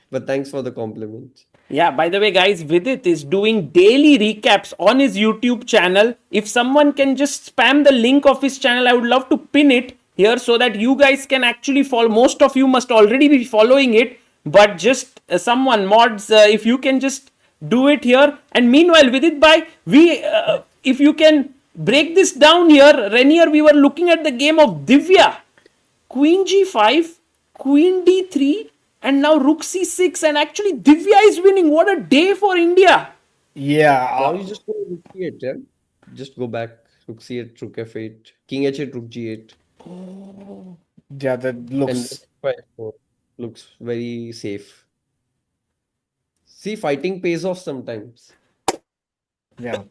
But thanks for the compliment. Yeah, by the way, guys, Vidit is doing daily recaps on his YouTube channel. If someone can just spam the link of his channel, I would love to pin it here so that you guys can actually follow. Most of you must already be following it, but just someone, mods, if you can just do it here. And meanwhile, Vidit Bhai, if you can break this down here, Renier, we were looking at the game of Divya. Queen g5, queen d3, and now rook c6, and actually Divya is winning. What a day for India. Yeah. Now you just go rook c8, yeah? Just go back, rook c8, rook f8, king h8, rook g8, Yeah, that and looks. then f4. looks very safe. See, fighting pays off sometimes. Yeah.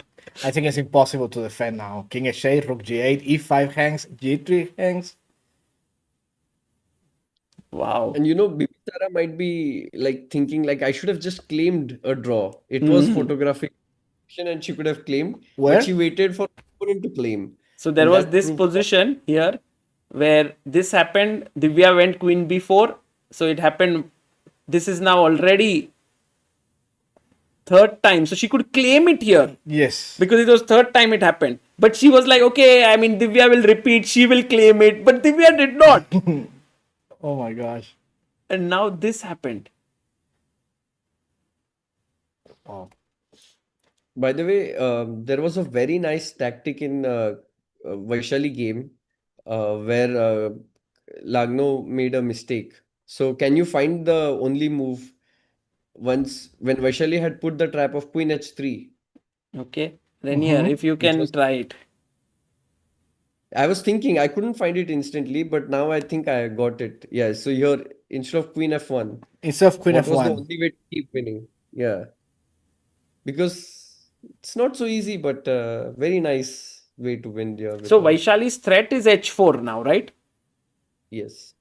I think it's impossible to defend now. King h8, rook g8, e5 hangs, g3 hangs. Wow. And Bibisara might be like thinking like I should have just claimed a draw. It was photographic and she could have claimed, but Where? she waited for opponent to claim. So there And was that this proved position here where this happened. Divya went queen b4. So it happened. This is now already third time. So she could claim it here Yes. because it was third time it happened. But she was like, okay, I mean, Divya will repeat. She will claim it. But Divya did not. Oh my gosh. And now this happened. Wow. By the way, there was a very nice tactic in Vaishali game where Lagno made a mistake. So can you find the only move once when Vaishali had put the trap of queen h3? Okay. Then here, if you Which can was try it. I was thinking I couldn't find it instantly, but now I think I got it. Yeah, so here instead of queen f1, Instead of queen what was the f1. only way to keep winning? Yeah, because it's not so easy, but very nice way to win here with So a Vaishali's threat is h4 now, right? yes.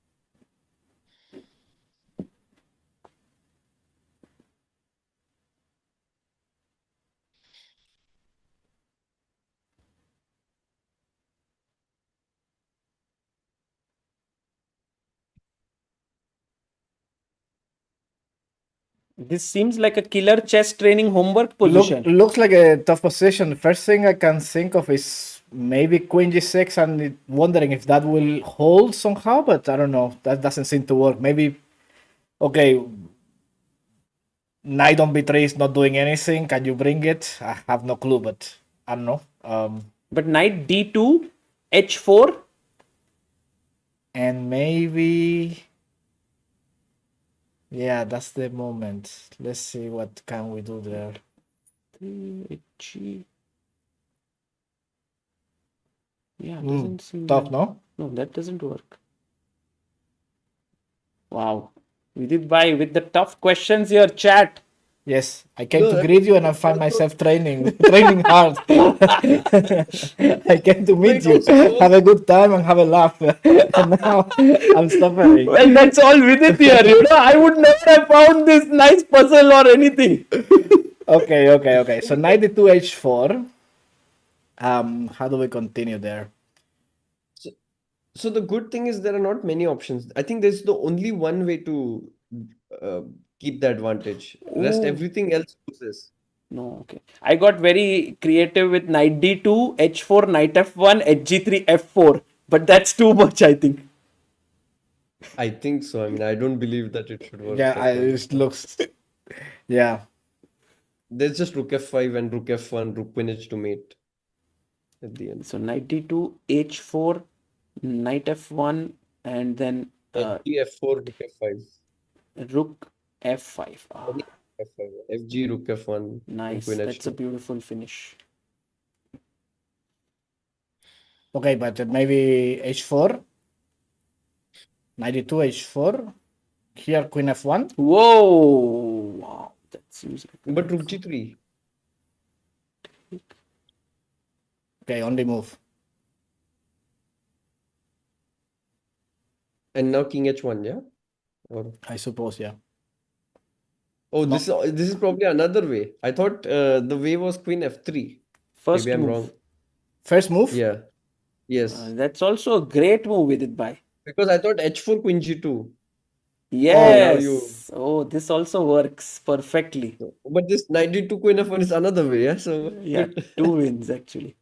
This seems like a killer chess training homework position. Looks like a tough position. First thing I can think of is maybe queen g6 and wondering if that will hold somehow, but I don't know. That doesn't seem to work. Maybe, okay, knight on b3 is not doing anything. Can you bring it? I have no clue, but I don't know. But knight d2, h4. And maybe, yeah, that's the moment. Let's see what can we do there. H. Yeah, doesn't seem Tough, like- no? No, that doesn't work. Wow. We did buy with the tough questions here, chat. Yes, I came No, to that greet you and I find myself training hard. I came to meet it you, was close. have a good time and have a laugh. And now I'm suffering. Well, that's all with it here. I would never have found this nice puzzle or anything. Okay. So 92 h4. How do we continue there? So the good thing is there are not many options. I think there's the only one way to keep the advantage. Rest Ooh. everything else loses. No, okay. I got very creative with knight d2, h4, knight f1, hg3, f4. But that's too much, I think. I think so. I mean, I don't believe that it should work. Yeah, that well. it looks. Yeah. There's just rook f5 and rook f1, rook queen h to mate at the end. So knight d2, h4, knight f1, and then FG f4, rook f5. rook f5. Ah, F5. FG, rook f1, nice. queen That's a h2. beautiful finish. Okay, but maybe h4. 92 h4. Here, queen f1. Whoa! Wow, that seems like But rook g3. Okay, only move. And now king h1, yeah? Or I suppose, yeah. oh, this is probably another way. I thought the way was queen f3. first Maybe I'm move. wrong. First move? Yeah. Yes. That's also a great move with it by. Because I thought h4 queen g2. Yes. Oh, this also works perfectly. But this 92 queen f1 is another way, yeah? So Yeah, two wins actually.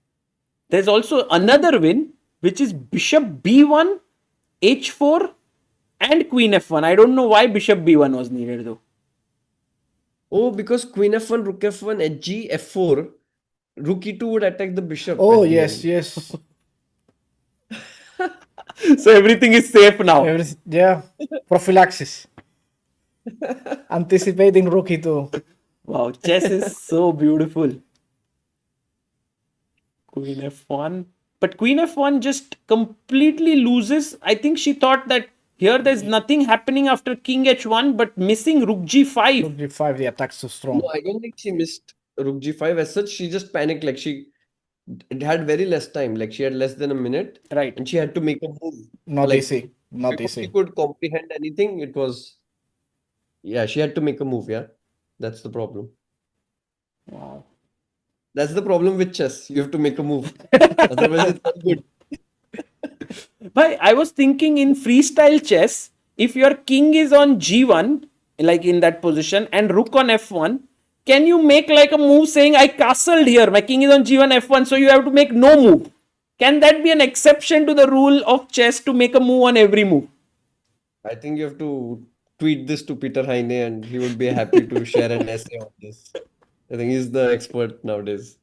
There's also another win, which is bishop b1, h4, and queen f1. I don't know why bishop b1 was needed though. oh, because queen f1, rook f1, hg, f4, rook e2 would attack the bishop. Oh, at the yes, end. yes. So everything is safe now. Yeah, prophylaxis. Anticipating rookie too. Wow, chess is so beautiful. Queen f1. But queen f1 just completely loses. I think she thought that Here there's nothing happening after king h1, but missing rook g5. Rook g5, the attack's too strong. No, I don't think she missed Rook G5 as such. She just panicked. Like it had very less time. Like she had less than a minute, Right. and she had to make a move. Not Like easy. Not before she easy. could comprehend anything, it was yeah. She had to make a move. Yeah, that's the problem. Wow. That's the problem with chess. You have to make a move. Otherwise, it's not good. But I was thinking in freestyle chess, if your king is on g1, like in that position, and rook on f1, can you make like a move saying, I castled here, my king is on g1, f1, so you have to make no move? Can that be an exception to the rule of chess to make a move on every move? I think you have to tweet this to Peter Heine, and he would be happy to share an essay on this. I think he's the expert nowadays.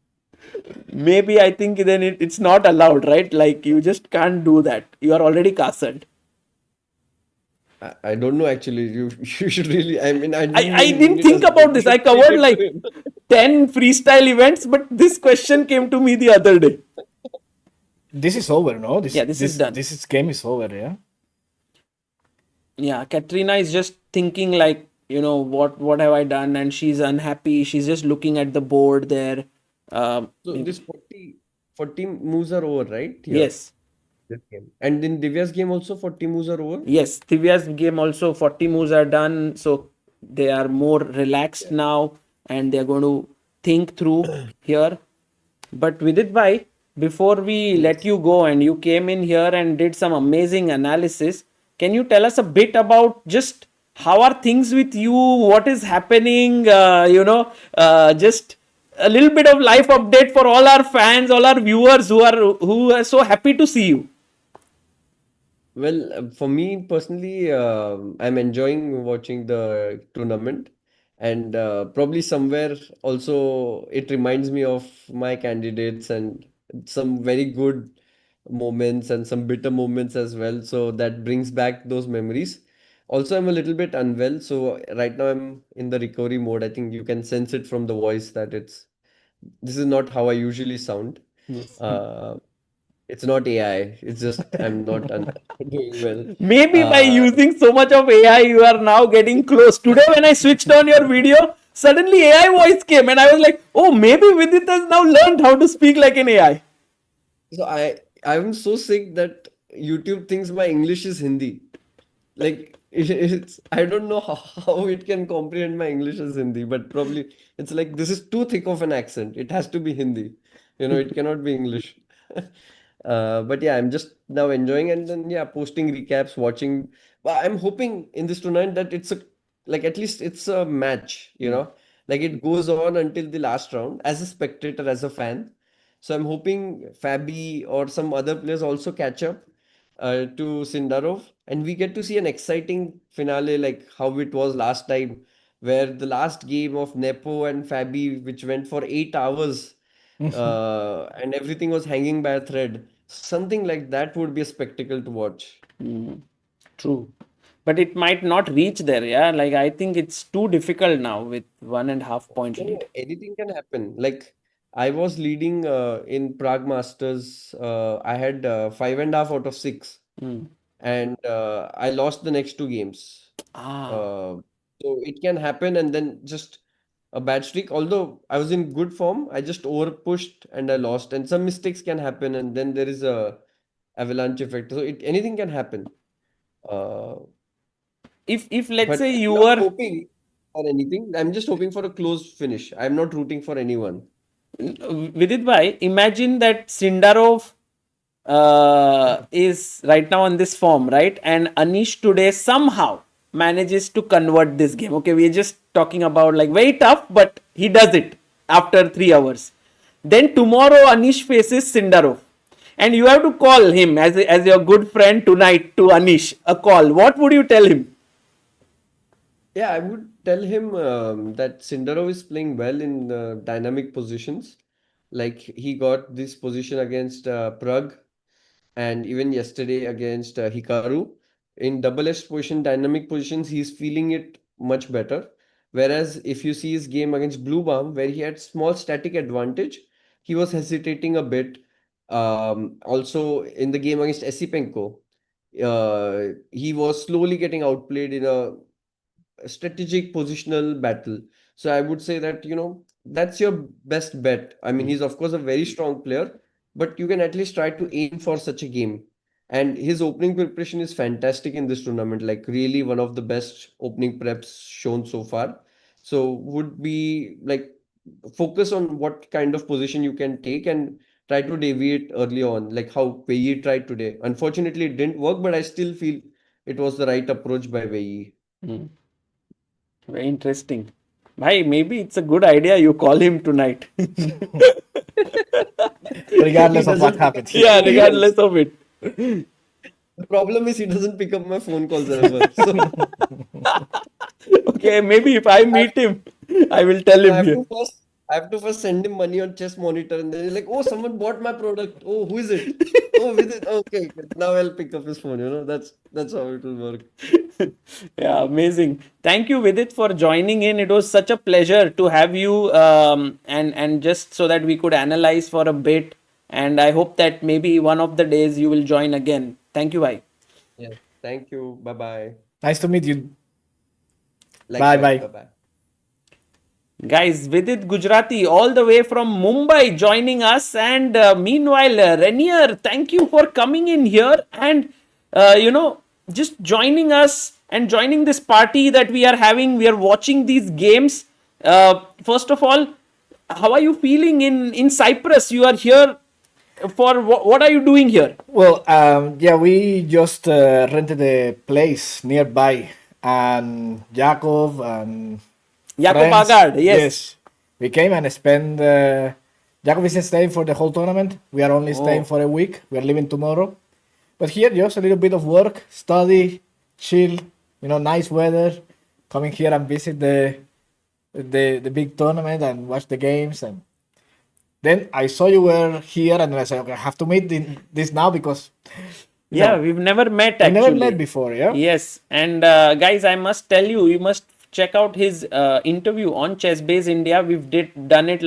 Maybe I think then it's not allowed, right? Like you just can't do that. You are already castled. I don't know actually. You should really. I mean, I didn't think about this. I covered like 10 freestyle events, but this question came to me the other day. This is over, no? This is done. This game is over, yeah? Yeah, Katrina is just thinking like, what have I done? And she's unhappy. She's just looking at the board there. So this 40 moves are over, right? Here, Yes. this game. And in Divya's game also 40 moves are over? Yes, Divya's game also 40 moves are done. So they are more relaxed now and they're going to think through here. But Vidit bhai, before we let you go, and you came in here and did some amazing analysis, can you tell us a bit about just how are things with you? What is happening? Just a little bit of life update for all our fans, all our viewers who are so happy to see you. Well, for me personally, I'm enjoying watching the tournament, and probably somewhere also it reminds me of my candidates and some very good moments and some bitter moments as well. So that brings back those memories. Also, I'm a little bit unwell, so right now I'm in the recovery mode. I think you can sense it from the voice that this is not how I usually sound. Yes. It's not AI. It's just I'm not doing well. Maybe by using so much of AI, you are now getting close. Today, when I switched on your video, suddenly AI voice came, and I was like, "Oh, maybe Vidit has now learned how to speak like an AI." So I'm so sick that YouTube thinks my English is Hindi. Like it's I don't know how it can comprehend my English as Hindi, but probably it's like this is too thick of an accent. It has to be Hindi. It cannot be English. But yeah, I'm just now enjoying and then yeah, posting recaps, watching. Well, I'm hoping in this tournament that it's at least it's a match. Like it goes on until the last round as a spectator, as a fan. So I'm hoping Fabi or some other players also catch up to Sindarov, and we get to see an exciting finale like how it was last time, where the last game of Nepo and Fabi, which went for 8 hours, and everything was hanging by a thread. Something like that would be a spectacle to watch. True. But it might not reach there, yeah? Like, I think it's too difficult now with 1.5 point lead. Anything can happen. Like I was leading in Prague Masters. I had 5.5 out of 6, and I lost the next 2 games. So it can happen, and then just a bad streak. Although I was in good form, I just over pushed and I lost. And some mistakes can happen, and then there is a avalanche effect. So anything can happen. If let's But say I'm you not were hoping for anything. I'm just hoping for a close finish. I'm not rooting for anyone. Vidit bhai, imagine that Sindarov is right now on this form, right? And Anish today somehow manages to convert this game. Okay, we're just talking about like very tough, but he does it after 3 hours. Then tomorrow Anish faces Sindarov. And you have to call him as your good friend tonight to Anish, a call. What would you tell him? Yeah, I would tell him that Sindarov is playing well in dynamic positions. Like he got this position against Pragg, and even yesterday against Hikaru. In double edged position, dynamic positions, he's feeling it much better. Whereas if you see his game against Bluebaum, where he had small static advantage, he was hesitating a bit. Also in the game against Esipenko, he was slowly getting outplayed in a strategic positional battle. So I would say that, that's your best bet. I mean, he's of course a very strong player, but you can at least try to aim for such a game. And his opening preparation is fantastic in this tournament, like really one of the best opening preps shown so far. So would be like focus on what kind of position you can take and try to deviate early on, like how Wei Yi tried today. Unfortunately, it didn't work, but I still feel it was the right approach by Wei Yi. Hmm. Very interesting. Bhai, maybe it's a good idea you call him tonight. Regardless He of what doesn't happens. Yeah, regardless of it. The problem is he doesn't pick up my phone calls ever. So Okay, maybe if I meet him, I will tell I him have here. to first I have to first send him money on Chess Monitor, and then he's like, "Oh, someone bought my product. Oh, who is it? Oh, with it. Okay, now I'll pick up his phone. That's how it will work." Yeah, amazing. Thank you, Vidit, for joining in. It was such a pleasure to have you, and just so that we could analyze for a bit. And I hope that maybe one of the days you will join again. Thank you, bhai. Yeah. Thank you. Bye bye. Nice to meet you. Likewise. Bye. Bye bye. Guys, Vidit Gujarati, all the way from Mumbai, joining us. And meanwhile, Renier, thank you for coming in here and, just joining us and joining this party that we are having. We are watching these games. First of all, how are you feeling in Cyprus? You are here for what are you doing here? Well, yeah, we just rented a place nearby, and Jacob and Jakob friends. Agard, yes. We came and spent. Jacob isn't staying for the whole tournament. We are only staying for a week. We are leaving tomorrow. But here, just a little bit of work, study, chill. Nice weather. Coming here and visit the big tournament and watch the games. And then I saw you were here, and I said, okay, I have to meet this now because Yeah, we've never met I actually. never met before. Yeah. Yes, and guys, I must tell you, you must check out his interview on ChessBase India. We've done it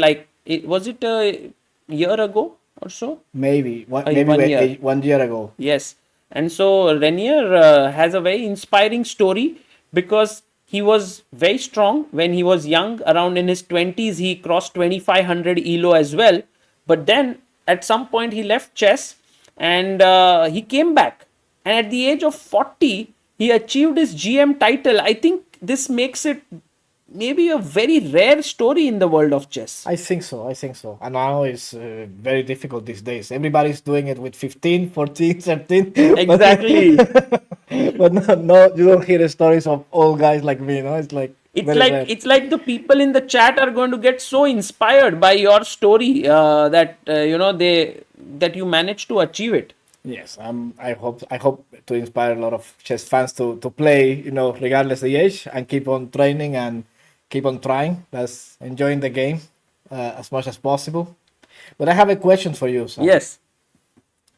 was it a year ago or so? Maybe one, Uh, maybe 1 year. 1 year ago. Yes, and so Renier has a very inspiring story because he was very strong when he was young. Around in his 20s, he crossed 2500 ELO as well. But then at some point, he left chess and he came back. And at the age of 40, he achieved his GM title. I think this makes it maybe a very rare story in the world of chess. I think so. And now it's very difficult these days. Everybody's doing it with 15, 14, 13. Exactly. But no, you don't hear the stories of old guys like me. It's like very rare. It's like the people in the chat are going to get so inspired by your story that that you managed to achieve it. Yes, I hope to inspire a lot of chess fans to play, regardless the age, and keep on training and keep on trying. That's enjoying the game as much as possible. But I have a question for you, Sam. Yes.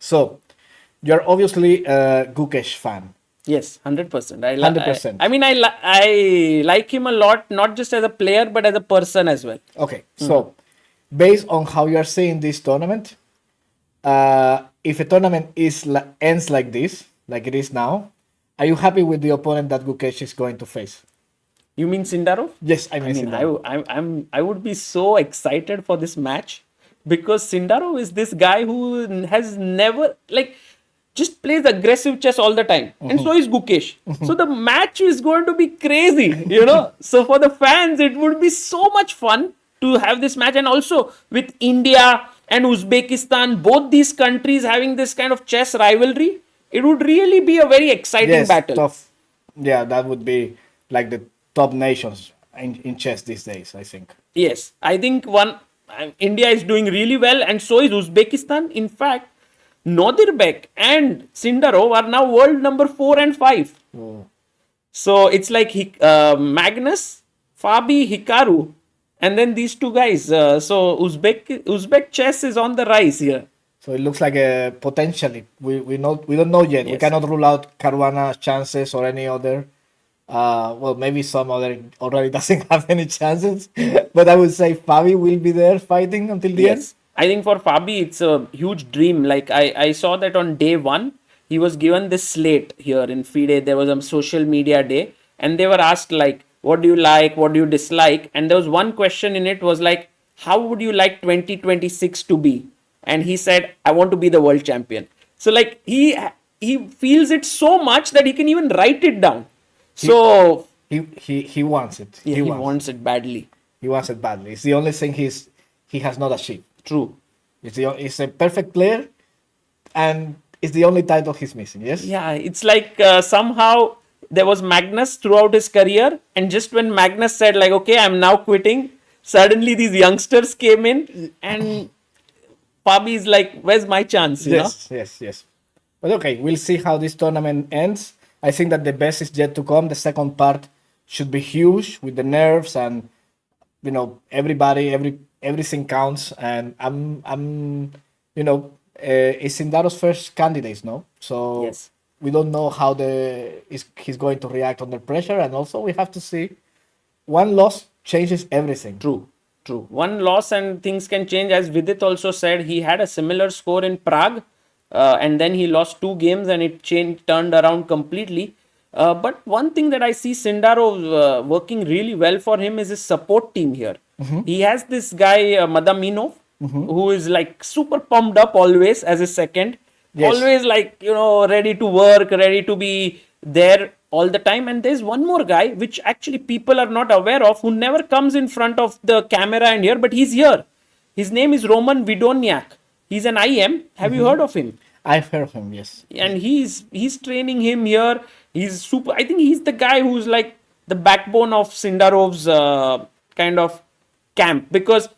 So, you're obviously a Gukesh fan. Yes, 100%. 100%. I mean, I like him a lot, not just as a player, but as a person as well. Okay, so based on how you are seeing this tournament, if a tournament ends like this, like it is now, are you happy with the opponent that Gukesh is going to face? You mean Sindarov? Yes, I I mean mean, Sindarov. I would be so excited for this match because Sindarov is this guy who has never just plays aggressive chess all the time, and so is Gukesh. So the match is going to be crazy, So for the fans, it would be so much fun to have this match, and also with India and Uzbekistan, both these countries having this kind of chess rivalry, it would really be a very exciting battle. Tough. Yeah, that would be like the top nations in chess these days, I think. Yes, I think India is doing really well, and so is Uzbekistan. In fact, Nodirbek and Sindarov are now world number 4 and 5. So it's like Magnus, Fabi, Hikaru, and then these two guys. So Uzbek chess is on the rise here. So it looks like a potentially. We don't know yet. We Yes. cannot rule out Caruana's chances or any other. Well, maybe some other already doesn't have any chances. But I would say Fabi will be there fighting until the end. Yes, I think for Fabi it's a huge dream. Like I saw that on day 1, he was given this slate here in FIDE. There was a social media day, and they were asked like, what do you like, what do you dislike? And there was one question in it was like, how would you like 2026 to be? And he said, I want to be the world champion. So like he feels it so much that he can even write it down. So He wants it. yeah, he wants it badly. He wants it badly. It's the only thing he has not achieved. True. He's a perfect player, and it's the only title he's missing. Yes. Yeah, it's like somehow there was Magnus throughout his career, and just when Magnus said like, okay, I'm now quitting, suddenly these youngsters came in, and Fabi is like, where's my chance? You know? Yes. But okay, we'll see how this tournament ends. I think that the best is yet to come. The second part should be huge with the nerves and everybody, everything counts. And I'm it's Sindarov's first candidates, no? So Yes. we don't know how he's going to react under pressure, and also we have to see one loss changes everything. True. One loss and things can change. As Vidit also said, he had a similar score in Prague, and then he lost 2 games and it turned around completely. But one thing that I see Sindarov working really well for him is his support team here. He has this guy, Madaminov, who is like super pumped up always as his second. Yes. Always like, ready to work, ready to be there all the time. And there's one more guy, which actually people are not aware of, who never comes in front of the camera and here, but he's here. His name is Roman Vidoniak. He's an IM. Have you heard of him? I've heard of him, yes. And he's training him here. He's super. I think he's the guy who's like the backbone of Sindarov's kind of camp, because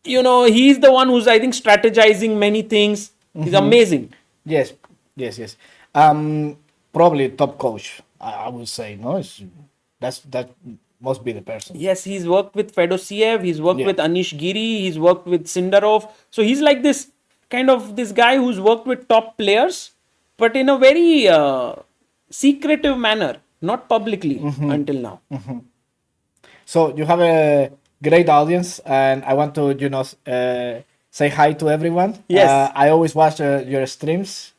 he's the one who's, I think, strategizing many things. He's amazing. Yes. Probably top coach, I would say. No, that must be the person. Yes, he's worked with Fedosiev, he's worked Yeah. with Anish Giri, he's worked with Sindarov. So he's like this guy who's worked with top players, but in a very secretive manner, not publicly until now. So you have a great audience, and I want to say hi to everyone. Yes. I always watch your streams.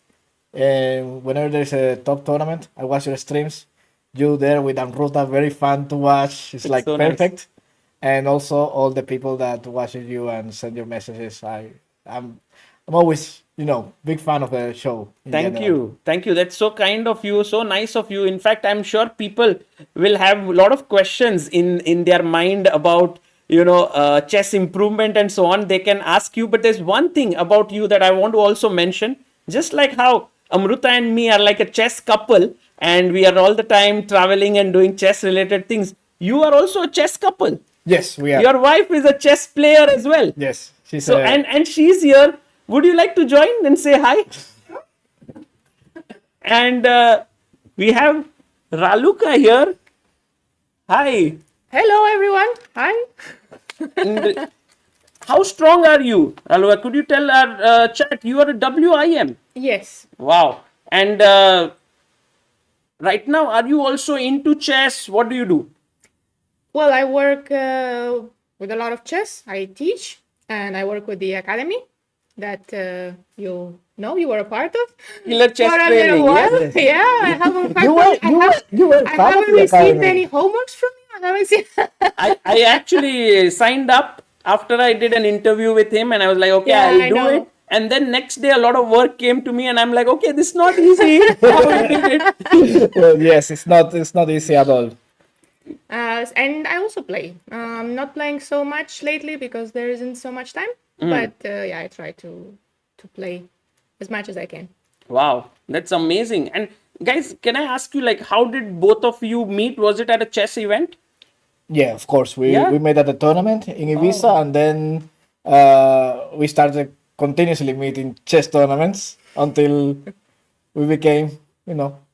Whenever there's a top tournament, I watch your streams. You there with Amruta, very fun to watch. It's like so nice. perfect. And also all the people that watch you and send your messages. I'm always big fan of the show. in Thank general. you. That's so kind of you, so nice of you. In fact, I'm sure people will have a lot of questions in their mind about chess improvement and so on. They can ask you, but there's one thing about you that I want to also mention. Just like how Amruta and me are like a chess couple, and we are all the time traveling and doing chess related things, you are also a chess couple. Yes, we are. Your wife is a chess player as well. Yes, she's So and she's here. Would you like to join and say hi? And we have Raluka here. Hi. Hello, everyone. Hi. And how strong are you, Raluka? Could you tell our chat you are a WIM? Yes. Wow. And right now, are you also into chess? What do you do? Well, I work with a lot of chess. I teach, and I work with the academy that you were a part of. Killer chess For a little training. while. Yes. Yeah, I haven't. you were I part of haven't the received academy. any homeworks from you. I haven't seen. I actually signed up after I did an interview with him, and I was like, okay, Yeah, I'll I do know. it. And then next day, a lot of work came to me, and I'm like, okay, this is not easy. How I did it. Yes, it's not easy at all. And I also play. I'm not playing so much lately because there isn't so much time. But yeah, I try to play as much as I can. Wow, that's amazing. And guys, can I ask you, like, how did both of you meet? Was it at a chess event? Yeah, of course. We Yeah? met at the tournament in Ibiza, and then we started continuously meeting chess tournaments until we became,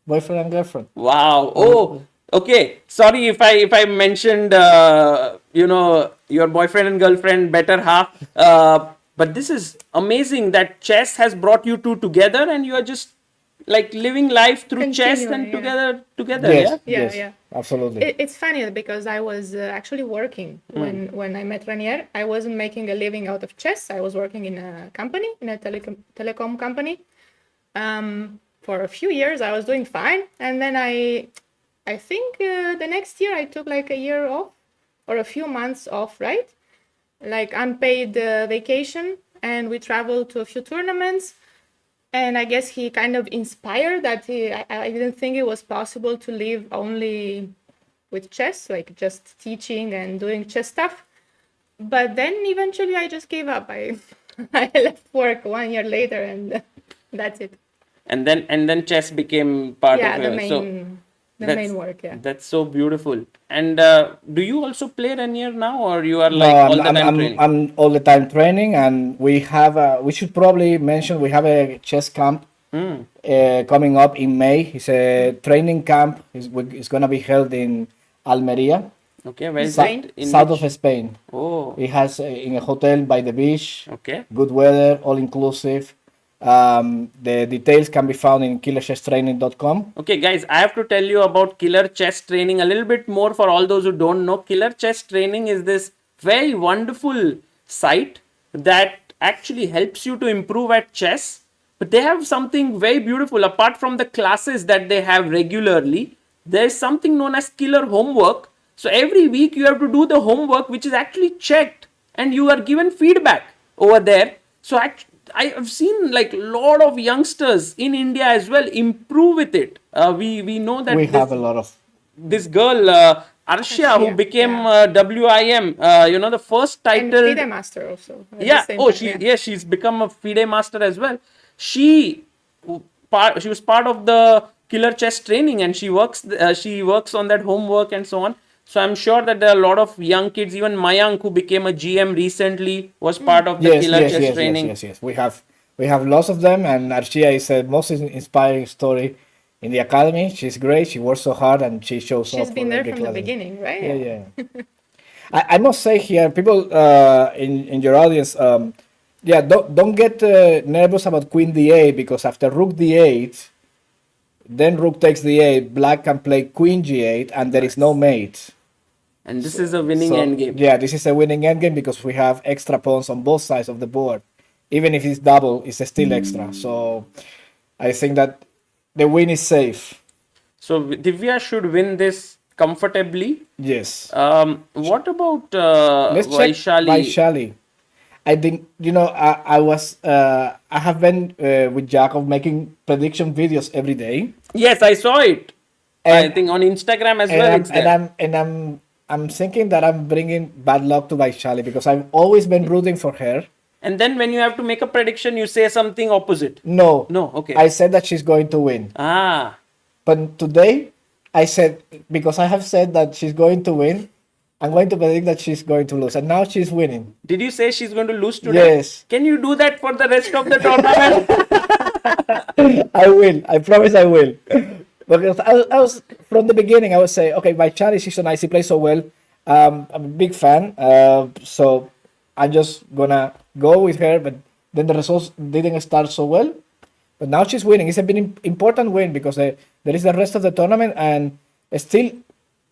boyfriend and girlfriend. Wow. Oh, okay. Sorry if I mentioned your boyfriend and girlfriend, better half. But this is amazing that chess has brought you two together, and you are just like living life through chess and Continuing, together. Yes, Yeah. Yeah, yes, yeah. absolutely. It's funny because I was actually working when I met Ranier. I wasn't making a living out of chess. I was working in a company, in a telecom company, for a few years I was doing fine, and then I think the next year I took like a year off or a few months off, right? Like unpaid vacation, and we traveled to a few tournaments. And I guess he kind of inspired that I didn't think it was possible to live only with chess, like just teaching and doing chess stuff. But then eventually I just gave up. I left work 1 year later, and that's it. And then chess became part Yeah, of the your main that's- main work. Yeah. That's so beautiful. And do you also play Renier now, or you are No, like all the I'm, time I'm, training? I'm all the time training, and we have we should probably mention we have a chess camp coming up in May. It's a training camp. It's going to be held in Almeria, Okay, where is Sou- it? In south which- of Spain. Oh, It has in a hotel by the beach, okay. good weather, all inclusive. The details can be found in killerchesstraining.com. Okay, guys, I have to tell you about Killer Chess Training a little bit more for all those who don't know. Killer Chess Training is this very wonderful site that actually helps you to improve at chess. But they have something very beautiful. Apart from the classes that they have regularly, there is something known as Killer Homework. So every week you have to do the homework, which is actually checked, and you are given feedback over there. So I have seen like a lot of youngsters in India as well improve with it. We know that We have a lot of this girl Arshia, who Arshia, became yeah. WIM, the first And title. FIDE master also. at the Yeah. same Oh, time, yeah. she's become a FIDE master as well. She was part of the Killer Chess Training, and she works on that homework and so on. So I'm sure that there are a lot of young kids, even Mayank, who became a GM recently, was part of the Killer Chess Training. Yes. We have lots of them, and Archia is the most inspiring story in the academy. She's great. She works so hard, and she shows up. She's been for there every from the class. beginning, right? Yeah. I must say here, people in your audience, don't get nervous about Queen D8, because after Rook D8, then Rook takes D8, Black can play Queen G8, and there is no mate. And this is a winning So, endgame. Yeah, this is a winning endgame because we have extra pawns on both sides of the board. Even if it's double, it's still extra. So I think that the win is safe. So Divya should win this comfortably. Yes. What about Let's check Vaishali? Vaishali. I think I have been with Jacob making prediction videos every day. Yes, I saw it. I And- think on Instagram as And well. I'm, It's there. I'm thinking that I'm bringing bad luck to Vaishali because I've always been rooting for her. And then when you have to make a prediction, you say something opposite. No. Okay. I said that she's going to win. Ah, But today, I said, because I have said that she's going to win, I'm going to predict that she's going to lose. And now she's winning. did you say she's going to lose today? Yes. Can you do that for the rest of the tournament? I will. I promise I will. Because I was, from the beginning, I would say, okay, Vaishali, she's so nice. She plays so well. I'm a big fan. So I'm just going to go with her. But then the results didn't start so well. But now she's winning. It's a bit important win because there is the rest of the tournament, and still,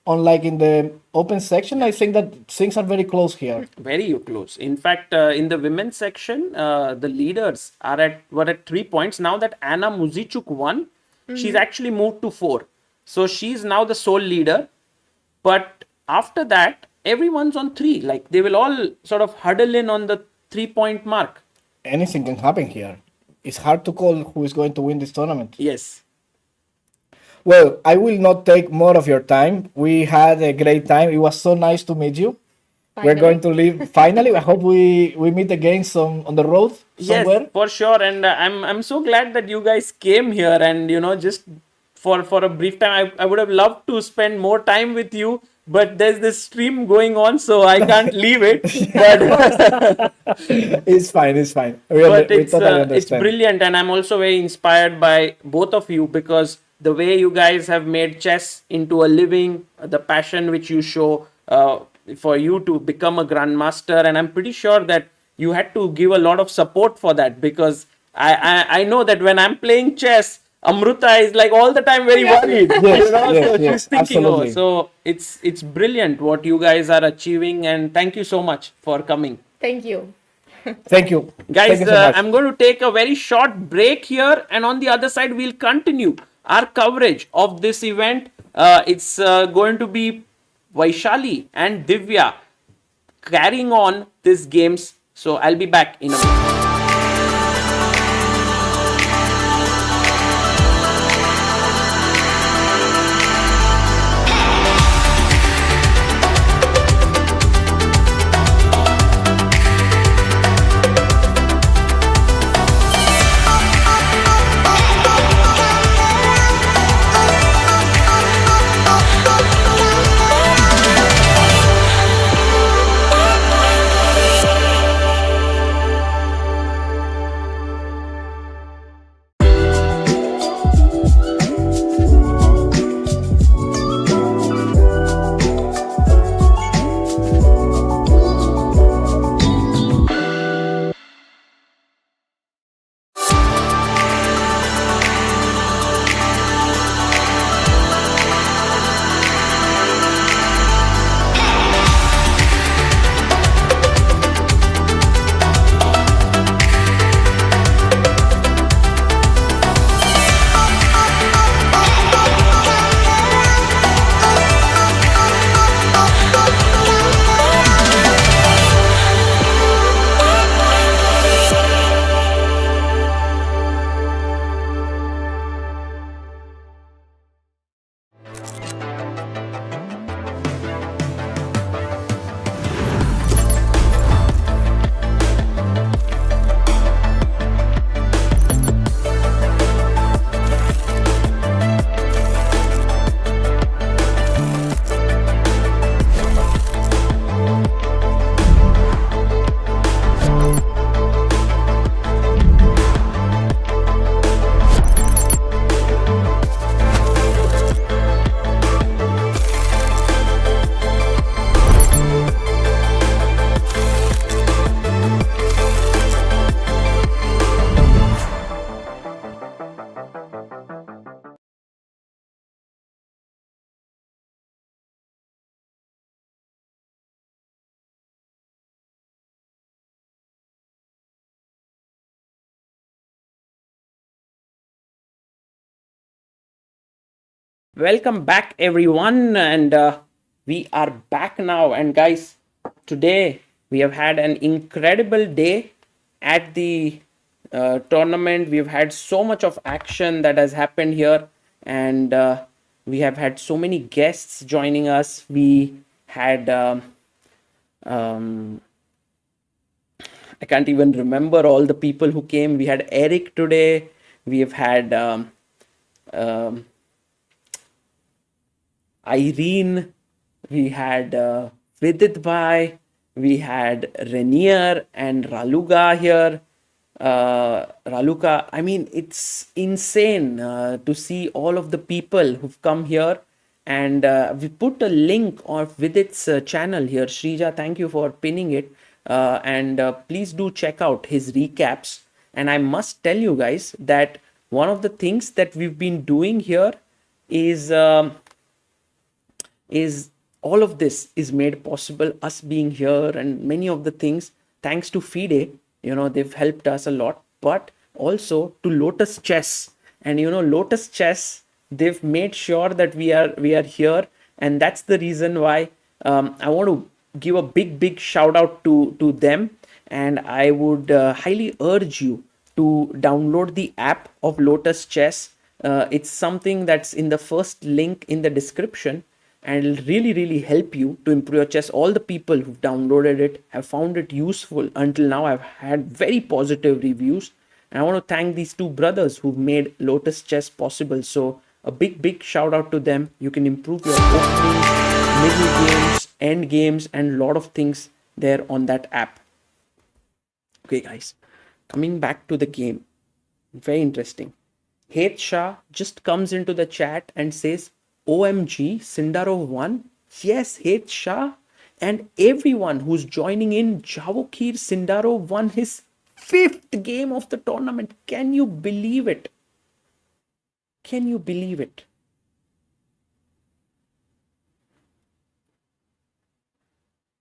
unlike in the open section, I think that things are very close here. Very close. In fact, in the women's section, the leaders were at 3 points. Now that Anna Muzychuk won, she's actually moved to 4. So she's now the sole leader. But after that, everyone's on 3. Like they will all sort of huddle in on the 3-point mark. Anything can happen here. It's hard to call who is going to win this tournament. Yes. Well, I will not take more of your time. We had a great time. It was so nice to meet you. We're going to leave finally. I hope we meet again on the road somewhere. Yes, for sure. And I'm so glad that you guys came here, and just for a brief time. I would have loved to spend more time with you, but there's this stream going on, so I can't leave it. But It's fine. We it's totally understand. brilliant, and I'm also very inspired by both of you, because the way you guys have made chess into a living, the passion which you show for you to become a grandmaster, and I'm pretty sure that you had to give a lot of support for that, because I know that when I'm playing chess, Amruta is like all the time very worried. So she's thinking, absolutely. so it's brilliant what you guys are achieving, and thank you so much for coming. Thank you. Thank you. Guys, Thank you so much. I'm going to take a very short break here, and on the other side, we'll continue our coverage of this event. It's going to be Vaishali and Divya carrying on these games. So I'll be back in a minute. Welcome back, everyone, and we are back now. And guys, today we have had an incredible day at the tournament. We've had so much of action that has happened here, and we have had so many guests joining us. We had I can't even remember all the people who came. We had Eric today. We have had Irene, we had Vidit Bhai, we had Renier and Raluga here. Raluka, I mean, it's insane to see all of the people who've come here. And we put a link of Vidit's channel here. Shrija, thank you for pinning it. And please do check out his recaps. And I must tell you guys that one of the things that we've been doing here is all of this is made possible, us being here, and many of the things thanks to FIDE. They've helped us a lot, but also to Lotus Chess. And Lotus Chess, they've made sure that we are here, and that's the reason why I want to give a big shout out to them. And I would highly urge you to download the app of Lotus Chess. It's something that's in the first link in the description, and it'll really help you to improve your chess. All the people who've downloaded it have found it useful until now. I've had very positive reviews, and I want to thank these two brothers who've made Lotus Chess possible. So a big shout out to them. You can improve your openings, middle games, end games, and a lot of things there on that app. Okay guys, coming back to the game, very interesting. Het Shah just comes into the chat and says, OMG, Sindarov won. Yes, Het Shah and everyone who's joining in, Javokhir Sindarov won his 5th game of the tournament. Can you believe it? Can you believe it?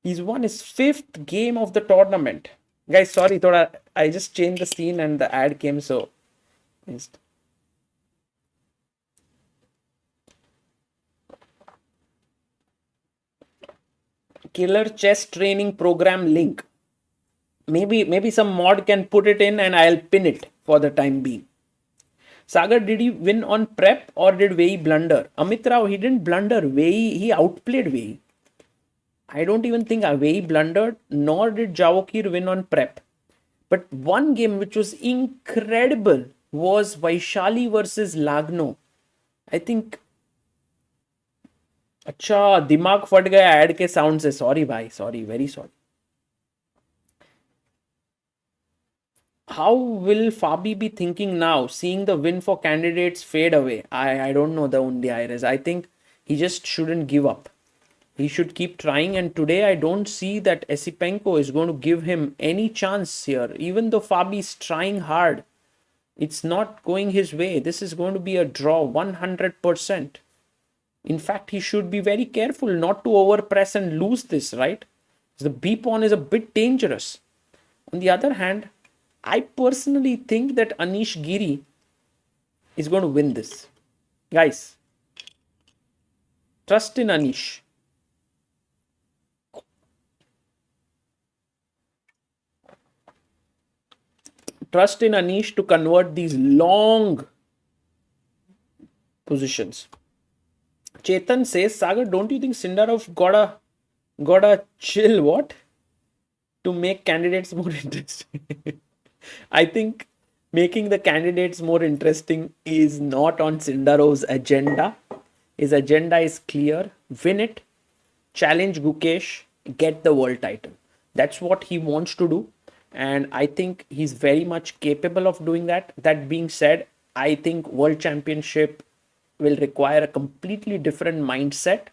He's won his 5th game of the tournament. Guys, sorry, thoda, I just changed the scene and the ad came, so just killer chess training program link. Maybe some mod can put it in and I'll pin it for the time being. Sagar, did he win on prep or did Wei Yi blunder? Amit Rao, he didn't blunder. Wei Yi, he outplayed Wei Yi. I don't even think Wei Yi blundered, nor did Javokhir win on prep. But one game which was incredible was Vaishali versus Lagno. I think अच्छा दिमाग फट गया add के sound से sorry भाई sorry very sorry how will Fabi be thinking now seeing the win for candidates fade away? I don't know the only iris. I think he just shouldn't give up. He should keep trying, and today I don't see that Esipenko is going to give him any chance here. Even though Fabi is trying hard, it's not going his way. This is going to be a draw 100%. In fact, he should be very careful not to overpress and lose this, right? The B pawn is a bit dangerous. On the other hand, I personally think that Anish Giri is going to win this. Guys, trust in Anish. Trust in Anish to convert these long positions. Chetan says, Sagar, don't you think Sindarov gotta chill what? To make candidates more interesting. I think making the candidates more interesting is not on Sindarov's agenda. His agenda is clear. Win it, challenge Gukesh, get the world title. That's what he wants to do. And I think he's very much capable of doing that. That being said, I think World Championship will require a completely different mindset.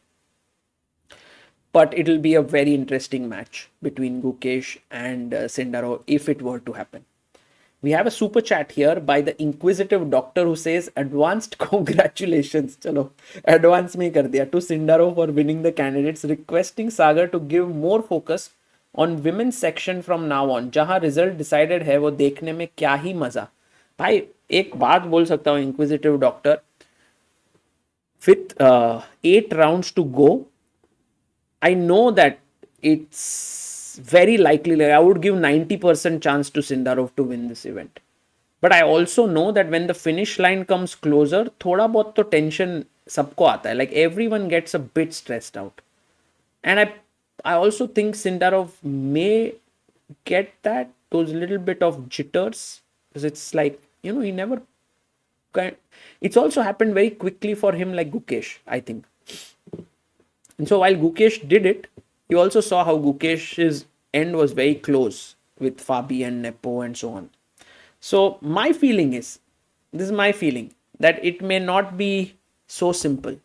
But it'll be a very interesting match between Gukesh and Sindarov if it were to happen. We have a super chat here by the inquisitive doctor who says, advanced congratulations. Chalo, advance mein kar diya to Sindarov for winning the candidates, requesting Sagar to give more focus on women's section from now on. जहां result decided है वो देखने में क्या ही मजा. भाई एक बात बोल सकता हूँ inquisitive doctor. With 8 rounds to go, I know that it's very likely, like I would give 90% chance to Sindarov to win this event. But I also know that when the finish line comes closer, thoda bahut to tension sabko aata hai. Like everyone gets a bit stressed out. And I also think Sindarov may get those little bit of jitters, because it's like, he never, it's also happened very quickly for him like Gukesh, I think. And so while Gukesh did it, you also saw how Gukesh's end was very close with Fabi and Nepo and so on. So my feeling is, this is my feeling, that it may not be so simple.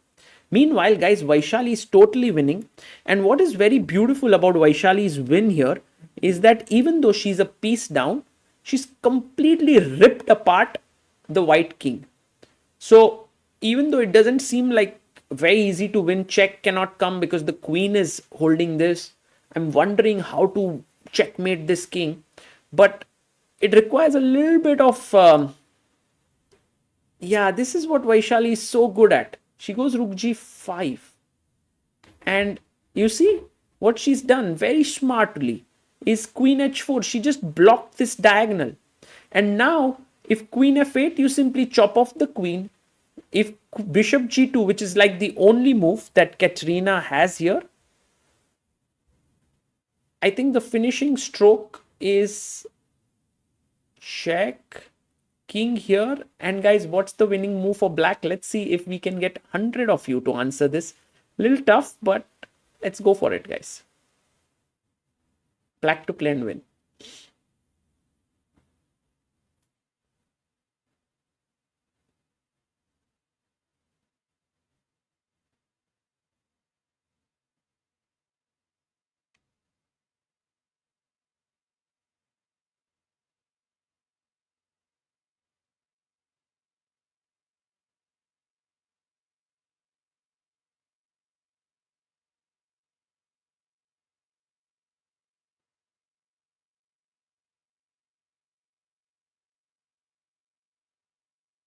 Meanwhile, guys, Vaishali is totally winning. And what is very beautiful about Vaishali's win here is that even though she's a piece down, she's completely ripped apart the white king. So even though it doesn't seem like very easy to win, check cannot come because the queen is holding this. I'm wondering how to checkmate this king. But it requires a little bit of... this is what Vaishali is so good at. She goes rook g5. And you see what she's done very smartly is queen h4. She just blocked this diagonal. And now if queen f8, you simply chop off the queen. If bishop g2, which is like the only move that Katerina has here, I think the finishing stroke is check, king here. And guys, what's the winning move for black? Let's see if we can get 100 of you to answer this. Little tough, but let's go for it, guys. Black to play and win.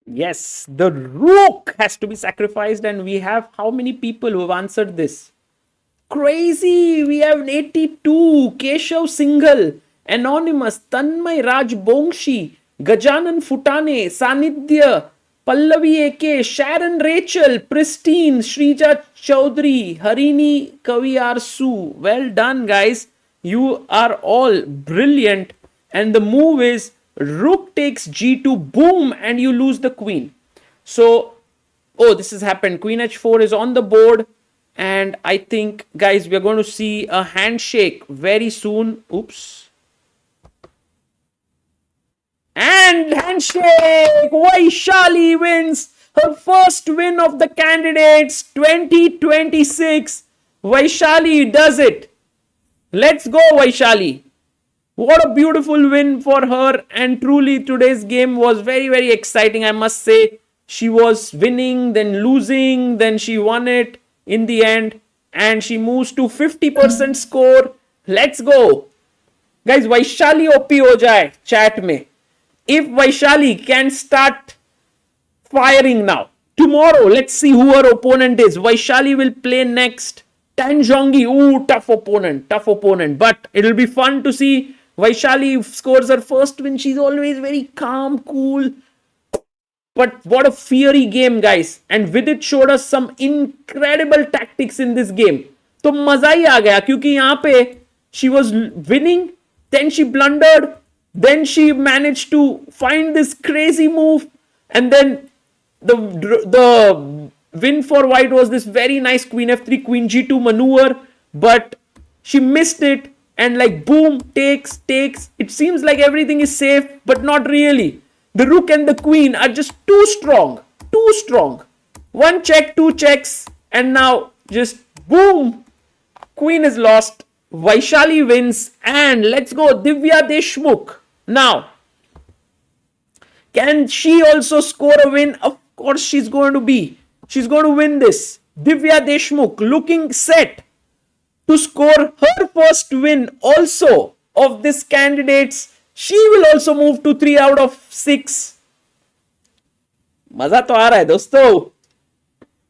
Yes, the rook has to be sacrificed, and we have how many people who have answered this? Crazy! We have 82. Keshav Singhal, Anonymous, Tanmay Raj Bongshi, Gajanan Futane, Sanidhya, Pallavi AK, Sharon Rachel, Pristine, Shrija Chaudhary, Harini Kavi Arsu. Well done, guys. You are all brilliant. And the move is rook takes g2, boom, and you lose the queen. So, oh, this has happened. Queen h4 is on the board. And I think, guys, we're going to see a handshake very soon. Oops. And handshake! Vaishali wins her first win of the candidates 2026. Vaishali does it. Let's go, Vaishali. What a beautiful win for her. And truly, today's game was very, very exciting, I must say. She was winning, then losing, then she won it in the end. And she moves to 50% score. Let's go. Guys, Vaishali OP ho jaye chat mein. If Vaishali can start firing now. Tomorrow, let's see who her opponent is. Vaishali will play next. Tan Zhongyi. Ooh, tough opponent. Tough opponent. But it'll be fun to see Vaishali scores her first win. She's always very calm, cool. But what a fiery game, guys. And Vidit showed us some incredible tactics in this game. तो मजा ही आ गया क्योंकि यहाँ पे she was winning, then she blundered, then she managed to find this crazy move, and then the win for white was this very nice queen f3, queen g2 maneuver, but she missed it, and like boom, takes. It seems like everything is safe, but not really. The rook and the queen are just too strong. One check, two checks, and now just boom, queen is lost. Vaishali wins, and let's go Divya Deshmukh. Now, can she also score a win? Of course she's going to win this. Divya Deshmukh looking set to score her first win also of this candidates. She will also move to 3 out of 6. मजा तो आ रहा है दोस्तों.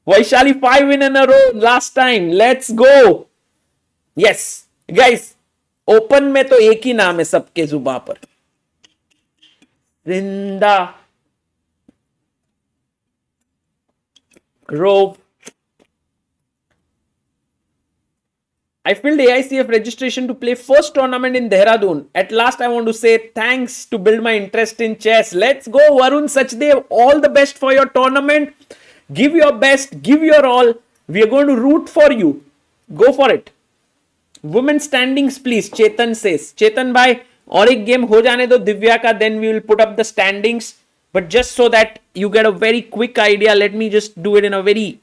Vaishali 5 win in a row last time. Let's go. Yes, guys. Open में तो एक ही नाम है सबके जुबान पर. Sindarov. I filled AICF registration to play first tournament in Dehradun. At last, I want to say thanks to build my interest in chess. Let's go, Varun Sachdev. All the best for your tournament. Give your best. Give your all. We are going to root for you. Go for it. Women standings, please. Chetan says. Chetan bhai, और एक game हो जाने दो दिव्या का, then we will put up the standings. But just so that you get a very quick idea, let me just do it in a very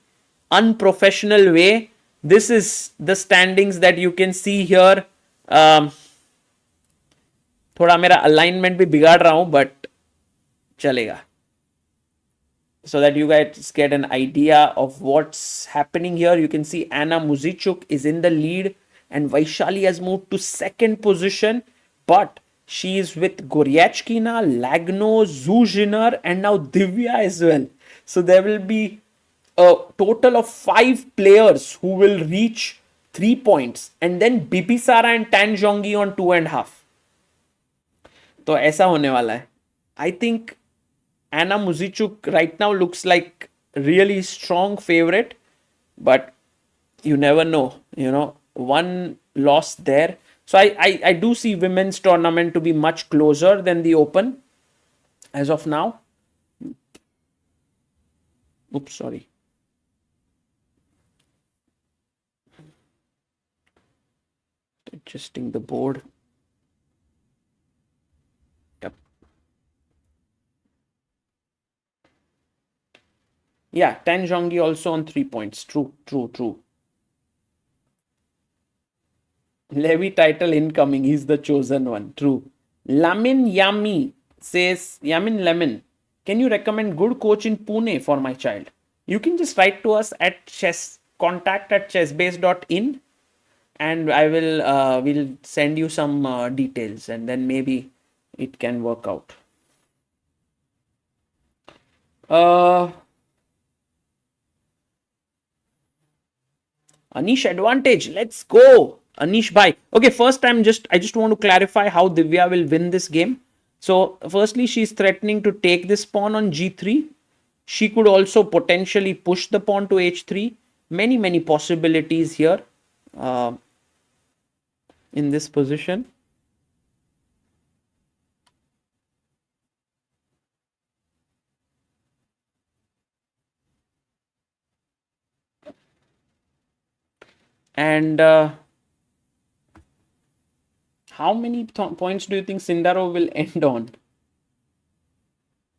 unprofessional way. This is the standings that you can see here. थोड़ा मेरा alignment भी बिगाड़ रहा हूँ, but चलेगा. So that you guys get an idea of what's happening here. You can see Anna Muzychuk is in the lead, and Vaishali has moved to second position, but she is with Goryachkina, Lagno, Jiner, and now Divya as well. So there will be a total of 5 players who will reach 3 points, and then Bibisara and Tan Zhongyi on 2.5. तो ऐसा होने वाला है. I think Anna Muzychuk right now looks like really strong favorite, but you never know, one loss there. So I do see women's tournament to be much closer than the open as of now. Oops, sorry. Adjusting the board. Yep. Yeah, Tan Zhongyi also on 3 points. True. Levy title incoming. He's the chosen one. True. Lamin Yami says, Yamin Lemon, can you recommend good coach in Pune for my child? You can just write to us at contact@chessbase.in, and I will we'll send you some details, and then maybe it can work out. Uh, Anish advantage. Let's go. Anish bhai. Okay, first I just want to clarify how Divya will win this game. So, firstly, she's threatening to take this pawn on g3. She could also potentially push the pawn to h3. Many possibilities here in this position. And how many points do you think Sindarov will end on?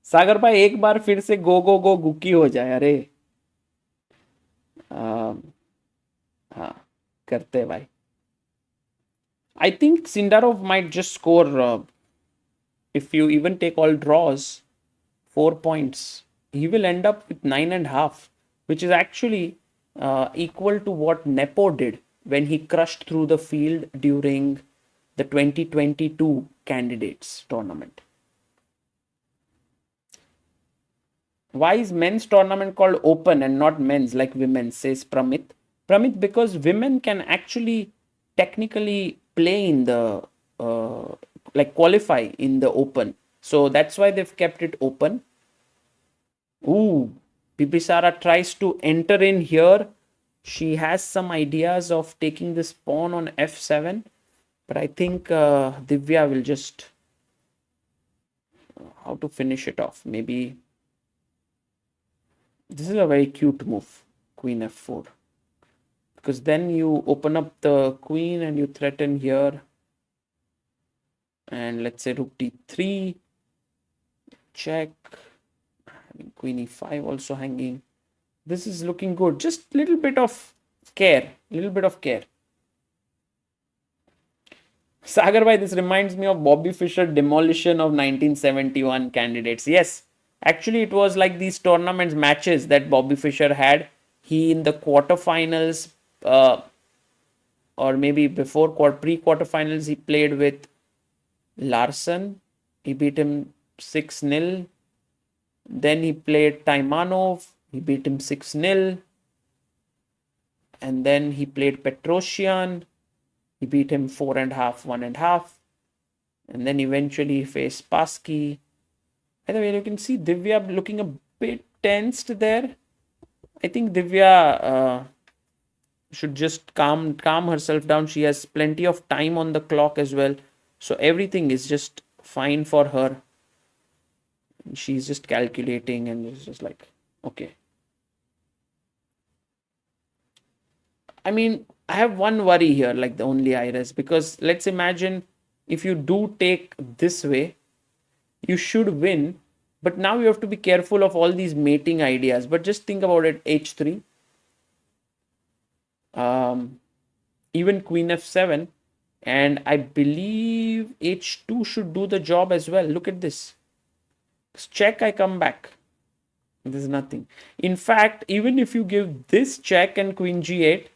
सागर भाई एक बार फिर से गो गो गो गुकी हो जाए. अरे हाँ करते हैं भाई. I think Sindarov might just score if you even take all draws 4 points. He will end up with 9.5, which is actually equal to what Nepo did when he crushed through the field during the 2022 candidates tournament. Why is men's tournament called open and not men's like women's, says Pramit? Pramit, because women can actually technically play in the like qualify in the open, so that's why they've kept it open. Ooh, Bibisara tries to enter in here. She has some ideas of taking this pawn on f7, but I think Divya will just how to finish it off. Maybe this is a very cute move, queen f4, because then you open up the queen and you threaten here, and let's say rook d3, check, queen e5 also hanging. This is looking good. Just little bit of care, Sagar bhai, this reminds me of Bobby Fischer demolition of 1971 candidates. Yes, actually it was like these tournaments matches that Bobby Fischer had. He in the quarterfinals or maybe before pre-quarterfinals, he played with Larson. He beat him 6-0. Then he played Taimanov. He beat him 6-0. And then he played Petrosian. He beat him 4.5, 1.5. And then eventually he faced Spassky. By the way, you can see Divya looking a bit tensed there. I think Divya should just calm herself down. She has plenty of time on the clock as well. So everything is just fine for her. She's just calculating and it's just like, okay. I mean, I have one worry here, like the only Iris, because let's imagine if you do take this way, you should win. But now you have to be careful of all these mating ideas. But just think about it, h3. Even queen f7. And I believe h2 should do the job as well. Look at this. Check, I come back. There's nothing. In fact, even if you give this check and queen g8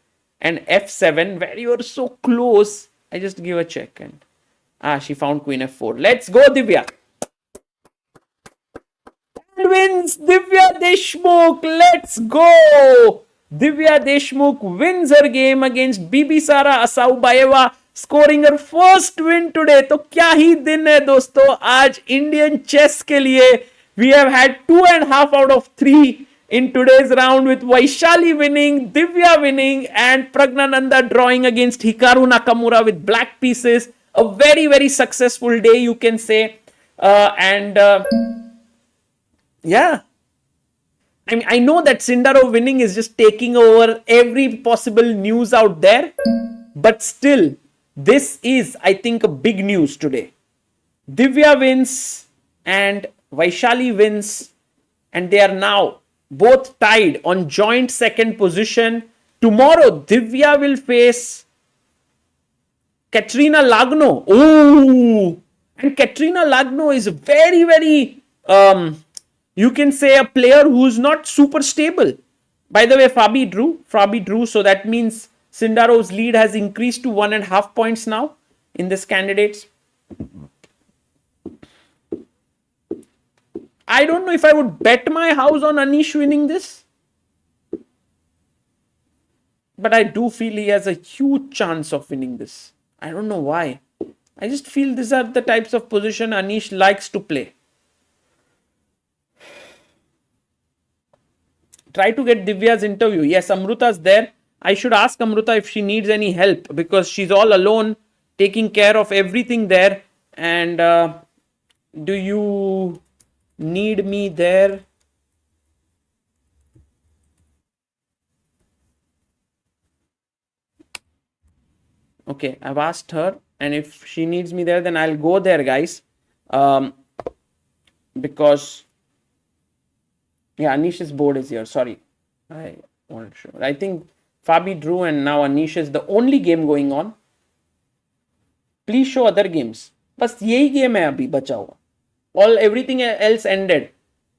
and f7, where you are so close, I just give a check. And she found queen f4. Let's go, Divya. And wins Divya Deshmukh. Let's go. Divya Deshmukh wins her game against Bibisara Asaubayeva, scoring her first win today. तो क्या ही दिन है दोस्तों आज Indian chess के लिए. We have had 2.5 out of 3 in today's round, with Vaishali winning, Divya winning, and Praggnanandhaa drawing against Hikaru Nakamura with black pieces. A very successful day, you can say. Yeah. I mean, I know that Sindarov winning is just taking over every possible news out there, but still, this is, I think, a big news today. Divya wins and Vaishali wins, and they are now both tied on joint second position. Tomorrow, Divya will face Katrina Lagno. Oh, and Katrina Lagno is very, you can say a player who's not super stable. By the way, Fabi drew, so that means Sindarov's lead has increased to 1.5 points now in this candidates. I don't know if I would bet my house on Anish winning this. But I do feel he has a huge chance of winning this. I don't know why. I just feel these are the types of position Anish likes to play. Try to get Divya's interview. Yes, Amruta's there. I should ask Amruta if she needs any help because she's all alone taking care of everything there. And do you need me there? Okay, I've asked her, and if she needs me there, then I'll go there, guys. Because yeah, Anish's board is here. Sorry, I wanted to show. I think Fabi drew, and now Anish is the only game going on. Please show other games. बस यही game है अभी बचा हुआ. All everything else ended.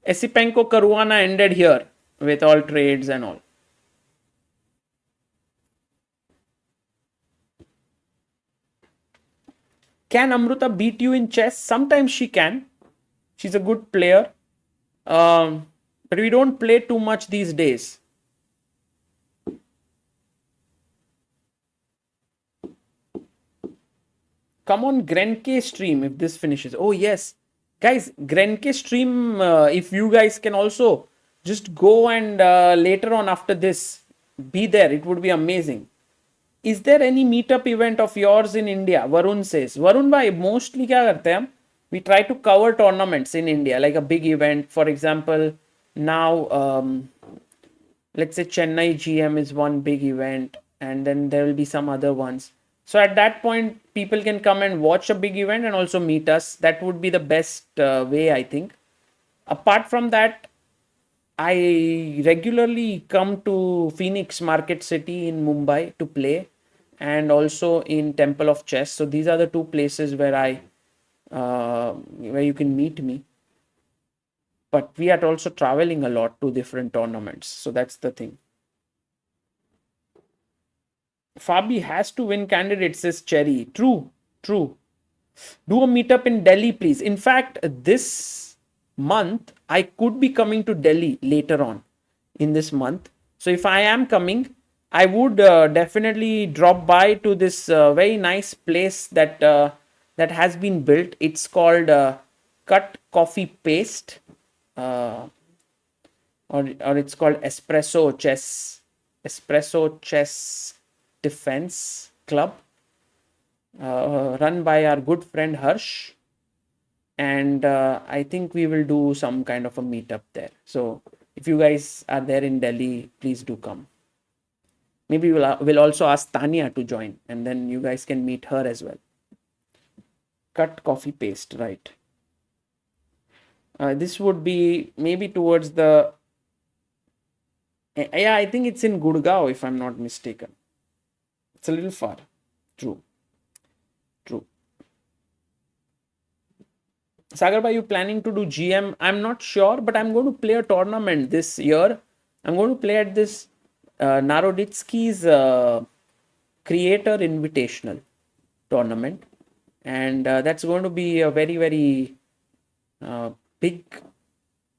Esipenko Caruana ended here with all trades and all. Can Amruta beat you in chess? Sometimes she can. She's a good player. But we don't play too much these days. Come on, Grenke stream if this finishes. Oh, yes. Guys, Grenke stream, if you guys can also just go and later on after this, be there. It would be amazing. Is there any meetup event of yours in India? Varun says. Varun bhai, mostly क्या करते हैं हम? We try to cover tournaments in India, like a big event. For example, now, let's say Chennai GM is one big event, and then there will be some other ones. So at that point, people can come and watch a big event and also meet us. That would be the best way, I think. Apart from that, I regularly come to Phoenix Market City in Mumbai to play, and also in Temple of Chess. So these are the two places where where you can meet me. But we are also traveling a lot to different tournaments. So that's the thing. Fabi has to win candidate, says Cherry. True. Do a meetup in Delhi, please. In fact, this month, I could be coming to Delhi later on in this month. So if I am coming, I would definitely drop by to this very nice place that that has been built. It's called Cut Coffee Paste. Or it's called Espresso Chess Defense Club, run by our good friend Harsh, and I think we will do some kind of a meetup there. So if you guys are there in Delhi, please do come. Maybe we'll also ask Tanya to join, and then you guys can meet her as well. Cut Coffee Paste, right? This would be maybe towards the... Yeah, I think it's in Gurgaon, if I'm not mistaken. It's a little far. True. Sagar, are you planning to do GM? I'm not sure, but I'm going to play a tournament this year. I'm going to play at this Naroditsky's Creator Invitational tournament. And that's going to be a very, very big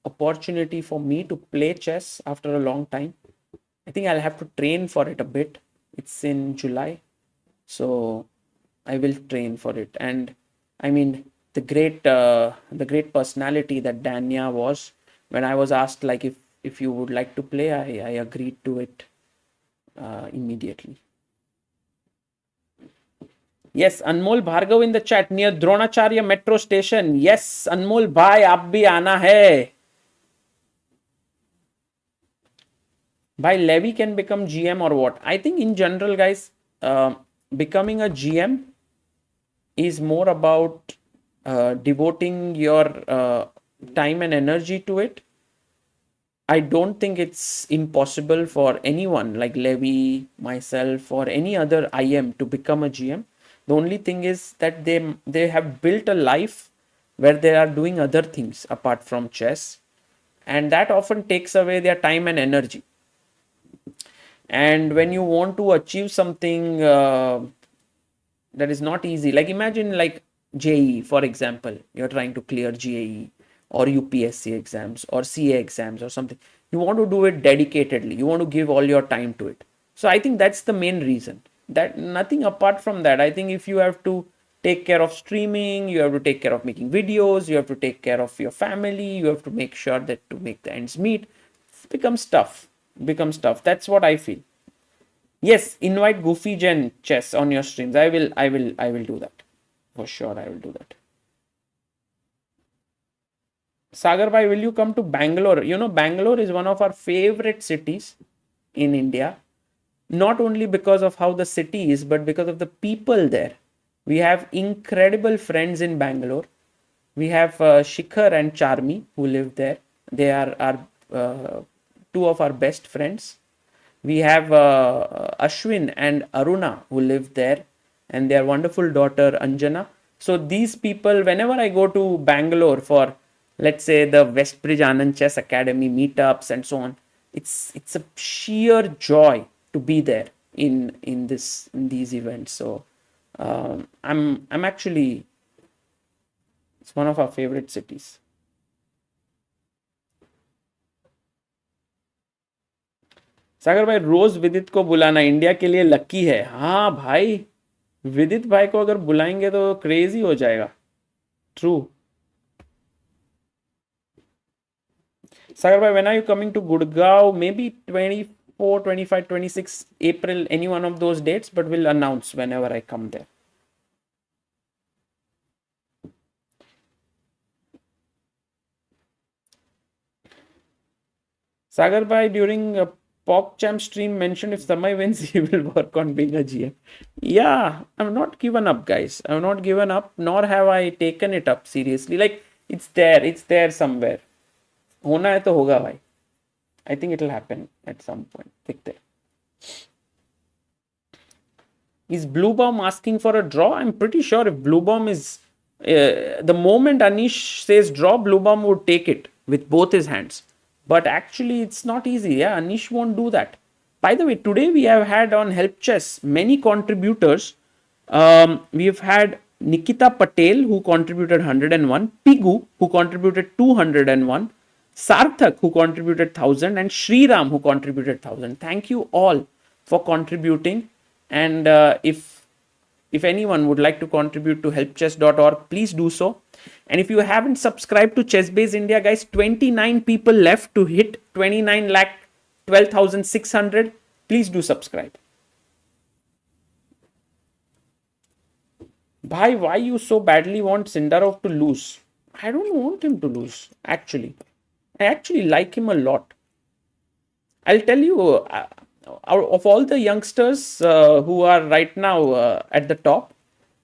opportunity for me to play chess after a long time. I think I'll have to train for it a bit. It's in July, so I will train for it. And I mean, the great personality that Danya was, when I was asked like if you would like to play, I agreed to it immediately. Yes, Anmol Bhargav in the chat, near Dronacharya metro station. Yes, Anmol bhai, aap bhi aana hai. By Levy can become GM or what? I think in general, guys, becoming a GM is more about devoting your time and energy to it. I don't think it's impossible for anyone like Levy, myself, or any other IM to become a GM. The only thing is that they have built a life where they are doing other things apart from chess, and that often takes away their time and energy. And when you want to achieve something that is not easy, like imagine like JEE, for example, you're trying to clear JEE, or UPSC exams or CA exams or something. You want to do it dedicatedly. You want to give all your time to it. So I think that's the main reason. That nothing apart from that. I think if you have to take care of streaming, you have to take care of making videos, you have to take care of your family, you have to make sure that to make the ends meet, it becomes tough. That's what I feel. Yes, invite Goofy Gen Chess on your streams. I will do that. For sure, I will do that. Sagar bhai, will you come to Bangalore? You know, Bangalore is one of our favorite cities in India. Not only because of how the city is, but because of the people there. We have incredible friends in Bangalore. We have Shikhar and Charmi who live there. They are our two of our best friends. We have Ashwin and Aruna who live there, and their wonderful daughter Anjana. So these people, whenever I go to Bangalore for, let's say, the Westbridge Anand Chess Academy meetups and so on, it's a sheer joy to be there in these events. So I'm actually, it's one of our favorite cities. सागर भाई, रोज विदित को बुलाना India के लिए lucky है. हाँ भाई, विदित भाई को अगर बुलाएंगे तो क्रेजी हो जाएगा. True. Sagar bhai, when are you coming to Gurgaon? Maybe 24, 25, 26 April, any one of those dates, but we'll announce whenever I come there. Sagar bhai, during a PogChamp stream, mentioned if Samay wins, he will work on being a GM. Yeah, I've not given up, guys. I've not given up, nor have I taken it up seriously. Like, it's there somewhere. होना है तो होगा भाई. I think it will happen at some point. देखते हैं. Is Bluebaum asking for a draw? I'm pretty sure if Bluebaum is the moment Anish says draw, Bluebaum would take it with both his hands. But actually, it's not easy. Yeah, Anish won't do that. By the way, today we have had on Help Chess many contributors. We have had Nikita Patel, who contributed 101, Pigu, who contributed 201, Sarthak, who contributed 1000, and Shriram, who contributed 1000. Thank you all for contributing. And if anyone would like to contribute to helpchess.org, please do so. And if you haven't subscribed to ChessBase India, guys, 29 people left to hit 29,12,600. Please do subscribe. Bhai, why you so badly want Sindarov to lose? I don't want him to lose, actually. I actually like him a lot. I'll tell you, of all the youngsters who are right now at the top,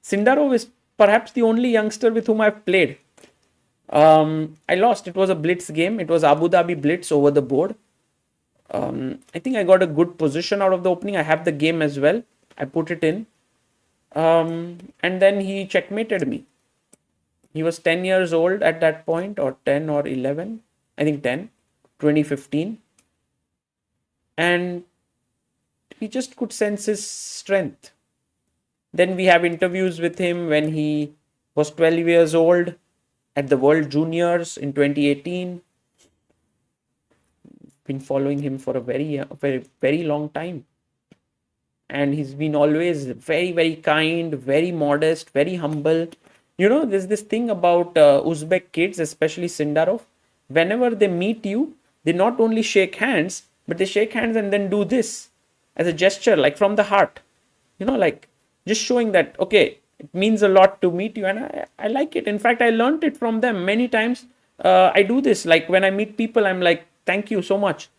Sindarov is perhaps the only youngster with whom I've played. I lost. It was a blitz game. It was Abu Dhabi blitz over the board. I think I got a good position out of the opening. I have the game as well. I put it in. And then he checkmated me. He was 10 years old at that point, or 10 or 11. I think 10, 2015. And he just could sense his strength. Then we have interviews with him when he was 12 years old at the World Juniors in 2018. Been following him for a very long time. And he's been always very, very kind, very modest, very humble. You know, there's this thing about Uzbek kids, especially Sindarov. Whenever they meet you, they not only shake hands, but they shake hands and then do this as a gesture, like from the heart. You know, like just showing that, okay, it means a lot to meet you. And I like it. In fact, I learned it from them many times. I do this. Like when I meet people, I'm like, thank you so much.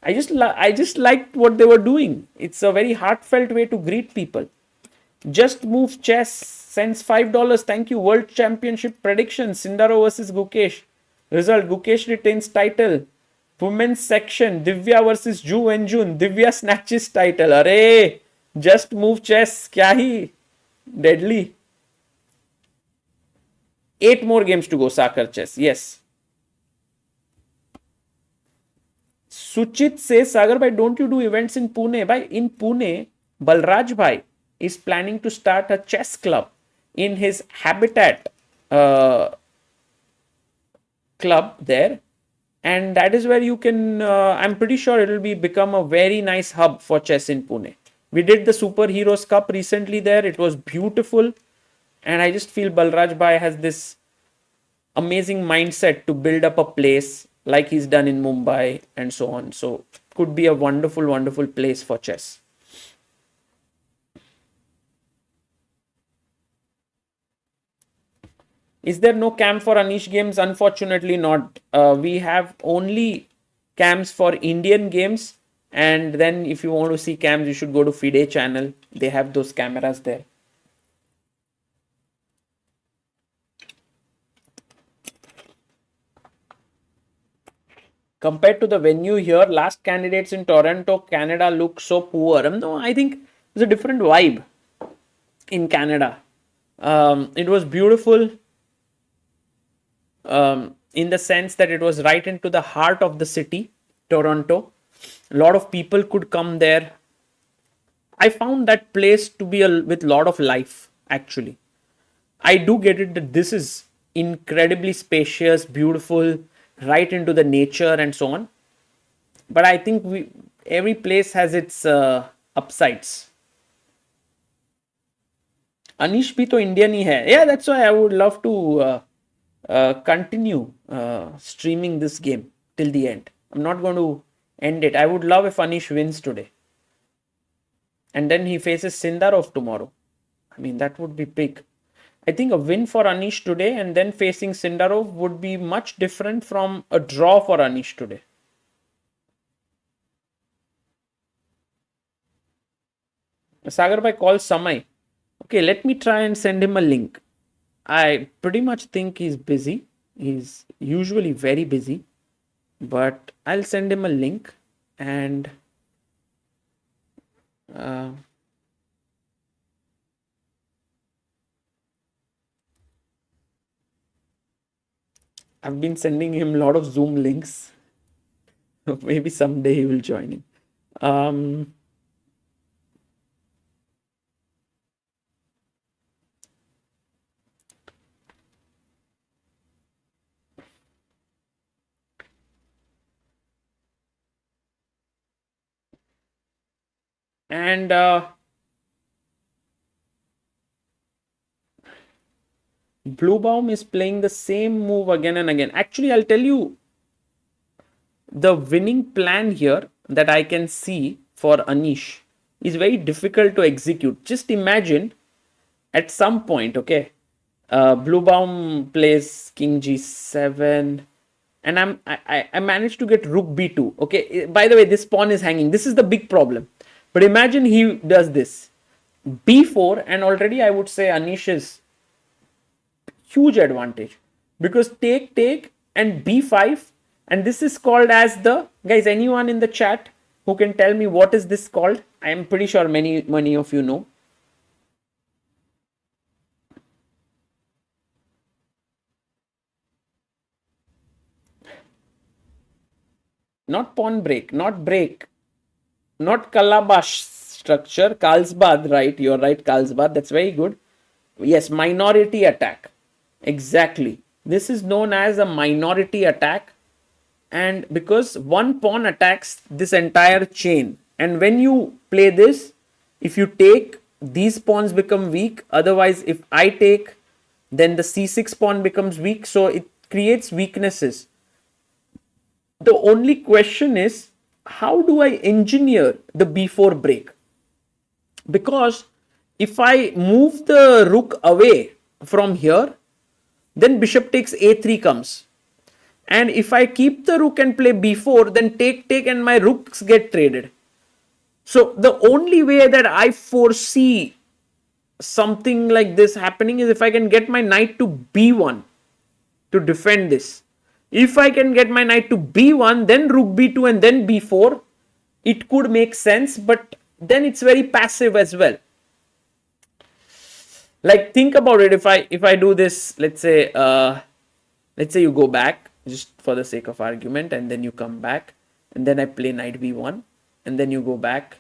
I just liked what they were doing. It's a very heartfelt way to greet people. Just Move Chess sends $5. Thank you. World Championship prediction. Sindarov versus Gukesh. Result. Gukesh retains title. Women's section. Divya versus Wenjun. Divya snatches title. Arey! Just Move Chess. Kya hi? Deadly. 8 more games to go. Sagar Chess. Yes. Suchit says, Sagar bhai, don't you do events in Pune? Bhai, in Pune, Balraj bhai is planning to start a chess club in his habitat club there, and that is where you can I'm pretty sure it will become a very nice hub for chess in Pune. We did the Superheroes Cup recently there. It was beautiful, and I just feel Balraj Bhai has this amazing mindset to build up a place like he's done in Mumbai and so on. So could be a wonderful place for chess. Is there no cam for Anish games? Unfortunately not. We have only cams for Indian games, and then if you want to see cams, you should go to FIDE channel. They have those cameras there. Compared to the venue here, last candidates in Toronto, Canada look so poor. No, I think it's a different vibe in Canada. It was beautiful in the sense that it was right into the heart of the city, Toronto. A lot of people could come there. I found that place to be with a lot of life, actually. I do get it that this is incredibly spacious, beautiful, right into the nature and so on. But I think every place has its upsides. Anish bhi to Indian hi hai. Yeah, that's why I would love to continue streaming this game till the end. I'm not going to end it. I would love if Anish wins today. And then he faces Sindarov tomorrow. I mean, that would be big. I think a win for Anish today and then facing Sindarov would be much different from a draw for Anish today. Sagar bhai calls Samay. Okay, let me try and send him a link. I pretty much think he's busy. He's usually very busy. But I'll send him a link and I've been sending him a lot of Zoom links. Maybe someday he will join in. And Bluebaum is playing the same move again and again. Actually, I'll tell you the winning plan here that I can see for Anish is very difficult to execute. Just imagine at some point, okay, Bluebaum plays King G7 and I managed to get Rook B2. Okay, by the way, this pawn is hanging. This is the big problem. But imagine he does this. B4 and already I would say Anish is huge advantage because take and B5 and this is called as the, guys, anyone in the chat who can tell me what is this called? I am pretty sure many of you know. Not pawn break, not break, not Kalabash structure, Karlsbad, right? You're right, Karlsbad. That's very good. Yes, minority attack. Exactly. This is known as a minority attack. And because one pawn attacks this entire chain. And when you play this, if you take, these pawns become weak. Otherwise, if I take, then the C6 pawn becomes weak. So it creates weaknesses. The only question is, how do I engineer the B4 break? Because if I move the rook away from here, then bishop takes A3 comes. And if I keep the rook and play B4, then take and my rooks get traded. So the only way that I foresee something like this happening is if I can get my knight to B1 to defend this. If I can get my knight to B1, then rook B2 and then B4, it could make sense, but then it's very passive as well. Like, think about it. If I do this, let's say you go back just for the sake of argument, and then you come back, and then I play knight B1, and then you go back,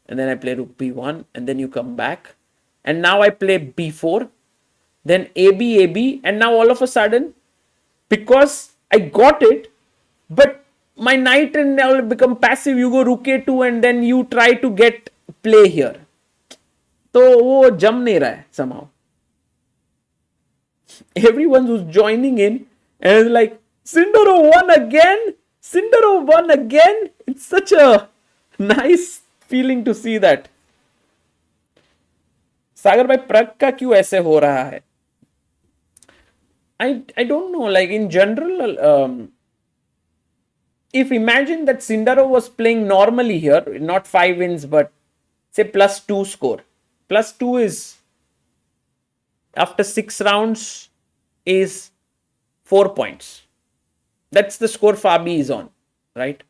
and then I play rook B1, and then you come back, and now I play B4, then AB, and now all of a sudden, because I got it, but my knight and all become passive. You go rook a2 and then you try to get play here. तो वो जम नहीं रहा है somehow. Everyone who's joining in and is like, Sindarov won again. Sindarov won again. It's such a nice feeling to see that. सागर भाई प्रग का क्यों ऐसे हो रहा है? I don't know. Like in general, if imagine that Sindarov was playing normally here, not 5 wins, but say +2 score. +2 is after 6 rounds is 4 points. That's the score Fabi is on, right?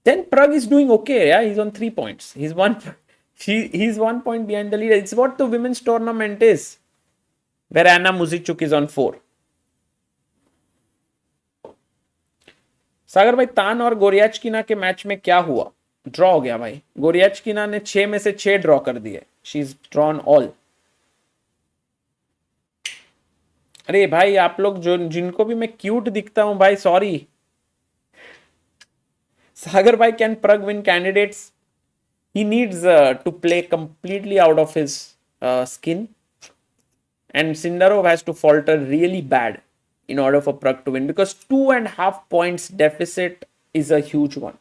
Then Pragg is doing okay. Yeah, he's on 3 points. He's 1 point behind the leader. It's what the women's tournament is, where Anna Muzychuk is on 4. सागर भाई तान और गोरियाचकिना के match में क्या हुआ? Draw हो गया भाई. गोरियाचकिना ने 6 में से 6 ड्रॉ कर दिए. She is drawn all. अरे भाई आप लोग जो जिनको भी मैं क्यूट दिखता हूं भाई, सॉरी. सागर भाई, can Pragg win candidates? He needs to play completely out of his skin, and Sindarov has to falter really bad in order for Pragg to win, because 2.5 points deficit is a huge one.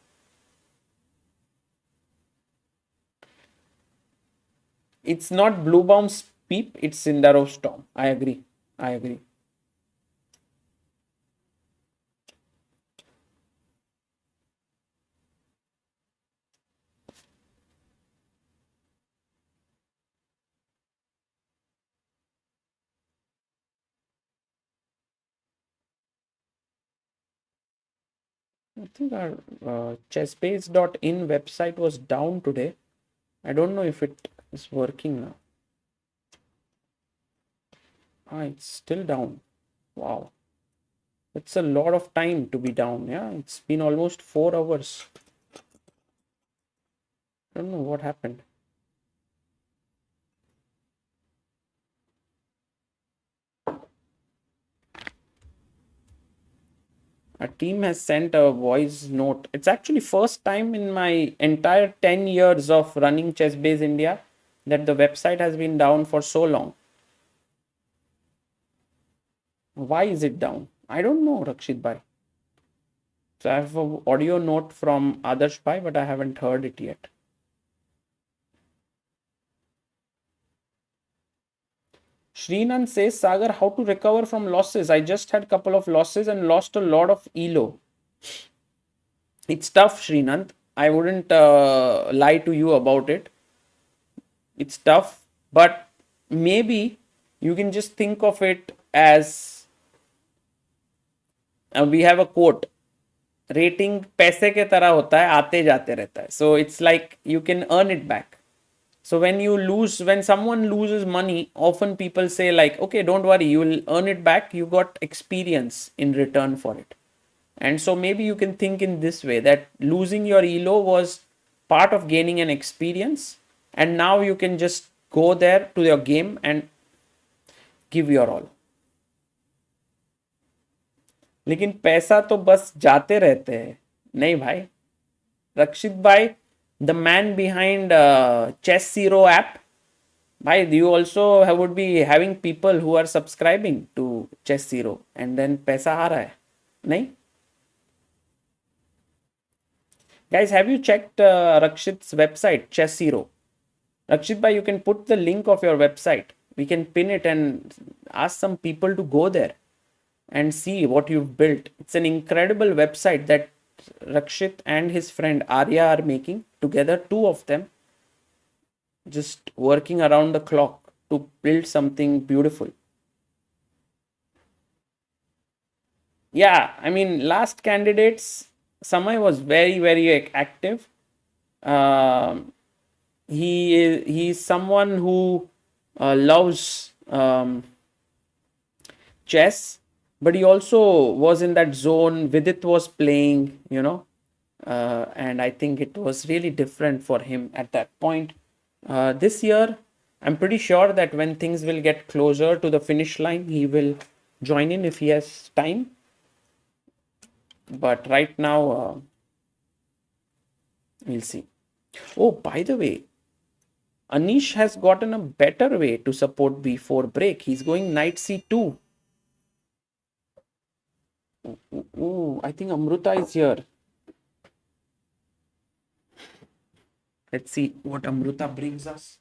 It's not Bluebaum's peep, it's Sindarov's storm. I agree. I think our ChessBase.in website was down today. I don't know if it is working now. It's still down. Wow. It's a lot of time to be down. Yeah, it's been almost 4 hours. I don't know what happened. Our team has sent a voice note. It's actually first time in my entire 10 years of running ChessBase India that the website has been down for so long. Why is it down? I don't know, Rakshit Bhai. So I have an audio note from Adarsh Bhai, but I haven't heard it yet. Srinand says, Sagar, how to recover from losses? I just had a couple of losses and lost a lot of ELO. It's tough, Srinand. I wouldn't lie to you about it. It's tough, but maybe you can just think of it as, we have a quote, rating पैसे के तरह होता है, आते जाते रहता है. So it's like you can earn it back. So when someone loses money, often people say like, okay, don't worry, you will earn it back. You got experience in return for it. And so maybe you can think in this way, that losing your ELO was part of gaining an experience. And now you can just go there to your game and give your all. लेकिन पैसा तो बस जाते रहते हैं. नहीं भाई. रक्षित भाई, the man behind Chess Zero app, bhai, you also would be having people who are subscribing to Chess Zero, and then paisa aa raha hai, nahi? Guys, have you checked Rakshit's website, Chess Zero? Rakshit bhai, you can put the link of your website. We can pin it and ask some people to go there and see what you've built. It's an incredible website that Rakshit and his friend Arya are making together, 2 of them, just working around the clock to build something beautiful. Yeah, I mean, last candidates, Samay was very, very active. He is someone who loves chess, but he also was in that zone. Vidit was playing, and I think it was really different for him at that point. This year, I'm pretty sure that when things will get closer to the finish line, he will join in if he has time. But right now, we'll see. Oh, by the way, Anish has gotten a better way to support b4 break. He's going knight c2. Ooh, I think Amruta is here. Let's see what Amruta brings us.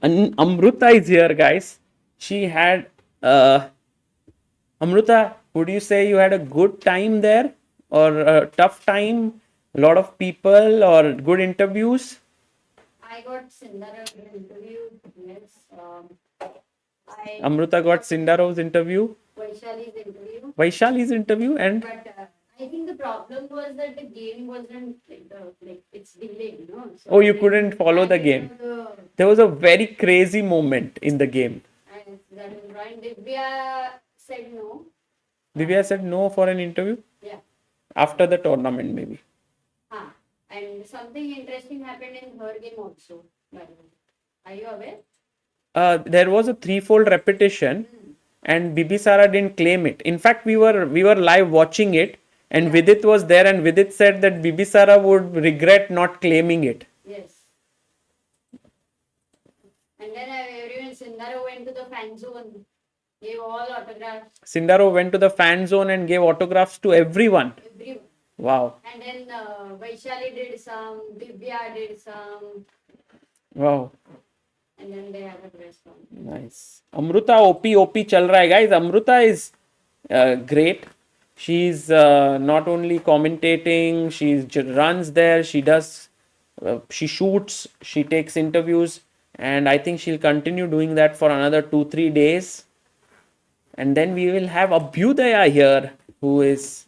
Amruta is here, guys. She had Amruta, would you say you had a good time there or a tough time? A lot of people or good interviews? I got Sindarov interview. Yes. I Amruta got Sindarov's interview, Vaishali's interview. Vaishali's interview, and But I think the problem was that the game wasn't it's delayed, you know. So oh, you couldn't follow the game. There was a very crazy moment in the game. And that was right. Divya said no. Divya said no for an interview Yeah. after the tournament, maybe. And something interesting happened in her game also. By the way. Are you aware? There was a threefold repetition, and Bibisara didn't claim it. In fact, we were live watching it, and Vidit was there, and Vidit said that Bibisara would regret not claiming it. Yes. And then everyone, Sindarov went to the fan zone, gave all autographs. Sindarov went to the fan zone and gave autographs to everyone. Everyone. Wow. And then Vaishali did some, Divya did some, Wow. and then they have a press conference. Nice. Amruta OP chal raha hai, guys. Amruta is great. She's not only commentating, she runs there, she does, she shoots, she takes interviews, and I think she'll continue doing that for another 2-3 days. And then we will have Abhyudaya here, who is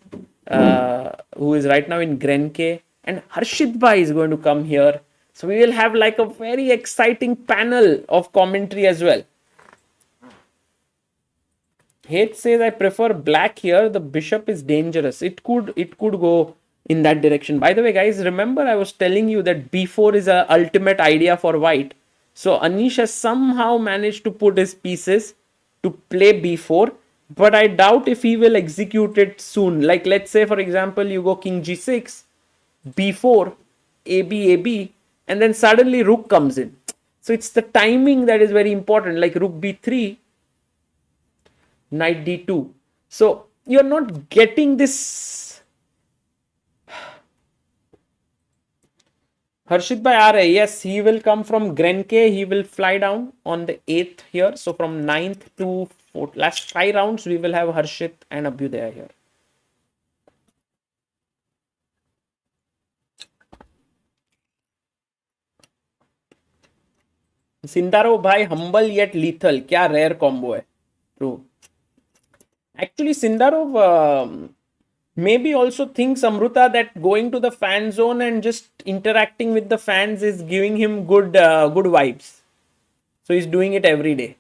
right now in Grenke, and Harshit Bhai is going to come here. So we will have like a very exciting panel of commentary as well. Hate says I prefer black here. The bishop is dangerous. It could go in that direction. By the way, guys, remember I was telling you that b4 is a ultimate idea for white. So Anish has somehow managed to put his pieces to play b4, but I doubt if he will execute it soon. Like let's say for example you go king g6, b4, ab, and then suddenly rook comes in. So it's the timing that is very important, like rook b3, knight d2. So you're not getting this. Harshit bhai aa rahe. Yes, he will come from Grenke. He will fly down on the 8th here. So from 9th to 4th, last 5 rounds, we will have Harshit and Abhyudaya here. Sindarov bhai, humble yet lethal. Kya rare combo hai. True. Actually, Sindarov maybe also thinks Amruta that going to the fan zone and just interacting with the fans is giving him good vibes. So he's doing it every day.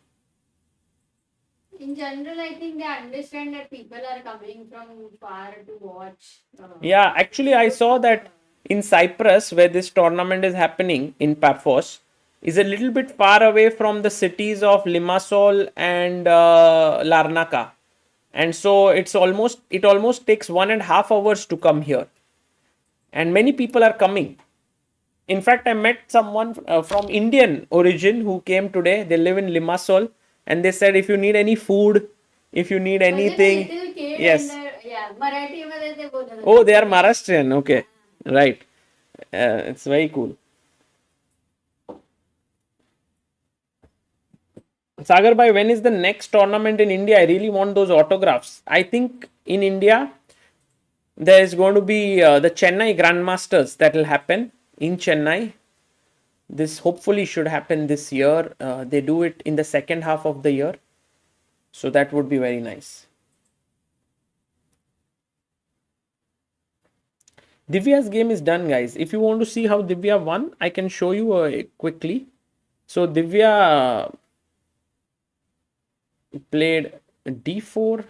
In general, I think they understand that people are coming from far to watch. Yeah, actually, I saw that in Cyprus, where this tournament is happening in Paphos, is a little bit far away from the cities of Limassol and Larnaca. And so it almost takes 1.5 hours to come here. And many people are coming. In fact, I met someone from Indian origin who came today. They live in Limassol. And they said, if you need any food, if you need anything. Yes. Oh, they are Maharashtrian. Okay. Right. It's very cool. Sagar bhai, when is the next tournament in India? I really want those autographs. I think in India, there is going to be the Chennai Grandmasters that will happen in Chennai. This hopefully should happen this year. They do it in the second half of the year. So that would be very nice. Divya's game is done, guys. If you want to see how Divya won, I can show you quickly. So Divya played d4,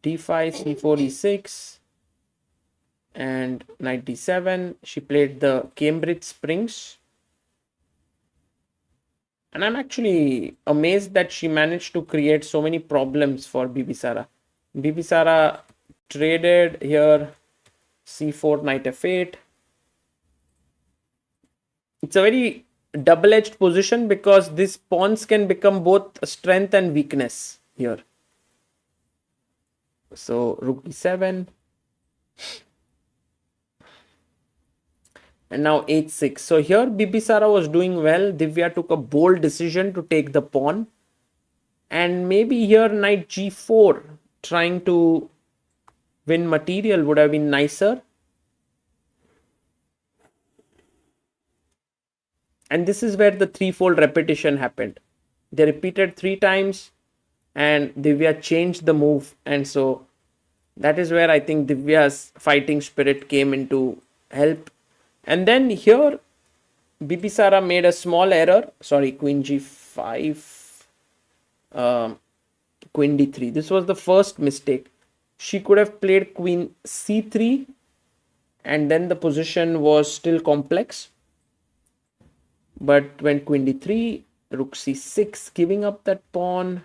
d5, c4, e6, and knight d7. She played the Cambridge Springs. And I'm actually amazed that she managed to create so many problems for Bibisara. Bibisara traded here c4, knight f8. It's a very double-edged position because these pawns can become both a strength and weakness here. So rook e7. And now h6. So here Bibisara was doing well. Divya took a bold decision to take the pawn. And maybe here knight g4, trying to win material, would have been nicer. And this is where the threefold repetition happened. They repeated 3 times and Divya changed the move. And so that is where I think Divya's fighting spirit came into help. And then here Bibisara made a small error. Sorry, queen g5, queen d3. This was the first mistake. She could have played queen c3 and then the position was still complex. But when queen d3, rook c6, giving up that pawn,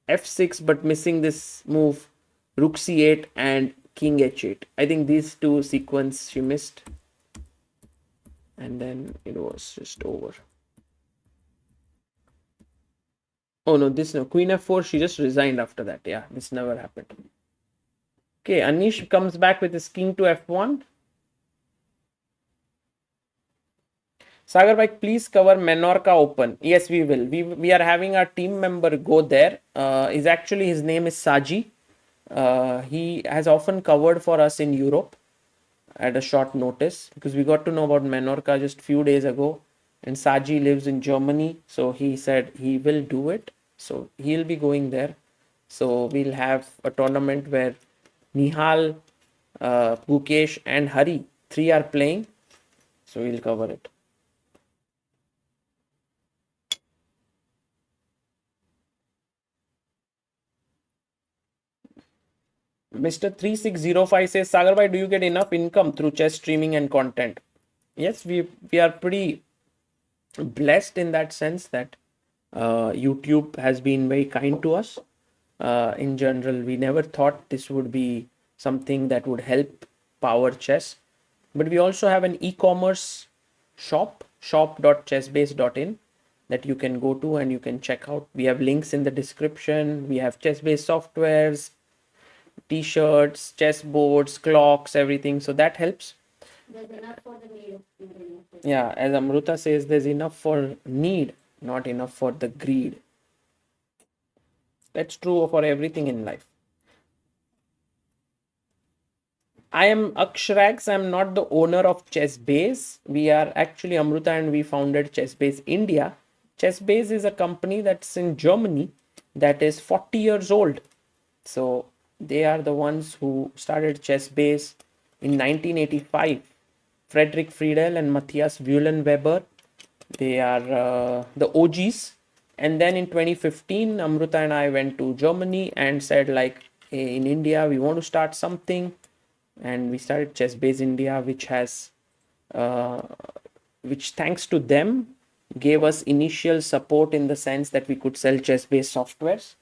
f6, but missing this move, rook c8 and king h8. I think these two sequence she missed. And then it was just over. Oh no, queen f4, she just resigned after that. Yeah, this never happened. Okay, Anish comes back with his king to f1. Sagar bhai, please cover Menorca Open. Yes, we will. We are having our team member go there. His name is Saji. He has often covered for us in Europe at a short notice because we got to know about Menorca just few days ago. And Saji lives in Germany, so he said he will do it. So he'll be going there. So we'll have a tournament where Nihal, Gukesh and Hari, 3 are playing. So we'll cover it. Mr. 3605 says, Sagar bhai, do you get enough income through chess streaming and content? Yes, we are pretty blessed in that sense that YouTube has been very kind to us. In general, we never thought this would be something that would help power chess. But we also have an e-commerce shop, shop.chessbase.in, that you can go to and you can check out. We have links in the description. We have ChessBase softwares, t-shirts, chess boards, clocks, everything. So that helps. There's enough for the need. Yeah, as Amruta says, there's enough for need, not enough for the greed. That's true for everything in life. I am Akshrax. I'm not the owner of ChessBase. We are actually Amruta and we founded ChessBase India. ChessBase is a company that's in Germany that is 40 years old. So they are the ones who started ChessBase in 1985. Frederick Friedel and Matthias Weber. They are the OGs. And then in 2015, Amruta and I went to Germany and said like, hey, in India, we want to start something. And we started ChessBase India, which has, which thanks to them, gave us initial support in the sense that we could sell ChessBase softwares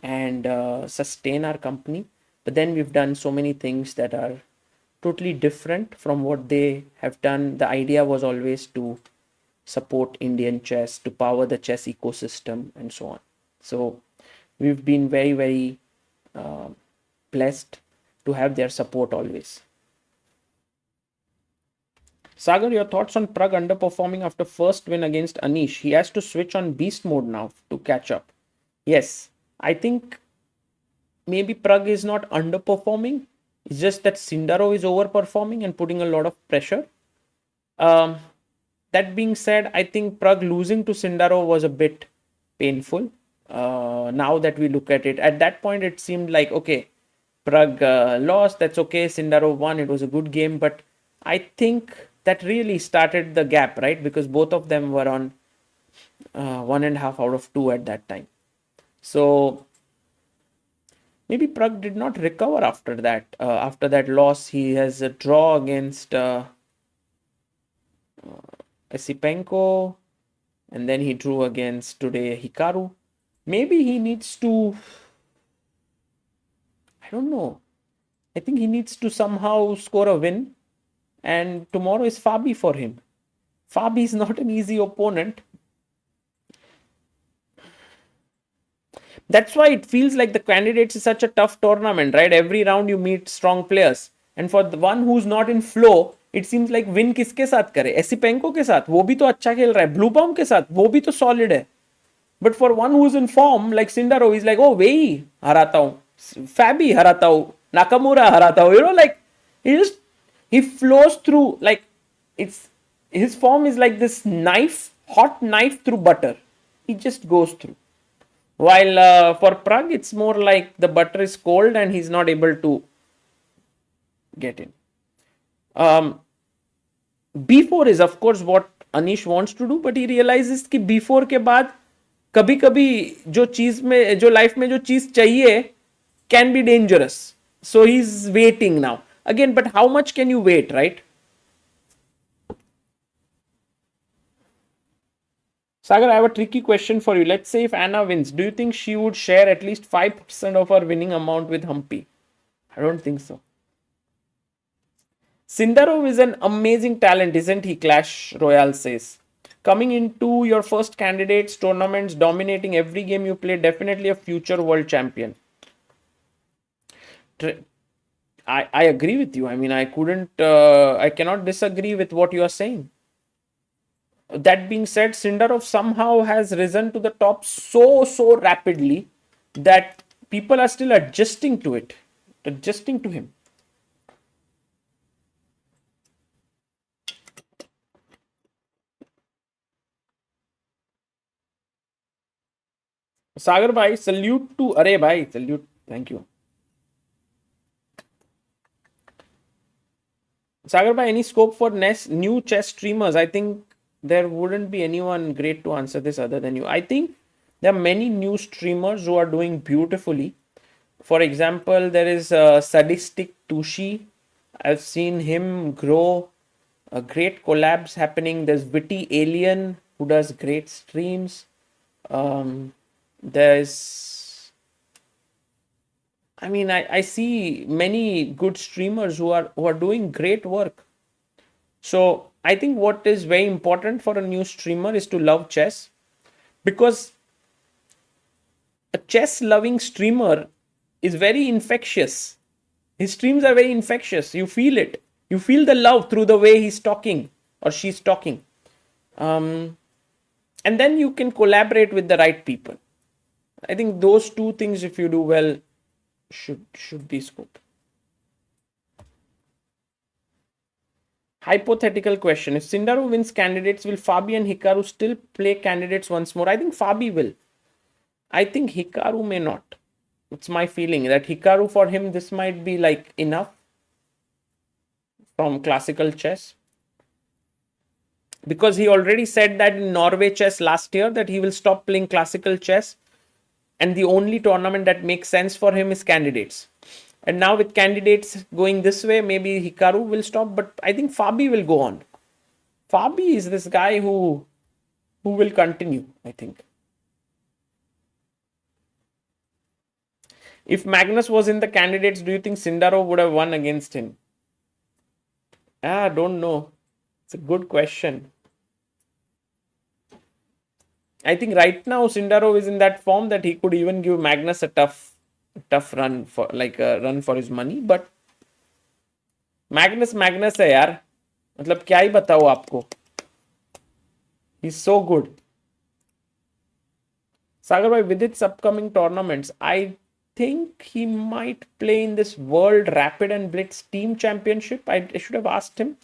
and sustain our company. But then we've done so many things that are totally different from what they have done. The idea was always to support Indian chess, to power the chess ecosystem and so on. So we've been very, very blessed to have their support always. Sagar, your thoughts on Pragg underperforming after first win against Anish? He has to switch on beast mode now to catch up. Yes, I think maybe Pragg is not underperforming. It's just that Sindarov is overperforming and putting a lot of pressure. That being said, I think Pragg losing to Sindarov was a bit painful. Now that we look at it, at that point it seemed like, okay, Pragg lost, that's okay, Sindarov won, it was a good game, but I think that really started the gap, right? Because both of them were on 1.5 out of 2 at that time. So maybe Pragg did not recover after that. After that loss, he has a draw against Esipenko, and then he drew against today Hikaru. Maybe he needs to, I don't know. I think he needs to somehow score a win, and tomorrow is Fabi for him. Fabi is not an easy opponent. That's why it feels like the candidates is such a tough tournament, right? Every round you meet strong players. And for the one who's not in flow, it seems like win किसके साथ करे? Esipenko के साथ, वो भी तो अच्छा खेल रहा है. Bluebaum के साथ, वो भी तो solid है. But for one who's in form, like Sindarov, he's like, oh, Wei Yi, हराता हूँ. Fabi, हराता हूँ. Nakamura, हराता हूँ. You know, like, he flows through, like, his form is like this knife, hot knife through butter. He just goes through. While for Pragg, it's more like the butter is cold and he's not able to get in. B4 is of course what Anish wants to do, but he realizes कि B4 के बाद कभी कभी जो चीज में जो life में जो चीज चाहिए can be dangerous. So he's waiting now. Again, but how much can you wait, right? Sagar, I have a tricky question for you. Let's say if Anna wins, do you think she would share at least 5% of her winning amount with Humpy? I don't think so. Sindarov is an amazing talent, isn't he? Clash Royale says. Coming into your first candidates tournaments, dominating every game you play, definitely a future world champion. I agree with you. I mean, I cannot disagree with what you are saying. That being said, Sindarov somehow has risen to the top so rapidly that people are still adjusting to him. Sagar bhai, salute to Arey bhai, salute. Thank you. Sagar bhai, any scope for new chess streamers? I think there wouldn't be anyone great to answer this other than you. I think there are many new streamers who are doing beautifully. For example, there is Sadistic Tushi. I've seen him grow. Great collabs happening. There's Witty Alien who does great streams. There's, I mean, I see many good streamers who are doing great work. So I think what is very important for a new streamer is to love chess, because a chess loving streamer is very infectious. His streams are very infectious. You feel it. You feel the love through the way he's talking or she's talking. And then you can collaborate with the right people. I think those two things, if you do well, should be scope. Hypothetical question. If Sindarov wins candidates, will Fabi and Hikaru still play candidates once more? I think Fabi will. I think Hikaru may not. It's my feeling that Hikaru, for him, this might be like enough from classical chess. Because he already said that in Norway chess last year that he will stop playing classical chess. And the only tournament that makes sense for him is candidates. And now with candidates going this way, maybe Hikaru will stop. But I think Fabi will go on. Fabi is this guy who will continue, I think. If Magnus was in the candidates, do you think Sindarov would have won against him? Don't know. It's a good question. I think right now Sindarov is in that form that he could even give Magnus a tough run for, like a run for his money. But Magnus है यार. मतलब क्या ही बताऊँ आपको. He's so good. Sagar bhai, with its upcoming tournaments, I think he might play in this World Rapid and Blitz Team Championship. I should have asked him.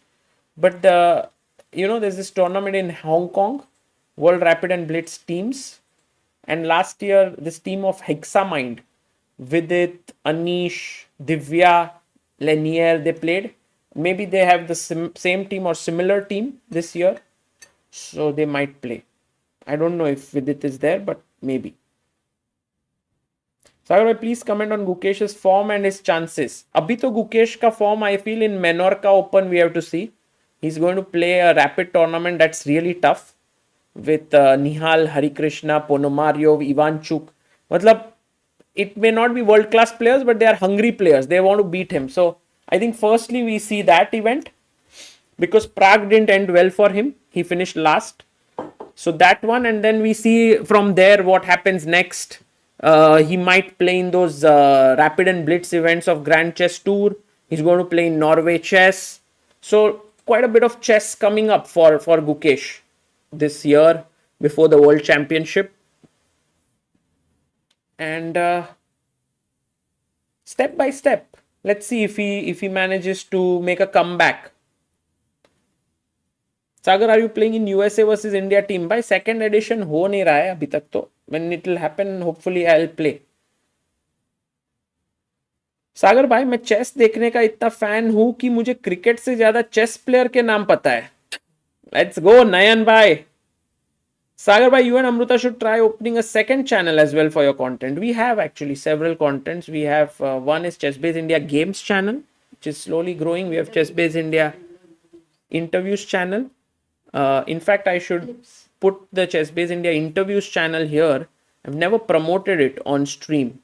But there's this tournament in Hong Kong, World Rapid and Blitz teams. And last year, this team of Hexamind, Vidit, Anish, Divya, Lanier, they played. Maybe they have the same team or similar team this year, so they might play. I don't know if Vidit is there, but maybe. Sagar, please comment on Gukesh's form and his chances. Abhi to Gukesh ka form, I feel in Menorca Open we have to see. He's going to play a rapid tournament that's really tough with Nihal, Harikrishna, Ponomaryov, Ivanchuk. Matlab, it may not be world-class players, but they are hungry players. They want to beat him. So I think firstly we see that event because Pragg didn't end well for him. He finished last. So that one, and then we see from there what happens next. He might play in those rapid and blitz events of Grand Chess Tour. He's going to play in Norway Chess. So quite a bit of chess coming up for Gukesh this year before the World Championship. And step by step, let's see if he manages to make a comeback. Sagar, are you playing in USA versus India team? By second edition हो नहीं रहा है अभी तक तो. When it will happen, hopefully I'll play. सागर भाई मैं chess देखने का इतना फैन हूं कि मुझे क्रिकेट से ज्यादा चेस प्लेयर के नाम पता है. Let's go नयन भाई. Sagar bhai, you and Amruta should try opening a second channel as well for your content. We have actually several contents. We have one is ChessBase India Games channel, which is slowly growing. We have ChessBase India Interviews channel. In fact, I should put the ChessBase India Interviews channel here. I've never promoted it on stream.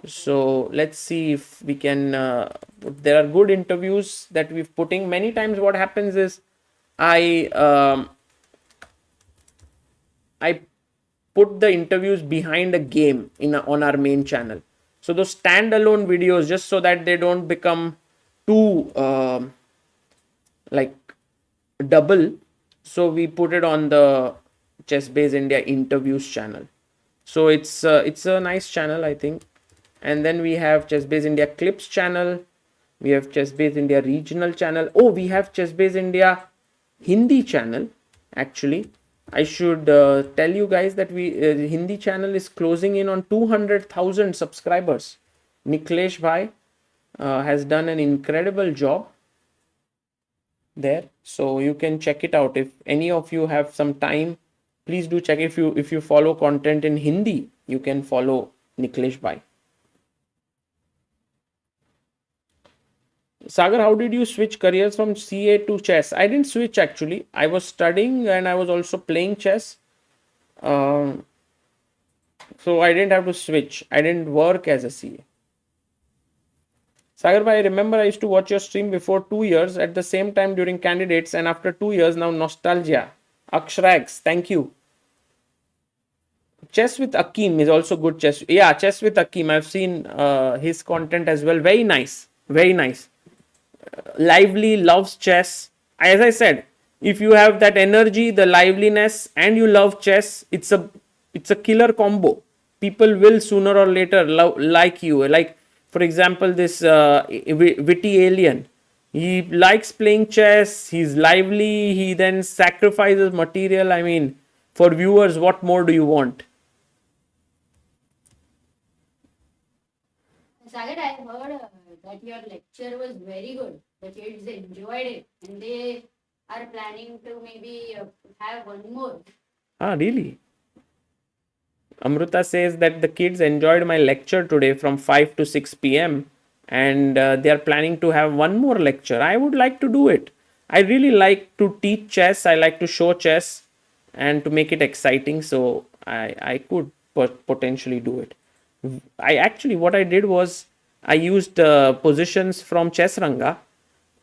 So let's see if we can. There are good interviews that we've putting. Many times what happens is I put the interviews behind a game on our main channel. So those standalone videos, just so that they don't become too like double. So we put it on the ChessBase India Interviews channel. So it's a nice channel, I think. And then we have ChessBase India Clips channel. We have ChessBase India Regional channel. Oh, we have ChessBase India Hindi channel, actually. I should tell you guys that Hindi channel is closing in on 200,000 subscribers. Niklesh bhai has done an incredible job there, so you can check it out. If any of you have some time, please do check. If you follow content in Hindi, you can follow Niklesh bhai. Sagar, how did you switch careers from CA to chess? I didn't switch actually. I was studying and I was also playing chess. So I didn't have to switch. I didn't work as a CA. Sagar, I remember I used to watch your stream before 2 years at the same time during candidates, and after 2 years now nostalgia. Akshrax, thank you. Chess with Akim is also good chess. Yeah, Chess with Akim. I've seen his content as well. Very nice. Very nice. Lively, loves chess. As I said, if you have that energy, the liveliness, and you love chess, it's a killer combo. People will sooner or later like you. Like, for example, this witty alien. He likes playing chess. He's lively. He then sacrifices material. I mean, for viewers, what more do you want? Sagar, I heard that your lecture was very good. The kids enjoyed it, and they are planning to maybe have one more. Ah, really? Amruta says that the kids enjoyed my lecture today from 5 to 6 p.m. and they are planning to have one more lecture. I would like to do it. I really like to teach chess. I like to show chess and to make it exciting. So I could potentially do it. What I did was I used positions from Chess Ranga,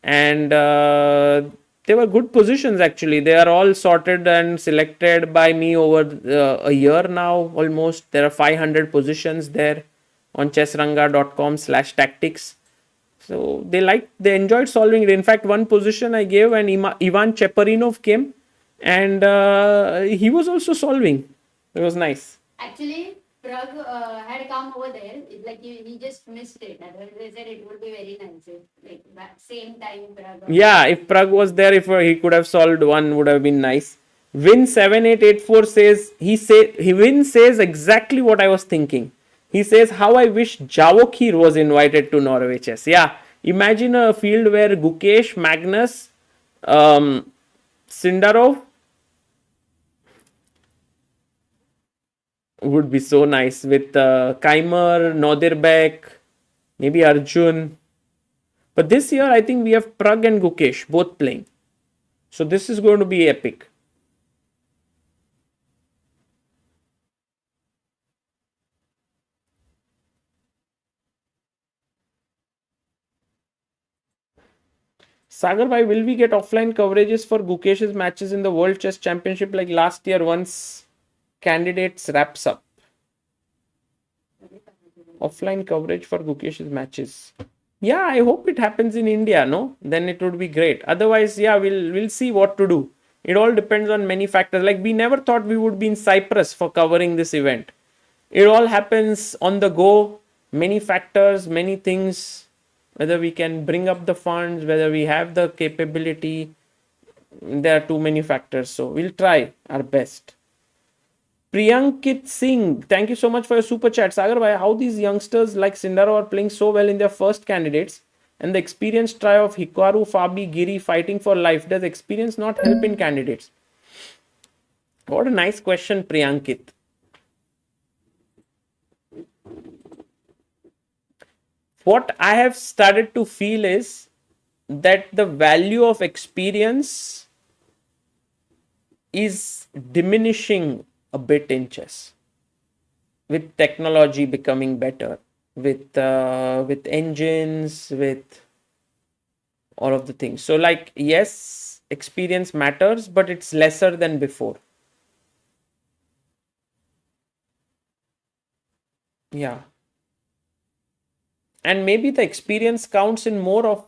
and they were good positions actually. They are all sorted and selected by me over a year now almost. There are 500 positions there on chessranga.com/tactics. So they enjoyed solving it. In fact, one position I gave and Ivan Cheparinov came and he was also solving. It was nice. Actually, Pragg had come over there. It's like he just missed it. They said it would be very nice. Like same time Pragg. Yeah, if Pragg was there, if he could have solved one, would have been nice. Win7884 says Win says exactly what I was thinking. He says how I wish Javokhir was invited to Norway Chess. Yeah, Imagine a field where Gukesh, Magnus, Sindarov would be so nice with Kaimer, Nodirbek, maybe Arjun. But this year, I think we have Pragg and Gukesh both playing. So this is going to be epic. Sagar bhai, will we get offline coverages for Gukesh's matches in the World Chess Championship like last year once candidates wraps up? Offline coverage for Gukesh's matches. Yeah, I hope it happens in India, no? Then it would be great. Otherwise, yeah, we'll see what to do. It all depends on many factors. Like we never thought we would be in Cyprus for covering this event. It all happens on the go. Many factors, many things. Whether we can bring up the funds, whether we have the capability. There are too many factors. So we'll try our best. Priyankit Singh, thank you so much for your super chat. Sagar bhai, how these youngsters like Sindarov are playing so well in their first candidates and the experienced trio of Hikaru, Fabi, Giri fighting for life. Does experience not help in candidates? What a nice question, Priyankit. What I have started to feel is that the value of experience is diminishing a bit in chess with technology becoming better, with engines, with all of the things. So like, yes, experience matters, but it's lesser than before. Yeah. And maybe the experience counts in more of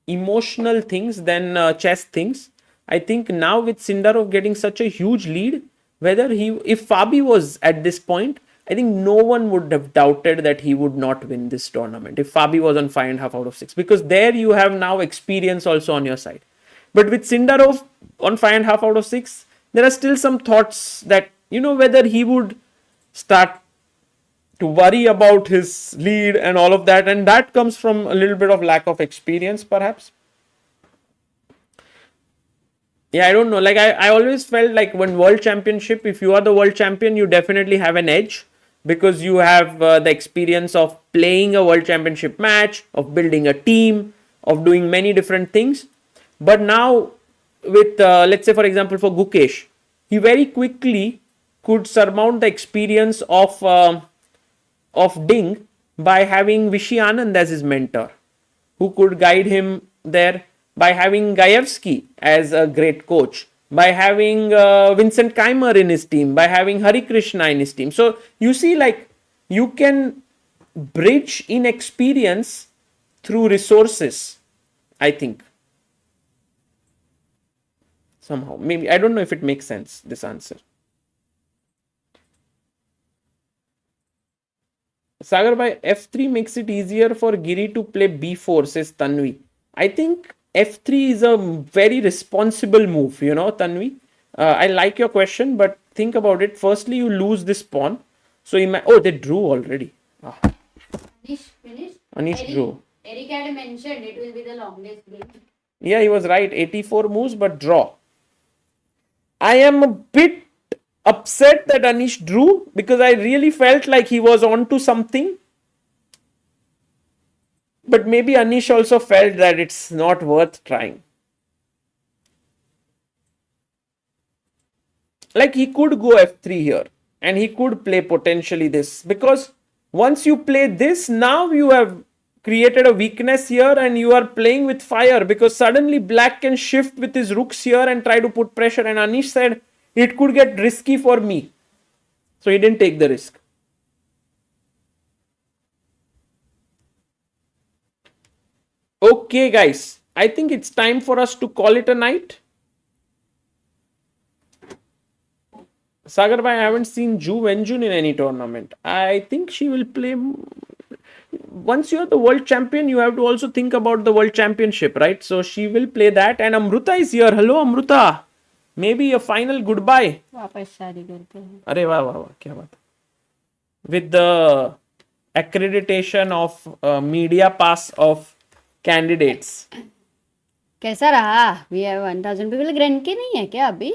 emotional things than chess things. I think now with Sindarov getting such a huge lead, if Fabi was at this point, I think no one would have doubted that he would not win this tournament if Fabi was on 5.5 out of 6, because there you have now experience also on your side. But with Sindarov on 5.5 out of 6, there are still some thoughts that, whether he would start to worry about his lead and all of that, and that comes from a little bit of lack of experience perhaps. Yeah, I don't know. Like I always felt like when World Championship, if you are the world champion, you definitely have an edge because you have the experience of playing a World Championship match, of building a team, of doing many different things. But now with, let's say for example, for Gukesh, he very quickly could surmount the experience of Ding by having Vishy Anand as his mentor, who could guide him there, by having Gaevsky as a great coach, by having Vincent Keimer in his team, by having Hari Krishna in his team. So you see, like, you can bridge inexperience through resources, I think. Somehow. Maybe, I don't know if it makes sense, this answer. Sagar bhai, F3 makes it easier for Giri to play B4, says Tanvi. I think F3 is a very responsible move, Tanvi. I like your question, but think about it. Firstly, you lose this pawn. So, they drew already. Anish finished? Anish drew. Eric had mentioned it will be the longest game. Yeah, he was right. 84 moves, but draw. I am a bit upset that Anish drew because I really felt like he was on to something. But maybe Anish also felt that it's not worth trying. Like he could go F3 here and he could play potentially this, because once you play this, now you have created a weakness here and you are playing with fire, because suddenly black can shift with his rooks here and try to put pressure, and Anish said it could get risky for me. So he didn't take the risk. Okay, guys, I think it's time for us to call it a night. Sagar bhai, I haven't seen Wenjun in any tournament. I think she will play. Once you are the world champion, you have to also think about the world championship, right? So she will play that. And Amruta is here. Hello, Amruta. Maybe a final goodbye. Arey wah wah wah, kya baat. With the accreditation of media pass of candidates. कैसा रहा? We have 1000 people. Grenke नहीं है क्या अभी?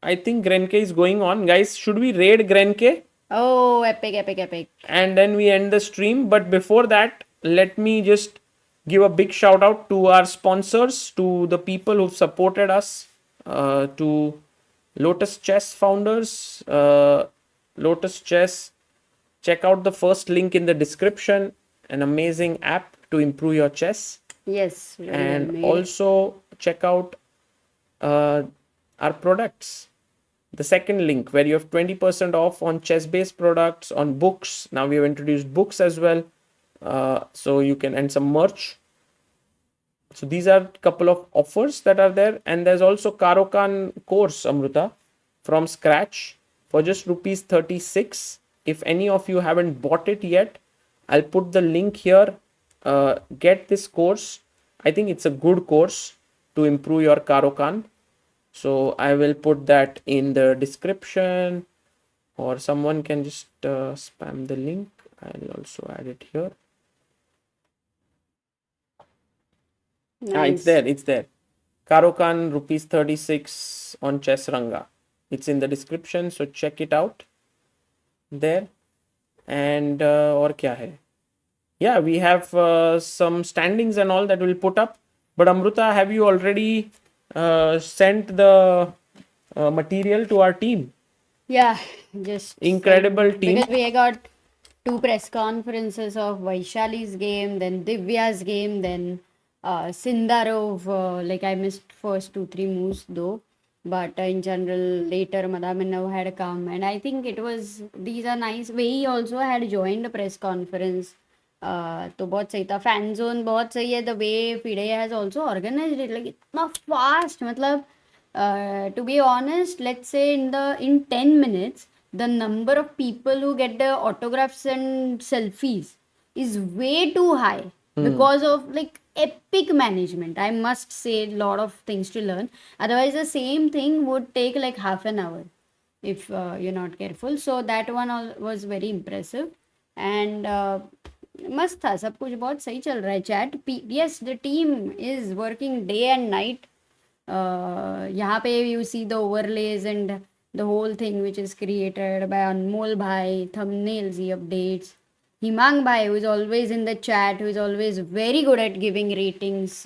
I think Grenke is going on. Guys, should we raid Grenke? Oh, epic. And then we end the stream. But before that, let me just give a big shout out to our sponsors, to the people who've supported us, to Lotus Chess founders, Lotus Chess. Check out the first link in the description. An amazing app to improve your chess. Yes. Very well And made. also check out our products. The second link where you have 20% off on ChessBase products, on books. Now we have introduced books as well. So you can, and some merch. So these are a couple of offers that are there. And there's also Caruana course, Amruta, from scratch for just rupees 36. If any of you haven't bought it yet, I'll put the link here. Get this course. I think it's a good course to improve your Caruana. So I will put that in the description, or someone can just spam the link. I'll also add it here. Nice. It's there. Caruana rupees 36 on Chess Ranga. It's in the description, so check it out there. And और क्या है? Yeah, we have some standings and all that we'll put up. But Amruta, have you already sent the material to our team? Yeah, just Incredible team. because we got 2 press conferences of Vaishali's game, then Divya's game, then Sindarov. Like I missed first 2-3 moves though, but in general later Madamenov had come, and I think these are nice. Wei Yi also had joined the press conference. तो बहुत सही था. Fan zone बहुत सही है. The way FIDE has also organized it, like इतना fast. मतलब to be honest, let's say in 10 minutes the number of people who get the autographs and selfies is way too high because of like epic management. I must say, a lot of things to learn. Otherwise the same thing would take like half an hour if you're not careful. So that one was very impressive. And मस्त था. सब कुछ बहुत सही चल रहा है. Chat. Yes, the team is working day and night. यहाँ पे you see the overlays and the whole thing which is created by Anmol Bhai, thumbnails, he updates. Himang Bhai, who is always in the chat, who is always very good at giving ratings,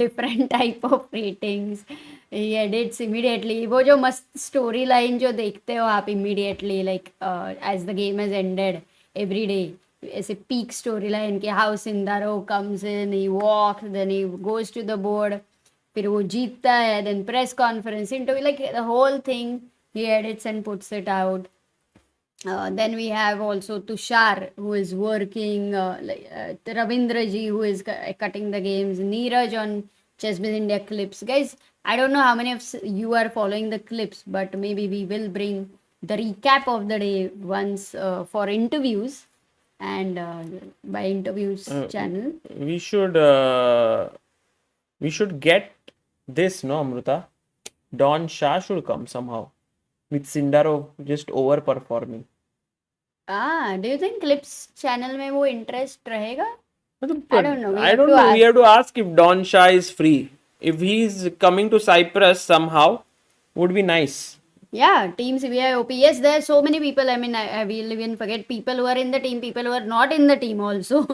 different type of ratings. He edits immediately. वो जो मस्त story line जो देखते हो आप immediately, like as the game has ended every day. ऐसे peak story line कि how Sindarov comes in, he walks, then he goes to the board, फिर वो जीतता है, then press conference, interview, like the whole thing he edits and puts it out. Then we have also Tushar, who is working, Ravindraji, who is cutting the games, Neeraj on ChessBase India clips. Guys, I don't know how many of you are following the clips, but maybe we will bring the recap of the day once for interviews, and by interviews channel. We should get this, no, Amruta? Don Shah should come somehow with Sindarov just overperforming. Do you think clips channel में वो interest रहेगा? I don't know. I don't know. We have to ask if Don Shah is free. If he's coming to Cyprus somehow, would be nice. Yeah, Team CBI OP. Yes, there are so many people. I mean, I will even forget people who are in the team, people who are not in the team also.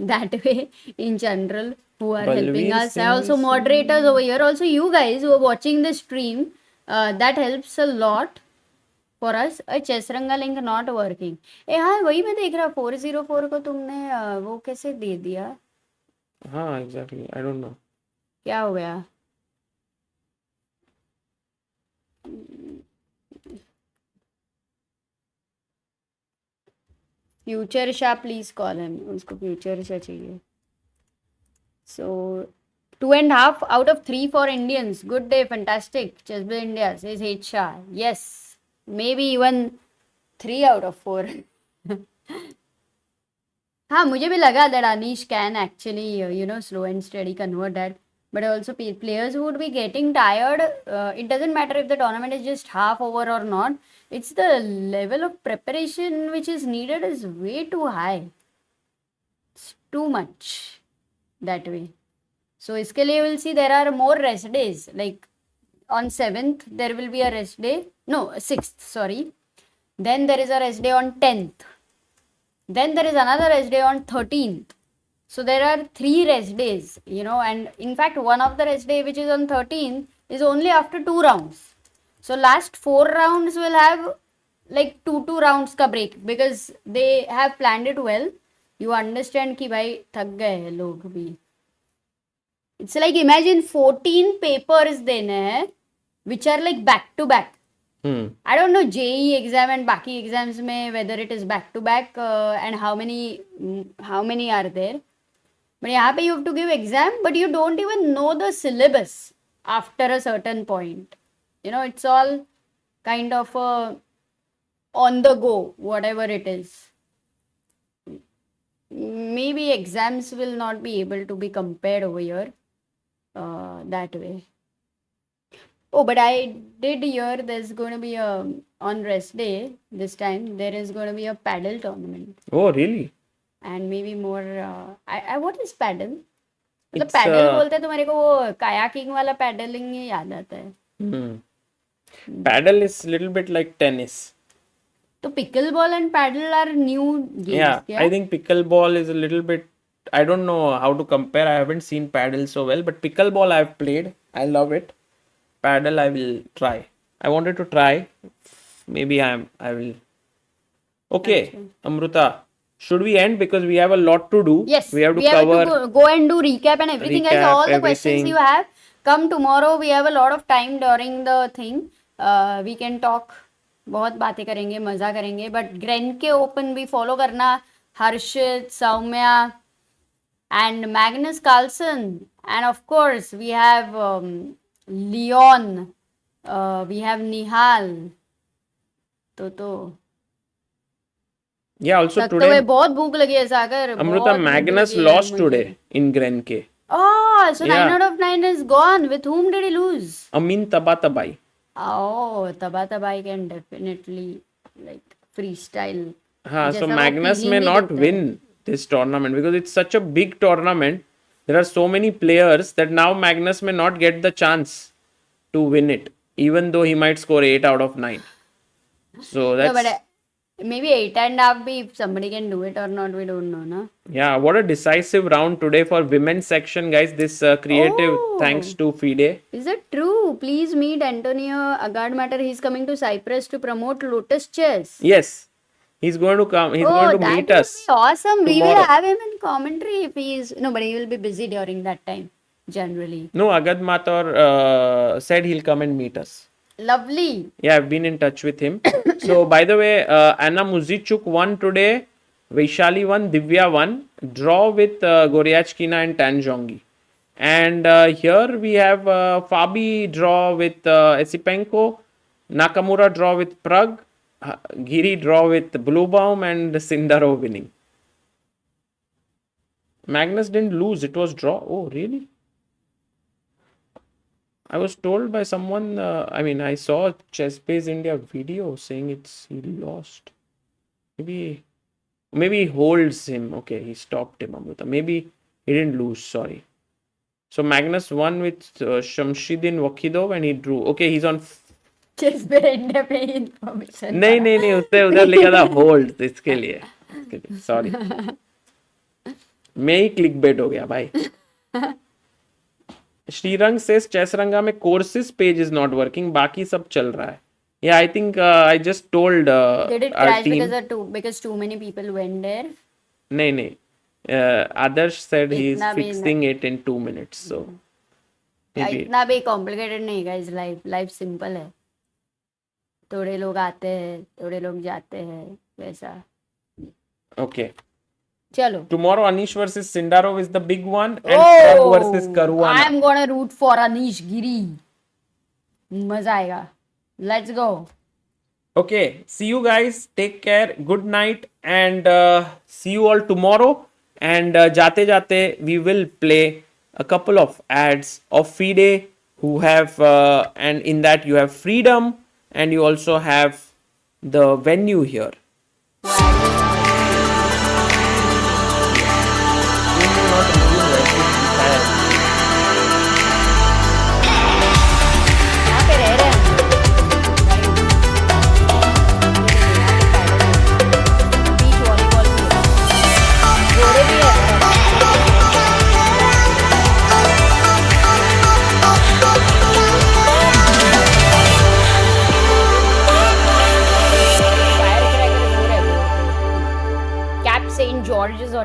That way, in general, who are helping us. Also, moderators over here. Also, you guys who are watching the stream, that helps a lot for us. A chess ranga link not working. हाँ वही मैं देख रहा 404 को तुमने वो कैसे दे दिया? हाँ, exactly. I don't know. क्या हो गया? Future Shah please call him. उसको फ्यूचर शाह चाहिए. So 2.5 out of 3 for Indians. Good day, fantastic. ChessBase India says H Shah. Yes, maybe even 3 out of 4. हाँ मुझे भी लगा that Anish can actually slow and steady convert that. But also players would be getting tired. It doesn't matter if the tournament is just half over or not. It's the level of preparation which is needed is way too high. It's too much that way. So इसके लिए we'll see there are more rest days. Like on 7th there will be a rest day. No, 6th, sorry. Then there is a rest day on 10th. Then there is another rest day on 13th. So there are 3 rest days, you know, and in fact one of the rest day which is on 13th is only after 2 rounds. So last 4 rounds will have like 2 rounds ka break because they have planned it well. You understand कि भाई थक गए हैं लोग भी. It's like imagine 14 papers देने हैं which are like back to back. I don't know JEE exam and बाकी exams में whether it is back to back and how many are there. But यहाँ पे you have to give exam but you don't even know the syllabus after a certain point. You know, it's all kind of on the go, whatever it is. Maybe exams will not be able to be compared over here that way. Oh, but I did hear there's going to be on rest day this time, there is going to be a paddle tournament. Oh, really? And maybe more, what is paddle? मतलब It's, pedal बोलते हैं तो मेरे को वो kayaking वाला paddling ही याद आता है. Paddle is little bit like tennis. तो pickleball and paddle are new games. Yeah, I think pickleball is a little bit. I don't know how to compare. I haven't seen paddle so well, but pickleball I've played. I love it. Paddle I will try. I wanted to try. Maybe I will. Okay, Amruta. Should we end because we have a lot to do? Yes, we have to cover. go and do recap and everything. Guys, Recap, all the questions everything. you have, come tomorrow. We have a lot of time during the thing. We can talk. बहुत बातें करेंगे, मजा करेंगे. But grand के open भी follow करना. हर्षित, Saumya, and Magnus Carlsen, and of course we have Leon, we have Nihal. तो Yeah, also तक तो today. बहुत भूख लगी है सागर. Amruta, बहुत Magnus भूख लगी है lost मुझे. today in Grenke. Oh, so Yeah. 9 out of 9 is gone. With whom did he lose? Amin Tabatabai. Oh, Tabatabai can definitely like freestyle. हाँ, so जैसा वो Magnus feeling may he not देता है. win this tournament because it's such a big tournament. There are so many players that now Magnus may not get the chance to win it, even though he might score 8 out of 9. So No, that's but maybe 8.5 be if somebody can do it or not, we don't know, na? yeah. What a decisive round today for women's section, guys. This creative Oh. thanks to FIDE. Is it true? Please meet Antonio Agardmatter. He's coming to Cyprus to promote Lotus Chess. Yes, he's going to come. He's going to that meet would us. be awesome. We tomorrow. will have him in commentary if he is. No, but he will be busy during that time, generally. No, Agad Mathur said he'll come and meet us. Lovely. Yeah, I've been in touch with him. So, by the way, Anna Muzychuk won today. Vaishali won. Divya won. Draw with Goryachkina and Zhongyi. And here we have Fabi draw with Esipenko. Nakamura draw with Pragg. Giri draw with Bluebaum and Sindarov winning. Magnus didn't lose. It was draw. Oh, really? I was told by someone, I saw a ChessBase India video saying he lost. Maybe he holds him. Okay, he stopped him, Amruta. Maybe he didn't lose, sorry. So Magnus won with Shamshidin Wakhidov and he drew. Okay, he's on... ChessBase India पे information. नहीं उसने उधर लिखा था hold इसके लिए. Sorry. मैं ही clickbait हो गया भाई. Srirang says Chessranga में courses page is not working. बाकी सब चल रहा है. Yeah, I think I just told Did it our crash team. because too many people went there? नहीं. Adarsh said he's इतना भी fixing it in 2 minutes. So maybe. इतना भी complicated नहीं guys. Life simple है. थोड़े लोग आते हैं, थोड़े लोग जाते हैं, वैसा. Okay. चलो. Tomorrow Anish versus Sindarov is the big one and Pragg versus Caruana. I am gonna root for Anish Giri. मजा आएगा. Let's go. Okay, see you guys. Take care. Good night and see you all tomorrow. And jate we will play a couple of ads of FIDE who have and in that you have freedom and you also have the venue here.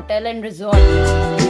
hotel and resort.